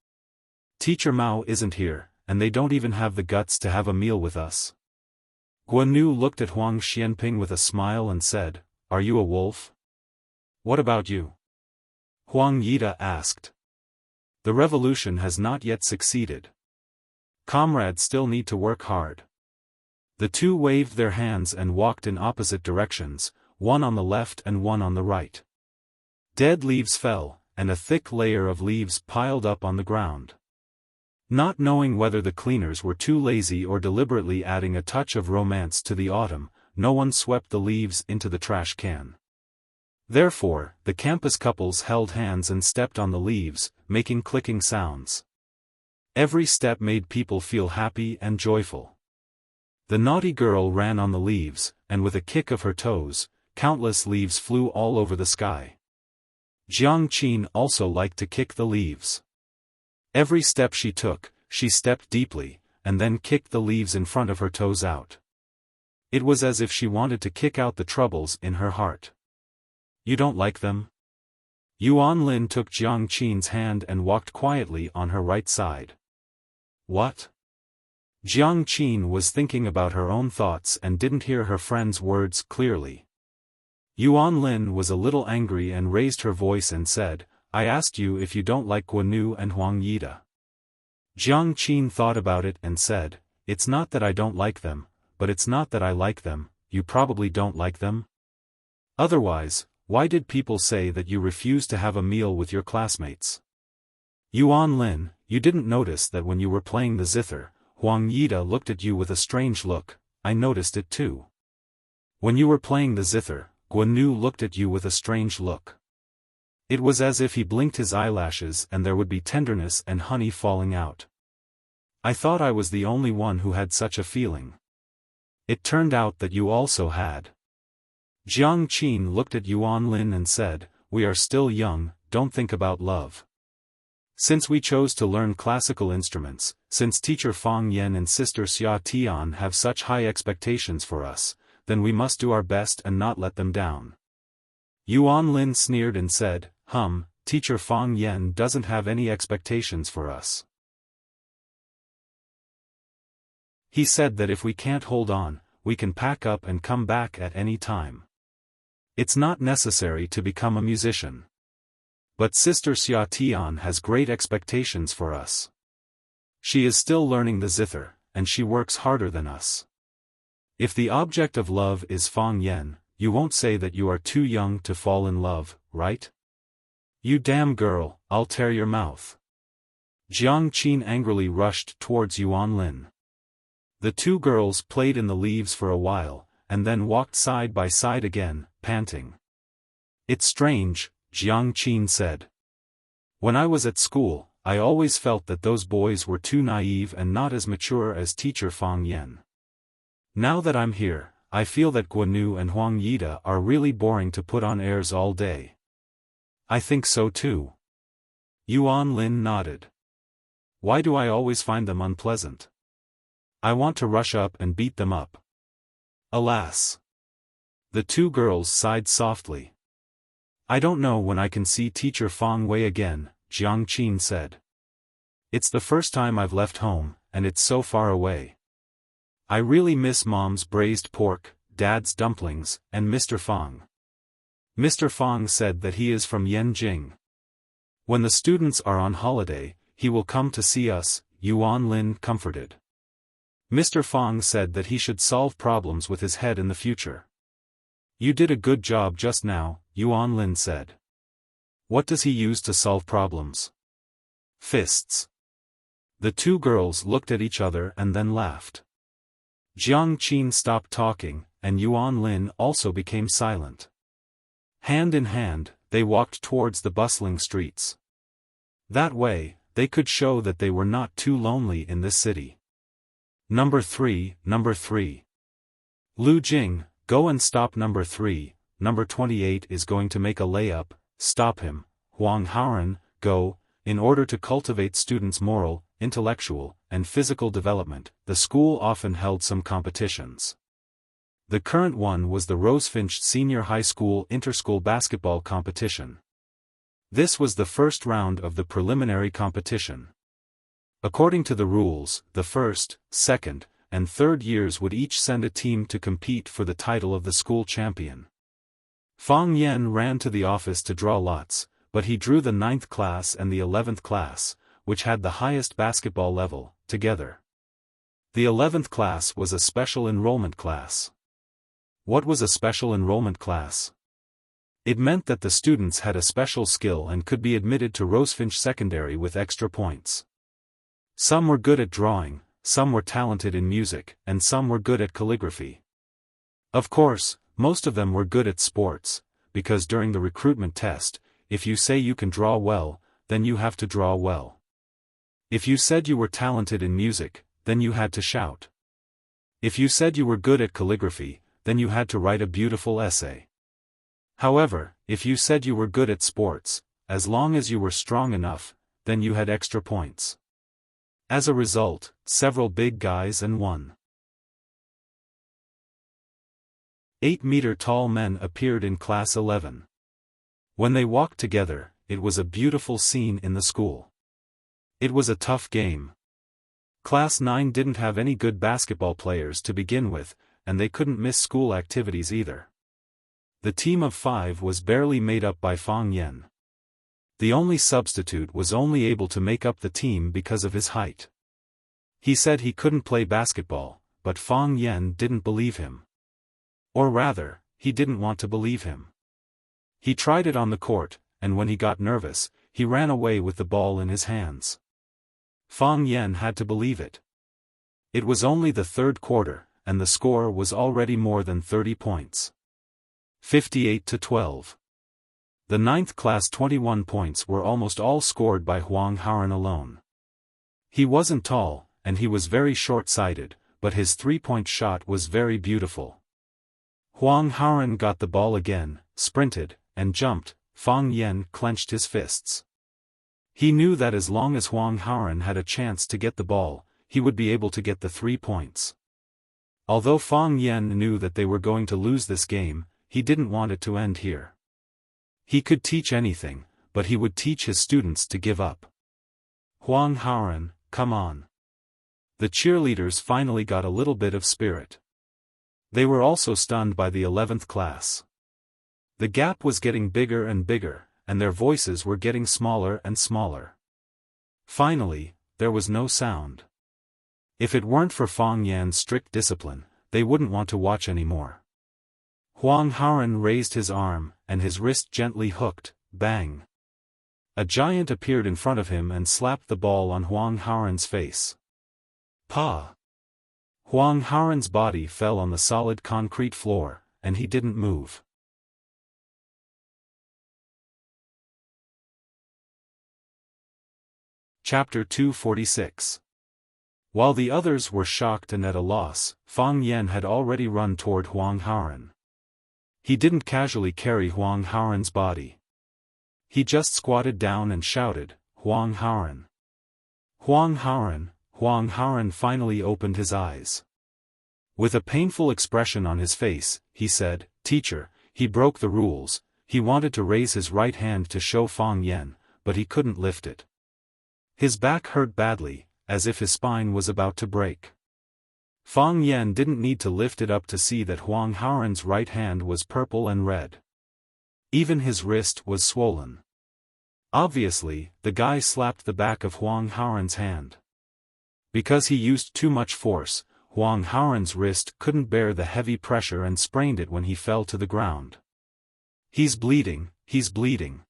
Teacher Mao isn't here, and they don't even have the guts to have a meal with us." Guanu looked at Huang Xianping with a smile and said, "Are you a wolf?" "What about you?" Huang Yida asked. "The revolution has not yet succeeded. Comrades still need to work hard." The 2 waved their hands and walked in opposite directions, one on the left and one on the right. Dead leaves fell, and a thick layer of leaves piled up on the ground. Not knowing whether the cleaners were too lazy or deliberately adding a touch of romance to the autumn, no one swept the leaves into the trash can. Therefore, the campus couples held hands and stepped on the leaves, making clicking sounds. Every step made people feel happy and joyful. The naughty girl ran on the leaves, and with a kick of her toes, countless leaves flew all over the sky. Jiang Qin also liked to kick the leaves. Every step she took, she stepped deeply, and then kicked the leaves in front of her toes out. It was as if she wanted to kick out the troubles in her heart. You don't like them? Yuan Lin took Jiang Qin's hand and walked quietly on her right side. What? Jiang Qin was thinking about her own thoughts and didn't hear her friend's words clearly. Yuan Lin was a little angry and raised her voice and said, I asked you if you don't like Guanu and Huang Yida. Jiang Qin thought about it and said, it's not that I don't like them, but it's not that I like them, you probably don't like them? Otherwise, why did people say that you refused to have a meal with your classmates? Yuan Lin, you didn't notice that when you were playing the zither, Huang Yida looked at you with a strange look. I noticed it too. When you were playing the zither, Guanu looked at you with a strange look. It was as if he blinked his eyelashes and there would be tenderness and honey falling out. I thought I was the only one who had such a feeling. It turned out that you also had. Jiang Qin looked at Yuan Lin and said, we are still young, don't think about love. Since we chose to learn classical instruments, since teacher Fang Yan and sister Xia Tian have such high expectations for us, then we must do our best and not let them down. Yuan Lin sneered and said, teacher Fang Yan doesn't have any expectations for us. He said that if we can't hold on, we can pack up and come back at any time. It's not necessary to become a musician. But sister Xia Tian has great expectations for us. She is still learning the zither, and she works harder than us. If the object of love is Fang Yan, you won't say that you are too young to fall in love, right? You damn girl, I'll tear your mouth. Jiang Qin angrily rushed towards Yuan Lin. The two girls played in the leaves for a while, and then walked side by side again, panting. It's strange, Jiang Qin said. When I was at school, I always felt that those boys were too naive and not as mature as teacher Fang Yan. Now that I'm here, I feel that Guanu and Huang Yida are really boring to put on airs all day. I think so too. Yuan Lin nodded. Why do I always find them unpleasant? I want to rush up and beat them up. Alas. The two girls sighed softly. I don't know when I can see teacher Fang Wei again, Jiang Qin said. It's the first time I've left home, and it's so far away. I really miss Mom's braised pork, Dad's dumplings, and Mr. Fang. Mr. Fang said that he is from Yanjing. When the students are on holiday, he will come to see us, Yuan Lin comforted. Mr. Fang said that he should solve problems with his head in the future. You did a good job just now, Yuan Lin said. What does he use to solve problems? Fists. The two girls looked at each other and then laughed. Jiang Qin stopped talking, and Yuan Lin also became silent. Hand in hand, they walked towards the bustling streets. That way, they could show that they were not too lonely in this city. Number 3. Lu Jing, go and stop number 3, number 28 is going to make a layup, stop him. Huang Haoran, go. In order to cultivate students' moral, intellectual, and physical development, the school often held some competitions. The current one was the Rosefinch Senior High School Interschool Basketball Competition. This was the first round of the preliminary competition. According to the rules, the first, second, and third years would each send a team to compete for the title of the school champion. Fang Yan ran to the office to draw lots, but he drew the 9th class and the 11th class, which had the highest basketball level, together. The 11th class was a special enrollment class. What was a special enrollment class? It meant that the students had a special skill and could be admitted to Rosefinch Secondary with extra points. Some were good at drawing, some were talented in music, and some were good at calligraphy. Of course, most of them were good at sports, because during the recruitment test, if you say you can draw well, then you have to draw well. If you said you were talented in music, then you had to shout. If you said you were good at calligraphy, then you had to write a beautiful essay. However, if you said you were good at sports, as long as you were strong enough, then you had extra points. As a result, several big guys and 1.8-meter-tall men appeared in Class 11. When they walked together, it was a beautiful scene in the school. It was a tough game. Class 9 didn't have any good basketball players to begin with, and they couldn't miss school activities either. The team of 5 was barely made up by Fang Yan. The only substitute was only able to make up the team because of his height. He said he couldn't play basketball, but Fang Yan didn't believe him. Or rather, he didn't want to believe him. He tried it on the court, and when he got nervous, he ran away with the ball in his hands. Fang Yan had to believe it. It was only the third quarter, and the score was already more than 30 points. 58-12. The 9th class 21 points were almost all scored by Huang Haoran alone. He wasn't tall, and he was very short-sighted, but his three-point shot was very beautiful. Huang Haoran got the ball again, sprinted, and jumped. Fang Yan clenched his fists. He knew that as long as Huang Haoran had a chance to get the ball, he would be able to get the 3 points. Although Fang Yan knew that they were going to lose this game, he didn't want it to end here. He could teach anything, but he would teach his students to give up. Huang Haoran, come on. The cheerleaders finally got a little bit of spirit. They were also stunned by the 11th class. The gap was getting bigger and bigger, and their voices were getting smaller and smaller. Finally, there was no sound. If it weren't for Fang Yan's strict discipline, they wouldn't want to watch anymore. Huang Haoran raised his arm, and his wrist gently hooked, bang. A giant appeared in front of him and slapped the ball on Huang Haoran's face. Pa! Huang Haoran's body fell on the solid concrete floor, and he didn't move. Chapter 246. While the others were shocked and at a loss, Fang Yan had already run toward Huang Haoran. He didn't casually carry Huang Haoran's body. He just squatted down and shouted, "Huang Haoran! Huang Haoran!" Huang Haoran finally opened his eyes. With a painful expression on his face, he said, "Teacher, he broke the rules." He wanted to raise his right hand to show Fang Yan, but he couldn't lift it. His back hurt badly, as if his spine was about to break. Fang Yan didn't need to lift it up to see that Huang Haoran's right hand was purple and red. Even his wrist was swollen. Obviously, the guy slapped the back of Huang Haoran's hand. Because he used too much force, Huang Haoran's wrist couldn't bear the heavy pressure and sprained it when he fell to the ground. "He's bleeding, he's bleeding."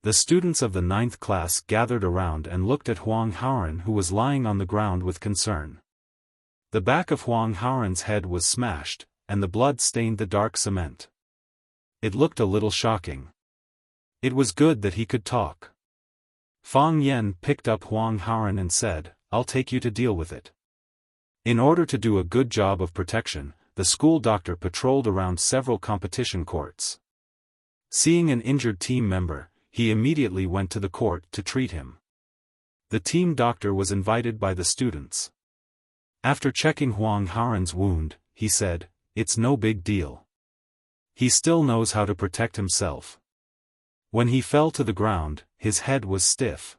The students of the 9th class gathered around and looked at Huang Haoran, who was lying on the ground with concern. The back of Huang Haoran's head was smashed, and the blood stained the dark cement. It looked a little shocking. It was good that he could talk. Fang Yan picked up Huang Haoran and said, "I'll take you to deal with it." In order to do a good job of protection, the school doctor patrolled around several competition courts. Seeing an injured team member, he immediately went to the court to treat him. The team doctor was invited by the students. After checking Huang Haoran's wound, he said, "It's no big deal. He still knows how to protect himself. When he fell to the ground, his head was stiff.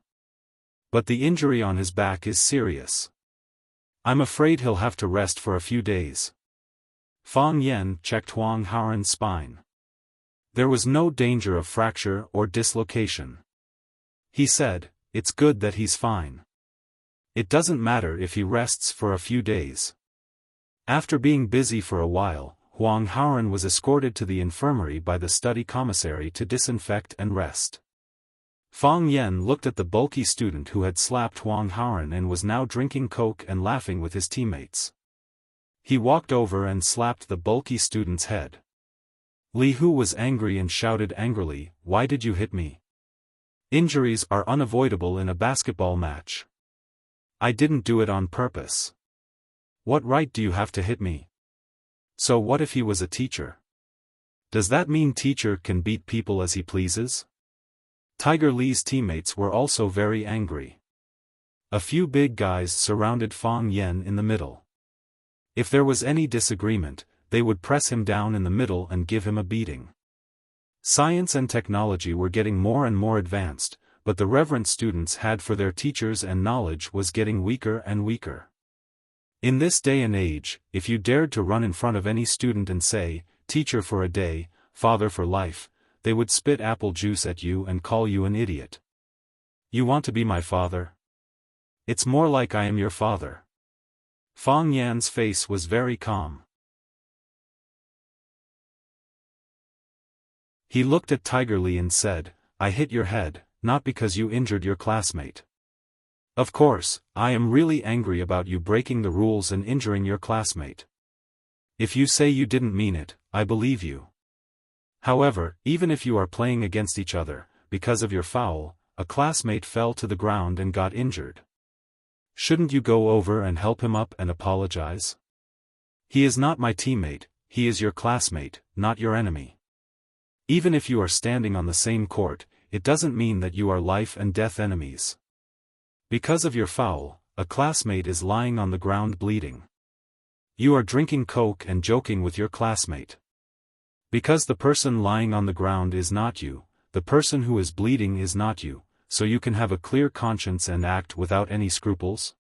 But the injury on his back is serious. I'm afraid he'll have to rest for a few days." Fang Yan checked Huang Haoran's spine. There was no danger of fracture or dislocation. He said, "It's good that he's fine. It doesn't matter if he rests for a few days." After being busy for a while, Huang Haoren was escorted to the infirmary by the study commissary to disinfect and rest. Fang Yan looked at the bulky student who had slapped Huang Haoren and was now drinking coke and laughing with his teammates. He walked over and slapped the bulky student's head. Li Hu was angry and shouted angrily, "Why did you hit me? Injuries are unavoidable in a basketball match. I didn't do it on purpose. What right do you have to hit me?" So what if he was a teacher? Does that mean teacher can beat people as he pleases? Tiger Li's teammates were also very angry. A few big guys surrounded Fang Yan in the middle. If there was any disagreement, they would press him down in the middle and give him a beating. Science and technology were getting more and more advanced, but the reverent students had for their teachers and knowledge was getting weaker and weaker. In this day and age, if you dared to run in front of any student and say, "Teacher for a day, father for life," they would spit apple juice at you and call you an idiot. "You want to be my father? It's more like I am your father." Fang Yan's face was very calm. He looked at Tiger Li and said, "I hit your head, not because you injured your classmate. Of course, I am really angry about you breaking the rules and injuring your classmate. If you say you didn't mean it, I believe you. However, even if you are playing against each other, because of your foul, a classmate fell to the ground and got injured. Shouldn't you go over and help him up and apologize? He is not my teammate, he is your classmate, not your enemy. Even if you are standing on the same court, it doesn't mean that you are life and death enemies. Because of your foul, a classmate is lying on the ground bleeding. You are drinking coke and joking with your classmate. Because the person lying on the ground is not you, the person who is bleeding is not you, so you can have a clear conscience and act without any scruples?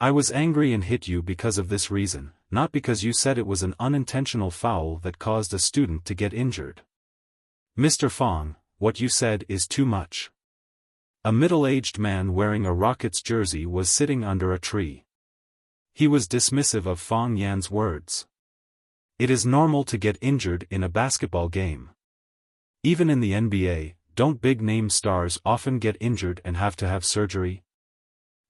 I was angry and hit you because of this reason, not because you said it was an unintentional foul that caused a student to get injured. Mr. Fang, what you said is too much." A middle-aged man wearing a Rockets jersey was sitting under a tree. He was dismissive of Fang Yan's words. It is normal to get injured in a basketball game. Even in the NBA, don't big-name stars often get injured and have to have surgery?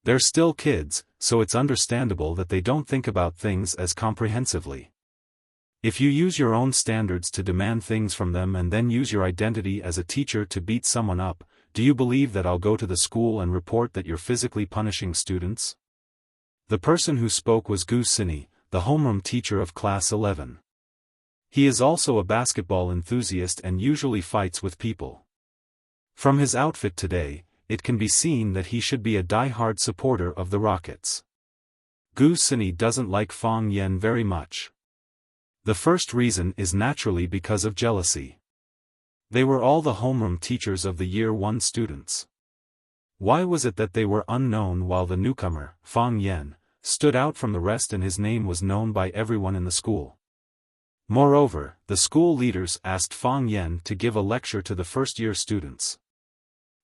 They're still kids, so it's understandable that they don't think about things as comprehensively. If you use your own standards to demand things from them and then use your identity as a teacher to beat someone up, do you believe that I'll go to the school and report that you're physically punishing students? The person who spoke was Gu Sini, the homeroom teacher of class 11. He is also a basketball enthusiast and usually fights with people. From his outfit today, it can be seen that he should be a die-hard supporter of the Rockets. Gu Sini doesn't like Fang Yan very much. The first reason is naturally because of jealousy. They were all the homeroom teachers of the Year 1 students. Why was it that they were unknown while the newcomer, Fang Yan, stood out from the rest and his name was known by everyone in the school? Moreover, the school leaders asked Fang Yan to give a lecture to the first-year students.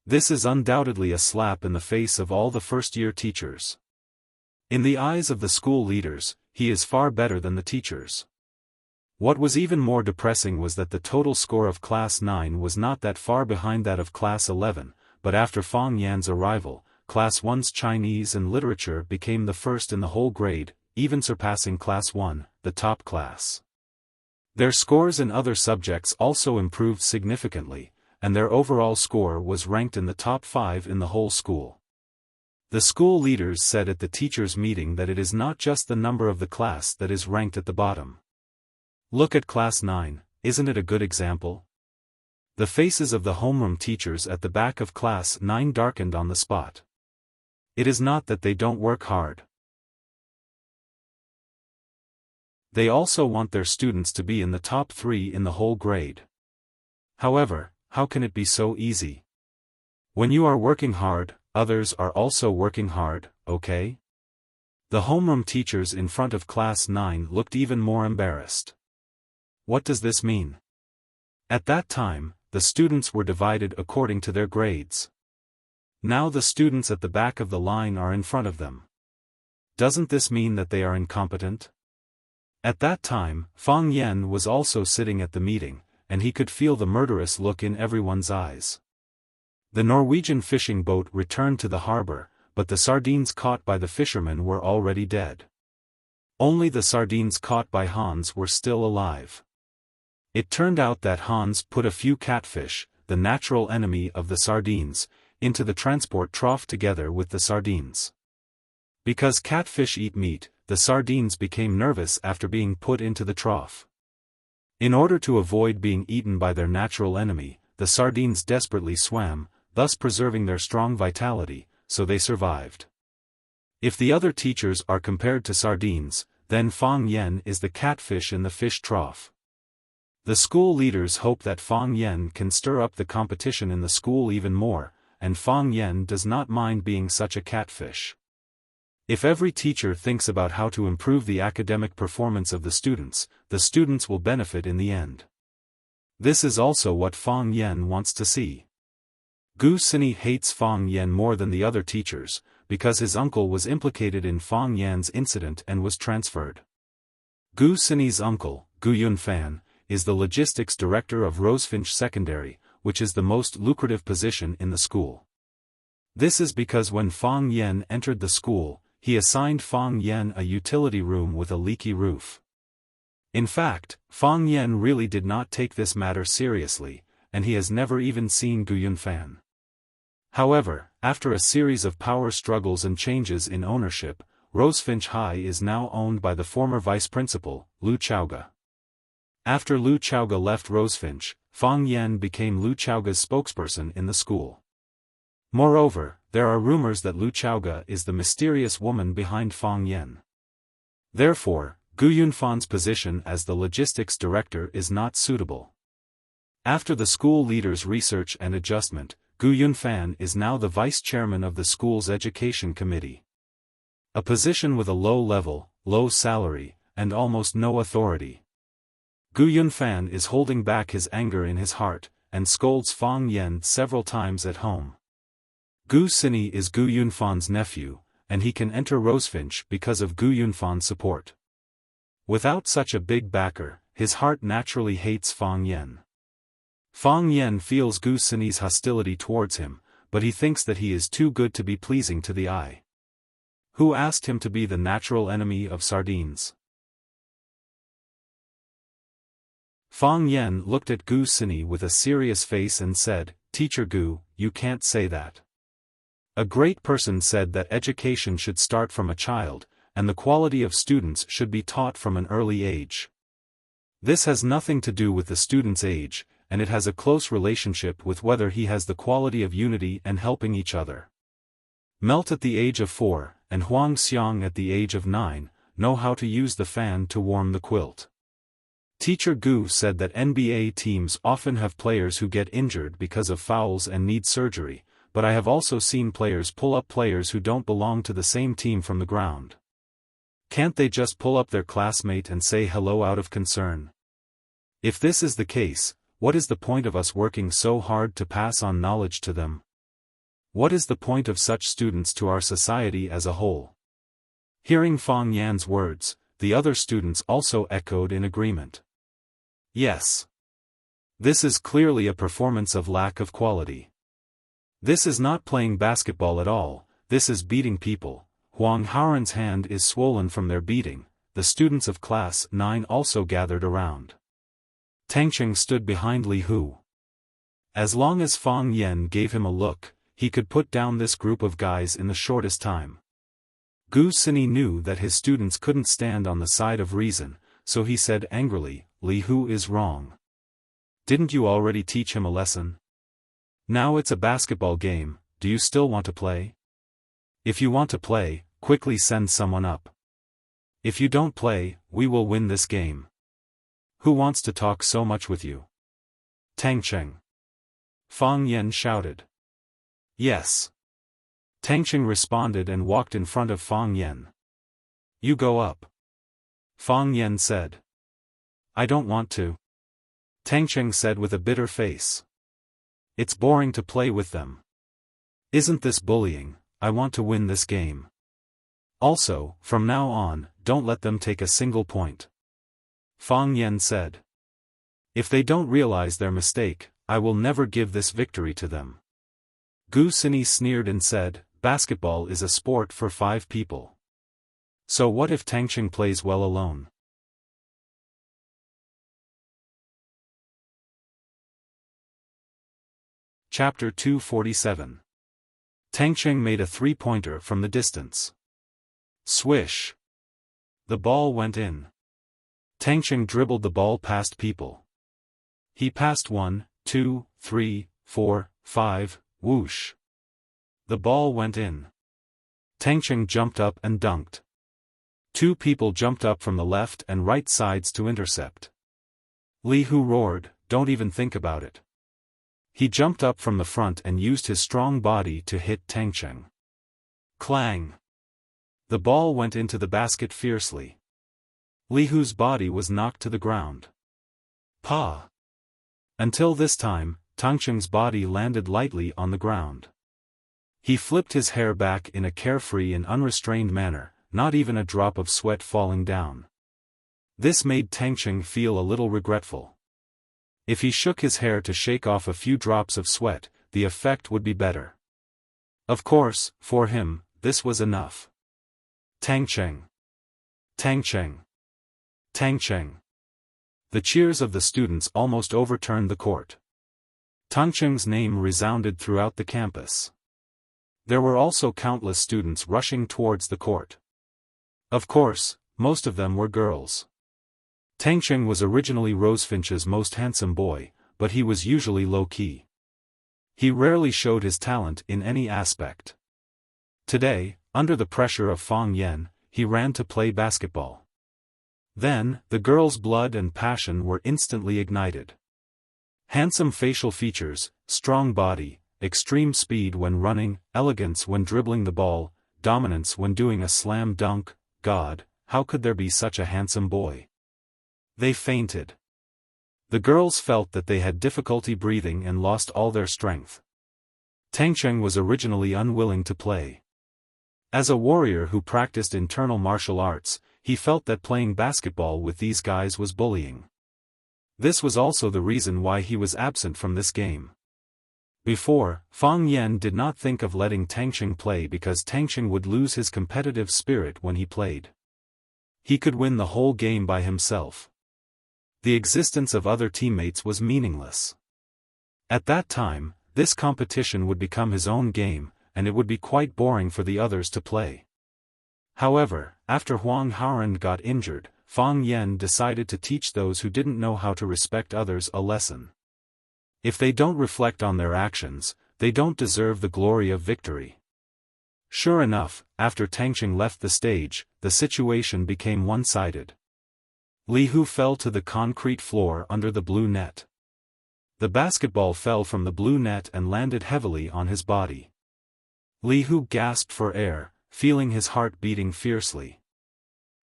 This is undoubtedly a slap in the face of all the first-year teachers. In the eyes of the school leaders, he is far better than the teachers. What was even more depressing was that the total score of Class 9 was not that far behind that of Class 11, but after Fang Yan's arrival, Class 1's Chinese and Literature became the first in the whole grade, even surpassing Class 1, the top class. Their scores in other subjects also improved significantly, and their overall score was ranked in the top 5 in the whole school. The school leaders said at the teachers' meeting that it is not just the number of the class that is ranked at the bottom. Look at Class 9, isn't it a good example? The faces of the homeroom teachers at the back of Class 9 darkened on the spot. It is not that they don't work hard. They also want their students to be in the top 3 in the whole grade. However, how can it be so easy? When you are working hard, others are also working hard, okay? The homeroom teachers in front of Class 9 looked even more embarrassed. What does this mean? At that time, the students were divided according to their grades. Now the students at the back of the line are in front of them. Doesn't this mean that they are incompetent? At that time, Fang Yen was also sitting at the meeting, and he could feel the murderous look in everyone's eyes. The Norwegian fishing boat returned to the harbor, but the sardines caught by the fishermen were already dead. Only the sardines caught by Hans were still alive. It turned out that Hans put a few catfish, the natural enemy of the sardines, into the transport trough together with the sardines. Because catfish eat meat, the sardines became nervous after being put into the trough. In order to avoid being eaten by their natural enemy, the sardines desperately swam, thus preserving their strong vitality, so they survived. If the other teachers are compared to sardines, then Fang Yen is the catfish in the fish trough. The school leaders hope that Fang Yen can stir up the competition in the school even more, and Fang Yen does not mind being such a catfish. If every teacher thinks about how to improve the academic performance of the students will benefit in the end. This is also what Fang Yen wants to see. Gu Sini hates Fang Yen more than the other teachers, because his uncle was implicated in Fang Yan's incident and was transferred. Gu Sini's uncle, Gu Yunfan, is the logistics director of Rosefinch Secondary, which is the most lucrative position in the school. This is because when Fang Yen entered the school, he assigned Fang Yen a utility room with a leaky roof. In fact, Fang Yen really did not take this matter seriously, and he has never even seen Gu Yunfan. However, after a series of power struggles and changes in ownership, Rosefinch High is now owned by the former vice principal, Lu Chaoga. After Lu Chaoga left Rosefinch, Fang Yen became Lu Chaoga's spokesperson in the school. Moreover, there are rumors that Lu Chaoga is the mysterious woman behind Fang Yen. Therefore, Gu Yunfan's position as the logistics director is not suitable. After the school leaders' research and adjustment, Gu Yunfan is now the vice chairman of the school's education committee. A position with a low level, low salary, and almost no authority. Gu Yunfan is holding back his anger in his heart, and scolds Fang Yen several times at home. Gu Sini is Gu Yunfan's nephew, and he can enter Rosefinch because of Gu Yunfan's support. Without such a big backer, his heart naturally hates Fang Yen. Fang Yen feels Gu Sini's hostility towards him, but he thinks that he is too good to be pleasing to the eye. Who asked him to be the natural enemy of sardines? Fang Yen looked at Gu Sini with a serious face and said, "Teacher Gu, you can't say that. A great person said that education should start from a child, and the quality of students should be taught from an early age. This has nothing to do with the student's age, and it has a close relationship with whether he has the quality of unity and helping each other. Melt at the age of 4, and Huang Xiang at the age of 9, know how to use the fan to warm the quilt." Teacher Gu said that NBA teams often have players who get injured because of fouls and need surgery, but I have also seen players pull up players who don't belong to the same team from the ground. Can't they just pull up their classmate and say hello out of concern? If this is the case, what is the point of us working so hard to pass on knowledge to them? What is the point of such students to our society as a whole? Hearing Fang Yan's words, the other students also echoed in agreement. Yes. This is clearly a performance of lack of quality. This is not playing basketball at all, this is beating people. Huang Haoran's hand is swollen from their beating. The students of class 9 also gathered around. Tangcheng stood behind Li Hu. As long as Fang Yen gave him a look, he could put down this group of guys in the shortest time. Gu Sini knew that his students couldn't stand on the side of reason, so he said angrily, "Li Hu is wrong. Didn't you already teach him a lesson? Now it's a basketball game, do you still want to play? If you want to play, quickly send someone up. If you don't play, we will win this game. Who wants to talk so much with you?" Tangcheng. Fang Yen shouted. "Yes." Tangcheng responded and walked in front of Fang Yen. "You go up." Fang Yen said. "I don't want to." Tangcheng said with a bitter face. "It's boring to play with them. Isn't this bullying? I want to win this game. Also, from now on, don't let them take a single point. Fang Yan said. If they don't realize their mistake, I will never give this victory to them. Gu Sini sneered and said, basketball is a sport for 5 people. So what if Tangqing plays well alone? Chapter 247. Tangqing made a 3-pointer from the distance. Swish! The ball went in. Tangqing dribbled the ball past people. He passed 1, 2, 3, 4, 5, whoosh. The ball went in. Tangqing jumped up and dunked. 2 people jumped up from the left and right sides to intercept. Li Hu roared, don't even think about it. He jumped up from the front and used his strong body to hit Tangqing. Clang! The ball went into the basket fiercely. Li Hu's body was knocked to the ground. Pa! Until this time, Tangqing's body landed lightly on the ground. He flipped his hair back in a carefree and unrestrained manner, not even a drop of sweat falling down. This made Tangqing feel a little regretful. If he shook his hair to shake off a few drops of sweat, the effect would be better. Of course, for him, this was enough. Tangqing! Tangqing! Tangqing! The cheers of the students almost overturned the court. Tangqing's name resounded throughout the campus. There were also countless students rushing towards the court. Of course, most of them were girls. Tangqing was originally Rosefinch's most handsome boy, but he was usually low-key. He rarely showed his talent in any aspect. Today, under the pressure of Fang Yan, he ran to play basketball. Then, the girl's blood and passion were instantly ignited. Handsome facial features, strong body, extreme speed when running, elegance when dribbling the ball, dominance when doing a slam dunk. God, how could there be such a handsome boy? They fainted. The girls felt that they had difficulty breathing and lost all their strength. Tangqing was originally unwilling to play. As a warrior who practiced internal martial arts, he felt that playing basketball with these guys was bullying. This was also the reason why he was absent from this game. Before, Fang Yan did not think of letting Tangqing play because Tangqing would lose his competitive spirit when he played. He could win the whole game by himself. The existence of other teammates was meaningless. At that time, this competition would become his own game, and it would be quite boring for the others to play. However, after Huang Haoran got injured, Fang Yan decided to teach those who didn't know how to respect others a lesson. If they don't reflect on their actions, they don't deserve the glory of victory. Sure enough, after Tangqing left the stage, the situation became one-sided. Li Hu fell to the concrete floor under the blue net. The basketball fell from the blue net and landed heavily on his body. Li Hu gasped for air, feeling his heart beating fiercely.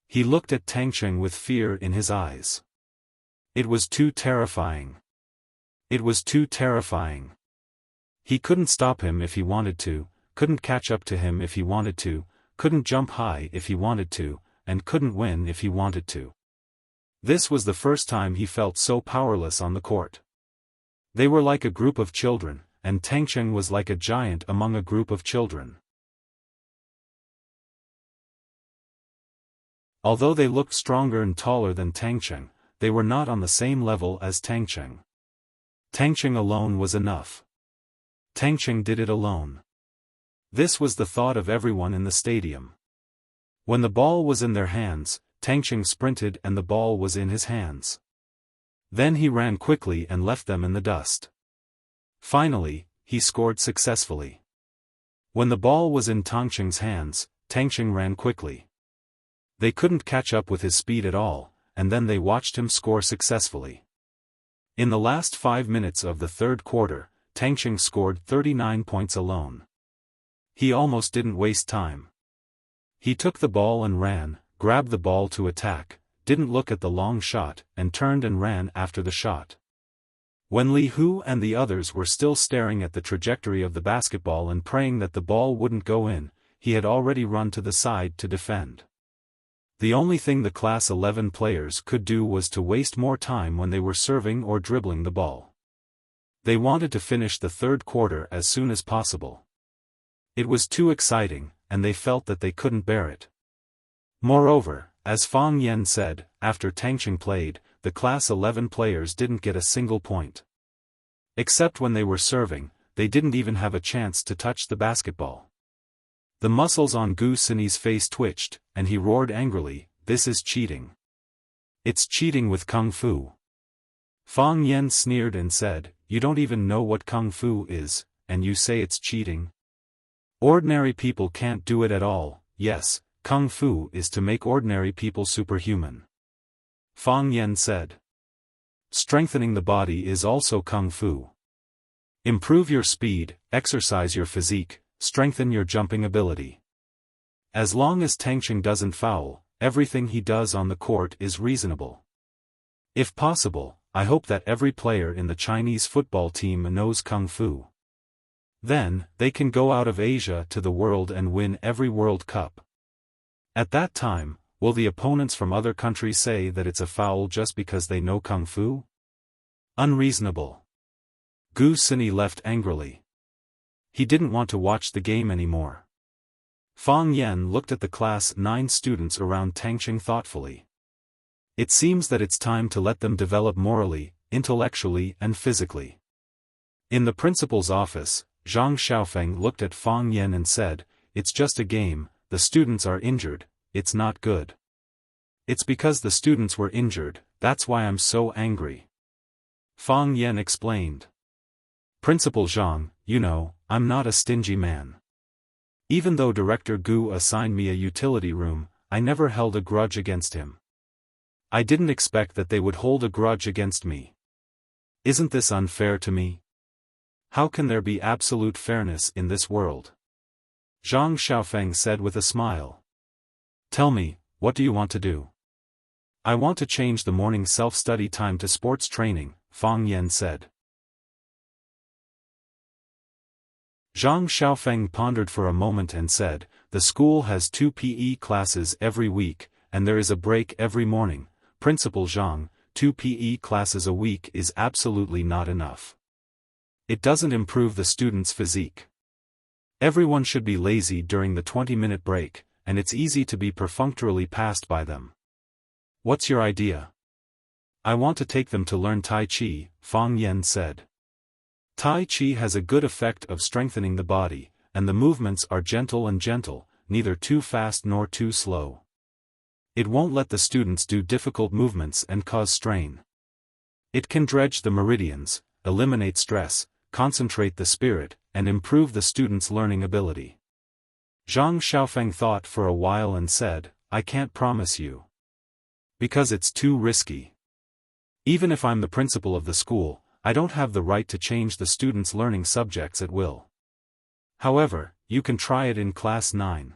He looked at Tangqing with fear in his eyes. It was too terrifying. It was too terrifying. He couldn't stop him if he wanted to, couldn't catch up to him if he wanted to, couldn't jump high if he wanted to, and couldn't win if he wanted to. This was the first time he felt so powerless on the court. They were like a group of children, and Tangqing was like a giant among a group of children. Although they looked stronger and taller than Tangqing, they were not on the same level as Tangqing. Tangqing alone was enough. Tangqing did it alone. This was the thought of everyone in the stadium. When the ball was in their hands, Tangqing sprinted and the ball was in his hands. Then he ran quickly and left them in the dust. Finally, he scored successfully. When the ball was in Tangqing's hands, Tangqing ran quickly. They couldn't catch up with his speed at all, and then they watched him score successfully. In the last 5 minutes of the third quarter, Tangqing scored 39 points alone. He almost didn't waste time. He took the ball and ran, grabbed the ball to attack, didn't look at the long shot, and turned and ran after the shot. When Li Hu and the others were still staring at the trajectory of the basketball and praying that the ball wouldn't go in, he had already run to the side to defend. The only thing the Class 11 players could do was to waste more time when they were serving or dribbling the ball. They wanted to finish the third quarter as soon as possible. It was too exciting, and they felt that they couldn't bear it. Moreover, as Fang Yan said, after Tangqing played, the Class 11 players didn't get a single point. Except when they were serving, they didn't even have a chance to touch the basketball. The muscles on Gu Sini's face twitched, and he roared angrily, "This is cheating. It's cheating with Kung Fu." Fang Yan sneered and said, "You don't even know what Kung Fu is, and you say it's cheating? Ordinary people can't do it at all. Yes, Kung Fu is to make ordinary people superhuman," Fang Yan said. Strengthening the body is also Kung Fu. Improve your speed, exercise your physique, strengthen your jumping ability. As long as Tangqing doesn't foul, everything he does on the court is reasonable. If possible, I hope that every player in the Chinese football team knows Kung Fu. Then, they can go out of Asia to the world and win every World Cup. At that time, will the opponents from other countries say that it's a foul just because they know Kung Fu? Unreasonable. Gu Sini left angrily. He didn't want to watch the game anymore. Fang Yan looked at the Class 9 students around Tangqing thoughtfully. It seems that it's time to let them develop morally, intellectually and physically. In the principal's office, Zhang Xiaofan looked at Fang Yan and said, "It's just a game, the students are injured, it's not good. It's because the students were injured, that's why I'm so angry." Fang Yan explained. "Principal Zhang, you know, I'm not a stingy man. Even though Director Gu assigned me a utility room, I never held a grudge against him. I didn't expect that they would hold a grudge against me. Isn't this unfair to me? How can there be absolute fairness in this world?" Zhang Xiaofang said with a smile. "Tell me, what do you want to do?" "I want to change the morning self-study time to sports training," Fang Yan said. Zhang Xiaofeng pondered for a moment and said, "The school has 2 PE classes every week, and there is a break every morning. Principal Zhang, 2 PE classes a week is absolutely not enough. It doesn't improve the student's physique. Everyone should be lazy during the 20-minute break, and it's easy to be perfunctorily passed by them. What's your idea?" "I want to take them to learn Tai Chi," Fang Yan said. Tai Chi has a good effect of strengthening the body, and the movements are gentle, neither too fast nor too slow. It won't let the students do difficult movements and cause strain. It can dredge the meridians, eliminate stress, concentrate the spirit, and improve the student's learning ability." Zhang Xiaofeng thought for a while and said, "I can't promise you. Because it's too risky. Even if I'm the principal of the school, I don't have the right to change the students' learning subjects at will. However, you can try it in Class 9.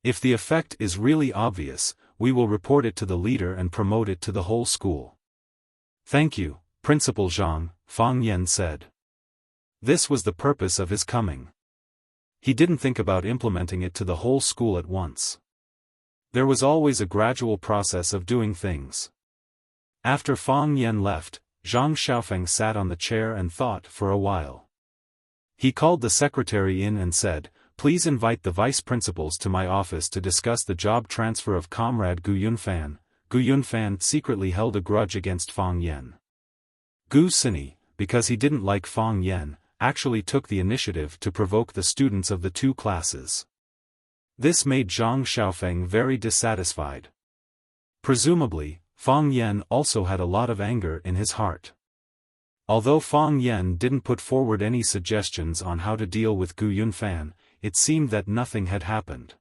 If the effect is really obvious, we will report it to the leader and promote it to the whole school." "Thank you, Principal Zhang," Fang Yan said. This was the purpose of his coming. He didn't think about implementing it to the whole school at once. There was always a gradual process of doing things. After Fang Yan left, Zhang Xiaofeng sat on the chair and thought for a while. He called the secretary in and said, "Please invite the vice principals to my office to discuss the job transfer of comrade Gu Yunfan." Gu Yunfan secretly held a grudge against Fang Yan. Gu Sini, because he didn't like Fang Yan, actually took the initiative to provoke the students of the 2 classes. This made Zhang Xiaofeng very dissatisfied. Presumably, Fang Yan also had a lot of anger in his heart. Although Fang Yan didn't put forward any suggestions on how to deal with Gu Yunfan, it seemed that nothing had happened.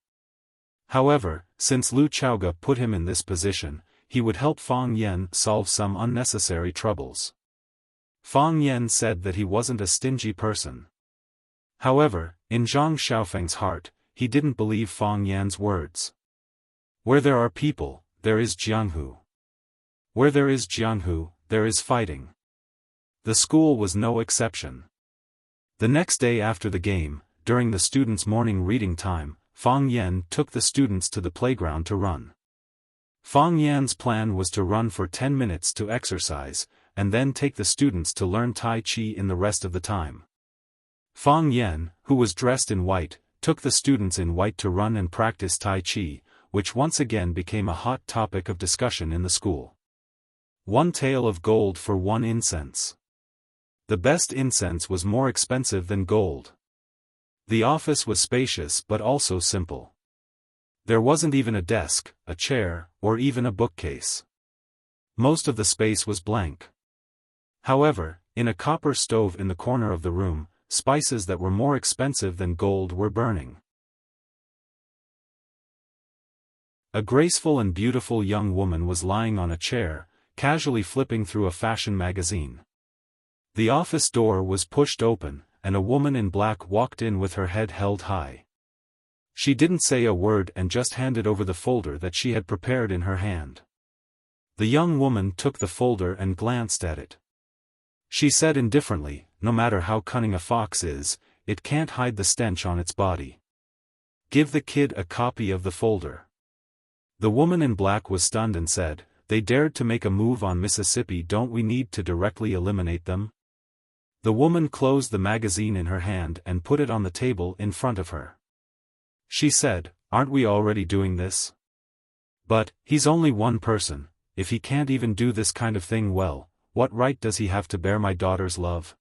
However, since Lu Chaoga put him in this position, he would help Fang Yan solve some unnecessary troubles. Fang Yan said that he wasn't a stingy person. However, in Zhang Xiaofeng's heart, he didn't believe Fang Yan's words. Where there are people, there is jianghu. Where there is jianghu, there is fighting. The school was no exception. The next day after the game, during the students' morning reading time, Fang Yan took the students to the playground to run. Fang Yan's plan was to run for 10 minutes to exercise, and then take the students to learn Tai Chi in the rest of the time. Fang Yan, who was dressed in white, took the students in white to run and practice Tai Chi, which once again became a hot topic of discussion in the school. 1 tael of gold for 1 incense. The best incense was more expensive than gold. The office was spacious but also simple. There wasn't even a desk, a chair, or even a bookcase. Most of the space was blank. However, in a copper stove in the corner of the room, spices that were more expensive than gold were burning. A graceful and beautiful young woman was lying on a chair, casually flipping through a fashion magazine. The office door was pushed open, and a woman in black walked in with her head held high. She didn't say a word and just handed over the folder that she had prepared in her hand. The young woman took the folder and glanced at it. She said indifferently, "No matter how cunning a fox is, it can't hide the stench on its body. Give the kid a copy of the folder." The woman in black was stunned and said, "They dared to make a move on Mississippi, don't we need to directly eliminate them?" The woman closed the magazine in her hand and put it on the table in front of her. She said, "Aren't we already doing this? But, he's only one person. If he can't even do this kind of thing well, what right does he have to bear my daughter's love?"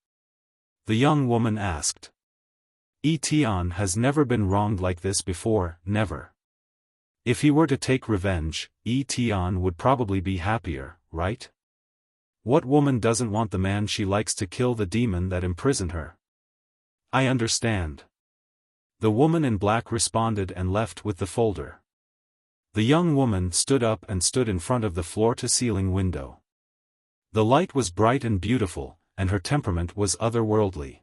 The young woman asked. Tian has never been wronged like this before, never. If he were to take revenge, Tian would probably be happier, right? What woman doesn't want the man she likes to kill the demon that imprisoned her? I understand. The woman in black responded and left with the folder. The young woman stood up and stood in front of the floor-to-ceiling window. The light was bright and beautiful, and her temperament was otherworldly.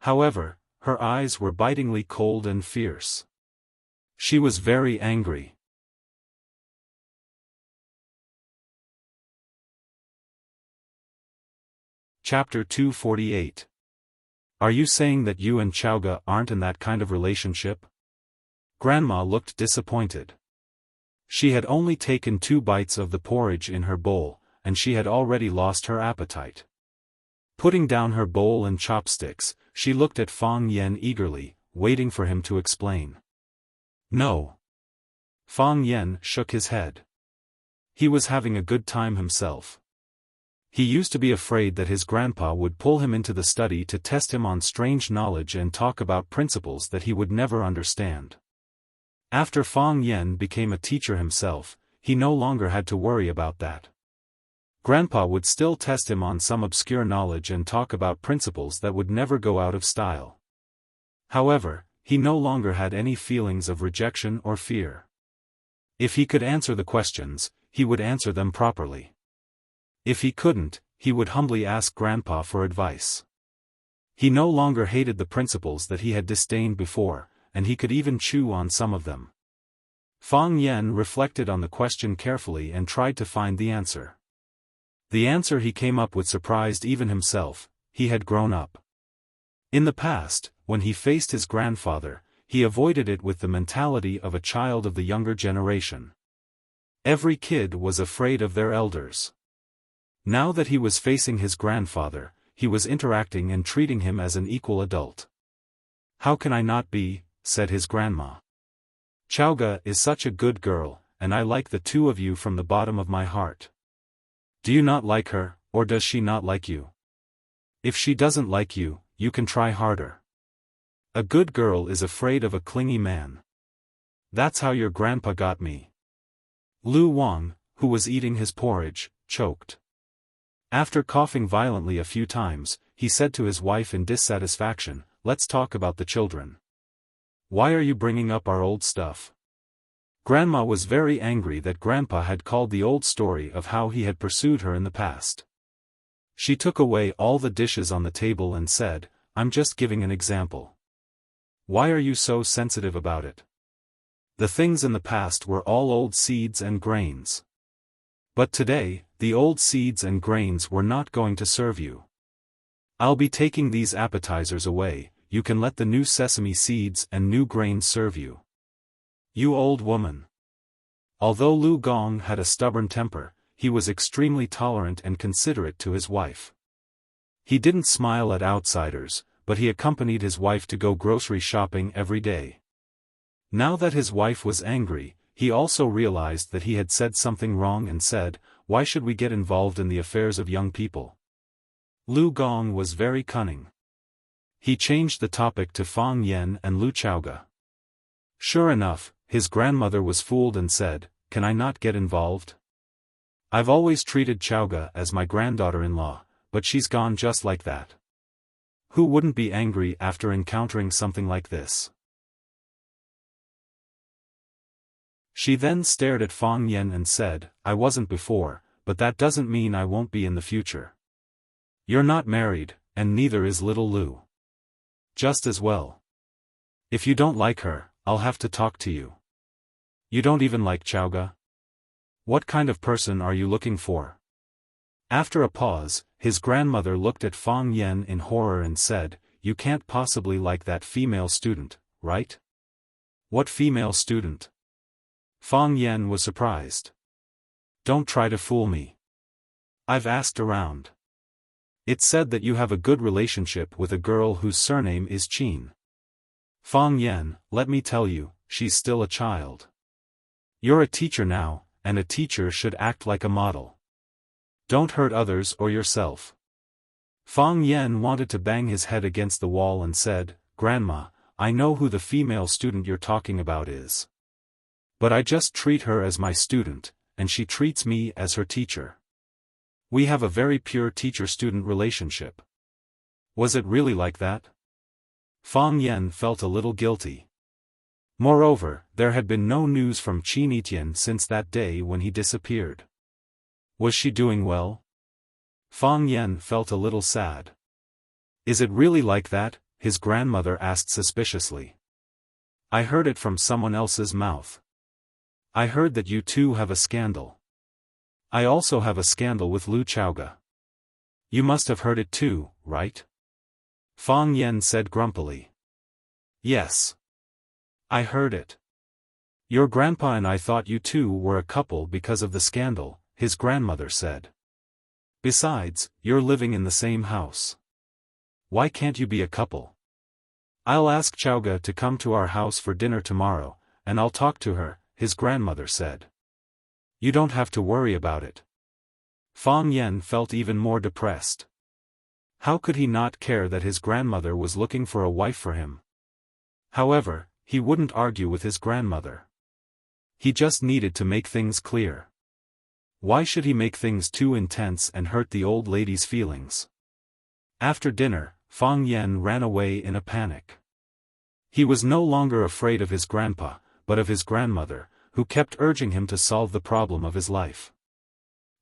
However, her eyes were bitingly cold and fierce. She was very angry. Chapter 248. Are you saying that you and Chaoga aren't in that kind of relationship? Grandma looked disappointed. She had only taken 2 bites of the porridge in her bowl, and she had already lost her appetite. Putting down her bowl and chopsticks, she looked at Fang Yan eagerly, waiting for him to explain. No. Fang Yan shook his head. He was having a good time himself. He used to be afraid that his grandpa would pull him into the study to test him on strange knowledge and talk about principles that he would never understand. After Fang Yan became a teacher himself, he no longer had to worry about that. Grandpa would still test him on some obscure knowledge and talk about principles that would never go out of style. However, he no longer had any feelings of rejection or fear. If he could answer the questions, he would answer them properly. If he couldn't, he would humbly ask Grandpa for advice. He no longer hated the principles that he had disdained before, and he could even chew on some of them. Fang Yan reflected on the question carefully and tried to find the answer. The answer he came up with surprised even himself: he had grown up. In the past, when he faced his grandfather, he avoided it with the mentality of a child of the younger generation. Every kid was afraid of their elders. Now that he was facing his grandfather, he was interacting and treating him as an equal adult. "How can I not be?" said his grandma. "Chaoga is such a good girl, and I like the 2 of you from the bottom of my heart. Do you not like her, or does she not like you? If she doesn't like you, you can try harder. A good girl is afraid of a clingy man. That's how your grandpa got me." Lu Wang, who was eating his porridge, choked. After coughing violently a few times, he said to his wife in dissatisfaction, "Let's talk about the children. Why are you bringing up our old stuff?" Grandma was very angry that Grandpa had called the old story of how he had pursued her in the past. She took away all the dishes on the table and said, "I'm just giving an example. Why are you so sensitive about it? The things in the past were all old seeds and grains. But today, the old seeds and grains were not going to serve you. I'll be taking these appetizers away, you can let the new sesame seeds and new grains serve you." "You old woman. Although Lu Gong had a stubborn temper, he was extremely tolerant and considerate to his wife. He didn't smile at outsiders, but he accompanied his wife to go grocery shopping every day. Now that his wife was angry, he also realized that he had said something wrong and said, "Why should we get involved in the affairs of young people?" Lu Gong was very cunning. He changed the topic to Fang Yen and Lu Chaoga. Sure enough, his grandmother was fooled and said, "Can I not get involved? I've always treated Chaoga as my granddaughter-in-law, but she's gone just like that." Who wouldn't be angry after encountering something like this? She then stared at Fang Yen and said, "I wasn't before, but that doesn't mean I won't be in the future. You're not married, and neither is little Lu. Just as well. If you don't like her, I'll have to talk to you. You don't even like Chaoga? What kind of person are you looking for?" After a pause, his grandmother looked at Fang Yen in horror and said, "You can't possibly like that female student, right?" "What female student?" Fang Yen was surprised. "Don't try to fool me. I've asked around. It's said that you have a good relationship with a girl whose surname is Qin. Fang Yen, let me tell you, she's still a child. You're a teacher now, and a teacher should act like a model. Don't hurt others or yourself." Fang Yen wanted to bang his head against the wall and said, "Grandma, I know who the female student you're talking about is. But I just treat her as my student, and she treats me as her teacher. We have a very pure teacher-student relationship." Was it really like that? Fang Yen felt a little guilty. Moreover, there had been no news from Qin Etienne since that day when he disappeared. Was she doing well? Fang Yen felt a little sad. "Is it really like that?" his grandmother asked suspiciously. "I heard it from someone else's mouth. I heard that you two have a scandal. I also have a scandal with Lu Chaoga. You must have heard it too, right?" Fang Yen said grumpily. "Yes. I heard it. Your grandpa and I thought you two were a couple because of the scandal," his grandmother said. "Besides, you're living in the same house. Why can't you be a couple? I'll ask Chaoga to come to our house for dinner tomorrow, and I'll talk to her," his grandmother said. "You don't have to worry about it." Fang Yen felt even more depressed. How could he not care that his grandmother was looking for a wife for him? However, he wouldn't argue with his grandmother. He just needed to make things clear. Why should he make things too intense and hurt the old lady's feelings? After dinner, Fang Yen ran away in a panic. He was no longer afraid of his grandpa, but of his grandmother, who kept urging him to solve the problem of his life.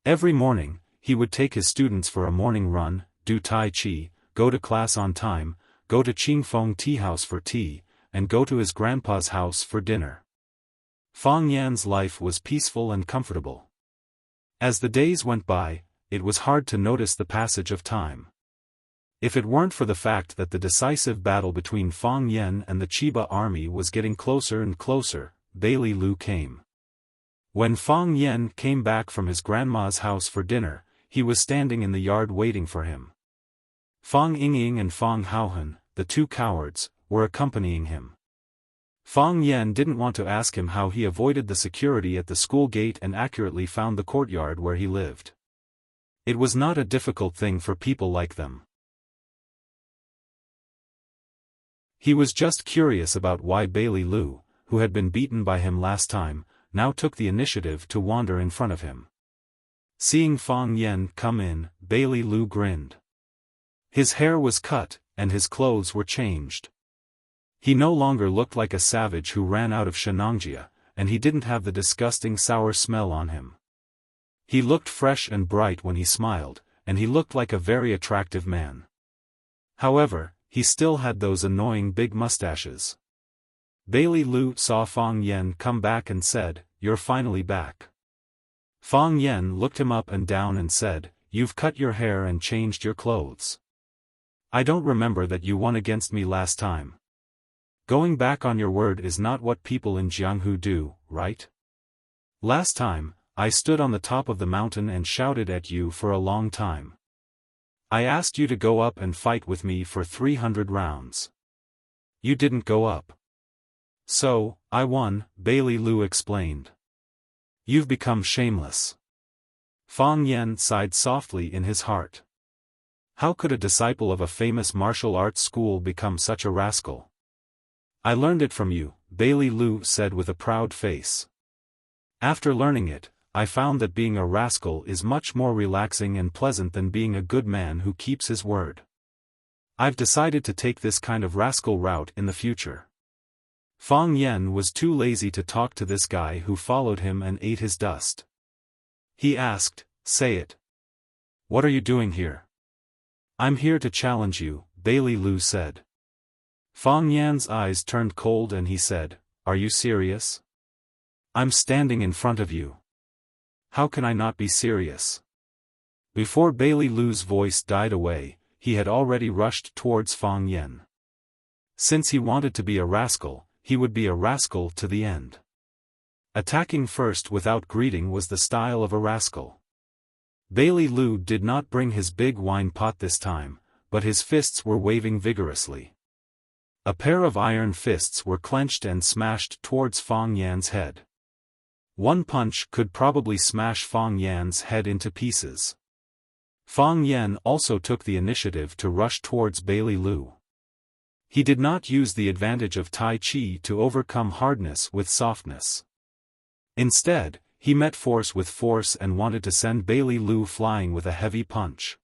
Every morning, he would take his students for a morning run, do Tai Chi, go to class on time, go to Qingfeng Tea House for tea, and go to his grandpa's house for dinner. Fang Yan's life was peaceful and comfortable. As the days went by, it was hard to notice the passage of time. If it weren't for the fact that the decisive battle between Fang Yan and the Chiba army was getting closer and closer, Bailey Lu came. When Fang Yan came back from his grandma's house for dinner, he was standing in the yard waiting for him. Fang Yingying and Fang Haohan, the two cowards, were accompanying him. Fang Yan didn't want to ask him how he avoided the security at the school gate and accurately found the courtyard where he lived. It was not a difficult thing for people like them. He was just curious about why Bailey Lu, who had been beaten by him last time, now took the initiative to wander in front of him. Seeing Fang Yan come in, Bailey Lu grinned. His hair was cut, and his clothes were changed. He no longer looked like a savage who ran out of Shenangjia, and he didn't have the disgusting sour smell on him. He looked fresh and bright when he smiled, and he looked like a very attractive man. However, he still had those annoying big mustaches. Bailey Lu saw Fang Yan come back and said, "You're finally back." Fang Yan looked him up and down and said, "You've cut your hair and changed your clothes. I don't remember that you won against me last time. Going back on your word is not what people in Jianghu do, right?" Last time, I stood on the top of the mountain and shouted at you for a long time. I asked you to go up and fight with me for 300 rounds. You didn't go up. So, I won, Bailey Lu explained. You've become shameless. Fang Yan sighed softly in his heart. How could a disciple of a famous martial arts school become such a rascal? I learned it from you, Bailey Lu said with a proud face. After learning it, I found that being a rascal is much more relaxing and pleasant than being a good man who keeps his word. I've decided to take this kind of rascal route in the future. Fang Yan was too lazy to talk to this guy who followed him and ate his dust. He asked, "Say it. What are you doing here?" "I'm here to challenge you," Bailey Lu said. Fang Yan's eyes turned cold and he said, "Are you serious? I'm standing in front of you. How can I not be serious?" Before Bailey Lu's voice died away, he had already rushed towards Fang Yan. Since he wanted to be a rascal, he would be a rascal to the end. Attacking first without greeting was the style of a rascal. Bailey Lu did not bring his big wine pot this time, but his fists were waving vigorously. A pair of iron fists were clenched and smashed towards Fang Yan's head. One punch could probably smash Fang Yan's head into pieces. Fang Yan also took the initiative to rush towards Bailey Lu. He did not use the advantage of Tai Chi to overcome hardness with softness. Instead, he met force with force and wanted to send Bailey Lu flying with a heavy punch.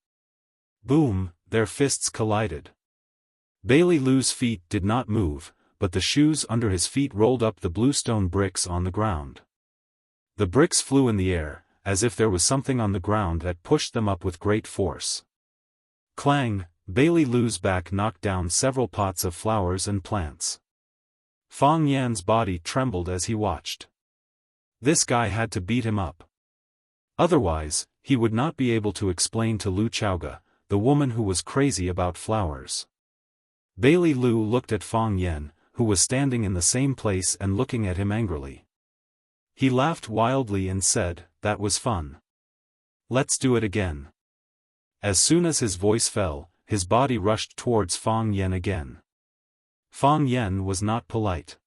Boom, their fists collided. Bailey Lu's feet did not move, but the shoes under his feet rolled up the bluestone bricks on the ground. The bricks flew in the air, as if there was something on the ground that pushed them up with great force. Clang, Bailey Lu's back knocked down several pots of flowers and plants. Fang Yan's body trembled as he watched. This guy had to beat him up. Otherwise, he would not be able to explain to Lu Chaoga, the woman who was crazy about flowers. Bailey Lu looked at Fang Yan, who was standing in the same place and looking at him angrily. He laughed wildly and said, "That was fun. Let's do it again." As soon as his voice fell, his body rushed towards Fang Yan again. Fang Yan was not polite.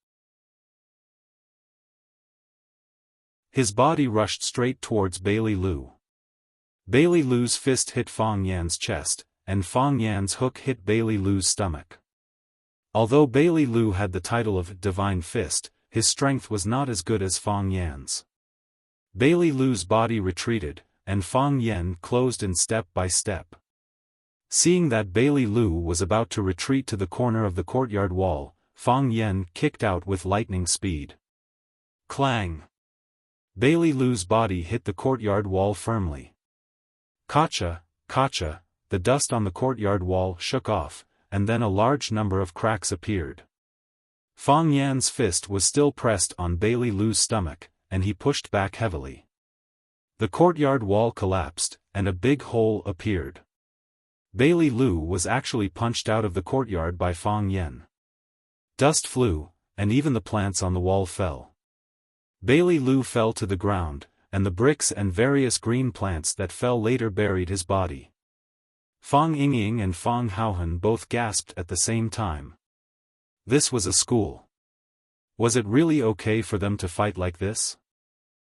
His body rushed straight towards Bailey Lu. Bailey Lu's fist hit Fang Yan's chest, and Fang Yan's hook hit Bailey Lu's stomach. Although Bailey Lu had the title of Divine Fist, his strength was not as good as Fang Yan's. Bailey Lu's body retreated, and Fang Yan closed in step by step. Seeing that Bailey Lu was about to retreat to the corner of the courtyard wall, Fang Yan kicked out with lightning speed. Clang! Bailey Lu's body hit the courtyard wall firmly. Kacha, kacha, the dust on the courtyard wall shook off, and then a large number of cracks appeared. Fang Yan's fist was still pressed on Bailey Lu's stomach, and he pushed back heavily. The courtyard wall collapsed, and a big hole appeared. Bailey Lu was actually punched out of the courtyard by Fang Yan. Dust flew, and even the plants on the wall fell. Bailey Lu fell to the ground, and the bricks and various green plants that fell later buried his body. Fang Yingying and Fang Haohan both gasped at the same time. This was a school. Was it really okay for them to fight like this?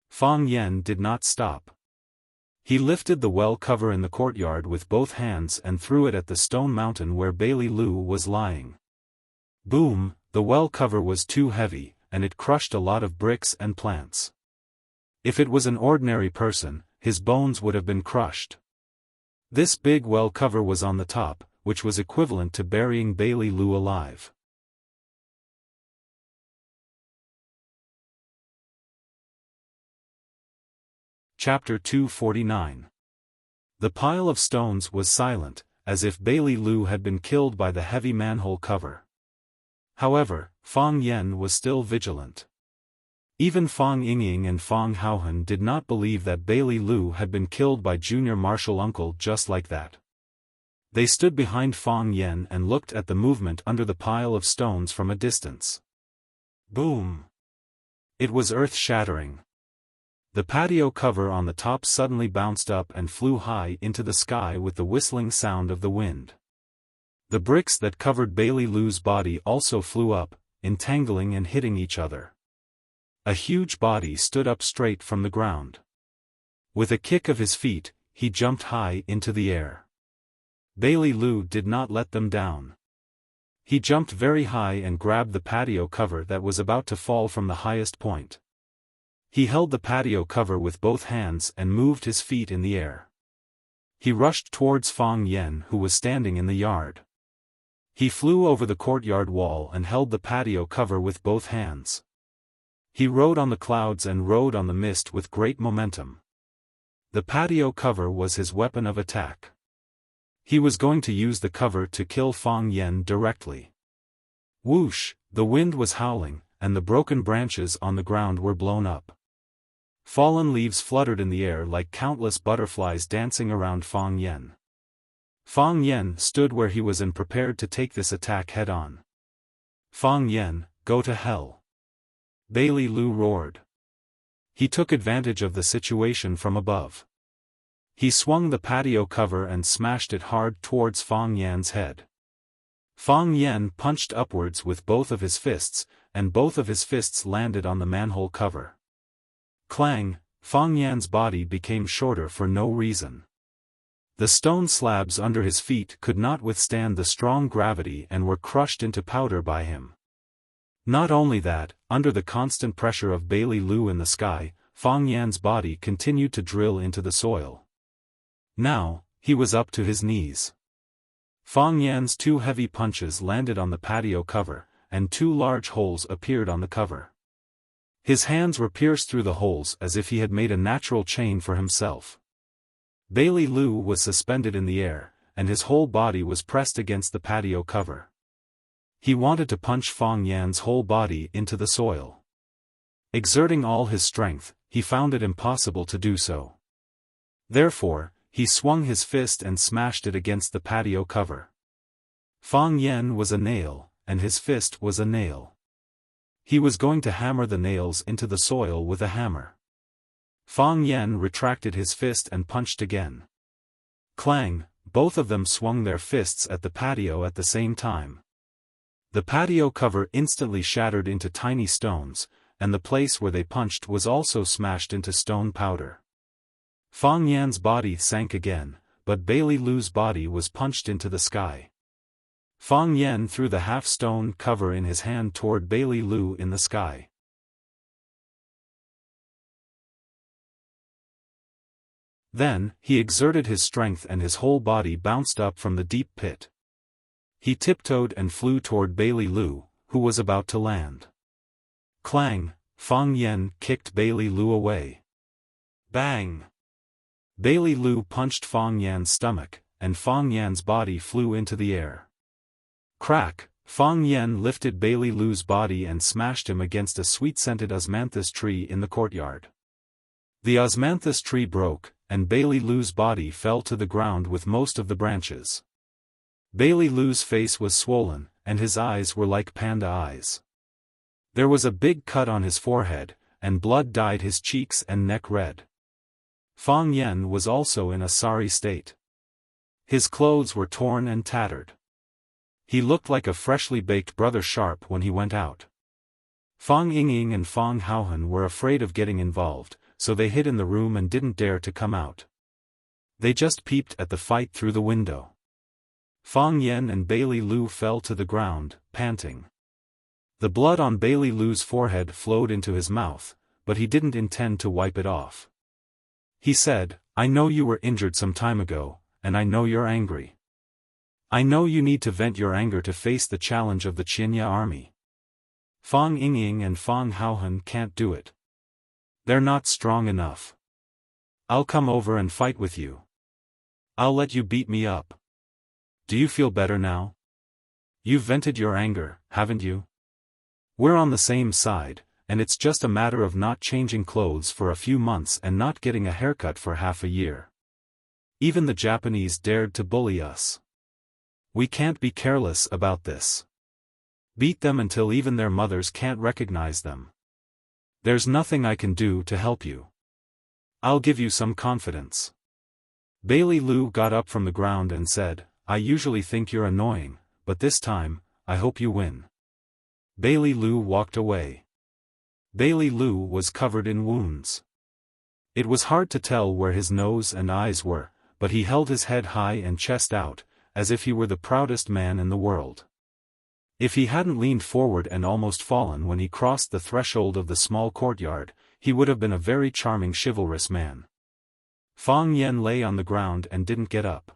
Fang Yan did not stop. He lifted the well cover in the courtyard with both hands and threw it at the stone mountain where Bailey Lu was lying. Boom, the well cover was too heavy, and it crushed a lot of bricks and plants. If it was an ordinary person, his bones would have been crushed. This big well cover was on the top, which was equivalent to burying Bailey Lu alive. Chapter 249. The pile of stones was silent, as if Bailey Lu had been killed by the heavy manhole cover. However, Fang Yan was still vigilant. Even Fang Yingying and Fang Haohan did not believe that Bailey Lu had been killed by junior martial uncle just like that. They stood behind Fang Yan and looked at the movement under the pile of stones from a distance. Boom! It was earth-shattering. The patio cover on the top suddenly bounced up and flew high into the sky with the whistling sound of the wind. The bricks that covered Bailey Lu's body also flew up, entangling and hitting each other. A huge body stood up straight from the ground. With a kick of his feet, he jumped high into the air. Bailey Lu did not let them down. He jumped very high and grabbed the patio cover that was about to fall from the highest point. He held the patio cover with both hands and moved his feet in the air. He rushed towards Fang Yan, who was standing in the yard. He flew over the courtyard wall and held the patio cover with both hands. He rode on the clouds and rode on the mist with great momentum. The patio cover was his weapon of attack. He was going to use the cover to kill Fang Yan directly. Whoosh, the wind was howling, and the broken branches on the ground were blown up. Fallen leaves fluttered in the air like countless butterflies dancing around Fang Yan. Fang Yan stood where he was and prepared to take this attack head-on. Fang Yan, go to hell! Bailey Lu roared. He took advantage of the situation from above. He swung the patio cover and smashed it hard towards Fang Yan's head. Fang Yan punched upwards with both of his fists, and both of his fists landed on the manhole cover. Clang, Fang Yan's body became shorter for no reason. The stone slabs under his feet could not withstand the strong gravity and were crushed into powder by him. Not only that, under the constant pressure of Bailey Lu in the sky, Fang Yan's body continued to drill into the soil. Now, he was up to his knees. Fang Yan's two heavy punches landed on the patio cover, and two large holes appeared on the cover. His hands were pierced through the holes as if he had made a natural chain for himself. Bailey Lu was suspended in the air, and his whole body was pressed against the patio cover. He wanted to punch Fang Yan's whole body into the soil. Exerting all his strength, he found it impossible to do so. Therefore, he swung his fist and smashed it against the patio cover. Fang Yan was a nail, and his fist was a nail. He was going to hammer the nails into the soil with a hammer. Fang Yan retracted his fist and punched again. Clang, both of them swung their fists at the patio at the same time. The patio cover instantly shattered into tiny stones, and the place where they punched was also smashed into stone powder. Fang Yan's body sank again, but Bailey Lu's body was punched into the sky. Fang Yan threw the half-stone cover in his hand toward Bailey Lu in the sky. Then, he exerted his strength and his whole body bounced up from the deep pit. He tiptoed and flew toward Bailey Lu, who was about to land. Clang, Fang Yan kicked Bailey Lu away. Bang! Bailey Lu punched Fang Yan's stomach, and Fang Yan's body flew into the air. Crack, Fang Yan lifted Bailey Lu's body and smashed him against a sweet-scented osmanthus tree in the courtyard. The osmanthus tree broke, and Bailey Lu's body fell to the ground with most of the branches. Bailey Lu's face was swollen, and his eyes were like panda eyes. There was a big cut on his forehead, and blood dyed his cheeks and neck red. Fang Yan was also in a sorry state. His clothes were torn and tattered. He looked like a freshly baked Brother Sharp when he went out. Fang Yingying and Fang Haohan were afraid of getting involved, so they hid in the room and didn't dare to come out. They just peeped at the fight through the window. Fang Yan and Bailey Lu fell to the ground, panting. The blood on Bailey Lu's forehead flowed into his mouth, but he didn't intend to wipe it off. He said, "I know you were injured some time ago, and I know you're angry. I know you need to vent your anger to face the challenge of the Qianya army. Fang Yingying and Fang Haohan can't do it. They're not strong enough. I'll come over and fight with you. I'll let you beat me up. Do you feel better now? You've vented your anger, haven't you? We're on the same side, and it's just a matter of not changing clothes for a few months and not getting a haircut for half a year. Even the Japanese dared to bully us. We can't be careless about this. Beat them until even their mothers can't recognize them. There's nothing I can do to help you. I'll give you some confidence. Bailey Lu got up from the ground and said, I usually think you're annoying, but this time, I hope you win. Bailey Lu walked away. Bailey Lu was covered in wounds. It was hard to tell where his nose and eyes were, but he held his head high and chest out, as if he were the proudest man in the world. If he hadn't leaned forward and almost fallen when he crossed the threshold of the small courtyard, he would have been a very charming chivalrous man. Fang Yen lay on the ground and didn't get up.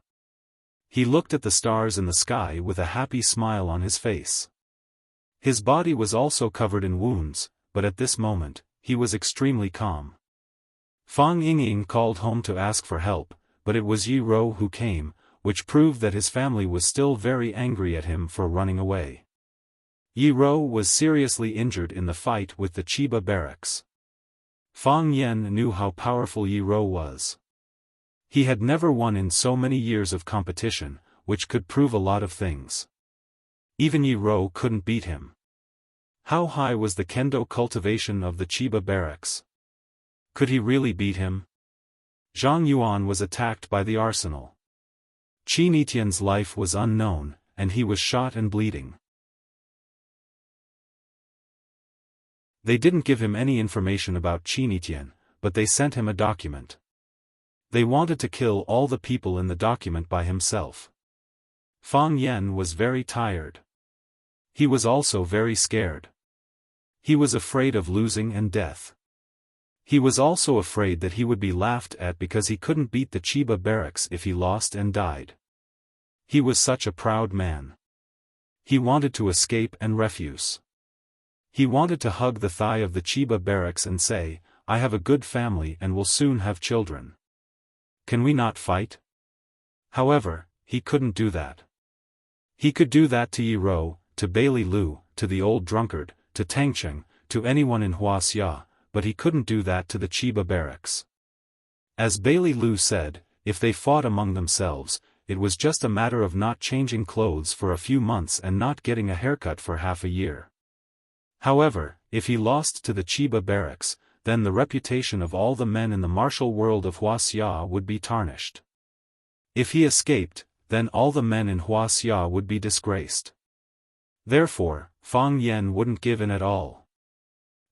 He looked at the stars in the sky with a happy smile on his face. His body was also covered in wounds, but at this moment, he was extremely calm. Fang Yingying called home to ask for help, but it was Yi Rou who came, which proved that his family was still very angry at him for running away. Yi Rou was seriously injured in the fight with the Chiba barracks. Fang Yen knew how powerful Yi Rou was. He had never won in so many years of competition, which could prove a lot of things. Even Yi Rou couldn't beat him. How high was the kendo cultivation of the Chiba barracks? Could he really beat him? Zhang Yuan was attacked by the arsenal. Qin Etienne's life was unknown, and he was shot and bleeding. They didn't give him any information about Qin Etienne, but they sent him a document. They wanted to kill all the people in the document by himself. Fang Yen was very tired. He was also very scared. He was afraid of losing and death. He was also afraid that he would be laughed at because he couldn't beat the Chiba barracks if he lost and died. He was such a proud man. He wanted to escape and refuse. He wanted to hug the thigh of the Chiba barracks and say, I have a good family and will soon have children. Can we not fight? However, he couldn't do that. He could do that to Yi Rou, to Bailey Lu, to the old drunkard, to Tangcheng, to anyone in Wuxia, but he couldn't do that to the Chiba barracks. As Bailey Lu said, if they fought among themselves, it was just a matter of not changing clothes for a few months and not getting a haircut for half a year. However, if he lost to the Chiba barracks, then the reputation of all the men in the martial world of Wuxia would be tarnished. If he escaped, then all the men in Wuxia would be disgraced. Therefore, Fang Yen wouldn't give in at all.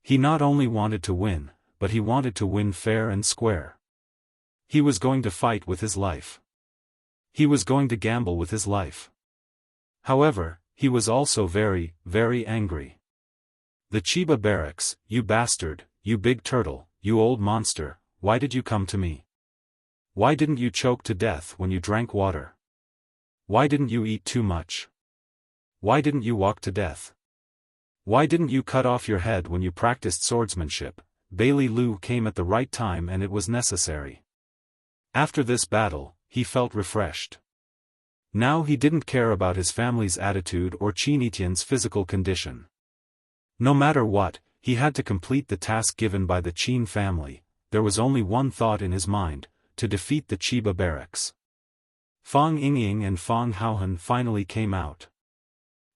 He not only wanted to win, but he wanted to win fair and square. He was going to fight with his life. He was going to gamble with his life. However, he was also very, very angry. The Chiba barracks, you bastard, you big turtle, you old monster, why did you come to me? Why didn't you choke to death when you drank water? Why didn't you eat too much? Why didn't you walk to death? Why didn't you cut off your head when you practiced swordsmanship? Bailey Lu came at the right time and it was necessary. After this battle, he felt refreshed. Now he didn't care about his family's attitude or Qin Etienne's physical condition. No matter what, he had to complete the task given by the Qin family. There was only one thought in his mind, to defeat the Chiba barracks. Fang Yingying and Fang Haohan finally came out.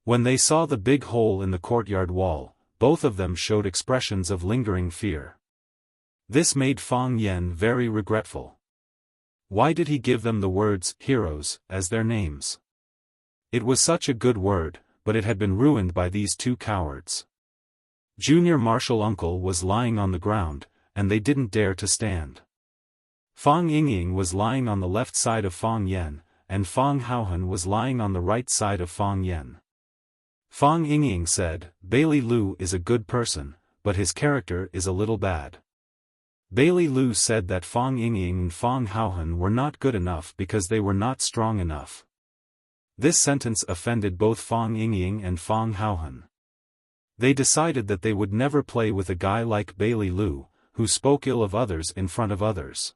When they saw the big hole in the courtyard wall, both of them showed expressions of lingering fear. This made Fang Yen very regretful. Why did he give them the words, heroes, as their names? It was such a good word, but it had been ruined by these two cowards. Junior Marshal Uncle was lying on the ground, and they didn't dare to stand. Fang Yingying was lying on the left side of Fang Yen, and Fang Haohan was lying on the right side of Fang Yen. Fang Yingying said, Bailey Lu is a good person, but his character is a little bad. Bailey Lu said that Fang Yingying and Fang Haohan were not good enough because they were not strong enough. This sentence offended both Fang Yingying and Fang Haohan. They decided that they would never play with a guy like Bailey Lu, who spoke ill of others in front of others.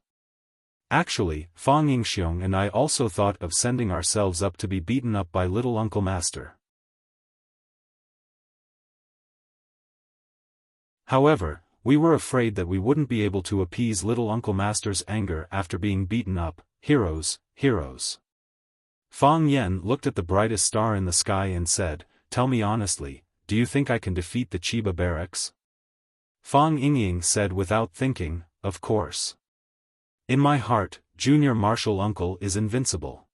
Actually, Fang Yingxiong and I also thought of sending ourselves up to be beaten up by little Uncle Master. However, we were afraid that we wouldn't be able to appease little Uncle Master's anger after being beaten up. Heroes, heroes. Fang Yen looked at the brightest star in the sky and said, Tell me honestly, do you think I can defeat the Chiba barracks? Fang Yingying said without thinking, Of course. In my heart, Junior Marshal Uncle is invincible.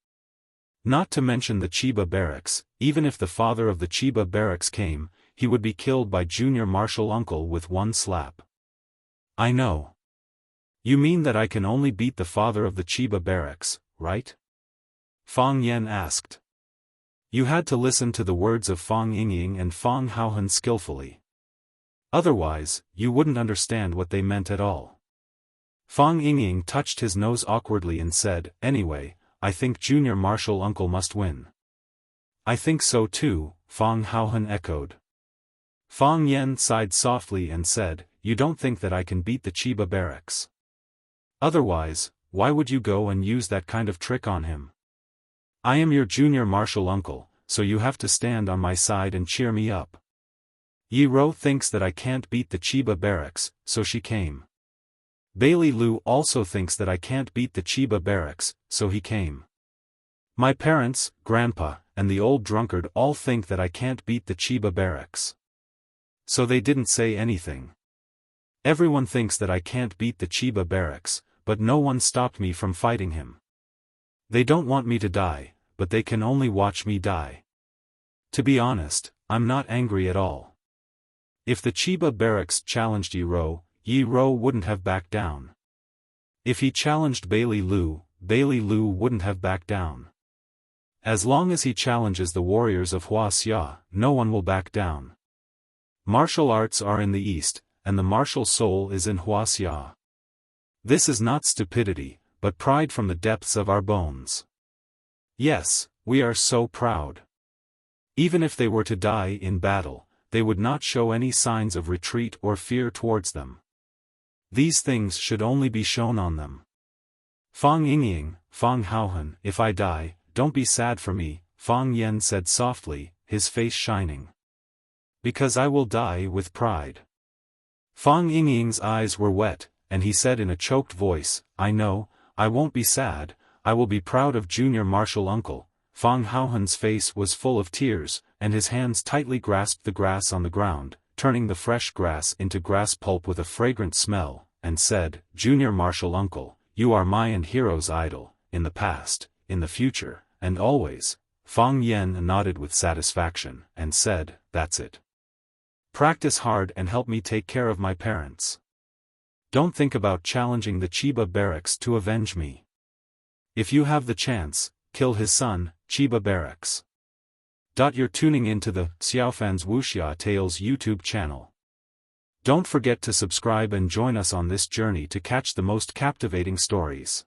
Not to mention the Chiba barracks, even if the father of the Chiba barracks came, he would be killed by Junior Marshal Uncle with one slap. I know. You mean that I can only beat the father of the Chiba barracks, right? Fang Yan asked. You had to listen to the words of Fang Yingying and Fang Haohan skillfully. Otherwise, you wouldn't understand what they meant at all. Fang Yingying touched his nose awkwardly and said, anyway, I think Junior Marshal Uncle must win. I think so too, Fang Haohan echoed. Fang Yan sighed softly and said, you don't think that I can beat the Chiba barracks? Otherwise, why would you go and use that kind of trick on him? I am your Junior Marshal Uncle, so you have to stand on my side and cheer me up. Yi Ro thinks that I can't beat the Chiba barracks, so she came. Bailey Lu also thinks that I can't beat the Chiba barracks, so he came. My parents, Grandpa, and the old drunkard all think that I can't beat the Chiba barracks. So they didn't say anything. Everyone thinks that I can't beat the Chiba barracks, but no one stopped me from fighting him. They don't want me to die, but they can only watch me die. To be honest, I'm not angry at all. If the Chiba barracks challenged Yi Ro wouldn't have backed down. If he challenged Bailey Lu wouldn't have backed down. As long as he challenges the warriors of Wuxia, no one will back down. Martial arts are in the East, and the martial soul is in Wuxia. This is not stupidity, but pride from the depths of our bones. Yes, we are so proud. Even if they were to die in battle, they would not show any signs of retreat or fear towards them. These things should only be shown on them. Fang Yingying, Fang Haohan, if I die, don't be sad for me, Fang Yan said softly, his face shining. Because I will die with pride. Fang Yingying's eyes were wet, and he said in a choked voice, I know, I won't be sad, I will be proud of Junior Marshal Uncle. Fang Haohan's face was full of tears, and his hands tightly grasped the grass on the ground, turning the fresh grass into grass pulp with a fragrant smell, and said, Junior Marshal Uncle, you are my and Hero's idol, in the past, in the future, and always. Fang Yan nodded with satisfaction, and said, that's it. Practice hard and help me take care of my parents. Don't think about challenging the Chiba barracks to avenge me. If you have the chance, kill his son, Chiba barracks. You're tuning into the Xiaofan's Wuxia Tales YouTube channel. Don't forget to subscribe and join us on this journey to catch the most captivating stories.